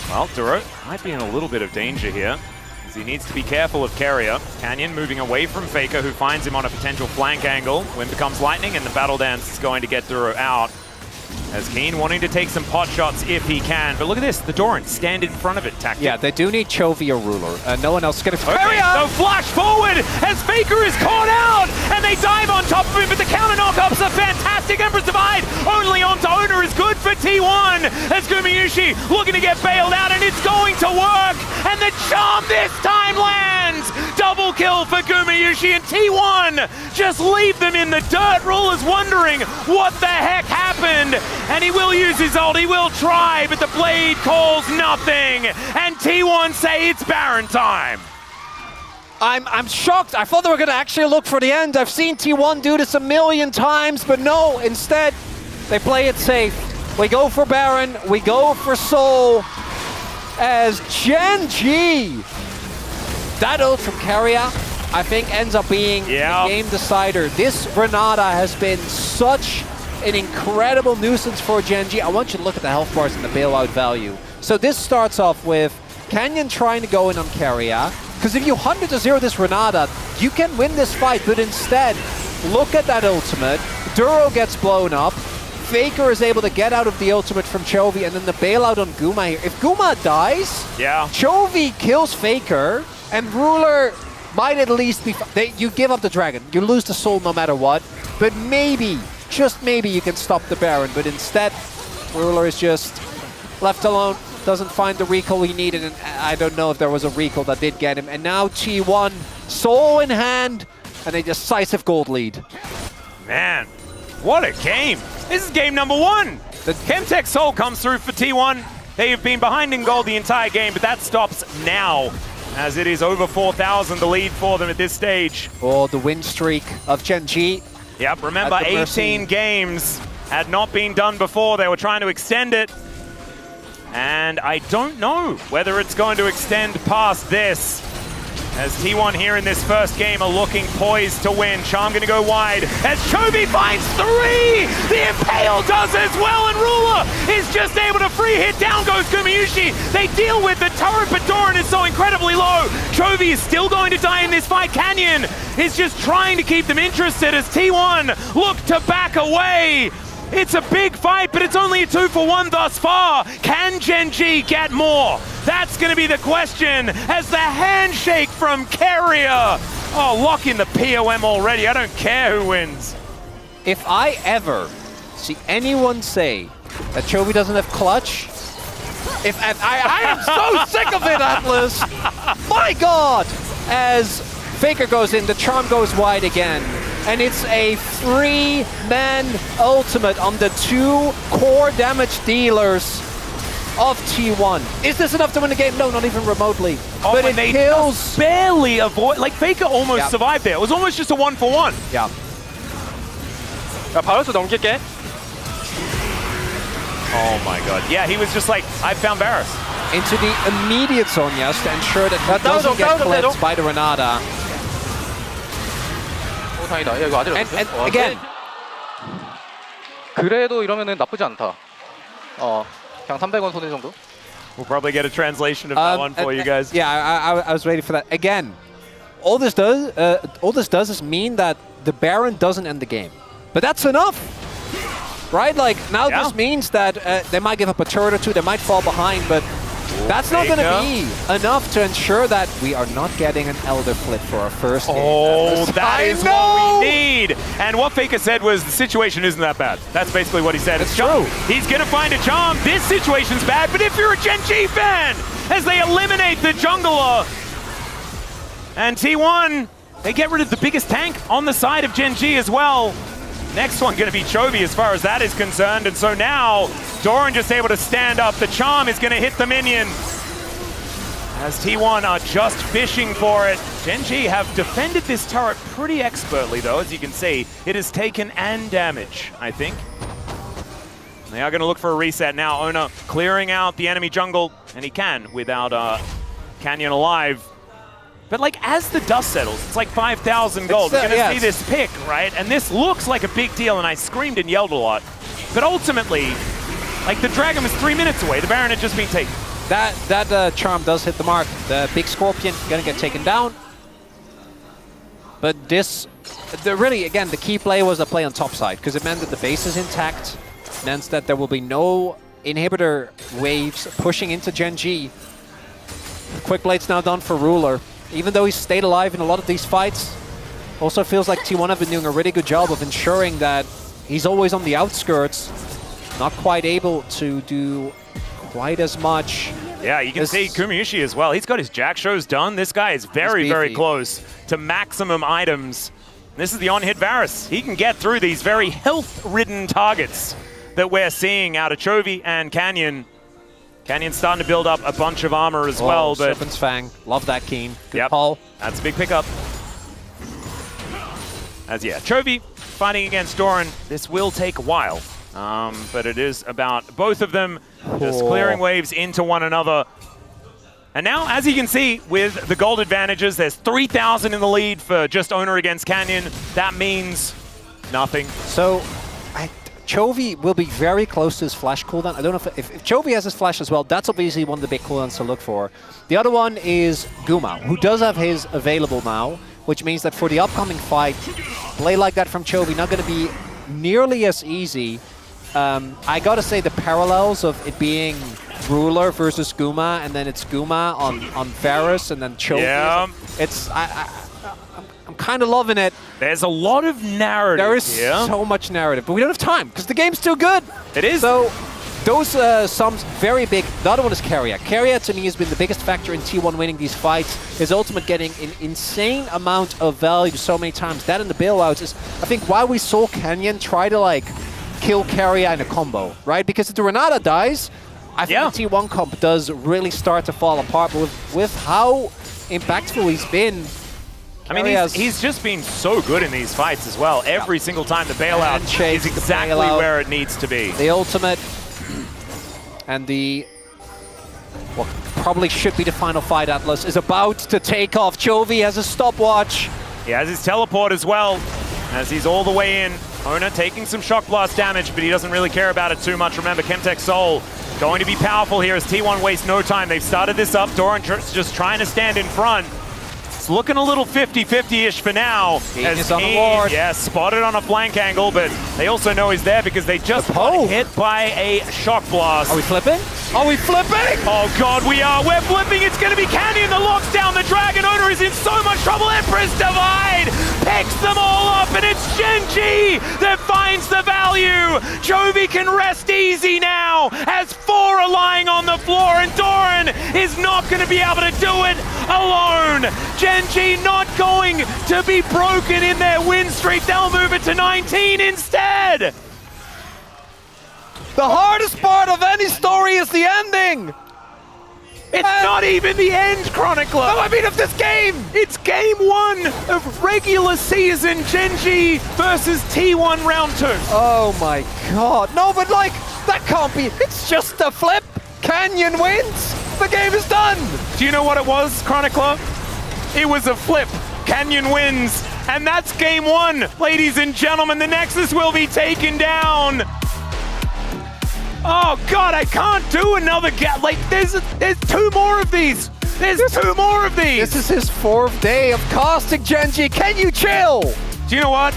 Well, Duro might be in a little bit of danger here, as he needs to be careful of Carrier. Canyon moving away from Faker, who finds him on a potential flank angle. Wind becomes lightning, and the battle dance is going to get Duro out. As Keen wanting to take some pot shots if he can. But look at this, the Doran stand in front of it tactic. Yeah, they do need Chovy or Ruler. No one else is going to... Okay, so flash forward as Faker is caught out, and they dive on top of him, but the counter knockups are fantastic. Empress Divide only onto Owner is good for T1 as Gumayusi looking to get bailed out, and it's going to work, and the charm this time lands. Double kill for Gumayusi, and T1 just leave them in the dirt. Ruler's wondering what the heck happened, and he will use his ult, he will try, but the blade calls nothing, and T1 say it's Baron time. I'm shocked. I thought they were going to actually look for the end. I've seen T1 do this a million times, but no, instead, they play it safe. We go for Baron, we go for Soul, as Gen G. That ult from Carrier, I think, ends up being the game decider. This Renata has been such an incredible nuisance for Gen G. I want you to look at the health bars and the bailout value. So this starts off with Canyon trying to go in on Carrier, because if you 100-0 this Renata, you can win this fight, but instead, look at that ultimate. Duro gets blown up. Faker is able to get out of the ultimate from Chovy, and then the bailout on Guma here. If Guma dies, Chovy kills Faker, and Ruler might at least be... you give up the dragon. You lose the soul no matter what, but maybe, just maybe, you can stop the Baron, but instead, Ruler is just left alone. Doesn't find the recall he needed, and I don't know if there was a recall that did get him. And now T1, soul in hand, and a decisive gold lead. Man, what a game. This is game number 1. The Chemtech Soul comes through for T1. They have been behind in gold the entire game, but that stops now, as it is over 4,000 the lead for them at this stage. Oh, the win streak of Gen G. Yep, remember 18 games had not been done before. They were trying to extend it. And I don't know whether it's going to extend past this, as T1 here in this first game are looking poised to win. Charm going to go wide as Chovy finds 3! The Impale does as well, and Ruler is just able to free hit. Down goes Gumayusi. They deal with the turret, but Doran is so incredibly low. Chovy is still going to die in this fight. Canyon is just trying to keep them interested as T1 look to back away. It's a big fight, but it's only a 2-for-1 thus far. Can Gen G get more? That's going to be the question as the handshake from Carrier. Oh, lock in the POM already. I don't care who wins. If I ever see anyone say that Chovy doesn't have clutch, I am so sick of it, Atlas. My God. As Faker goes in, the charm goes wide again. And it's a 3-man ultimate on the 2 core damage dealers of T1. Is this enough to win the game? No, not even remotely. Oh, but it kills. Barely avoid. Like Faker almost survived there. It was almost just a 1-for-1. Yeah. 야, 바로스 넘길게. Oh my God. Yeah, he was just like, I found Varus. Into the immediate zone, yes, to ensure that he doesn't get clipped by the Renata. 다행이다. 야, 이거 아직 And again. 그래도 이러면은 나쁘지 않다. 그냥 300원 손해 정도. We'll probably get a translation of that one for you guys. Yeah, I was waiting for that. Again, all this does is mean that the Baron doesn't end the game. But that's enough, right? Like, now this means that they might give up a turret or two, they might fall behind, but That's not going to be enough to ensure that we are not getting an Elder flip for our first game. Oh, that is what we need. And what Faker said was the situation isn't that bad. That's basically what he said. It's true. He's going to find a charm. This situation's bad, but if you're a Gen G fan, as they eliminate the jungler, and T1, they get rid of the biggest tank on the side of Gen G as well. Next one going to be Chovy as far as that is concerned. And so now, Doran just able to stand up. The charm is going to hit the minion. As T1 are just fishing for it. Gen G have defended this turret pretty expertly though, as you can see. It has taken and damage, I think. They are going to look for a reset now. Ona clearing out the enemy jungle, and he can without Canyon alive. But like, as the dust settles, it's like 5,000 gold. We're gonna see this pick, right? And this looks like a big deal, and I screamed and yelled a lot. But ultimately, like, the dragon was 3 minutes away. The Baron had just been taken. That charm does hit the mark. The big scorpion gonna get taken down. But this, really, again, the key play was the play on top side, because it meant that the base is intact, meant that there will be no inhibitor waves pushing into Gen G. Quick Blade's now done for Ruler. Even though he's stayed alive in a lot of these fights, also feels like T1 have been doing a really good job of ensuring that he's always on the outskirts, not quite able to do quite as much. Yeah, you can see Kumiyushi as well. He's got his Jack shows done. This guy is very, very close to maximum items. This is the on-hit Varus. He can get through these very health-ridden targets that we're seeing out of Chovy and Canyon. Canyon's starting to build up a bunch of armor as well, but Serpent's Fang, love that Keen. Good call. That's a big pickup. As Chovy fighting against Doran. This will take a while, but it is about both of them just clearing waves into one another. And now, as you can see, with the gold advantages, there's 3,000 in the lead for just Owner against Canyon. That means nothing. So, Chovy will be very close to his flash cooldown. I don't know if Chovy has his flash as well, that's obviously one of the big cooldowns to look for. The other one is Guma, who does have his available now, which means that for the upcoming fight, play like that from Chovy not going to be nearly as easy. I gotta say the parallels of it being Ruler versus Guma, and then it's Guma on Varus, and then Chovy. Yeah. I'm kind of loving it. There's a lot of narrative. There is so much narrative, but we don't have time because the game's too good. It is. So those sums very big. The other one is Keria. Keria to me has been the biggest factor in T1 winning these fights. His ultimate getting an insane amount of value so many times. That and the bailouts is, I think, why we saw Canyon try to like kill Keria in a combo, right? Because if the Renata dies, I think the T1 comp does really start to fall apart. But with how impactful he's been, I mean, he's just been so good in these fights as well. Every single time the bailout is exactly where it needs to be. The ultimate and the, what probably should be the final fight, Atlas, is about to take off. Chovy has a stopwatch. He has his teleport as well, as he's all the way in. Ona taking some shock blast damage, but he doesn't really care about it too much. Remember, Chemtech Soul going to be powerful here as T1 wastes no time. They've started this up. Doran just trying to stand in front. It's looking a little 50-50-ish for now. As on the ward. Yeah, spotted on a flank angle, but they also know he's there because they just got hit by a shock blast. Are we flipping? Are we flipping? Oh god, we are. We're flipping. It's going to be Canyon that locks down the dragon. Owner is in so much trouble. Empress Divide picks them all up, and it's Gen G that finds the value. Chovy can rest easy now as 4 are lying on the floor, and Doran is not going to be able to do it alone. Gen G not going to be broken in their win streak. They'll move it to 19 instead. The hardest part of any story is the ending. It's not even the end, Chronicler. No, I mean of this game. It's game 1 of regular season Gen G versus T1 round 2. Oh my god. No, but like, that can't be. It's just a flip. Canyon wins. The game is done. Do you know what it was, Chronicler? It was a flip. Canyon wins. And that's game 1. Ladies and gentlemen, the Nexus will be taken down. Oh god, I can't do another like there's 2 more of these. There's 2 more of these. This is his 4th day of casting, Gen G. Can you chill? Do you know what?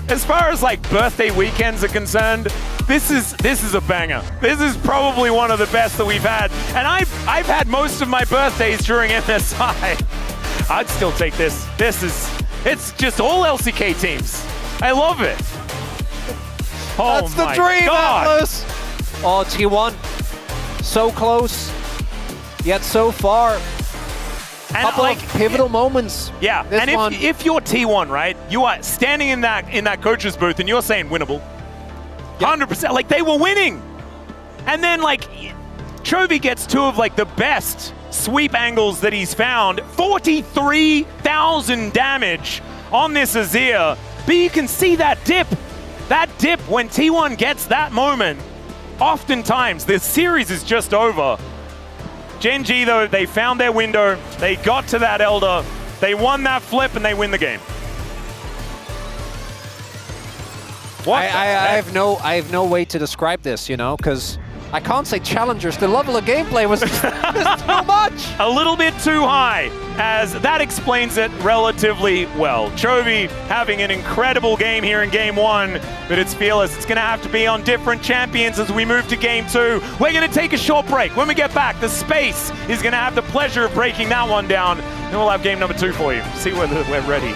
as far as like birthday weekends are concerned, this is a banger. This is probably one of the best that we've had. And I've had most of my birthdays during MSI. I'd still take this. It's just all LCK teams. I love it. Oh, that's the my dream, God. Atlas. Oh, T1, so close, yet so far. And couple like of pivotal moments. Yeah, This and one. if you're T1, right, you are standing in that coach's booth and you're saying winnable. 100%. Like they were winning, and then like Chovy gets two of like the best sweep angles that he's found. 43,000 damage on this Azir, but you can see that dip. That dip when T1 gets that moment. Oftentimes, the series is just over. Gen G, though, they found their window. They got to that Elder. They won that flip, and they win the game. What? I have no way to describe this, you know, because I can't say challengers. The level of gameplay was just too much. A little bit too high, as that explains it relatively well. Chovy having an incredible game here in game one, but it's Fearless. It's going to have to be on different champions as we move to game two. We're going to take a short break. When we get back, the Space is going to have the pleasure of breaking that one down. Then we'll have game number two for you. See whether we're ready.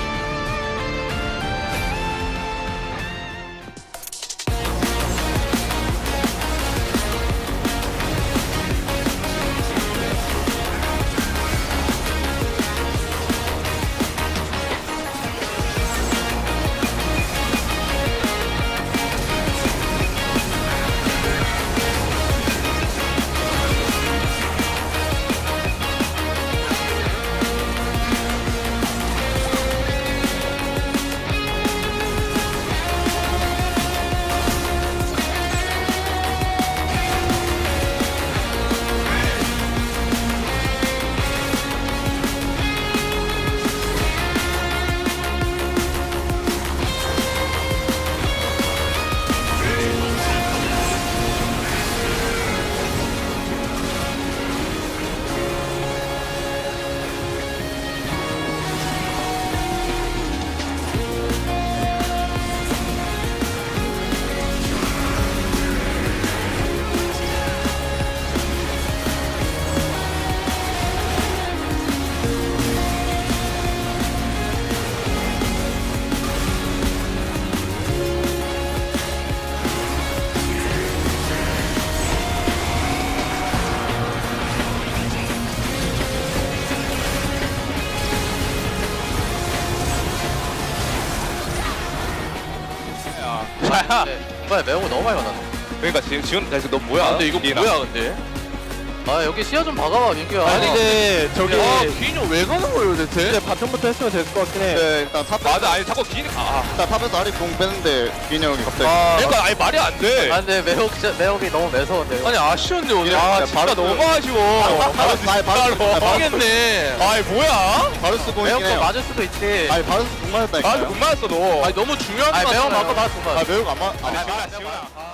뭐야 매운 거 너무 많이 만났네. 그러니까 지금 너 뭐야? 근데 이거 뭐야 근데? 아 여기 시야 좀 박아봐 민규야. 아니 근데 저기 기인이 왜 가는 거예요 대체? 바텀부터 했으면 될 것 같긴 해. 네 일단 탑 맞아 아니 자꾸 기인이 일단 탑에서 아리 공 빼는데 기인이 형이 갑자기. 그러니까 아니 말이 안 돼. 아 근데 매혹이 너무 매서운데. 아니 아쉬운데 오늘 진짜 너무 아쉬워. 바로 하겠네. 아이 뭐야? 바루스 공이긴 해요. 매혹 맞을 수도 있지. 아니 바루스 공 맞았다니까. 바루스 공 맞았어 너. 아니 너무 중요한 거 같아. 매혹 맞고 바루스 공 맞았어. 매혹 안 맞. 지훈아.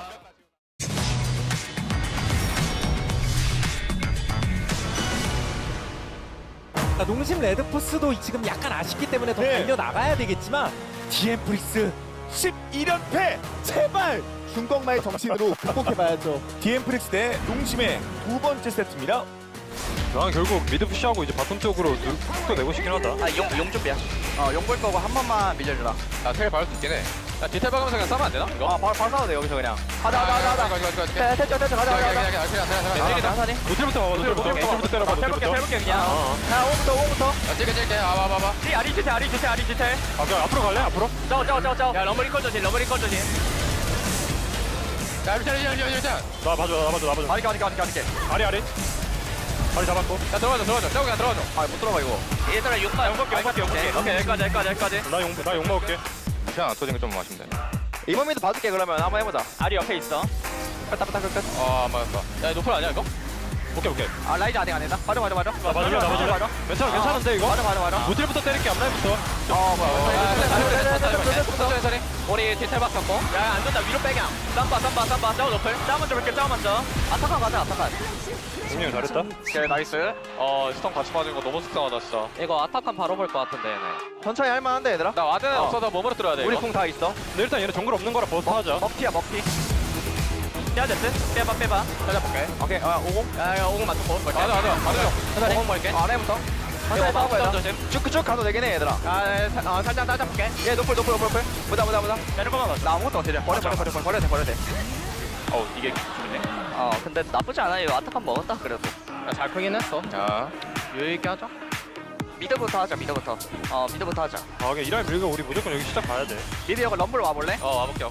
농심 레드포스도 지금 약간 아쉽기 때문에 더 달려나가야 되겠지만 DN프릭스 12연패 제발 중꺾마의 정신으로 극복해봐야죠. DN프릭스 대 농심의 두 번째 세트입니다. 난 결국 미드 푸시하고 이제 바텀 쪽으로 속도 내고 싶긴 하다. 용 준비야. 용 볼 거고 한 번만 밀려주라. 나 텔 밟을 수 있긴 해. 야 뒤텔 박으면서 그냥 싸면 안 되나? 이거? 바로 싸도 돼 여기서 그냥. 가자. 됐죠 가자. 노틸부터 봐봐 노틸부터 때려봐 노틸부터. 해볼게 그냥. 자 5부터. 찔게 와봐. 아리지텔. 아 앞으로 갈래? 앞으로? 저. 야 럼블이 꺼져지. 야 일단 나 봐줘. 아리. 다리 잡았고. 야 들어가자 그냥 들어가자. 아못 들어가 이거. 얘들아 용 볼게. 오케이 여기까지. 나 욕 먹을게. 시간 안 터진 게 좀 아쉽네. 이번 미드 봐줄게 그러면 한번 해보자. 아리 옆에 있어. 끝. 아 맞았다. 야 노플 아니야 이거? 오케이. 아 라이즈 아직 안 했나? 맞아. 맞아. 괜찮은데 이거? 맞아. 노틸부터 때릴게 앞라인부터. 뭐야. 우리 뒤틀밖에 없고. 야, 안 된다. 위로 빼냐. 쌈바. 짜오 높을. 짜오 먼저 볼게, 짜오 먼저. 아타칸 가자, 아타칸. 승리 잘했다. 오케이, 나이스. 스톤 같이 맞은 거 너무 속상하다 진짜. 이거 아타칸 바로 볼 것 같은데, 얘네. 천천히 할만한데 얘들아. 나 와드는 없어서 몸으로 들어야 돼. 우리 궁 다 있어. 근데 일단 얘네 정글 없는 거라 버스 하자. 먹튀야, 먹튀. 빼야 됐지? 빼봐. 찾아볼게. 오케이, 50. 야, 50 맞추고. 맞아. 50 볼게. 아래부터. 이거 싸워봐야 돼. 쭉 가도 되긴 해 얘들아. 살짝 따져볼게. 얘 노플. 보자. 내는 거만 맞아. 나 아무것도 못해. 버려 돼. 이게 기분이네. 근데 나쁘지 않아. 이거 아타칸 먹었다, 그래도. 잘 크긴 했어. 자, 여유있게 하자. 미드부터 하자. 미드부터 하자. 그냥 이라인 밀고 우리 무조건 여기 시작 가야 돼. 미드 이거 럼블 와볼래? 와볼게.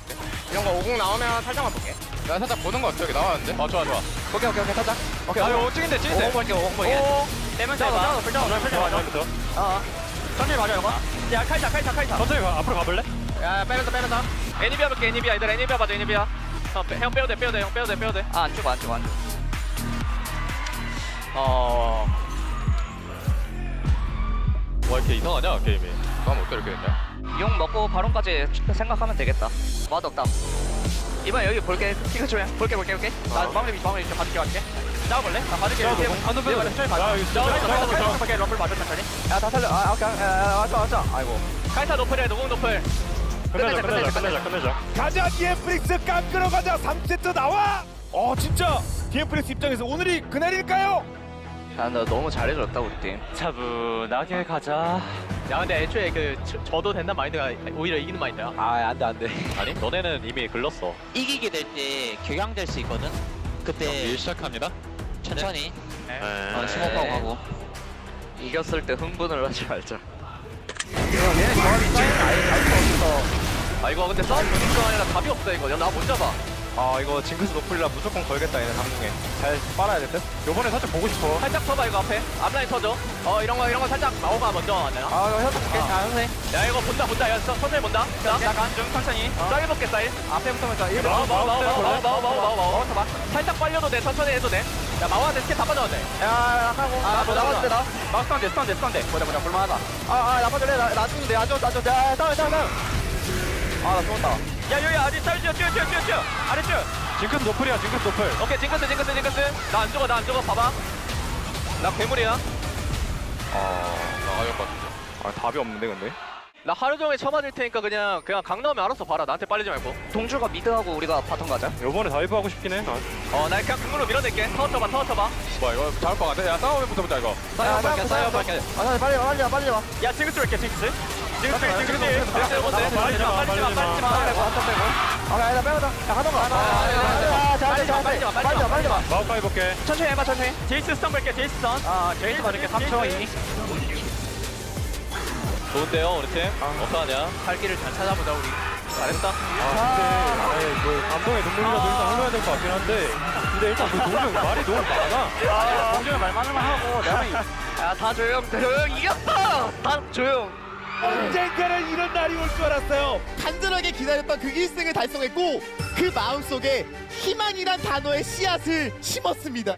이런 거 50 나오면 살짝만 볼게. 나 살짝 보는 거 어떻게 나왔는데? 좋아. 오케이, 살짝. 오케이. 이거 찍인데. 50 볼게. 빼면서 해봐. 천천히 맞아, 이거. 야, 칼타. 천천히 앞으로 가볼래? 야, 빼면서. 애니비아 볼게, 애니비아. 얘들아, 애니비아 봐줘, 애니비아. 형 빼도 돼. 안 죽어. 와 이렇게 이상하냐 게임이. 나는 어떻게 이렇게 됐냐? 용 먹고 바론까지 생각하면 되겠다. 맛없다. 이번 여기 볼게. 피크초야. 볼게. 나 마무리 좀 갈게. 싸워볼래? 나 받을게. 한번 빼도 돼. 천천히 가자. 럼블 맞아, 천천히. 야, 다 살려. 오케이. 왔어. 아이고. 카이사 노플이야, 노공 노플. 끝내자. 가자 DNF릭스 깎으러 가자. 3세트 나와. 진짜 DNF릭스 입장에서 오늘이 그날일까요? 야, 너 너무 잘해줬다, 우리 팀. 차분하게 가자. 야, 근데 애초에 져도 된다는 마인드가 오히려 이기는 마인드야. 안 돼. 아니 너네는 이미 글렀어. 이기게 될 때 격양될 수 있거든? 그때 일 시작합니다. 천천히 스모크하고 가고 이겼을 때 흥분을 하지 말자. 얘네 조합이 짜이는 아예 갈 수 없어. 이거 근데 싸움 보니까 아니라 답이 없어 이거. 야, 나 못 잡아. 이거 징크스 노플이라 무조건 걸겠다 얘네 당중에. 잘 빨아야 될 듯? 요번에 살짝 보고 싶어. 살짝 터봐 이거 앞에. 앞라인 터줘. 이런 거 살짝 나오가 먼저 안 되나? 형 볼게. 선생님. 야, 이거 본다. 야, 천천히 본다. 약간 좀 천천히. 사일 볼게, 사일. 앞에부터 마와. 살짝 빨려도 돼. 천천히 해도 돼. 야, 마와한테 스킬 다 빠져도 돼. 야, 하고. 나와도 돼, 나. 스턴데. 보자. 볼만하다. 나 빠질래. 나 죽는데. 야, 다운. 나 죽었다. 야, 여기 아직 쌀 뛰어. 아래쪽. 징크스 노플이야. 오케이, 징크스. 나 안 죽어. 봐봐. 나 괴물이야. 나가야 할 것 같은데. 답이 없는데 근데. 나 하루 종일 쳐맞을 테니까 그냥 강 나오면 알아서 봐라. 나한테 빨리지 말고. 동주가 미드하고 우리가 바텀 가자. 요번에 다이브 하고 싶긴 해. 난. 나 그냥 그걸로 밀어낼게. 타워 쳐봐. 뭐야 이거 잘할 것 같아. 야 싸움부터 보자 이거. 싸워 볼게. 빨리 와. 야, 징크스 볼게, 징크스. 빨리 마. 나 빼보자. 야, 하던가. 빨리 마. 마우카이 볼게. 천천히 해봐. 제이스 스턴 볼게. 제이스 봐줄게. 3초 2. 좋은데요 우리 팀? 어떡하냐? 갈 길을 잘 찾아보자, 우리. 잘했다. 근데 감동의 눈물이라도 일단 흘러야 될 것 같긴 한데 근데 일단 동정 말이 너무 많아. 동정이 말 많으면 하고 야, 다 조용. 이겼어. 다 조용. 언젠가는 이런 날이 올 줄 알았어요. 간절하게 기다렸던 그 1승을 달성했고 그 마음속에 희망이란 단어의 씨앗을 심었습니다.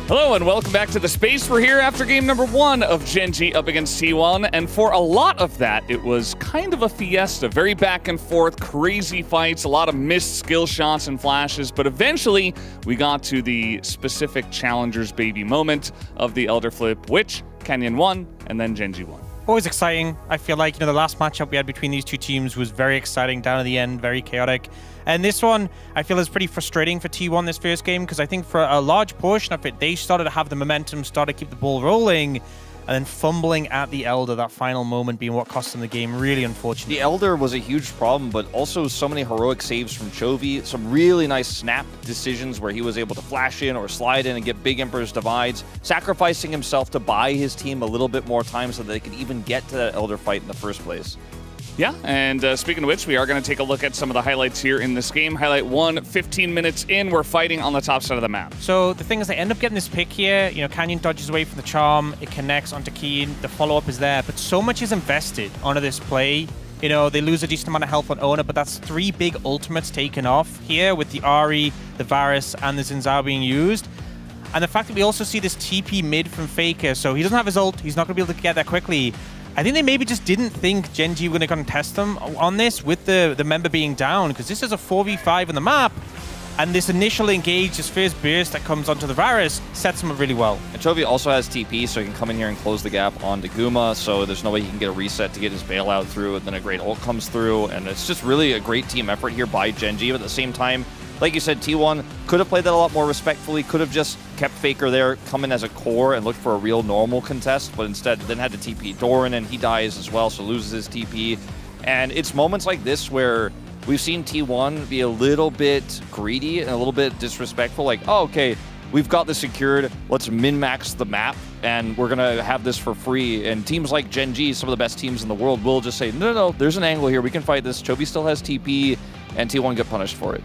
Hello and welcome back to the space. We're here after game number 1 of Genji up against T1, and for a lot of that, it was kind of a fiesta. Very back and forth, crazy fights, a lot of missed skill shots and flashes, but eventually we got to the specific challenger's baby moment of the Elder Flip, which Canyon won, and then Genji won. Always exciting. I feel like, the last matchup we had between these two teams was very exciting down at the end, very chaotic. And this one, I feel, is pretty frustrating for T1 this first game, because I think for a large portion of it, they started to have the momentum, started to keep the ball rolling. and then fumbling at the Elder, that final moment being what cost him the game. Really unfortunate. The Elder was a huge problem, but also so many heroic saves from Chovy, some really nice snap decisions where he was able to flash in or slide in and get big Emperor's Divides, sacrificing himself to buy his team a little bit more time so that they could even get to that Elder fight in the first place. Yeah, and speaking of which, we are going to take a look at some of the highlights here in this game. Highlight 1, 15 minutes in, we're fighting on the top side of the map. So the thing is, they end up getting this pick here. You know, Canyon dodges away from the charm, it connects onto Keen, the follow-up is there, but so much is invested onto this play. You know, they lose a decent amount of health on Owner, but that's 3 big ultimates taken off here with the Ahri, the Varus, and the Xin Zhao being used. And the fact that we also see this TP mid from Faker, so he doesn't have his ult, he's not going to be able to get there quickly. I think they maybe just didn't think Gen G were going to contest them on this with the member being down, because this is a 4v5 on the map, and this initial engage, this first burst that comes onto the Varus, sets him up really well. And Chovy also has TP, so he can come in here and close the gap onto Guma, so there's no way he can get a reset to get his bailout through, and then a great ult comes through, and it's just really a great team effort here by Gen G, but at the same time, like you said, T1 could have played that a lot more respectfully, could have just kept Faker there, come in as a core and looked for a real normal contest, but instead then had to TP Doran, and he dies as well, so loses his TP. And it's moments like this where we've seen T1 be a little bit greedy and a little bit disrespectful, like, oh, okay, we've got this secured, let's min-max the map, and we're going to have this for free. And teams like Gen G, some of the best teams in the world, will just say, no, there's an angle here, we can fight this, Chovy still has TP, and T1 get punished for it.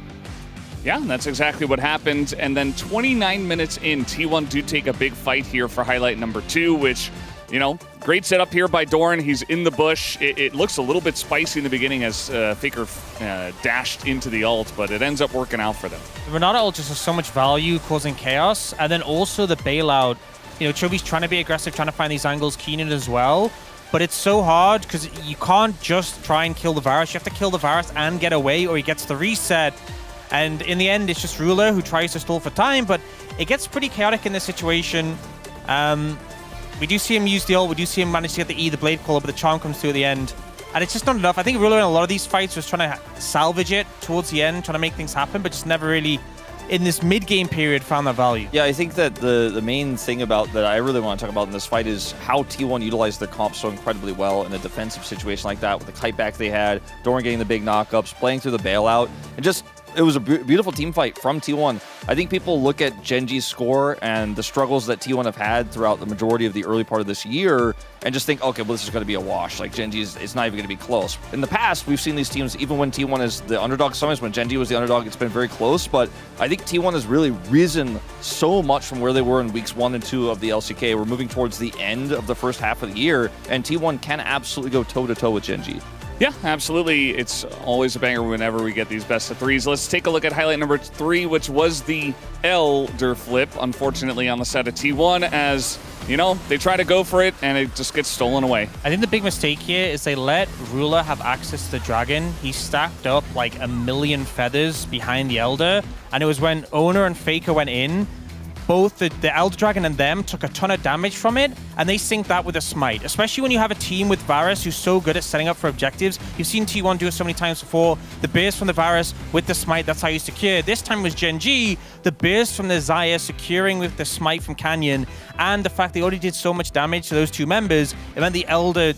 Yeah, that's exactly what happened. And then 29 minutes in, T1 do take a big fight here for highlight number 2, which, you know, great setup here by Doran. He's in the bush. It looks a little bit spicy in the beginning as Faker dashed into the ult, but it ends up working out for them. The Renata ult just has so much value, causing chaos, and then also the bailout. You know, Chovy's trying to be aggressive, trying to find these angles, Keenan as well, but it's so hard because you can't just try and kill the Varus. You have to kill the Varus and get away, or he gets the reset. And in the end, it's just Ruler who tries to stall for time, but it gets pretty chaotic in this situation. We do see him use the ult, we do see him manage to get the E, the Blade Caller, but the charm comes through at the end. And it's just not enough. I think Ruler in a lot of these fights was trying to salvage it towards the end, trying to make things happen, but just never really, in this mid-game period, found that value. Yeah, I think that the main thing about that I really want to talk about in this fight is how T1 utilized their comp so incredibly well in a defensive situation like that, with the kite back they had, Doran getting the big knockups, playing through the bailout, and just it was a beautiful team fight from T1. I think people look at Gen G's score and the struggles that T1 have had throughout the majority of the early part of this year and just think, okay, well, this is going to be a wash. Like, Gen G's, it's not even going to be close. In the past, we've seen these teams, even when T1 is the underdog, sometimes when Gen G was the underdog, it's been very close, but I think T1 has really risen so much from where they were in weeks 1 and 2 of the LCK. We're moving towards the end of the first half of the year, and T1 can absolutely go toe-to-toe with Gen G. Yeah, absolutely. It's always a banger whenever we get these best of threes. Let's take a look at highlight number 3, which was the Elder flip, unfortunately, on the side of T1, as, you know, they try to go for it, and it just gets stolen away. I think the big mistake here is they let Ruler have access to the Dragon. He stacked up like 1,000,000 feathers behind the Elder, and it was when Owner and Faker went in, both the Elder Dragon and them took a ton of damage from it, and they synced that with a smite. Especially when you have a team with Varus who's so good at setting up for objectives. You've seen T1 do it so many times before. The burst from the Varus with the smite, that's how you secure. This time was Gen G, the burst from the Xayah securing with the smite from Canyon, and the fact they already did so much damage to those two members, it meant the Elder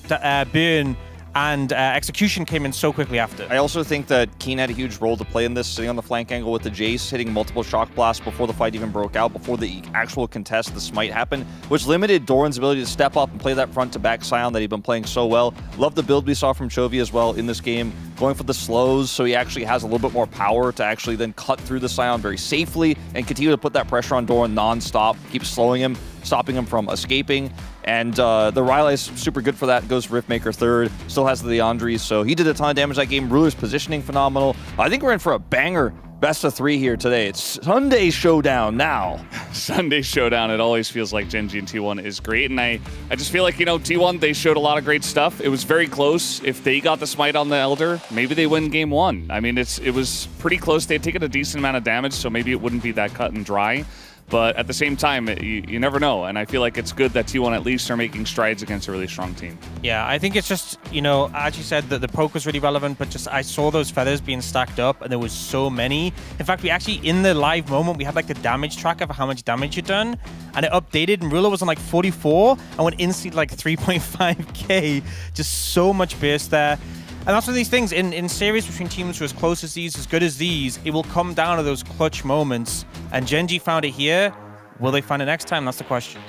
burn and execution came in so quickly after. I also think that Keen had a huge role to play in this, sitting on the flank angle with the Jace, hitting multiple shock blasts before the fight even broke out, before the actual contest, the smite happened, which limited Doran's ability to step up and play that front to back Scion that he'd been playing so well. Love the build we saw from Chovy as well in this game, going for the slows, so he actually has a little bit more power to actually then cut through the Scion very safely and continue to put that pressure on Doran non-stop, keep slowing him, stopping him from escaping. And the Riley is super good for that. Goes Riftmaker third. Still has the Leandri, so he did a ton of damage that game. Ruler's positioning phenomenal. I think we're in for a banger best of 3 here today. It's Sunday Showdown now. Sunday Showdown. It always feels like Gen G and T1 is great. And I just feel like, you know, T1, they showed a lot of great stuff. It was very close. If they got the smite on the Elder, maybe they win game 1. I mean, it was pretty close. They had taken a decent amount of damage, so maybe it wouldn't be that cut and dry. But at the same time, you never know. And I feel like it's good that T1 at least are making strides against a really strong team. Yeah, I think it's just, as you said, that the poke was really relevant, but just I saw those feathers being stacked up and there was so many. In fact, we actually, in the live moment, we had like the damage tracker for how much damage you'd done, and it updated and Ruler was on like 44 and went instantly like 3.5k. Just so much base there. And that's one of these things, in series between teams who are as close as these, as good as these, it will come down to those clutch moments. And Gen.G found it here. Will they find it next time? That's the question.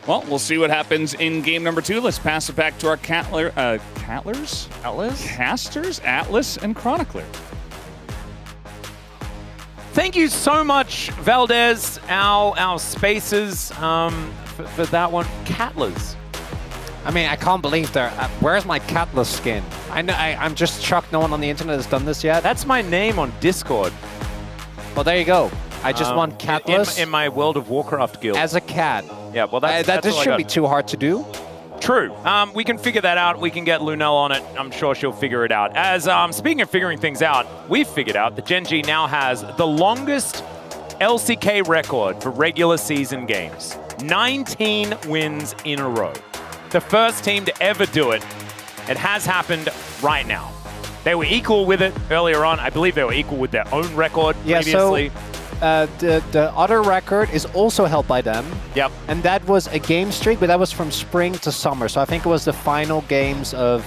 Well, we'll see what happens in game number 2. Let's pass it back to our casters, Atlas, and Chronicler. Thank you so much, Valdez, our spacers, for that one. Catlers. I mean, I can't believe where's my Catla skin? I'm just shocked no one on the internet has done this yet. That's my name on Discord. Well, there you go. I just want Catless in my World of Warcraft guild. As a cat. Yeah, well, that's this shouldn't be too hard to do. True. We can figure that out. We can get Lunel on it. I'm sure she'll figure it out. As speaking of figuring things out, we've figured out that Gen.G now has the longest LCK record for regular season games. 19 wins in a row. The first team to ever do it. It has happened right now. They were equal with it earlier on. I believe they were equal with their own record previously. So the other record is also held by them. Yep. And that was a game streak, but that was from spring to summer. So I think it was the final games of...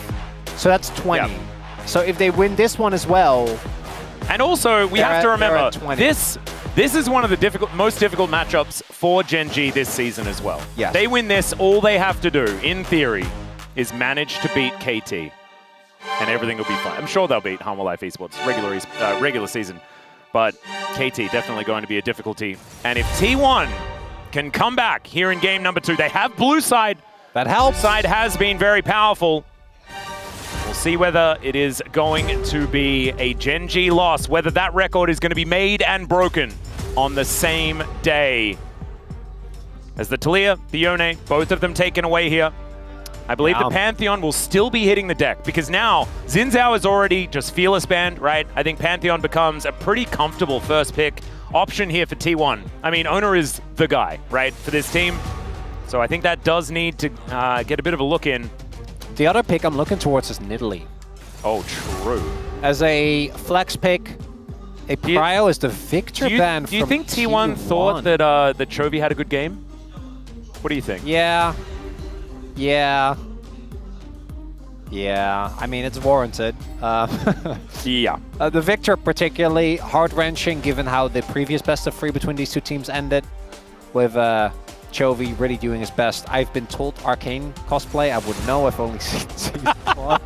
So that's 20. Yep. So if they win this one as well... And also, we have to remember, this is one of the most difficult matchups for Gen.G this season as well. Yes. They win this, all they have to do, in theory, is manage to beat KT. And everything will be fine. I'm sure they'll beat Humble Life Esports regular season. But KT definitely going to be a difficulty. And if T1 can come back here in game number 2, they have blue side. That helps. Blue side has been very powerful. We'll see whether it is going to be a Gen.G loss, whether that record is going to be made and broken on the same day. As the Talia, the Yone, both of them taken away here. I believe the Pantheon will still be hitting the deck because now Xin Zhao is already just Fearless banned, right? I think Pantheon becomes a pretty comfortable first pick option here for T1. I mean, Owner is the guy, right, for this team. So I think that does need to get a bit of a look in. The other pick I'm looking towards is Nidalee. Oh, true. As a flex pick, a Prio is the Victor ban from Do you think T1 thought that Chovy had a good game? What do you think? Yeah. Yeah. I mean, it's warranted. Yeah. The Victor particularly heart-wrenching given how the previous best of 3 between these two teams ended with Chovy really doing his best. I've been told Arcane cosplay. I would know if only seen one.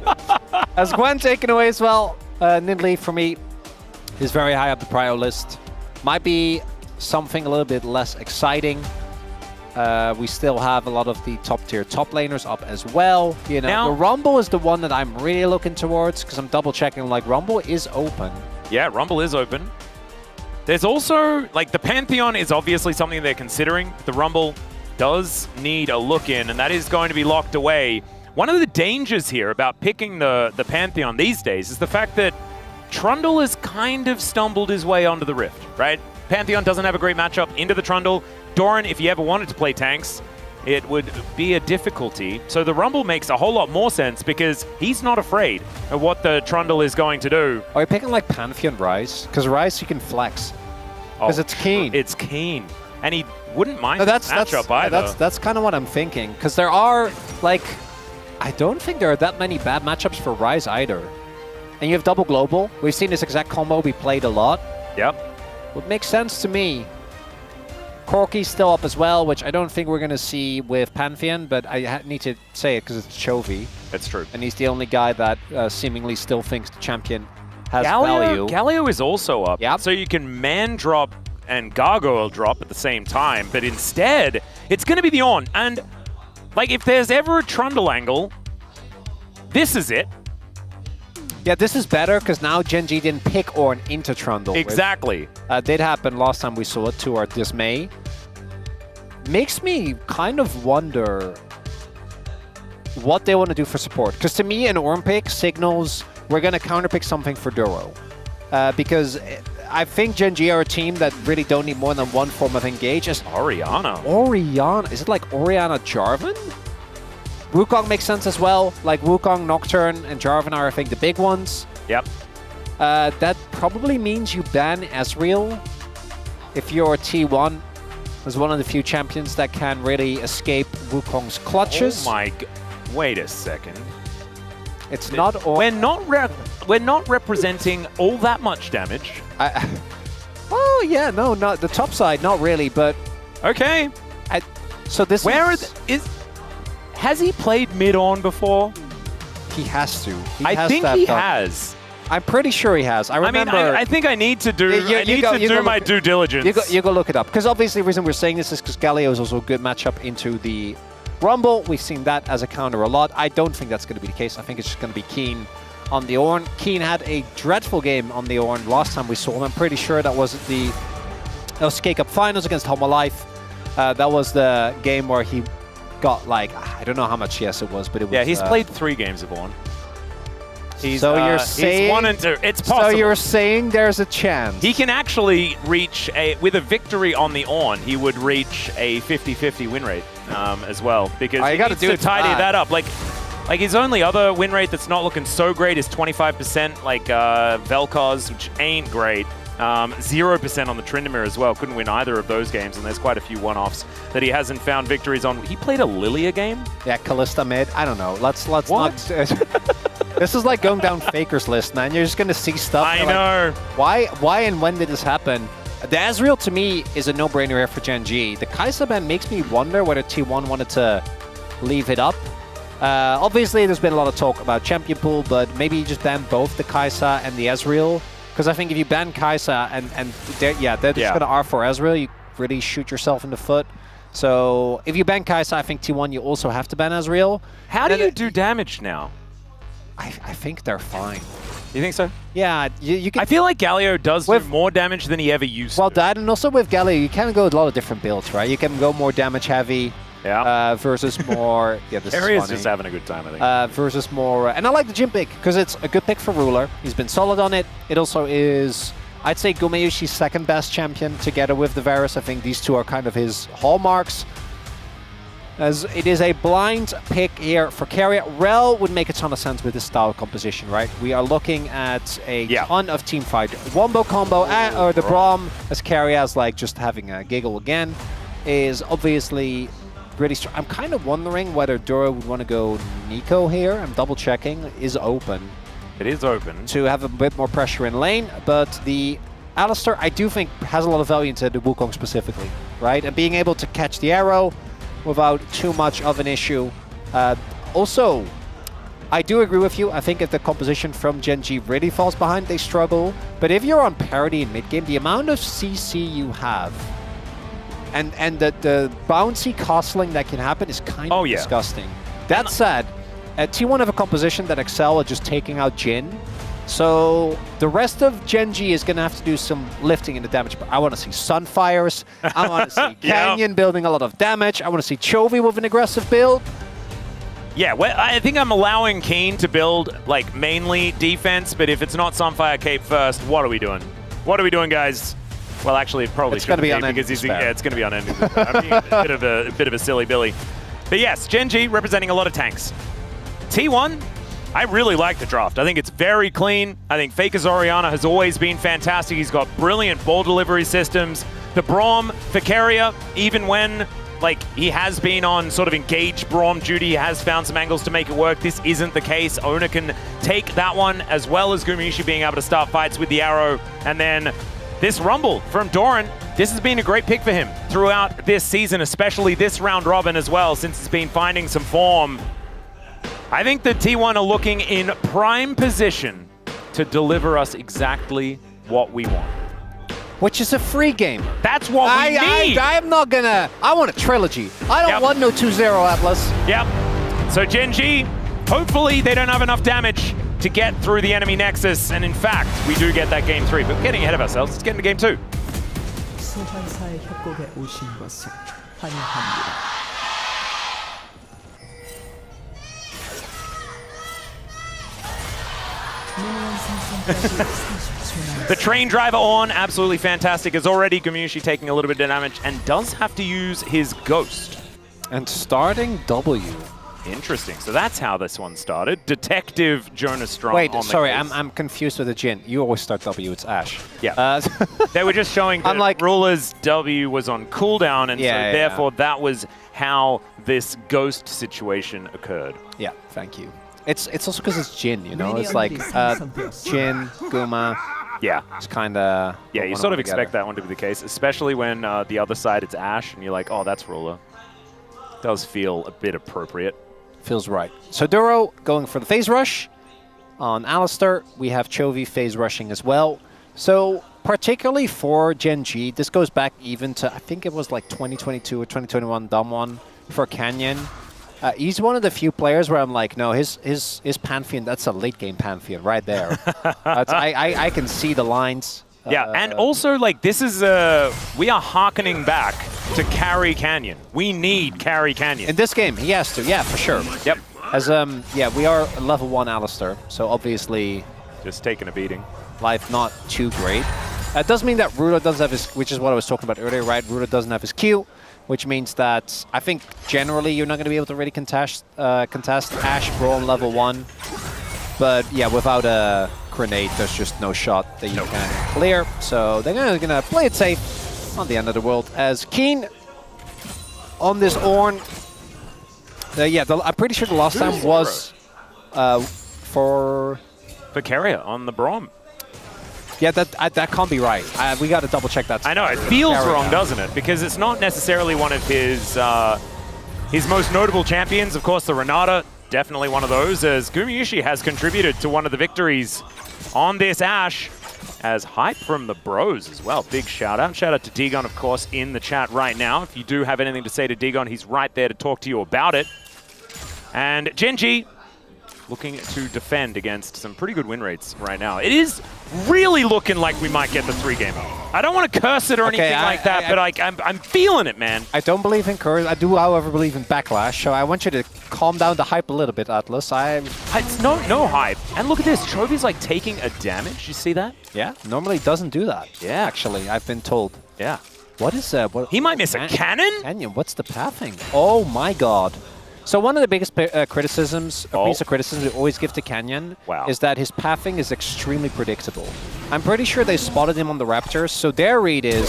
As Gwen taken away as well. Nidalee for me is very high up the prio list. Might be something a little bit less exciting. We still have a lot of the top-tier top laners up as well. You know, now, the Rumble is the one that I'm really looking towards because I'm double-checking, like, Rumble is open. Yeah, Rumble is open. There's also, like, the Pantheon is obviously something they're considering. The Rumble does need a look in, and that is going to be locked away. One of the dangers here about picking the Pantheon these days is the fact that Trundle has kind of stumbled his way onto the Rift, right? Pantheon doesn't have a great matchup into the Trundle. Doran, if you ever wanted to play tanks, it would be a difficulty. So the Rumble makes a whole lot more sense because he's not afraid of what the Trundle is going to do. Are you picking like Pantheon Ryze? Because Ryze you can flex. Because it's keen. It's keen. And he wouldn't mind this matchup either. That's kind of what I'm thinking. Because there are, like, I don't think there are that many bad matchups for Ryze either. And you have double global. We've seen this exact combo be played a lot. Yep. Would make sense to me. Corki's still up as well, which I don't think we're going to see with Pantheon, but I need to say it because it's Chovy. That's true. And he's the only guy that seemingly still thinks the champion has value. Galio is also up. Yep. So you can man drop and gargoyle drop at the same time, but instead, it's going to be the Ornn. And, like, if there's ever a Trundle angle, this is it. Yeah, this is better because now Gen.G didn't pick Ornn into Trundle. Exactly. Did happen last time we saw it, to our dismay. Makes me kind of wonder what they want to do for support. Because to me, an Ornn pick signals we're going to counterpick something for Duro. Because I think Gen G are a team that really don't need more than one form of engage. Orianna. Is it like Orianna Jarvan? Wukong makes sense as well. Like Wukong, Nocturne, and Jarvan are, I think, the big ones. Yep. That probably means you ban Ezreal if you're T1. As one of the few champions that can really escape Wukong's clutches. Oh my god. Wait a second. It's not... We're not representing all that much damage. Oh, yeah, no, not the top side, not really, but... Okay. So this Has he played mid-on before? He has to. I think he has. I'm pretty sure he has. I remember... I think I need to do my due diligence. You go look it up. Because obviously the reason we're saying this is because Galio is also a good matchup into the Rumble. We've seen that as a counter a lot. I don't think that's going to be the case. I think it's just going to be Keen on the Ornn. Keen had a dreadful game on the Ornn last time we saw him. I'm pretty sure that was the LCK Cup Finals against Home Life. That was the game where he got like, I don't know how much CS it was, but it was... Yeah, he's played 3 games of Ornn. So you're saying... He's 1 and 2. It's possible. So you're saying there's a chance. He can actually reach with a victory on the Ornn, he would reach a 50-50 win rate as well. Because he needs to tidy that up. Like his only other win rate that's not looking so great is 25%, like Vel'Koz, which ain't great. 0% on the Tryndamere as well. Couldn't win either of those games, and there's quite a few one-offs that he hasn't found victories on. He played a Lilia game? Yeah, Kalista mid. I don't know. Let's not... This is like going down Faker's list, man. You're just going to see stuff. I know. Like, why and when did this happen? The Ezreal, to me, is a no-brainer here for Gen G. The Kai'Sa ban makes me wonder whether T1 wanted to leave it up. Obviously, there's been a lot of talk about Champion Pool, but maybe you just ban both the Kai'Sa and the Ezreal. Because I think if you ban Kai'Sa and they're just going to R4 Ezreal, you really shoot yourself in the foot. So if you ban Kai'Sa, I think T1, you also have to ban Ezreal. How do you do damage now? I think they're fine. You think so? Yeah, you can... I feel like Galio does do more damage than he ever used to. Well, that, and also with Galio, you can go with a lot of different builds, right? You can go more damage heavy versus more... Yeah, this is just having a good time, I think. Versus more... and I like the Jhin pick, because it's a good pick for Ruler. He's been solid on it. It also is, I'd say, Gumeyushi's second best champion together with the Varus. I think these two are kind of his hallmarks. As it is a blind pick here for Carrier. Rel would make a ton of sense with this style composition, right? We are looking at a ton of team fight. Wombo combo, or the Braum as Carrier as like just having a giggle again, is obviously really strong. I'm kind of wondering whether Dura would want to go Nico here. I'm double checking. It is open. It is open. To have a bit more pressure in lane, but the Alistar, I do think, has a lot of value into the Wukong specifically, right? And being able to catch the arrow without too much of an issue. Also, I do agree with you. I think if the composition from Gen G really falls behind, they struggle. But if you're on parity in mid-game, the amount of CC you have and the bouncy costling that can happen is kind of disgusting. That said, T1 have a composition that excel at just taking out Jhin. So the rest of Gen G is going to have to do some lifting in the damage. But I want to see Sunfires. I want to see Canyon building a lot of damage. I want to see Chovy with an aggressive build. Yeah, well, I think I'm allowing Keen to build like mainly defense, but if it's not Sunfire Cape first, what are we doing? What are we doing, guys? Well, actually, it probably shouldn't be because it's going to be unending. I mean, a bit of a silly Billy. But yes, Gen G representing a lot of tanks. T1. I really like the draft. I think it's very clean. I think Faker's Orianna has always been fantastic. He's got brilliant ball delivery systems. The Braum for Carrier, even when he has been on sort of engaged Braum duty, he has found some angles to make it work. This isn't the case. Ona can take that one, as well as Gumeyushi being able to start fights with the arrow. And then this Rumble from Doran, this has been a great pick for him throughout this season, especially this round robin as well, since it's been finding some form. I think the T1 are looking in prime position to deliver us exactly what we want. Which is a free game. That's what we need. I'm not gonna... I want a trilogy. I don't want no 2-0 Atlas. Yep. So Gen G, hopefully they don't have enough damage to get through the enemy nexus. And in fact, we do get that game 3. But we're getting ahead of ourselves. Let's get into game 2. 소환사의 협곡에 오신 것을 환영합니다. 미니언 생성까지 30초. The train driver on, absolutely fantastic. Is already Gumyushi taking a little bit of damage and does have to use his Ghost. And starting W. Interesting. So that's how this one started. Detective Jonas Strong. Wait, on sorry, the case. I'm confused with the Jin. You always start W, it's Ash. Yeah. They were just showing that Unlike Ruler's W was on cooldown, and Yeah, so therefore that was how this Ghost situation occurred. Yeah, thank you. It's also because it's Jin, you know? It's like Jin, Guma. Yeah. It's kind of... Yeah, you sort of expect that one to be the case, especially when the other side it's Ash, and you're like, oh, that's Ruler. Does feel a bit appropriate. Feels right. So Duro going for the phase rush. On Alistar, we have Chovy phase rushing as well. So particularly for Gen G, this goes back even to, I think it was like 2022 or 2021 Damwon for Canyon. He's one of the few players where I'm like, no, his Pantheon, that's a late game Pantheon right there. I can see the lines. Yeah, and also, like, this is, we are hearkening back to Carry Canyon. We need Carry Canyon. In this game, he has to, yeah, for sure. Yep. As, yeah, we are level 1 Alistar, so obviously... Just taking a beating. Life not too great. It does mean that Ruler doesn't have his, which is what I was talking about earlier, right? Ruler doesn't have his Q, which means that I think generally you're not going to be able to really contest Ash Brawl level 1. But yeah, without a grenade, there's just no shot that you can clear. So they're gonna play it safe on the end of the world. As Keen on this Ornn, yeah, I'm pretty sure the last time was for Carrier on the Braum. Yeah, that can't be right. We got to double check that. I know, it feels wrong, doesn't it? Because it's not necessarily one of his most notable champions. Of course, the Renata, definitely one of those, as Gumyushi has contributed to one of the victories on this Ash, as hype from the bros as well. Big shout out. Shout out to Dagon, of course, in the chat right now. If you do have anything to say to Dagon, he's right there to talk to you about it. And Gen G looking to defend against some pretty good win rates right now. It is really looking like we might get the 3-gamer. I don't want to curse it or anything like that, but I'm feeling it, man. I don't believe in curse. I do, however, believe in backlash. So I want you to calm down the hype a little bit, Atlas. It's no hype. And look at this. Chovy's like taking a damage. You see that? Yeah. Normally doesn't do that. Yeah. Actually, I've been told. Yeah. What is that? He might miss a cannon? Canyon. What's the pathing? Oh my god. So one of the biggest criticisms, piece of criticism we always give to Canyon is that his pathing is extremely predictable. I'm pretty sure they spotted him on the Raptors, so their read is...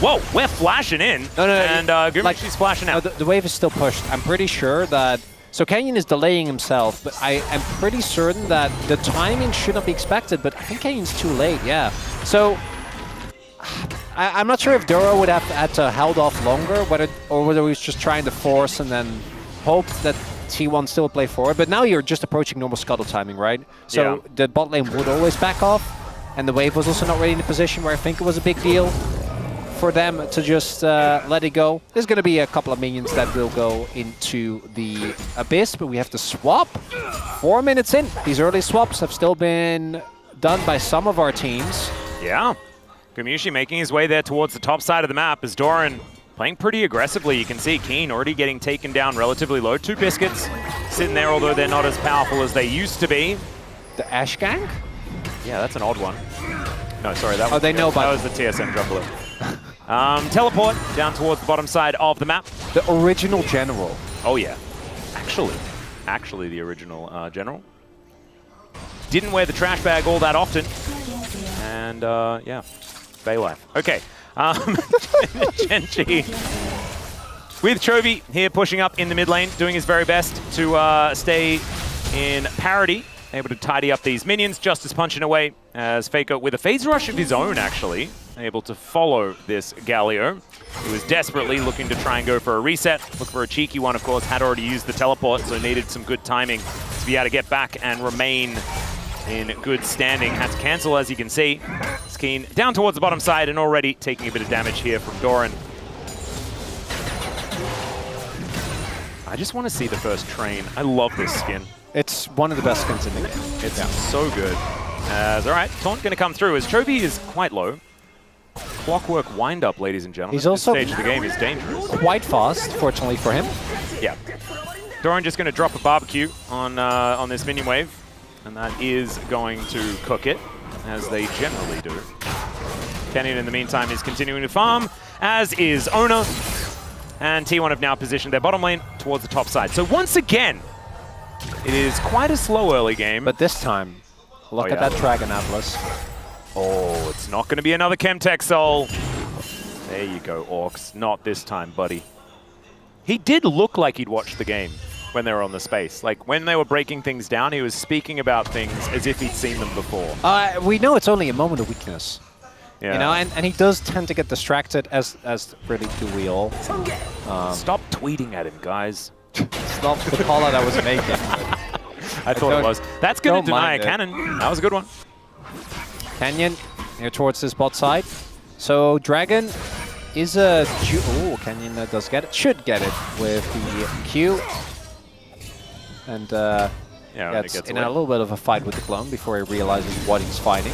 Whoa, we're flashing in. No, and Gumyushi's flashing out. No, the wave is still pushed. I'm pretty sure that... So Canyon is delaying himself, but I am pretty certain that the timing should not be expected, but I think Canyon's too late, yeah. So... I'm not sure if Duro would have had to held off longer, or whether he was just trying to force and then hope that T1 still would play forward. But now you're just approaching normal scuttle timing, right? So the bot lane would always back off, and the wave was also not really in a position where I think it was a big deal for them to just let it go. There's going to be a couple of minions that will go into the Abyss, but we have to swap 4 minutes in. These early swaps have still been done by some of our teams. Yeah. Gumyushi making his way there towards the top side of the map as Doran playing pretty aggressively. You can see Keen already getting taken down relatively low. 2 biscuits sitting there, although they're not as powerful as they used to be. The Ash Gang? Yeah, that's an odd one. No, sorry, that was, they know that was the TSM Juggler. Teleport down towards the bottom side of the map. The original General. Oh, yeah. Actually the original General. Didn't wear the trash bag all that often. And, yeah. Bay life. Okay. Gen G with Chovy here pushing up in the mid lane, doing his very best to stay in parity, able to tidy up these minions. Justice punching away as Faker with a phase rush of his own, actually, able to follow this Galio, who is desperately looking to try and go for a reset. Look for a cheeky one, of course, had already used the teleport, so needed some good timing to be able to get back and remain in good standing. Had to cancel, as you can see. Skeen down towards the bottom side and already taking a bit of damage here from Doran. I just want to see the first train. I love this skin. It's one of the best skins in the game. It's so good. All right, Taunt going to come through as Chovy is quite low. Clockwork wind-up, ladies and gentlemen. He's also this stage of the game is dangerous. Quite fast, fortunately for him. Yeah. Doran just going to drop a barbecue on this minion wave. And that is going to cook it. as they generally do. Kenyon, in the meantime, is continuing to farm, as is Owner. And T1 have now positioned their bottom lane towards the top side. So once again, it is quite a slow early game. But this time, look at that Dragon Atlas. Oh, it's not going to be another Chemtech Soul. There you go, Orcs. Not this time, buddy. He did look like he'd watched the game when they were on the space. Like, when they were breaking things down, he was speaking about things as if he'd seen them before. We know it's only a moment of weakness. Yeah. You know, and he does tend to get distracted, as really do we all. Stop tweeting at him, guys. It's not the call that I was making. I thought it was. That's going to deny a cannon. That was a good one. Canyon here towards this bot side. So Dragon is a... Oh, Canyon does get it. Should get it with the Q. And gets in a little bit of a fight with the clone before he realizes what he's fighting.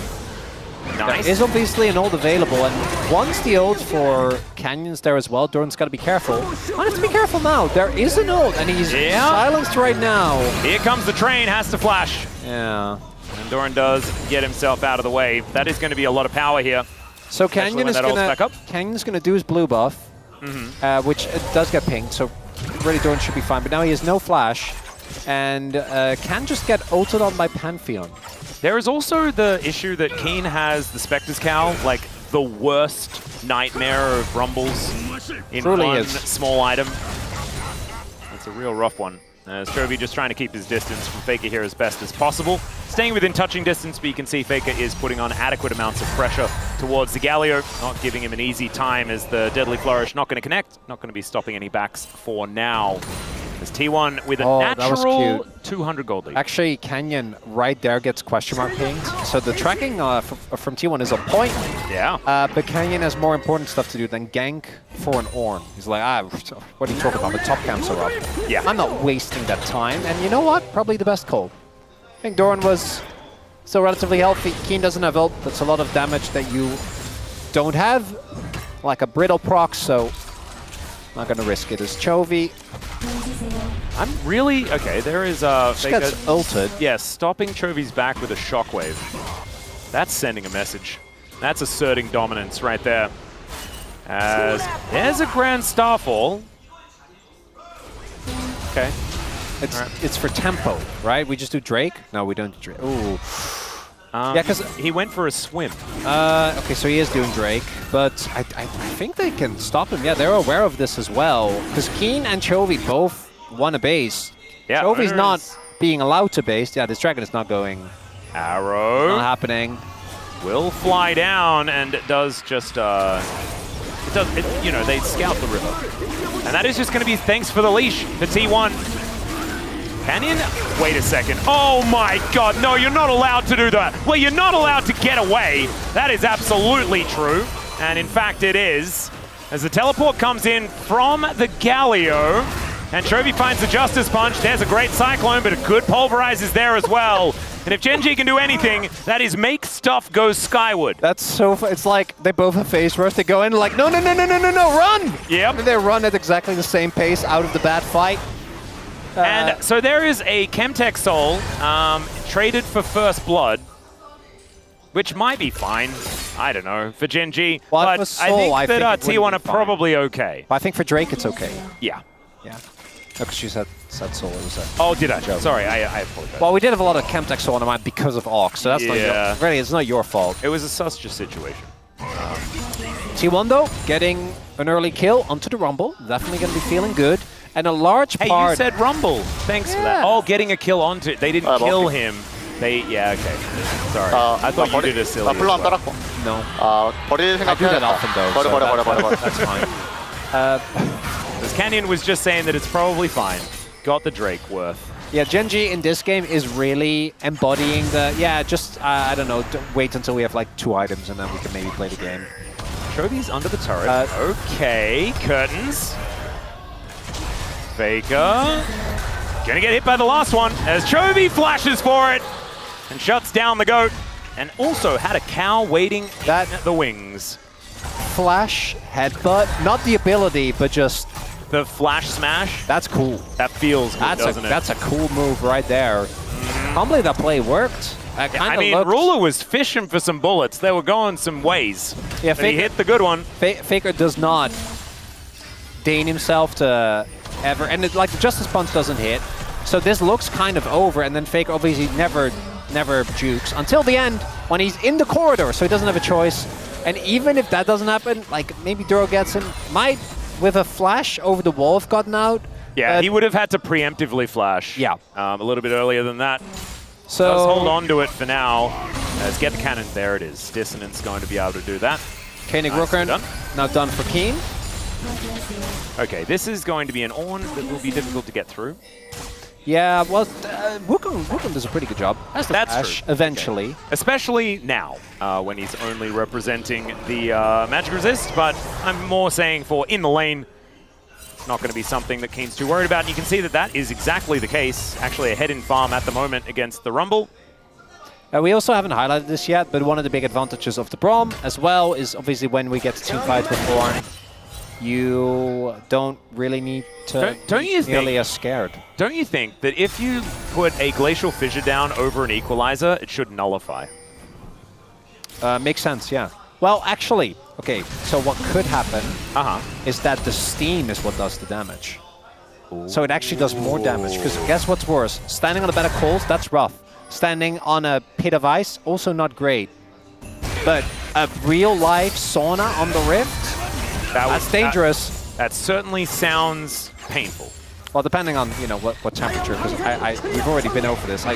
Nice. There is obviously an ult available, and once the ult for Canyon's there as well, Doran's got to be careful. I have to be careful now. There is an ult, and he's silenced right now. Here comes the train, has to flash. Yeah. And Doran does get himself out of the way. That is going to be a lot of power here. So Canyon is Canyon's gonna do his blue buff, which does get pinged, so really Doran should be fine. But now he has no flash, and can just get ulted on by Pantheon. There is also the issue that Keen has the Spectre's Cowl, like the worst nightmare of Rumbles in one small item. It's a real rough one. As Chovy just trying to keep his distance from Faker here as best as possible. Staying within touching distance, but you can see Faker is putting on adequate amounts of pressure towards the Galio, not giving him an easy time as the Deadly Flourish not going to connect, not going to be stopping any backs for now. As T1 with a natural 200 gold lead. Actually, Canyon right there gets question mark pinged. So the tracking from T1 is on point. Yeah. But Canyon has more important stuff to do than gank for an Ornn. He's like, what are you talking about? The top camps are up. Yeah. I'm not wasting that time. And you know what? Probably the best call. I think Doran was still relatively healthy. Keen doesn't have ult. That's a lot of damage that you don't have. Like a brittle proc, so not going to risk it as Chovy. I'm really... Okay, there is Faker gets ulted. Yes, stopping Chovy's back with a shockwave. That's sending a message. That's asserting dominance right there. As there's a Grand Starfall. Okay. It's for tempo, right? We just do Drake? No, we don't do Drake. Ooh. Yeah, because he went for a swim. Okay, so he is doing Drake, but I think they can stop him. Yeah, they're aware of this as well, because Keen and Chovy both want a base. Yeah, Chovy's not being allowed to base. Yeah, this Dragon is not going. Arrow. Not happening. Will fly down, and it does just, you know, they scout the river. And that is just going to be thanks for the leash for T1. Canyon? Wait a second. Oh my god, no, you're not allowed to do that. Well, you're not allowed to get away. That is absolutely true. And in fact, it is. As the teleport comes in from the Galio, and Chovy finds the Justice Punch. There's a great Cyclone, but a good Pulverize is there as well. And if Gen G can do anything, that is make stuff go skyward. That's so it's like they both have phase rush. They go in like, no, run! Yep. And they run at exactly the same pace out of the bad fight. And so there is a Chemtech Soul traded for First Blood, which might be fine. I don't know, for Gen G. Well, but I think that T1 are probably okay. I think for Drake it's okay. Yeah. Yeah. Because she said Soul. It was a oh, did I? joke. Sorry, I apologize. Well, we did have a lot of Chemtech Soul on our mind because of Ox, so that's not your, really, it's not your fault. It was a such a situation. T1 though, getting an early kill onto the Rumble. Definitely going to be feeling good. And a large part... Hey, you said Rumble. Thanks for that. Oh, getting a kill onto it. They didn't kill him. They, yeah, okay. Sorry. I thought you did a silly No. I do that often though, so that's fine. This Canyon was just saying that it's probably fine. Got the Drake worth. Yeah, Gen G in this game is really embodying the... Yeah, just, I don't know, wait until we have like 2 items and then we can maybe play the game. Chovy's under the turret. Okay, curtains. Faker. Gonna get hit by the last one as Chovy flashes for it and shuts down the goat. And also had a cow waiting at the wings. Flash headbutt, not the ability, but just... The flash smash? That's cool. That feels good, doesn't it? That's a cool move right there. Can't believe that play worked. I mean, Ruler was fishing for some bullets. They were going some ways. Yeah, but he hit the good one. Faker does not deign himself to ever, and the Justice Punch doesn't hit. So this looks kind of over, and then Faker obviously never jukes until the end when he's in the corridor, so he doesn't have a choice. And even if that doesn't happen, like maybe Duro gets him, might with a flash over the wall have gotten out. Yeah, he would have had to preemptively flash. Yeah. A little bit earlier than that. So does hold on to it for now. Let's get the cannon. There it is. Dissonance going to be able to do that. Koenig Rooker now done for Keen. Okay, this is going to be an Ornn that will be difficult to get through. Yeah, well, Wukong does a pretty good job. That's true. Eventually. Okay. Especially now, when he's only representing the magic resist, but I'm more saying for in the lane, it's not going to be something that Keen's too worried about. And you can see that that is exactly the case. Actually ahead in farm at the moment against the Rumble. We also haven't highlighted this yet, but one of the big advantages of the Braum as well is obviously when we get to team fights with Ornn, you don't really need to be nearly as scared. Don't you think that if you put a Glacial Fissure down over an Equalizer, it should nullify? Makes sense, yeah. Well, actually, okay, so what could happen is that the steam is what does the damage. Ooh. So it actually does more damage, because guess what's worse? Standing on a bed of coals, that's rough. Standing on a pit of ice, also not great. But a real-life sauna on the Rift? That's dangerous. That certainly sounds painful. Well, depending on what temperature, because we've already been over this. I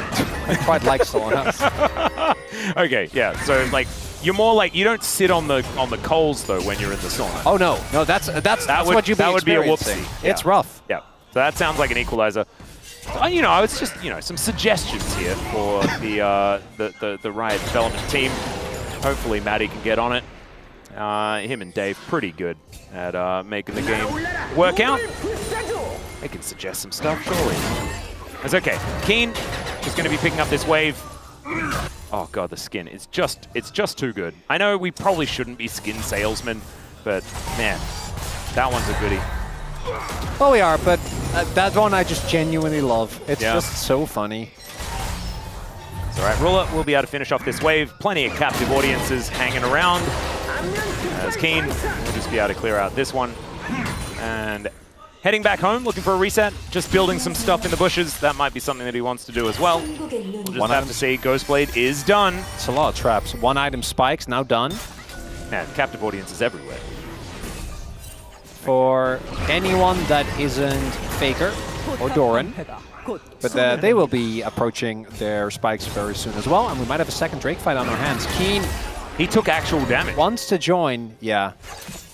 quite like saunas. Okay, yeah. So like you're more like you don't sit on the coals though when you're in the sauna. Oh no, that's what you'd be That would be a experiencing. whoopsie. It's rough. Yeah. So that sounds like an Equalizer. It's just some suggestions here for the Riot development team. Hopefully, Maddie can get on it. Him and Dave pretty good at making the game work out. They can suggest some stuff, surely. That's okay. Keen is going to be picking up this wave. Oh god, the skin. It's just too good. I know we probably shouldn't be skin salesmen, but man, that one's a goodie. Well, we are, but that one I just genuinely love. It's just so funny. It's all right. Ruler will be able to finish off this wave. Plenty of captive audiences hanging around. As Keen will just be able to clear out this one. And heading back home, looking for a reset. Just building some stuff in the bushes. That might be something that he wants to do as well. We'll just have to see. Ghostblade is done. It's a lot of traps. One item spikes, now done. Man, captive audiences everywhere. For anyone that isn't Faker or Doran. But they will be approaching their spikes very soon as well. And we might have a second Drake fight on our hands. Keen. He took actual damage. Wants to join, yeah.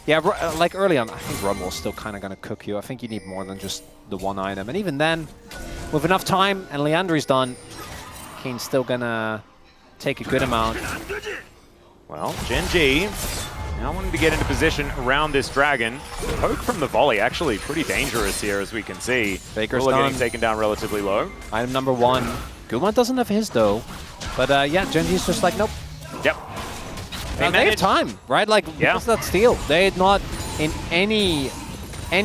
Yeah, like early on, I think Rumble's still kind of going to cook you. I think you need more than just the one item. And even then, with enough time and Leandri's done, Keen's still going to take a good amount. Well, Gen G now wanting to get into position around this dragon. Poke from the volley, actually pretty dangerous here, as we can see. Faker's Ruler getting taken down relatively low. Item number one. Guma doesn't have his, though. But yeah, Gen G's just like, nope. Yep. They have time, right? Like, what's that steal? They're not in any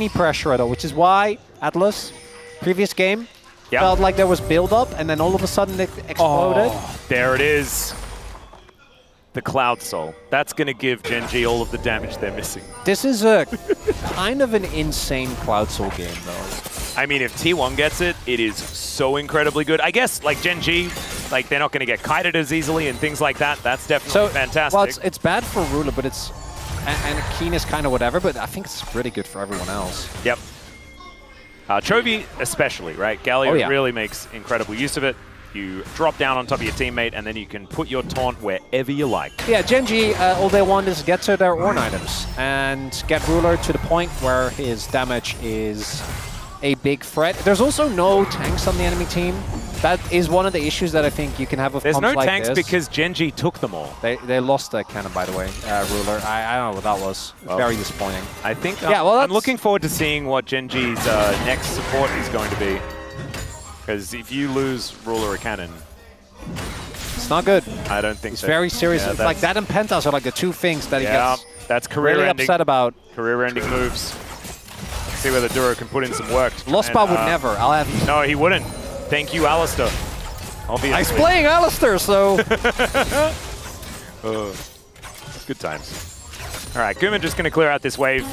pressure at all, which is why Atlas, previous game, felt like there was build-up, and then all of a sudden it exploded. Oh, there it is. The Cloud Soul. That's going to give Gen G all of the damage they're missing. This is a kind of an insane Cloud Soul game, though. I mean, if T1 gets it, it is so incredibly good. I guess, like, Gen G, like, they're not going to get kited as easily and things like that. That's definitely fantastic. Well, it's bad for Ruler, but it's... And Keen is kind of whatever, but I think it's really good for everyone else. Yep. Chovy especially, right? Galio really makes incredible use of it. You drop down on top of your teammate, and then you can put your taunt wherever you like. Yeah, Gen G, all they want is get to their Ornn items and get Ruler to the point where his damage is a big threat. There's also no tanks on the enemy team. That is one of the issues that I think you can have with There's comps no like tanks this. because Gen G took them all. They lost that cannon, by the way, Ruler. I don't know what that was. Very disappointing. I think I'm looking forward to seeing what Gen G's next support is going to be. Because if you lose Ruler or Cannon, it's not good. I don't think it's so. very serious. Yeah, like that and Pentas are like the two things that he gets that's really upset about. Career-ending moves. Let's see whether Duro can put in some work. Lostbar would never. I'll have you. No, he wouldn't. Thank you, Alistair. obviously. He's playing Alistair, so... Good times. All right, Guman just going to clear out this wave.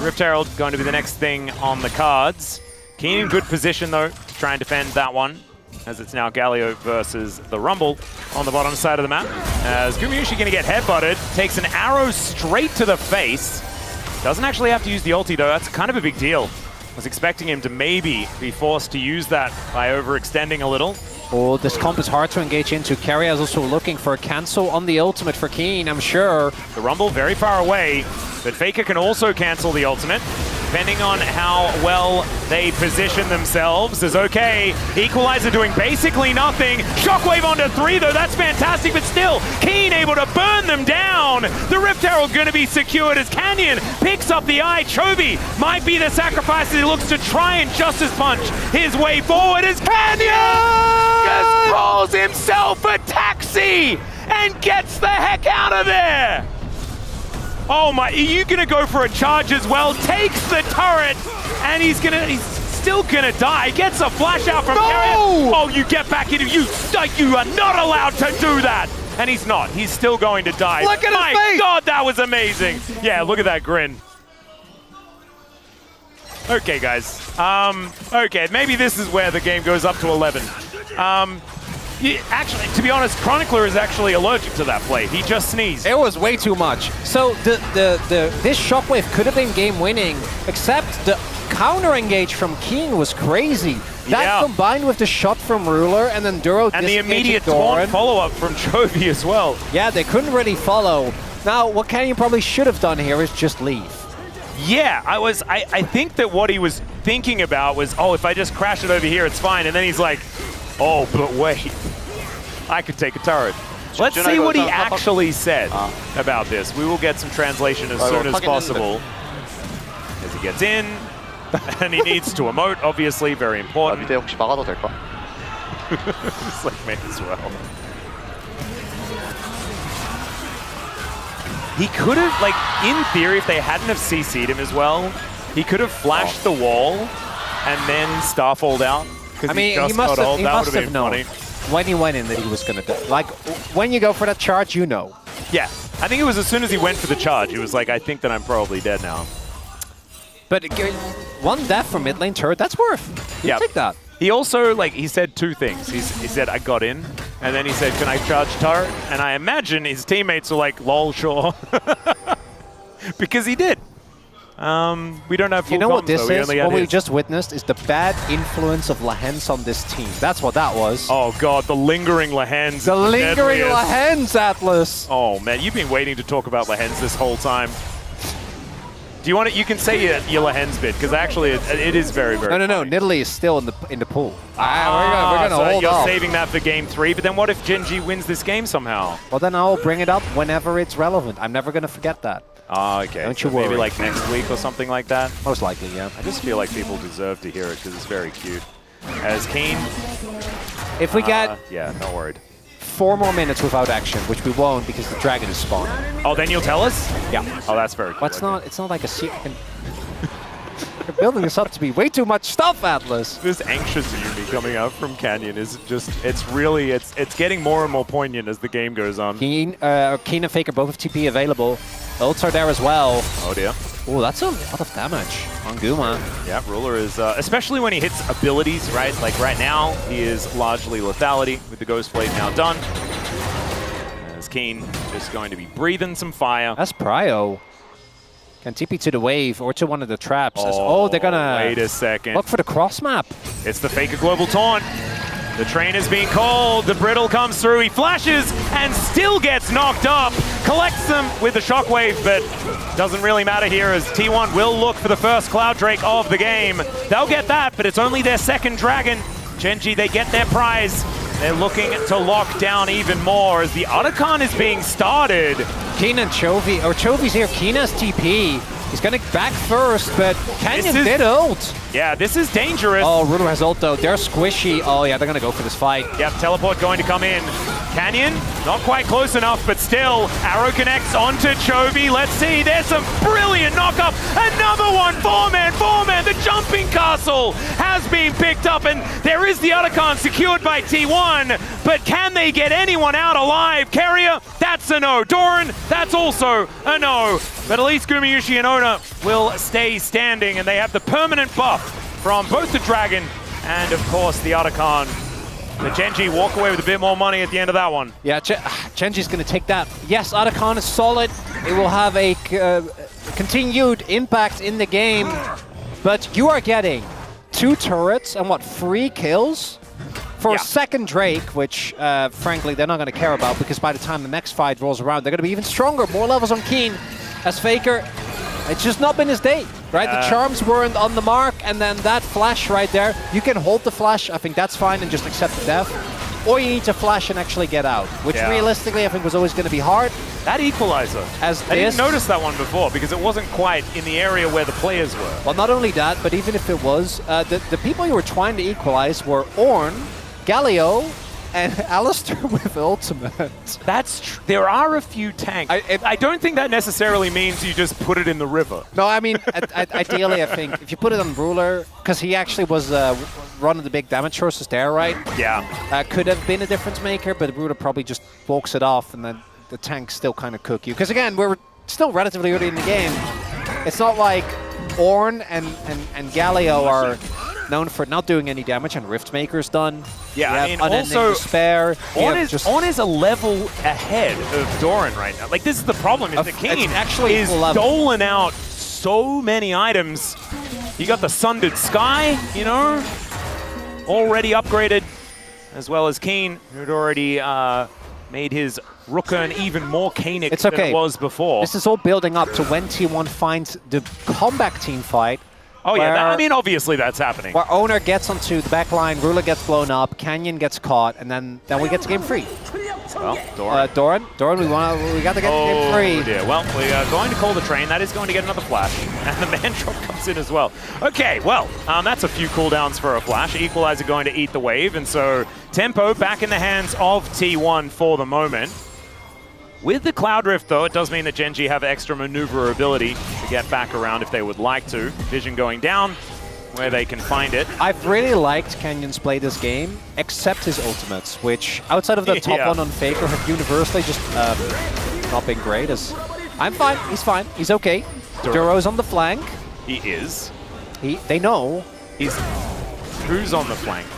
Rift Herald going to be the next thing on the cards. Keen in good position, though, to try and defend that one, as it's now Galio versus the Rumble on the bottom side of the map. As Gumayushi going to get headbutted, takes an arrow straight to the face. Doesn't actually have to use the ulti, though. That's kind of a big deal. I was expecting him to maybe be forced to use that by overextending a little. Oh, this comp is hard to engage into. Keria is also looking for a cancel on the ultimate for Keen, I'm sure. The Rumble very far away, but Faker can also cancel the ultimate, depending on how well they position themselves. Is okay. Equalizer doing basically nothing. Shockwave onto 3, though. That's fantastic, but still, Keen able to burn them down. The Rift Herald going to be secured as Canyon picks up the eye. Chovy might be the sacrifice as he looks to try and Justice Punch his way forward as Canyon just rolls himself a taxi and gets the heck out of there. Oh my, are you gonna go for a charge as well? Takes the turret, and he's still gonna die. Gets a flash out from Carrier. Oh, you get back into, you are not allowed to do that. And he's not, he's still going to die. Look at his face! My God, that was amazing. Yeah, look at that grin. Okay, guys. Okay, maybe this is where the game goes up to 11. Actually, to be honest, Chronicler is actually allergic to that play. He just sneezed. It was way too much. So this shockwave could have been game-winning, except the counter-engage from Keen was crazy. That combined with the shot from Ruler and then Duro and the immediate taunt follow-up from Chovy as well. Yeah, they couldn't really follow. Now, what Canyon probably should have done here is just leave. Yeah, I think that what he was thinking about was, oh, if I just crash it over here, it's fine. And then he's like, oh, but wait, I could take a turret. Let's see what he actually said about this. We will get some translation as soon as possible. As he gets in, and he needs to emote, obviously, very important. It's like, may as well. He could have, like, in theory, if they hadn't have CC'd him as well, he could have flashed the wall and then Starfold out. I mean, he must have known when he went in that he was going to die. Like, when you go for that charge, you know. Yeah, I think it was as soon as he went for the charge, he was like, I think that I'm probably dead now. But one death from mid lane turret, that's worth. You take that. He also, like, he said two things. He said, I got in, and then he said, can I charge turret? And I imagine his teammates were like, lol, sure. Because he did. We don't have full You know what this so is? What we just witnessed is the bad influence of Lahens on this team. That's what that was. Oh god, the lingering Lahens. The lingering Lahens, Atlas. Oh man, you've been waiting to talk about Lahens this whole time. Do you want it? You can say your Lahens bit, because actually it is very, very No, funny. Nidalee is still in the pool. We're gonna so hold you're off. saving that for game 3, but then what if Genji wins this game somehow? Well, then I'll bring it up whenever it's relevant. I'm never gonna forget that. Oh, okay. Don't so you worry. Maybe like next week or something like that? Most likely, yeah. I just feel like people deserve to hear it because it's very cute. As Keen. If we get... yeah, not worried. 4 more minutes without action, which we won't because the dragon is spawning. Oh, then you'll tell us? Yeah. Oh, that's very cool. But it's not like a secret. You're building this up to be way too much stuff, Atlas. This anxious Yumi coming out from Canyon is just, it's really, it's getting more and more poignant as the game goes on. Keen and Faker both have TP available. Ults are there as well. Oh dear. Oh, that's a lot of damage on Guma. Yeah, Ruler is, especially when he hits abilities, right? Like right now, he is largely lethality with the Ghost Blade now done. As Keen just going to be breathing some fire. That's Prio. Can TP to the wave or to one of the traps. Oh, they're gonna... Wait a second. Look for the cross map. It's the Faker Global Taunt. The train is being called. The Brittle comes through. He flashes and still gets knocked up. Collects them with the Shockwave, but doesn't really matter here as T1 will look for the first Cloud Drake of the game. They'll get that, but it's only their second Dragon. Genji, they get their prize. They're looking to lock down even more as the Otacon is being started. Keen and Chovy, or Chovy's here. Keen has TP. He's gonna back first, but Canyon did ult. Yeah, this is dangerous. Oh, Ruler has ult though. They're squishy. Oh yeah, they're gonna go for this fight. Yep, teleport going to come in. Canyon, not quite close enough, but still. Arrow connects onto Chovy. Let's see, there's some brilliant knock-up. Another one, four-man. The jumping cast Castle has been picked up, and there is the Otacon secured by T1, but can they get anyone out alive? Carrier, that's a no. Doran, that's also a no. But at least Gumayushi and Ona will stay standing, and they have the permanent buff from both the Dragon and, of course, the Otacon. The Genji walk away with a bit more money at the end of that one. Yeah, Genji's going to take that. Yes, Otacon is solid. It will have a continued impact in the game. But you are getting 2 turrets and, what, 3 kills? For a second Drake, which, frankly, they're not going to care about because by the time the next fight rolls around, they're going to be even stronger. More levels on Keen. As Faker, it's just not been his day, right? The charms weren't on the mark, and then that flash right there, you can hold the flash, I think that's fine, and just accept the death. Or you need to flash and actually get out, which realistically I think was always going to be hard. That equalizer, I didn't notice that one before because it wasn't quite in the area where the players were. Well, not only that, but even if it was, the people you were trying to equalize were Ornn, Galio, and Alistar with ultimate. That's true. There are a few tanks. I don't think that necessarily means you just put it in the river. No, I mean, ideally, I think if you put it on Ruler, because he actually was running the big damage sources there, right? Yeah. Could have been a difference maker, but Ruler probably just walks it off, and then the tanks still kind of cook you. Because again, we're still relatively early in the game. It's not like Ornn and Galio are known for not doing any damage, and Riftmaker's done. Yeah, I mean, also, Despair. Ornn is a level ahead of Doran right now. Like, this is the problem, is that Keen is doling out so many items. You got the Sundered Sky, you know, already upgraded, as well as Keen, who'd already made his Rookern even more Kanic than it was before. This is all building up to when T1 finds the comeback team fight. Oh yeah, I mean, obviously that's happening. Where Owner gets onto the back line, Ruler gets blown up, Canyon gets caught, and then we get to game 3. Well, Doran, we got to get to game 3. Oh dear. Well, we are going to call the train. That is going to get another flash, and the man drop comes in as well. Okay, well, that's a few cooldowns for a flash. Equalizer going to eat the wave, and so tempo back in the hands of T1 for the moment. With the Cloud Rift, though, it does mean that Genji have extra maneuverability to get back around if they would like to. Vision going down where they can find it. I've really liked Canyon's play this game, except his ultimates, which, outside of the top one on Faker, have universally just not been great. I'm fine. He's fine. He's okay. Duro's on the flank. He is. They know. Who's on the flank?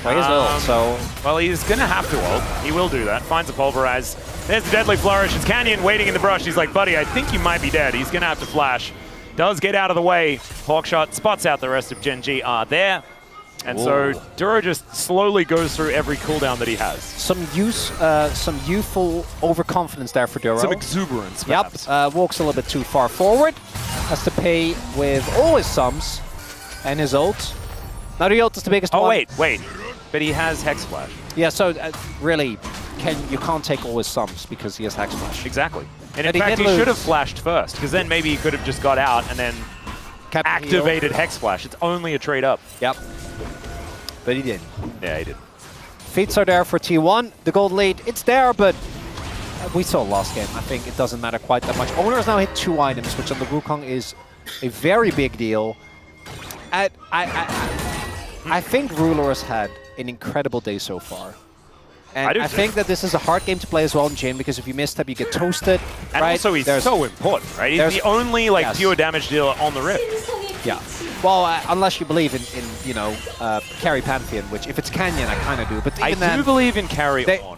Play his ult, so... Well, he's going to have to ult. He will do that. Finds a Pulverize. There's the Deadly Flourish. It's Canyon waiting in the brush. He's like, buddy, I think you might be dead. He's going to have to flash. Does get out of the way. Hawkshot spots out the rest of Genji are there. And so Duro just slowly goes through every cooldown that he has. Some youthful overconfidence there for Duro. Some exuberance, perhaps. Yep. Walks a little bit too far forward. Has to pay with all his sums and his ult. Now the ult is the biggest one. Oh, wait. But he has Hex Flash. Yeah, so really, you can't take all his sums because he has Hex Flash. Exactly. And in fact, he should have flashed first, because then maybe he could have just got out and then activated Hex Flash. It's only a trade up. Yep. But he didn't. Yeah, he did. Feats are there for T1. The gold lead, it's there, but we saw last game. I think it doesn't matter quite that much. Owner has now hit 2 items, which on the Wukong is a very big deal. I think Ruler has had an incredible day so far. And I think that this is a hard game to play as well in Jin, because if you misstep, you get toasted. And right? also, he's so important, right? He's the only pure damage dealer on the Rift. Yeah. Well, unless you believe in carry Pantheon, which if it's Canyon, I kind of do. But even I do believe in carry on.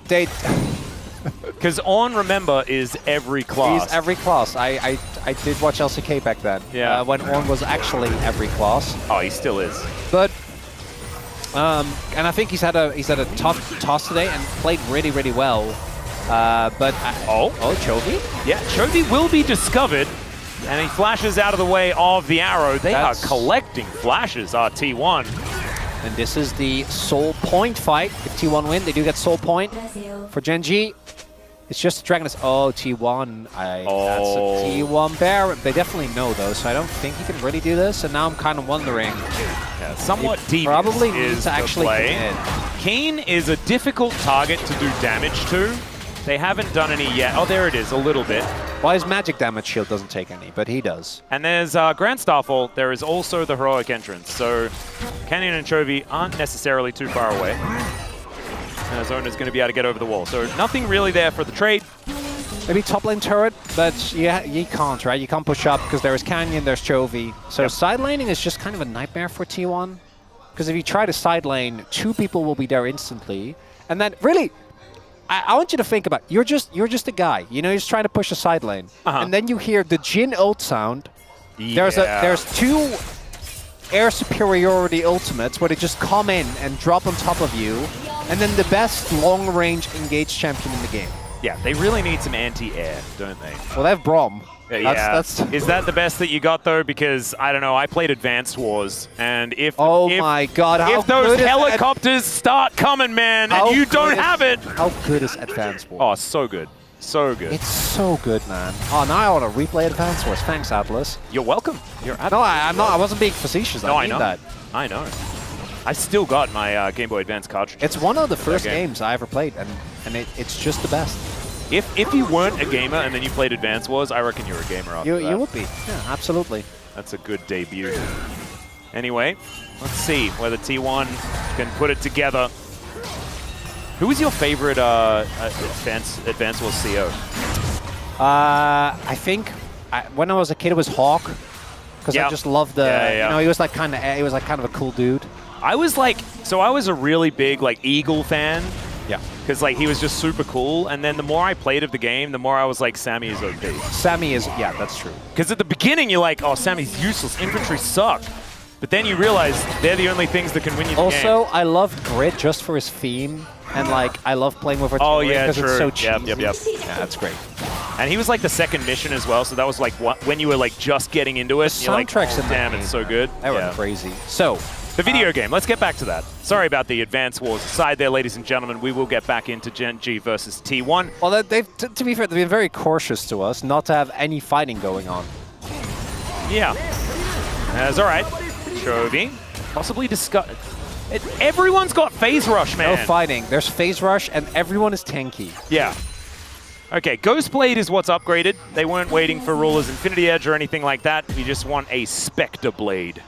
Because On, remember, is every class. He's every class. I did watch LCK back then. Yeah. When On was actually every class. Oh, he still is. But and I think he's had a tough toss today and played really, really well. Chovy? Yeah, Chovy will be discovered, and he flashes out of the way of the arrow. They are collecting flashes, T1. And this is the soul point fight. If T1 win, they do get soul point. For Genji, it's just Dragoness. Oh, T1. That's a T1 bear. They definitely know, though, so I don't think he can really do this. And now I'm kind of wondering. Yeah, somewhat deep probably is to actually play. Keen is a difficult target to do damage to. They haven't done any yet. Oh, there it is, a little bit. Well, his magic damage shield doesn't take any, but he does. And there's Grand Starfall. There is also the heroic entrance. So Canyon and Chovy aren't necessarily too far away. And Zona's going to be able to get over the wall. So nothing really there for the trade. Maybe top lane turret, but yeah, you can't, right? You can't push up because there is Canyon, there's Chovy. So side laning is just kind of a nightmare for T1. Because if you try to side lane, 2 people will be there instantly. And then, really, I want you to think about, you're just a guy. You know, you're just trying to push a side lane. And then you hear the Jhin ult sound. There's 2 air superiority ultimates where they just come in and drop on top of you. And then the best long-range engaged champion in the game. Yeah, they really need some anti-air, don't they? Well, they have Braum. That's Is that the best that you got, though? Because, I don't know, I played Advanced Wars, and if my God, if those helicopters start coming, man, and you don't have it... How good is Advanced Wars? Oh, so good. So good. It's so good, man. Oh, now I want to replay Advanced Wars. Thanks, Atlas. You're welcome. No, I'm not. I wasn't being facetious. No, I mean that. I know. I still got my Game Boy Advance cartridge. It's one of the first games I ever played, and it's just the best. If you weren't a gamer and then you played Advance Wars, I reckon you're a gamer after that. You would be. Yeah, absolutely. That's a good debut. Anyway, let's see whether T1 can put it together. Who was your favorite Advance Wars CO? I think when I was a kid, it was Hawk, because I just loved the. You know, he was like kind of a cool dude. I was a really big Eagle fan. Yeah. Because he was just super cool, and then the more I played of the game, the more I was like, Sammy is OP. Sammy is, yeah, that's true. Because at the beginning you're like, oh, Sammy's useless, infantry suck. But then you realize they're the only things that can win you the game. Also, I loved Grit just for his theme, and I love playing with artillery because it's so cheesy. Yep. Yeah, that's great. And he was the second mission as well, so that was when you were just getting into it. The soundtracks in damn, it's so good. They were crazy. So. The video game, let's get back to that. Sorry about the Advance Wars aside there, ladies and gentlemen. We will get back into Gen G versus T1. Well, to be fair, they've been very cautious to us not to have any fighting going on. Yeah. That's all right. Chovy, possibly discuss. Everyone's got phase rush, man. No fighting. There's phase rush, and everyone is tanky. Yeah. Okay, Ghostblade is what's upgraded. They weren't waiting for Ruler's Infinity Edge or anything like that. We just want a Spectre Blade.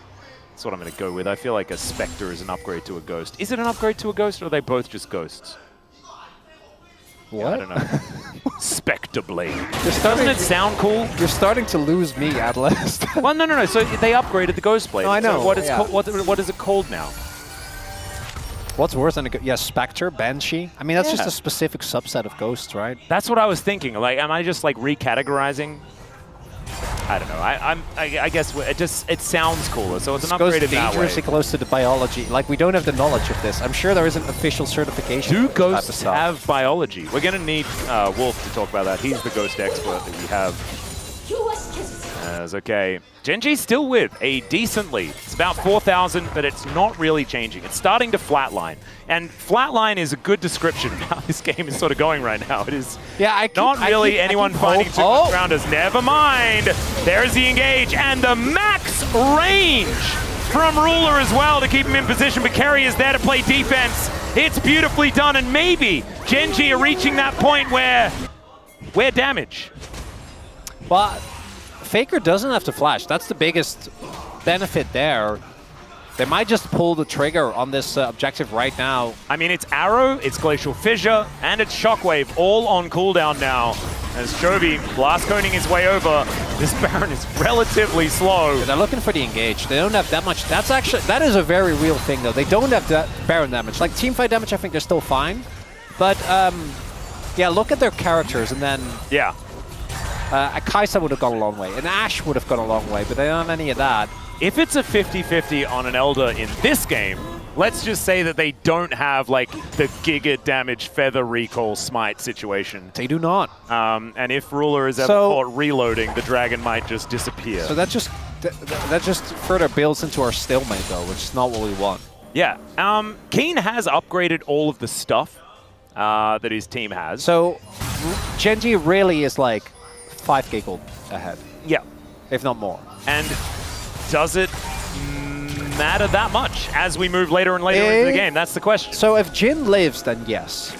That's what I'm going to go with. I feel like a Spectre is an upgrade to a Ghost. Is it an upgrade to a Ghost, or are they both just Ghosts? What? Yeah, I don't know. Spectre Blade. Doesn't it sound cool? You're starting to lose me, Atlas. Well, no. So they upgraded the Ghost Blade. No, I know. So what is it called now? What's worse than a Spectre, Banshee? I mean, that's just a specific subset of Ghosts, right? That's what I was thinking. Am I just recategorizing? I don't know. I guess it sounds cooler, so it's an upgrade in that way. Dangerously close to the biology. We don't have the knowledge of this. I'm sure there isn't official certification. Do ghosts have biology? We're going to need Wolf to talk about that. He's the ghost expert that we have. Okay. Gen G's still with a decent lead. It's about 4,000, but it's not really changing. It's starting to flatline. And flatline is a good description of how this game is sort of going right now. It is not really anyone finding too much around us. Never mind. There's the engage and the max range from Ruler as well to keep him in position. But Kerry is there to play defense. It's beautifully done. And maybe Gen G are reaching that point where damage. Well, Faker doesn't have to flash. That's the biggest benefit there. They might just pull the trigger on this objective right now. I mean, it's Arrow, it's Glacial Fissure, and it's Shockwave all on cooldown now. As Chovy blast coning his way over, this Baron is relatively slow. Yeah, they're looking for the engage. They don't have that much. That is a very real thing, though. They don't have that Baron damage. Teamfight damage, I think they're still fine. But, yeah, look at their characters, and then... Yeah. A Kai'Sa would have gone a long way. An Ashe would have gone a long way, but they don't have any of that. If it's a 50-50 on an Elder in this game, let's just say that they don't have the Giga damage Feather Recall Smite situation. They do not. And if Ruler is ever caught reloading, the dragon might just disappear. So that just further builds into our stalemate, though, which is not what we want. Yeah. Keen has upgraded all of the stuff that his team has. So Gen G really is 5k gold ahead. Yeah. If not more. And does it matter that much as we move later and later into the game? That's the question. So if Jhin lives, then yes.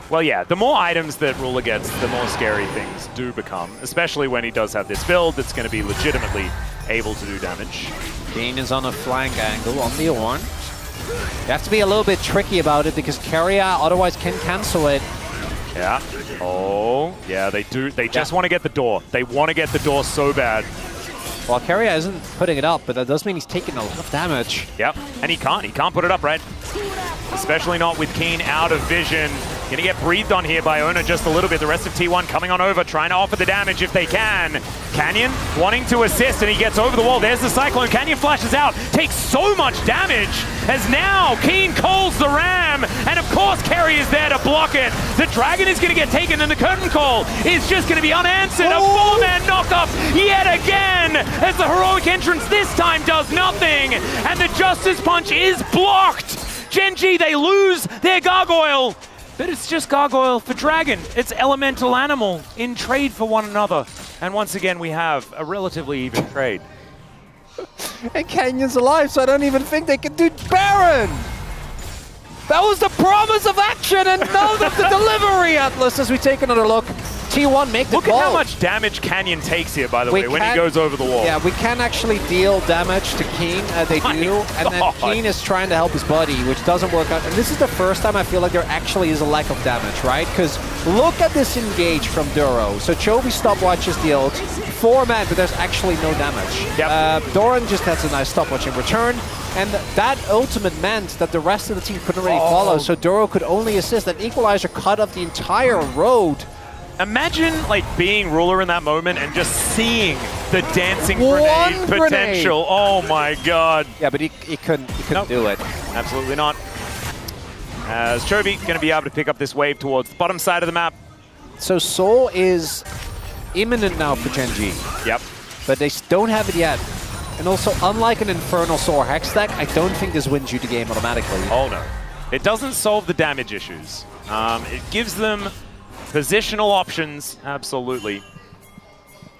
Well, yeah, the more items that Ruler gets, the more scary things do become, especially when he does have this build that's going to be legitimately able to do damage. Kane is on a flank angle on the Ornn. You have to be a little bit tricky about it because Keria otherwise can cancel it. Yeah. Oh, yeah, they do. They just want to get the door. They want to get the door so bad. Well, Keria isn't putting it up, but that does mean he's taking a lot of damage. Yep, and he can't. He can't put it up, right? Especially not with Keen out of vision. Gonna get breathed on here by Ona just a little bit. The rest of T1 coming on over, trying to offer the damage if they can. Canyon wanting to assist, and he gets over the wall. There's the Cyclone. Canyon flashes out, takes so much damage, as now Keen calls the Ram, and of course Kerry is there to block it. The Dragon is gonna get taken, and the Curtain Call is just gonna be unanswered. A four-man knockup yet again, as the heroic entrance this time does nothing, and the Justice Punch is blocked. Gen G, they lose their Gargoyle. But it's just Gargoyle for Dragon. It's Elemental Animal in trade for one another. And once again, we have a relatively even trade. And Canyon's alive, so I don't even think they can do Baron! That was the promise of action and none of the delivery, Atlas, as we take another look. T1 make the Look call. at how much damage Canyon takes here, by the way, when he goes over the wall. Yeah, we can actually deal damage to Keen, they do, and then Keen is trying to help his buddy, which doesn't work out. And this is the first time I feel like there actually is a lack of damage, right? Because look at this engage from Duro. So Chovy stopwatches the ult, 4 men, but there's actually no damage. Yep. Doran just has a nice stopwatch in return, and that ultimate meant that the rest of the team couldn't really follow, so Duro could only assist. That Equalizer cut off the entire road. Imagine like being Ruler in that moment and just seeing the dancing grenade potential. Oh my god. Yeah, but he couldn't do it. Absolutely not. As Chovy going to be able to pick up this wave towards the bottom side of the map. So Soul is imminent now for Gen G. Yep. But they don't have it yet. And also, unlike an Infernal Soul Hex deck, I don't think this wins you the game automatically. Oh no. It doesn't solve the damage issues. It gives them positional options, absolutely.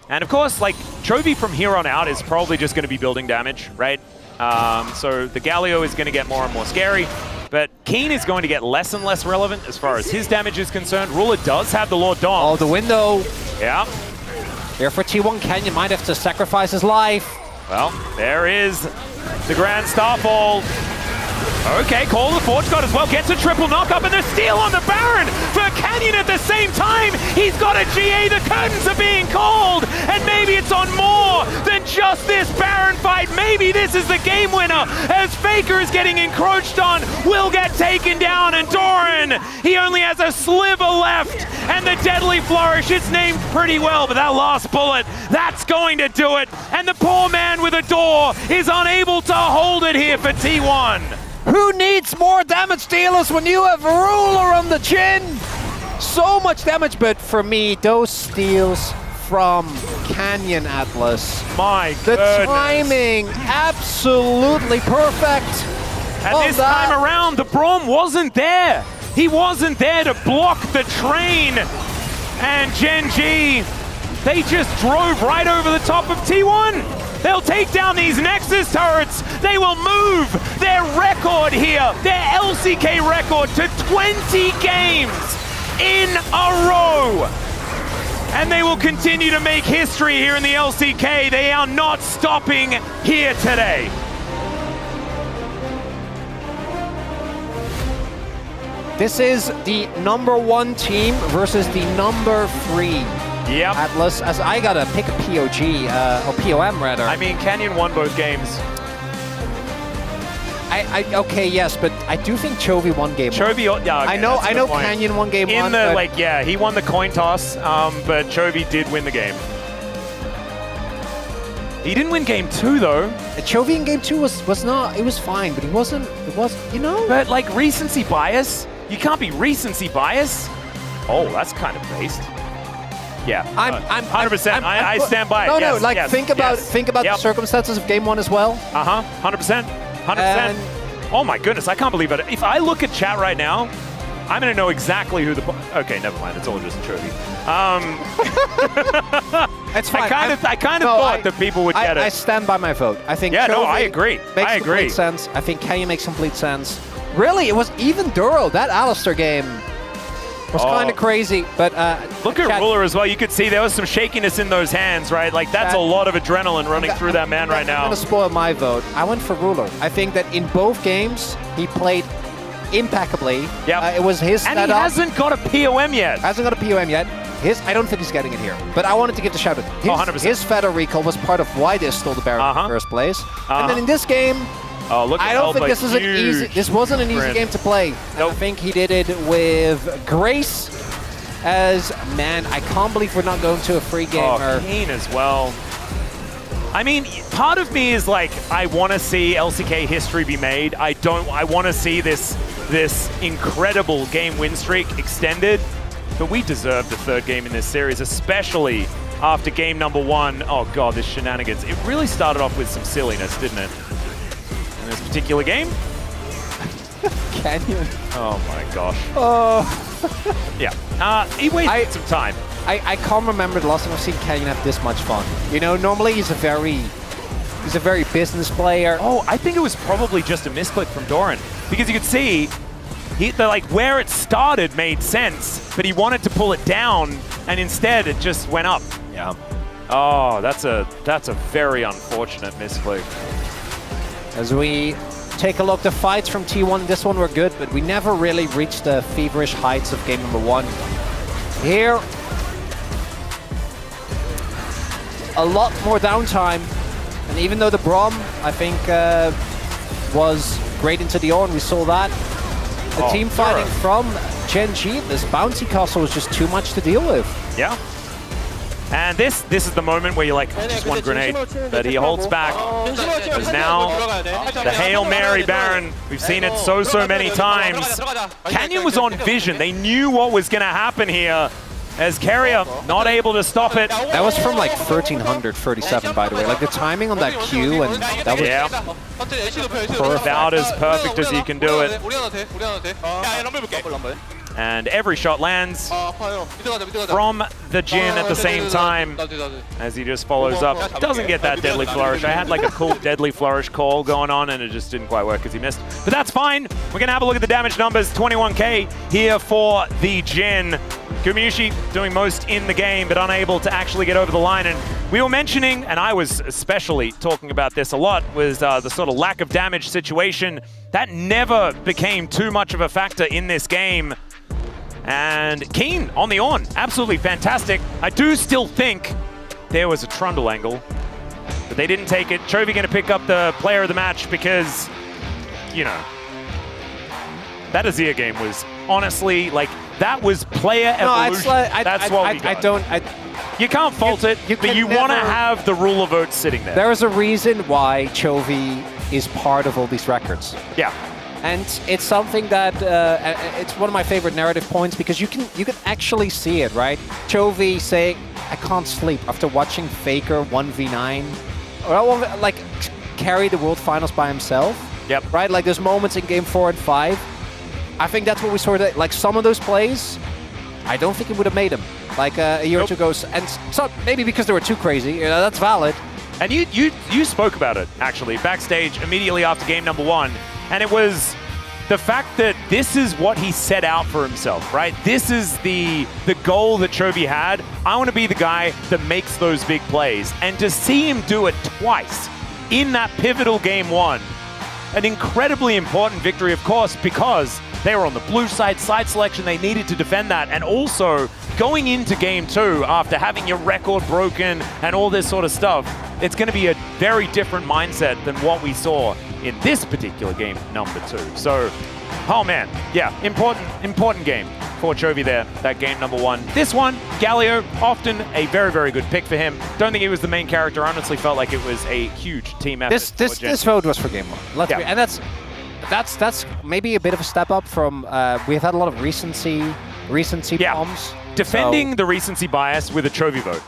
And of course, like, Chovy from here on out is probably just going to be building damage, right? So the Galio is going to get more and more scary, but Keen is going to get less and less relevant as far as his damage is concerned. Ruler does have the Lord Dom. Oh, the window. Yeah. Here for T1, Canyon might have to sacrifice his life. Well, there is the Grand Starfall. Okay, Call of the Forge God as well, gets a triple knockup, and the steal on the Baron for Canyon at the same time. He's got a GA, the curtains are being called, and maybe it's on more than just this Baron fight. Maybe this is the game winner, as Faker is getting encroached on, will get taken down, and Doran, he only has a sliver left, and the Deadly Flourish, it's named pretty well, but that last bullet, that's going to do it, and the poor man with a door is unable to hold it here for T1. Who needs more damage dealers when you have Ruler on the chin? So much damage, but for me, those steals from Canyon Atlas. My the goodness. Timing, absolutely perfect. And this time around, the Braum wasn't there. He wasn't there to block the train. And Gen G, they just drove right over the top of T1. They'll take down these Nexus turrets. They will move their record here, their LCK record, to 20 games in a row. And they will continue to make history here in the LCK. They are not stopping here today. This is the #1 team versus the #3. Yep. Atlas, as I gotta pick a POG, or POM rather. I mean, Canyon won both games. Okay, yes, but I do think Chovy won game one. Chovy, yeah, okay, I know Canyon won game one. Yeah, he won the coin toss, but Chovy did win the game. He didn't win game 2 though. Chovy in game 2 was not, it was fine, but it was, you know? But like recency bias, you can't be recency bias. Oh, that's kind of based. Yeah, I'm 100%. I stand by it. No, like think about the circumstances of game 1 as well. 100%. 100%. Oh my goodness, I can't believe it. If I look at chat right now, I'm gonna know exactly who the. Okay, never mind. It's all just a trophy. It's fine. I kind of thought that people would get it. I stand by my vote. I think. Yeah, no, I agree. Makes complete sense. I think Kenny makes complete sense. Really, it was even Duro that Alistar game. was kind of crazy, but look at Ruler as well. You could see there was some shakiness in those hands, right? Like that's a lot of adrenaline running through that man right now. I'm gonna spoil my vote. I went for Ruler. I think that in both games he played impeccably. Yeah, it was his and setup. he hasn't got a POM yet. Hasn't got a POM yet. I don't think he's getting it here. But I wanted to give the shout out. 100%. His Feta recall was part of why they stole the Baron in the first place. And then in this game, I don't think this is an easy. This wasn't an easy game to play. Nope. I think he did it with grace. As man, I can't believe we're not going to a free game. Kane as well. I mean, part of me is like, I want to see LCK history be made. I want to see this incredible game win streak extended. But we deserve the third game in this series, especially after game number 1. Oh god, this shenanigans. It really started off with some silliness, didn't it? In this particular game. Canyon. Oh my gosh. Oh. Yeah. He wasted some time. I can't remember the last time I've seen Canyon have this much fun. You know, normally he's a very business player. Oh, I think it was probably just a misclick from Doran. Because you could see where it started made sense, but he wanted to pull it down, and instead it just went up. Yeah. Oh, that's a very unfortunate misclick. As we take a look, the fights from T1, this one were good, but we never really reached the feverish heights of game number 1. Here, a lot more downtime, and even though the Brom, I think, was great into the on, we saw that. The team fighting from Gen G, this bouncy castle was just too much to deal with. Yeah. And this is the moment where you're like, just one grenade, but he holds back. Because now, the Hail Mary Baron, we've seen it so many times. Canyon was on vision. They knew what was going to happen here. As Carrier not able to stop it. That was from like 1337, by the way. Like the timing on that Q, and that was about as perfect as you can do it. And every shot lands from the Jin at the same time as he just follows up. Doesn't get that Deadly Flourish. I had like a cool Deadly Flourish call going on and it just didn't quite work because he missed. But that's fine. We're going to have a look at the damage numbers. 21k here for the Jin. Gumayusi doing most in the game, but unable to actually get over the line. And we were mentioning, and I was especially talking about this a lot, was the sort of lack of damage situation. That never became too much of a factor in this game. And Keen on the on, absolutely fantastic. I do still think there was a Trundle angle, but they didn't take it. Chovy going to pick up the player of the match because, you know, that Azir game was honestly like, that was player evolution. That's what we got. You can't fault it, but you want to have the ruler votes sitting there. There is a reason why Chovy is part of all these records. Yeah. And it's something that it's one of my favorite narrative points because you can actually see it, right? Chovy saying, "I can't sleep" after watching Faker 1v9, or like carry the World Finals by himself. Yep. Right? Like there's moments in Game 4 and 5. I think that's what we saw. Like some of those plays, I don't think it would have made them like a year or two ago. And so maybe because they were too crazy. You know, that's valid. And you spoke about it actually backstage immediately after game number 1. And it was the fact that this is what he set out for himself, right? This is the goal that Chovy had. I want to be the guy that makes those big plays. And to see him do it twice in that pivotal game 1, an incredibly important victory, of course, because they were on the blue side selection. They needed to defend that. And also going into game 2 after having your record broken and all this sort of stuff, it's going to be a very different mindset than what we saw in this particular game number 2. So, oh man, yeah, important game for Chovy there, that game number 1. This one, Galio, often a very, very good pick for him. Don't think he was the main character. Honestly felt like it was a huge team effort. This vote was for game 1. And that's maybe a bit of a step up from, we've had a lot of recency bombs. Defending the recency bias with a Chovy vote.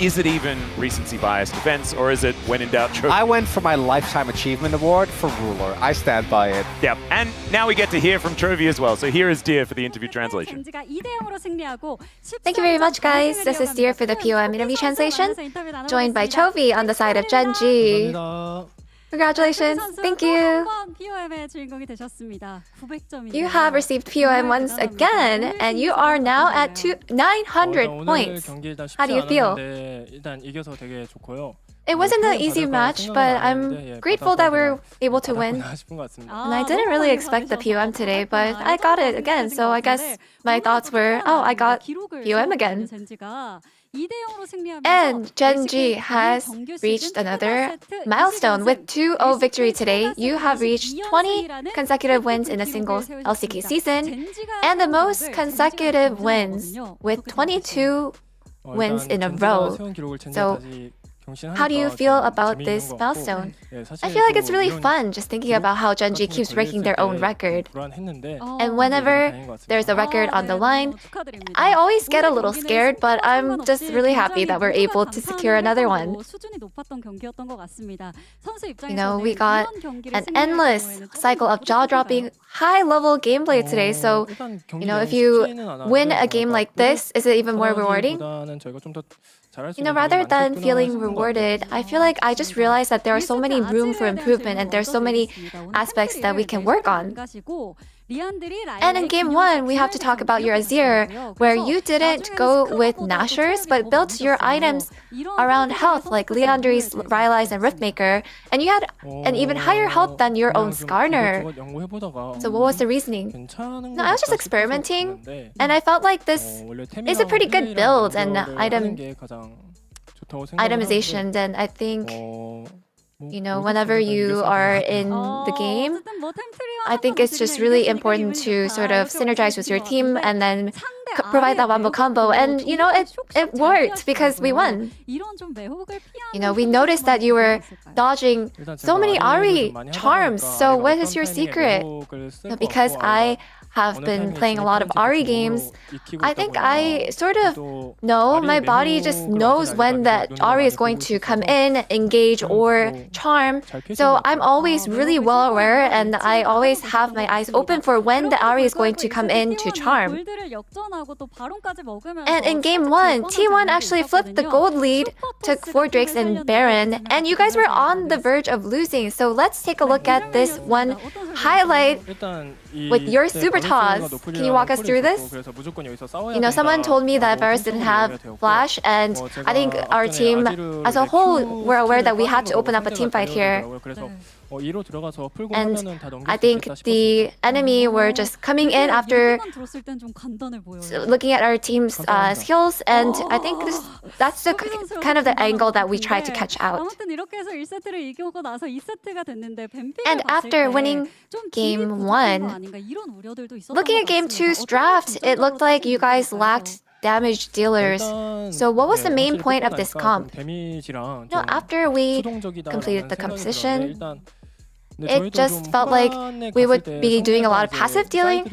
Is it even recency bias defense, or is it when in doubt Chovy? I went for my Lifetime Achievement Award for Ruler. I stand by it. Yep, and now we get to hear from Chovy as well. So here is Dear for the interview translation. Thank you very much, guys. This is Dear for the POM interview translation, joined by Chovy on the side of Gen G. Congratulations. Thank you. You have received POM once again, and you are now at 900 points. How do you feel? It wasn't an easy match, but I'm grateful that we're able to win. And I didn't really expect the POM today, but I got it again. So I guess my thoughts were, oh, I got POM again. And Gen G has reached another milestone. With 2-0 victory today, you have reached 20 consecutive wins in a single LCK season, and the most consecutive wins with 22 wins in a row. So how do you feel about this milestone? I feel like it's really fun just thinking about how Gen G keeps breaking their own record. And whenever there's a record on the line, I always get a little scared, but I'm just really happy that we're able to secure another one. You know, we got an endless cycle of jaw-dropping, high-level gameplay today, so, you know, if you win a game like this, is it even more rewarding? You know, rather than feeling rewarded, I feel like I just realized that there are so many room for improvement and there's so many aspects that we can work on. And in game 1, we have to talk about your Azir, where you didn't go with Nashers, but built your items around health, like Leandry's, Rylai's, and Riftmaker, and you had an even higher health than your own Skarner. So what was the reasoning? No, I was just experimenting, and I felt like this is a pretty good build and itemization, and I think, you know, whenever you are in the game, I think it's just really important to sort of synergize with your team and then provide that wombo combo. And, you know, it worked because we won. You know, we noticed that you were dodging so many Ahri charms. So what is your secret? Because I have been playing a lot of Ahri games, I think I sort of know, my body just knows when that Ahri is going to come in, engage, or charm. So I'm always really well aware, and I always have my eyes open for when the Ahri is going to come in to charm. And in game 1, T1 actually flipped the gold lead, took 4 Drakes and Baron, and you guys were on the verge of losing. So let's take a look at this one highlight with your super toss. Can you walk us through this? You know, someone told me that Varus didn't have Flash, and I think our team as a whole were aware that we had to open up a team fight here. And I think the enemy were just coming in after looking at our team's skills, and I think that's the kind of the angle that we tried to catch out. And after winning game 1, looking at game 2's draft, it looked like you guys lacked damage dealers. So what was the main point of this comp? No, after we completed the composition, it just felt like we would be doing a lot of passive dealing,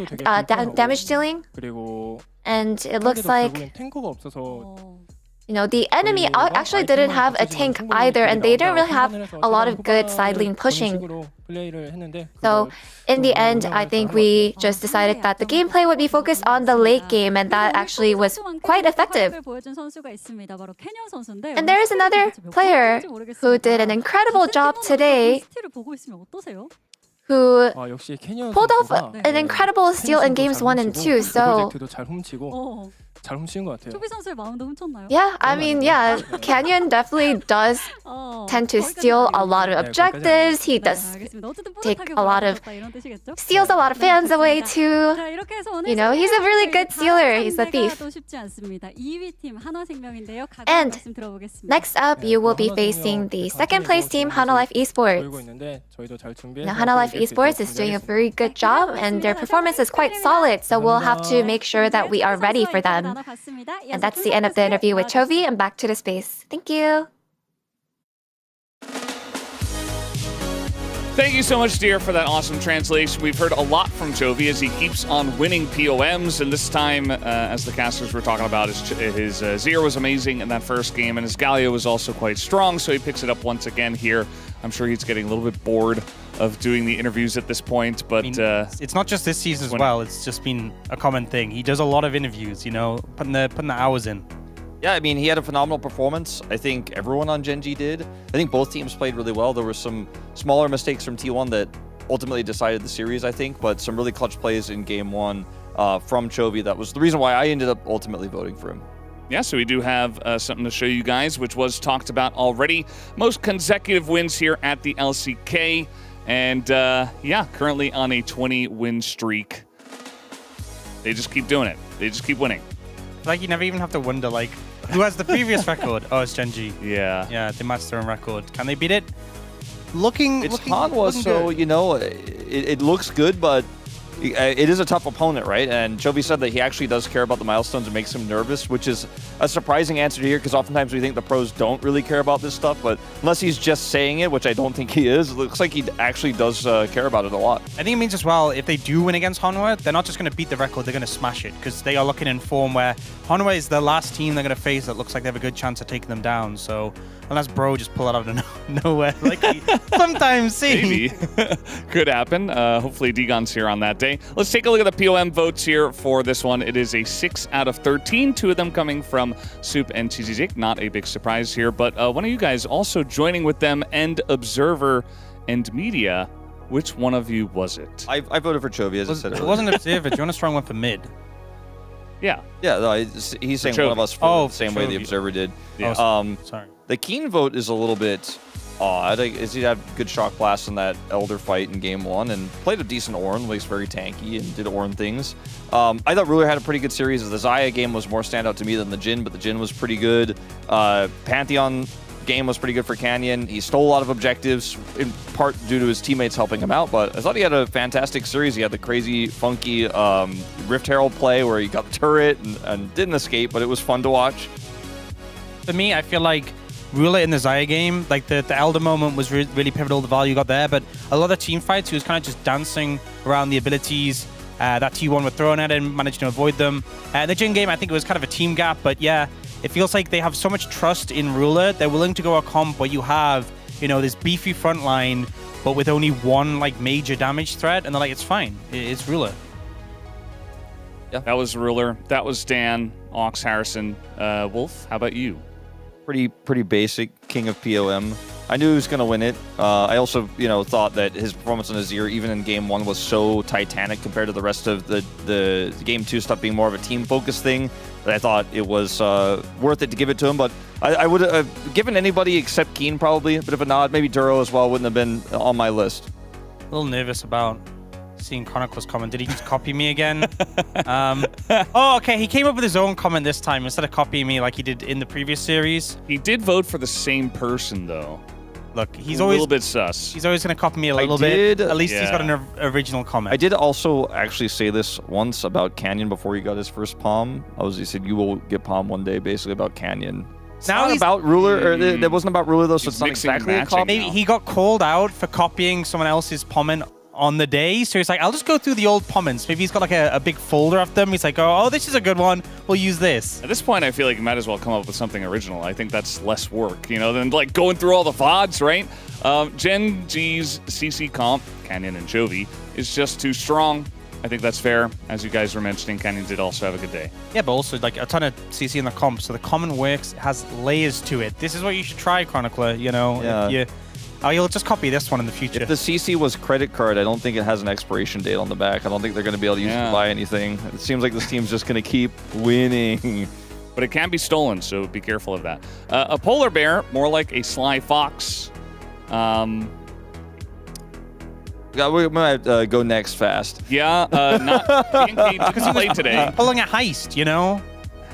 damage dealing, and it looks like, you know, the enemy actually didn't have a tank either, and they didn't really have a lot of good side lane pushing. So in the end, I think we just decided that the gameplay would be focused on the late game, and that actually was quite effective. And there is another player who did an incredible job today, who pulled off an incredible steal in games 1 and 2. So yeah, I mean, yeah, Canyon definitely does tend to steal a lot of objectives. He does take a lot of, steals a lot of fans away too. You know, he's a really good stealer. He's a thief. And next up, you will be facing the second place team, Hana Life Esports. Now, Hana Life Esports is doing a very good job, and their performance is quite solid. So we'll have to make sure that we are ready for them. And that's the end of the interview with Chovy, and back to the space. Thank you. Thank you so much, dear, for that awesome translation. We've heard a lot from Chovy as he keeps on winning POMs, and this time, as the casters were talking about, his Zir was amazing in that first game, and his Galio was also quite strong, so he picks it up once again here. I'm sure he's getting a little bit bored of doing the interviews at this point, but... I mean, it's not just this season as well, it's just been a common thing. He does a lot of interviews, you know, putting the hours in. Yeah, I mean, he had a phenomenal performance. I think everyone on Gen G did. I think both teams played really well. There were some smaller mistakes from T1 that ultimately decided the series, I think, but some really clutch plays in Game 1 from Chovy. That was the reason why I ended up ultimately voting for him. Yeah, so we do have something to show you guys, which was talked about already. Most consecutive wins here at the LCK. And yeah, currently on a 20-win streak. They just keep doing it. They just keep winning. Like, you never even have to wonder, like, who has the previous record? Oh, it's Gen G. Yeah. Yeah, they matched their own record. Can they beat it? It's Hanwha, so, good. you know, it looks good, but it is a tough opponent, right? And Chovy said that he actually does care about the milestones and makes him nervous, which is a surprising answer to hear, because oftentimes we think the pros don't really care about this stuff, but unless he's just saying it, which I don't think he is, it looks like he actually does care about it a lot. I think it means as well, if they do win against Hanwha, they're not just going to beat the record, they're going to smash it, because they are looking in form where Hanwha is the last team they're going to face that looks like they have a good chance of taking them down. So unless Bro just pull it out of nowhere, like we sometimes see. Maybe. Could happen. Hopefully Degon's here on that day. Let's take a look at the POM votes here for this one. It is a 6 out of 13. 2 of them coming from Soup and TZJ. Not a big surprise here, but one of you guys also joining with them and Observer and Media. Which one of you was it? I voted for Chovy, as I said earlier. It wasn't Observer. Jonas Strong went for mid. Yeah. Yeah, no, he's saying one of us voted the same way the Observer did. Yeah. Sorry. The Keen vote is a little bit odd. He had good shock blast in that Elder fight in Game 1 and played a decent Ornn, was very tanky and did Ornn things. I thought Ruler had a pretty good series. The Xayah game was more standout to me than the Jhin, but the Jhin was pretty good. Pantheon game was pretty good for Canyon. He stole a lot of objectives, in part due to his teammates helping him out, but I thought he had a fantastic series. He had the crazy, funky Rift Herald play where he got the turret and didn't escape, but it was fun to watch. For me, I feel like Ruler in the Xayah game, like the Elder moment was really pivotal, the value got there, but a lot of team fights, he was kind of just dancing around the abilities that T1 were throwing at him, managed to avoid them. The Jhin game, I think it was kind of a team gap, but yeah, it feels like they have so much trust in Ruler, they're willing to go a comp where you have, you know, this beefy front line, but with only one like major damage threat, and they're like, it's fine, it's Ruler. Yeah. That was Ruler. That was Dan, Ox, Harrison. Wolf, how about you? Pretty basic King of POM. I knew he was going to win it. I also, thought that his performance on Azir, even in Game 1, was so titanic compared to the rest of the Game 2 stuff being more of a team-focused thing that I thought it was worth it to give it to him. But I would have given anybody except Keen probably a bit of a nod. Maybe Duro as well wouldn't have been on my list. A little nervous about seeing Chronicle's comment. Did he just copy me again? Oh, okay. He came up with his own comment this time instead of copying me like he did in the previous series. He did vote for the same person, though. Look, he's a always little bit sus. He's always going to copy me a little bit. At least he's got an original comment. I did also actually say this once about Canyon before he got his first palm. He said, you will get palm one day, basically about Canyon. It's not about Ruler, or it wasn't about Ruler though, so it's not exactly a copy. Maybe he got called out for copying someone else's comment on the day, so he's like, I'll just go through the old comments. Maybe he's got like a big folder of them. He's like, oh, this is a good one. We'll use this. At this point, I feel like you might as well come up with something original. I think that's less work, than like going through all the VODs, right? Gen G's CC comp, Canyon and Chovy, is just too strong. I think that's fair. As you guys were mentioning, Canyon did also have a good day. Yeah, but also like a ton of CC in the comp, so the common works, has layers to it. This is what you should try, Chronicler, Yeah. You'll just copy this one in the future. If the CC was credit card, I don't think it has an expiration date on the back. I don't think they're going to be able to use it to buy anything. It seems like this team's just going to keep winning. But it can be stolen, so be careful of that. A polar bear, more like a sly fox. We might go next fast. Yeah, not because he played today. Pulling a heist,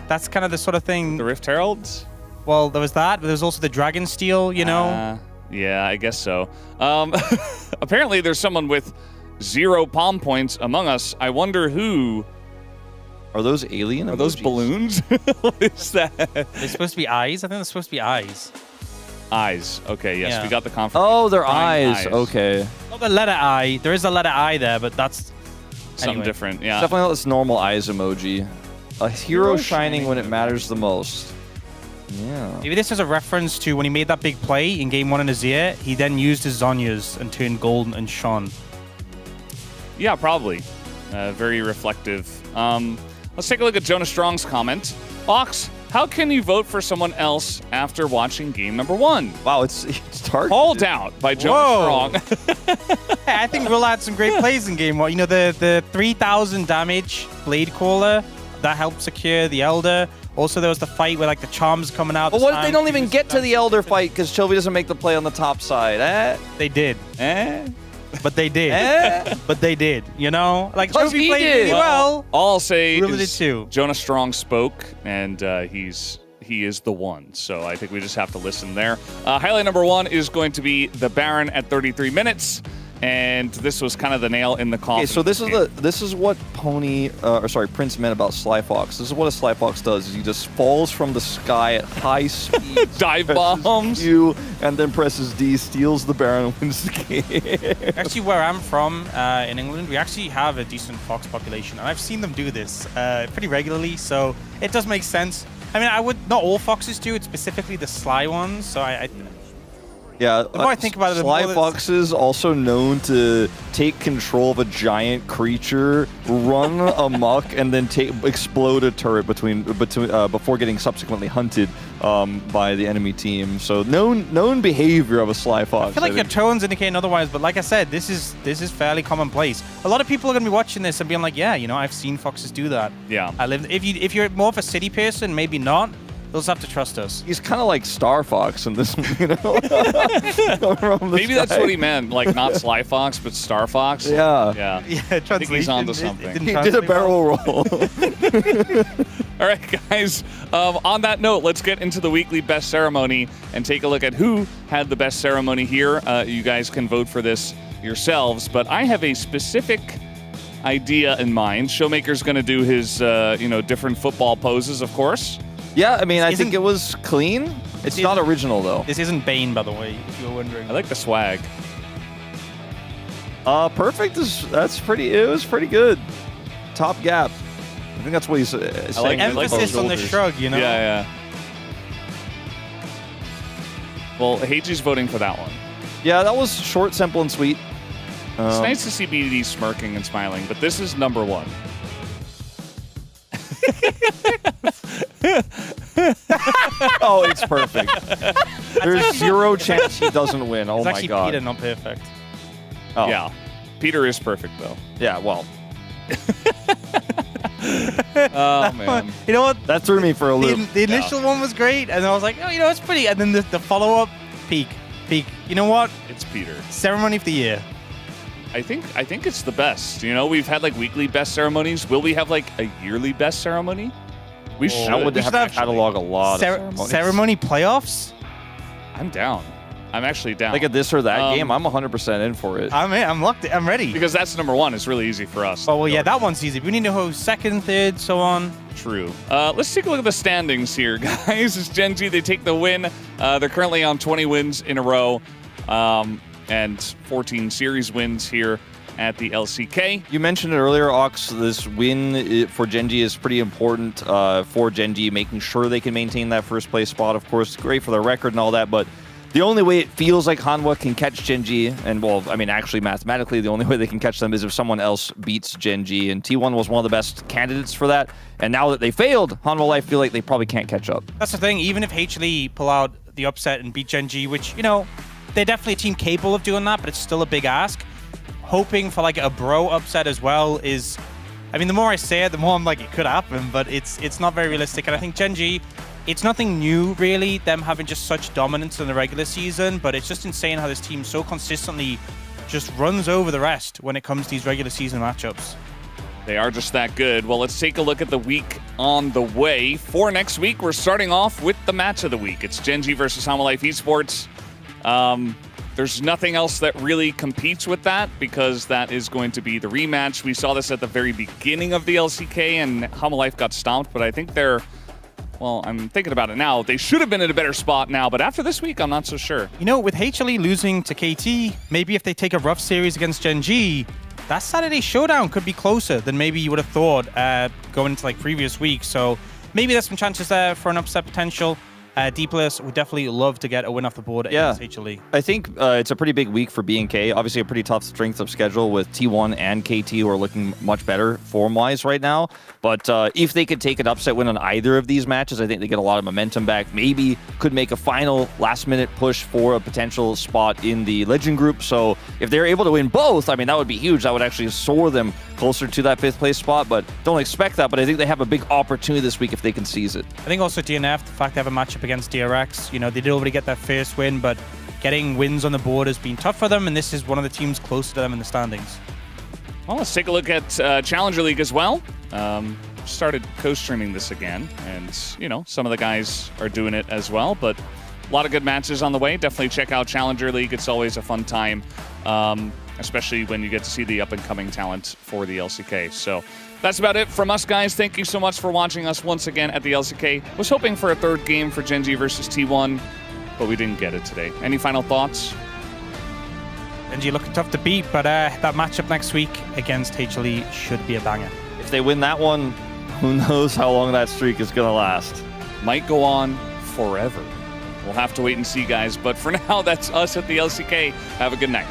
That's kind of the sort of thing. The Rift Heralds? Well, there was that, but there's also the Dragon Steel, Yeah, I guess so. Apparently, there's someone with 0 palm points among us. I wonder who. Are those alien? Are those balloons? What is that? They're supposed to be eyes? I think they're supposed to be eyes. Eyes. Okay, yes, Yeah. we got the confirmation. Oh, they're eyes. Okay. Not the letter I. There is a letter I there, but that's something different. Yeah. It's definitely not this normal eyes emoji. A hero shining when it matters the most. Yeah. Maybe this is a reference to when he made that big play in Game 1 in Azir, he then used his Zhonya's and turned gold and shone. Yeah, probably. Very reflective. Let's take a look at Jonas Strong's comment. Ox, How can you vote for someone else after watching game number 1? Wow, it's hard. Called out by Joe Strong. Hey, I think Will had some great plays in game 1. You know, the 3,000 damage Blade Caller, that helped secure the Elder. Also, there was the fight where like the charms coming out. But what if they don't even get to the Elder fight because Chovy doesn't make the play on the top side? They did. But they did. But they did. You know, like Plus Chovy he played did. really well. All I'll say Really is did too. Jonas Strong spoke, and he is the one. So I think we just have to listen there. Highlight number 1 is going to be the Baron at 33 minutes. And this was kind of the nail in the coffin. Okay, so this is what Prince meant about Sly Fox. This is what a Sly Fox does: is he just falls from the sky at high speed, dive bombs you, and then presses D, steals the Baron, and wins the game. Actually, where I'm from in England, we actually have a decent fox population, and I've seen them do this pretty regularly. So it does make sense. I mean, not all foxes do. It's specifically the sly ones. So Yeah, the more I think about it, the Sly more Foxes also known to take control of a giant creature, run amok, and then explode a turret before getting subsequently hunted by the enemy team. So known behavior of a Sly Fox. I feel like your tones indicating otherwise, but like I said, this is fairly commonplace. A lot of people are going to be watching this and being like, yeah, you know, I've seen foxes do that. Yeah. If you're more of a city person, maybe not. You'll just have to trust us. He's kind of like Star Fox in this one, you know? Maybe that's what he meant, like not Sly Fox, but Star Fox. Yeah. Yeah. Yeah, I think he's onto something. He did a barrel roll. All right, guys. On that note, let's get into the weekly best ceremony and take a look at who had the best ceremony here. You guys can vote for this yourselves, but I have a specific idea in mind. Showmaker's going to do his, different football poses, of course. Yeah, I mean, I think it was clean. It's not original, though. This isn't Bane, by the way, if you were wondering. I like the swag. Perfect. It was pretty good. Top gap. I think that's what he's saying. Emphasis on the shrug, you know? Yeah. Well, Heiji's voting for that one. Yeah, that was short, simple, and sweet. It's nice to see BDD smirking and smiling, but this is number 1. Oh, it's perfect. There's zero chance he doesn't win. Oh, it's my actually God. Peter, not perfect. Oh. Yeah. Peter is perfect, though. Yeah, well. Oh, man. You know what? That threw me for a loop. The initial one was great, and I was like, oh, you know, it's pretty. And then the follow-up, peak. You know what? It's Peter. Ceremony of the year. I think it's the best. You know, we've had like weekly best ceremonies. Will we have like a yearly best ceremony? We should. That would have to catalog a lot of ceremonies. Ceremony playoffs? I'm down. I'm actually down. Like a this or that game, I'm 100% in for it. I'm locked in. I'm ready. Because that's number 1. It's really easy for us. Oh, well, yeah, that one's easy. We need to know who's second, third, so on. True. Let's take a look at the standings here, guys. It's Gen G. They take the win. They're currently on 20 wins in a row. And 14 series wins here at the LCK. You mentioned it earlier, Ox. This win for Gen G is pretty important for Gen G, making sure they can maintain that first place spot. Of course, great for their record and all that, but the only way it feels like Hanwha can catch Gen G, and well, I mean, actually, mathematically, the only way they can catch them is if someone else beats Gen G, and T1 was one of the best candidates for that. And now that they failed, Hanwha Life feel like they probably can't catch up. That's the thing. Even if HLE pull out the upset and beat Gen G, which, you know, they're definitely a team capable of doing that, but it's still a big ask. Hoping for like a bro upset as well is, I mean, the more I say it, the more I'm like, it could happen, but it's not very realistic. And I think Gen G, it's nothing new really, them having just such dominance in the regular season, but it's just insane how this team so consistently just runs over the rest when it comes to these regular season matchups. They are just that good. Well, let's take a look at the week on the way. For next week, we're starting off with the match of the week. It's Gen G versus Hanwha Life Esports. There's nothing else that really competes with that because that is going to be the rematch. We saw this at the very beginning of the LCK and Hanwha Life got stomped, but I think they're, well, I'm thinking about it now. They should have been in a better spot now, but after this week, I'm not so sure. You know, with HLE losing to KT, maybe if they take a rough series against Gen G, that Saturday showdown could be closer than maybe you would have thought going into like previous weeks. So maybe there's some chances there for an upset potential. D-Plus would definitely love to get a win off the board against HLE. I think it's a pretty big week for BNK. Obviously, a pretty tough strength of schedule with T1 and KT who are looking much better form-wise right now. But if they could take an upset win on either of these matches, I think they get a lot of momentum back. Maybe could make a final last-minute push for a potential spot in the Legend group. So if they're able to win both, I mean, that would be huge. That would actually soar them closer to that 5th place spot, but don't expect that. But I think they have a big opportunity this week if they can seize it. I think also DNF, the fact they have a matchup against DRX, you know, they did already get their first win, but getting wins on the board has been tough for them, and this is one of the teams closer to them in the standings. Well, let's take a look at Challenger League as well. Started co-streaming this again, and, you know, some of the guys are doing it as well, but a lot of good matches on the way. Definitely check out Challenger League. It's always a fun time, especially when you get to see the up-and-coming talent for the LCK. So that's about it from us, guys. Thank you so much for watching us once again at the LCK. Was hoping for a 3rd game for Gen G versus T1, but we didn't get it today. Any final thoughts? Gen G looking tough to beat, but that matchup next week against HLE should be a banger. If they win that one, who knows how long that streak is going to last. Might go on forever. We'll have to wait and see, guys. But for now, that's us at the LCK. Have a good night.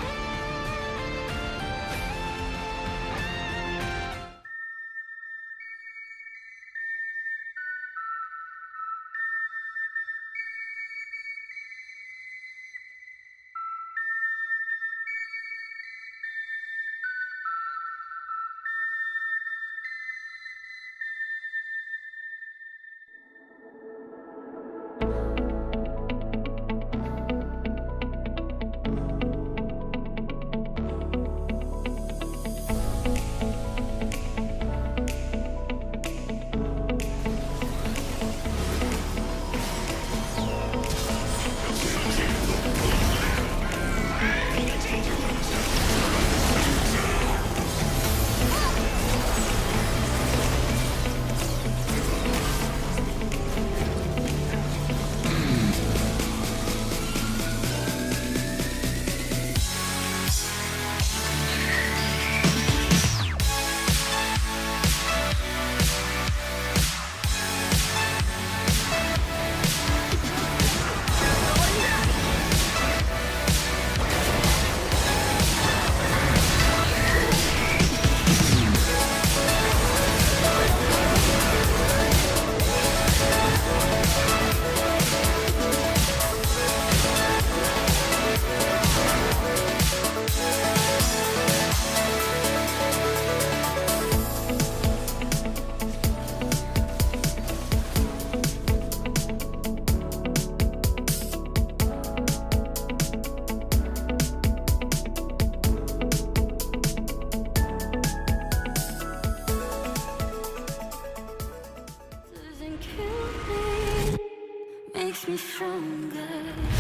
Makes me stronger.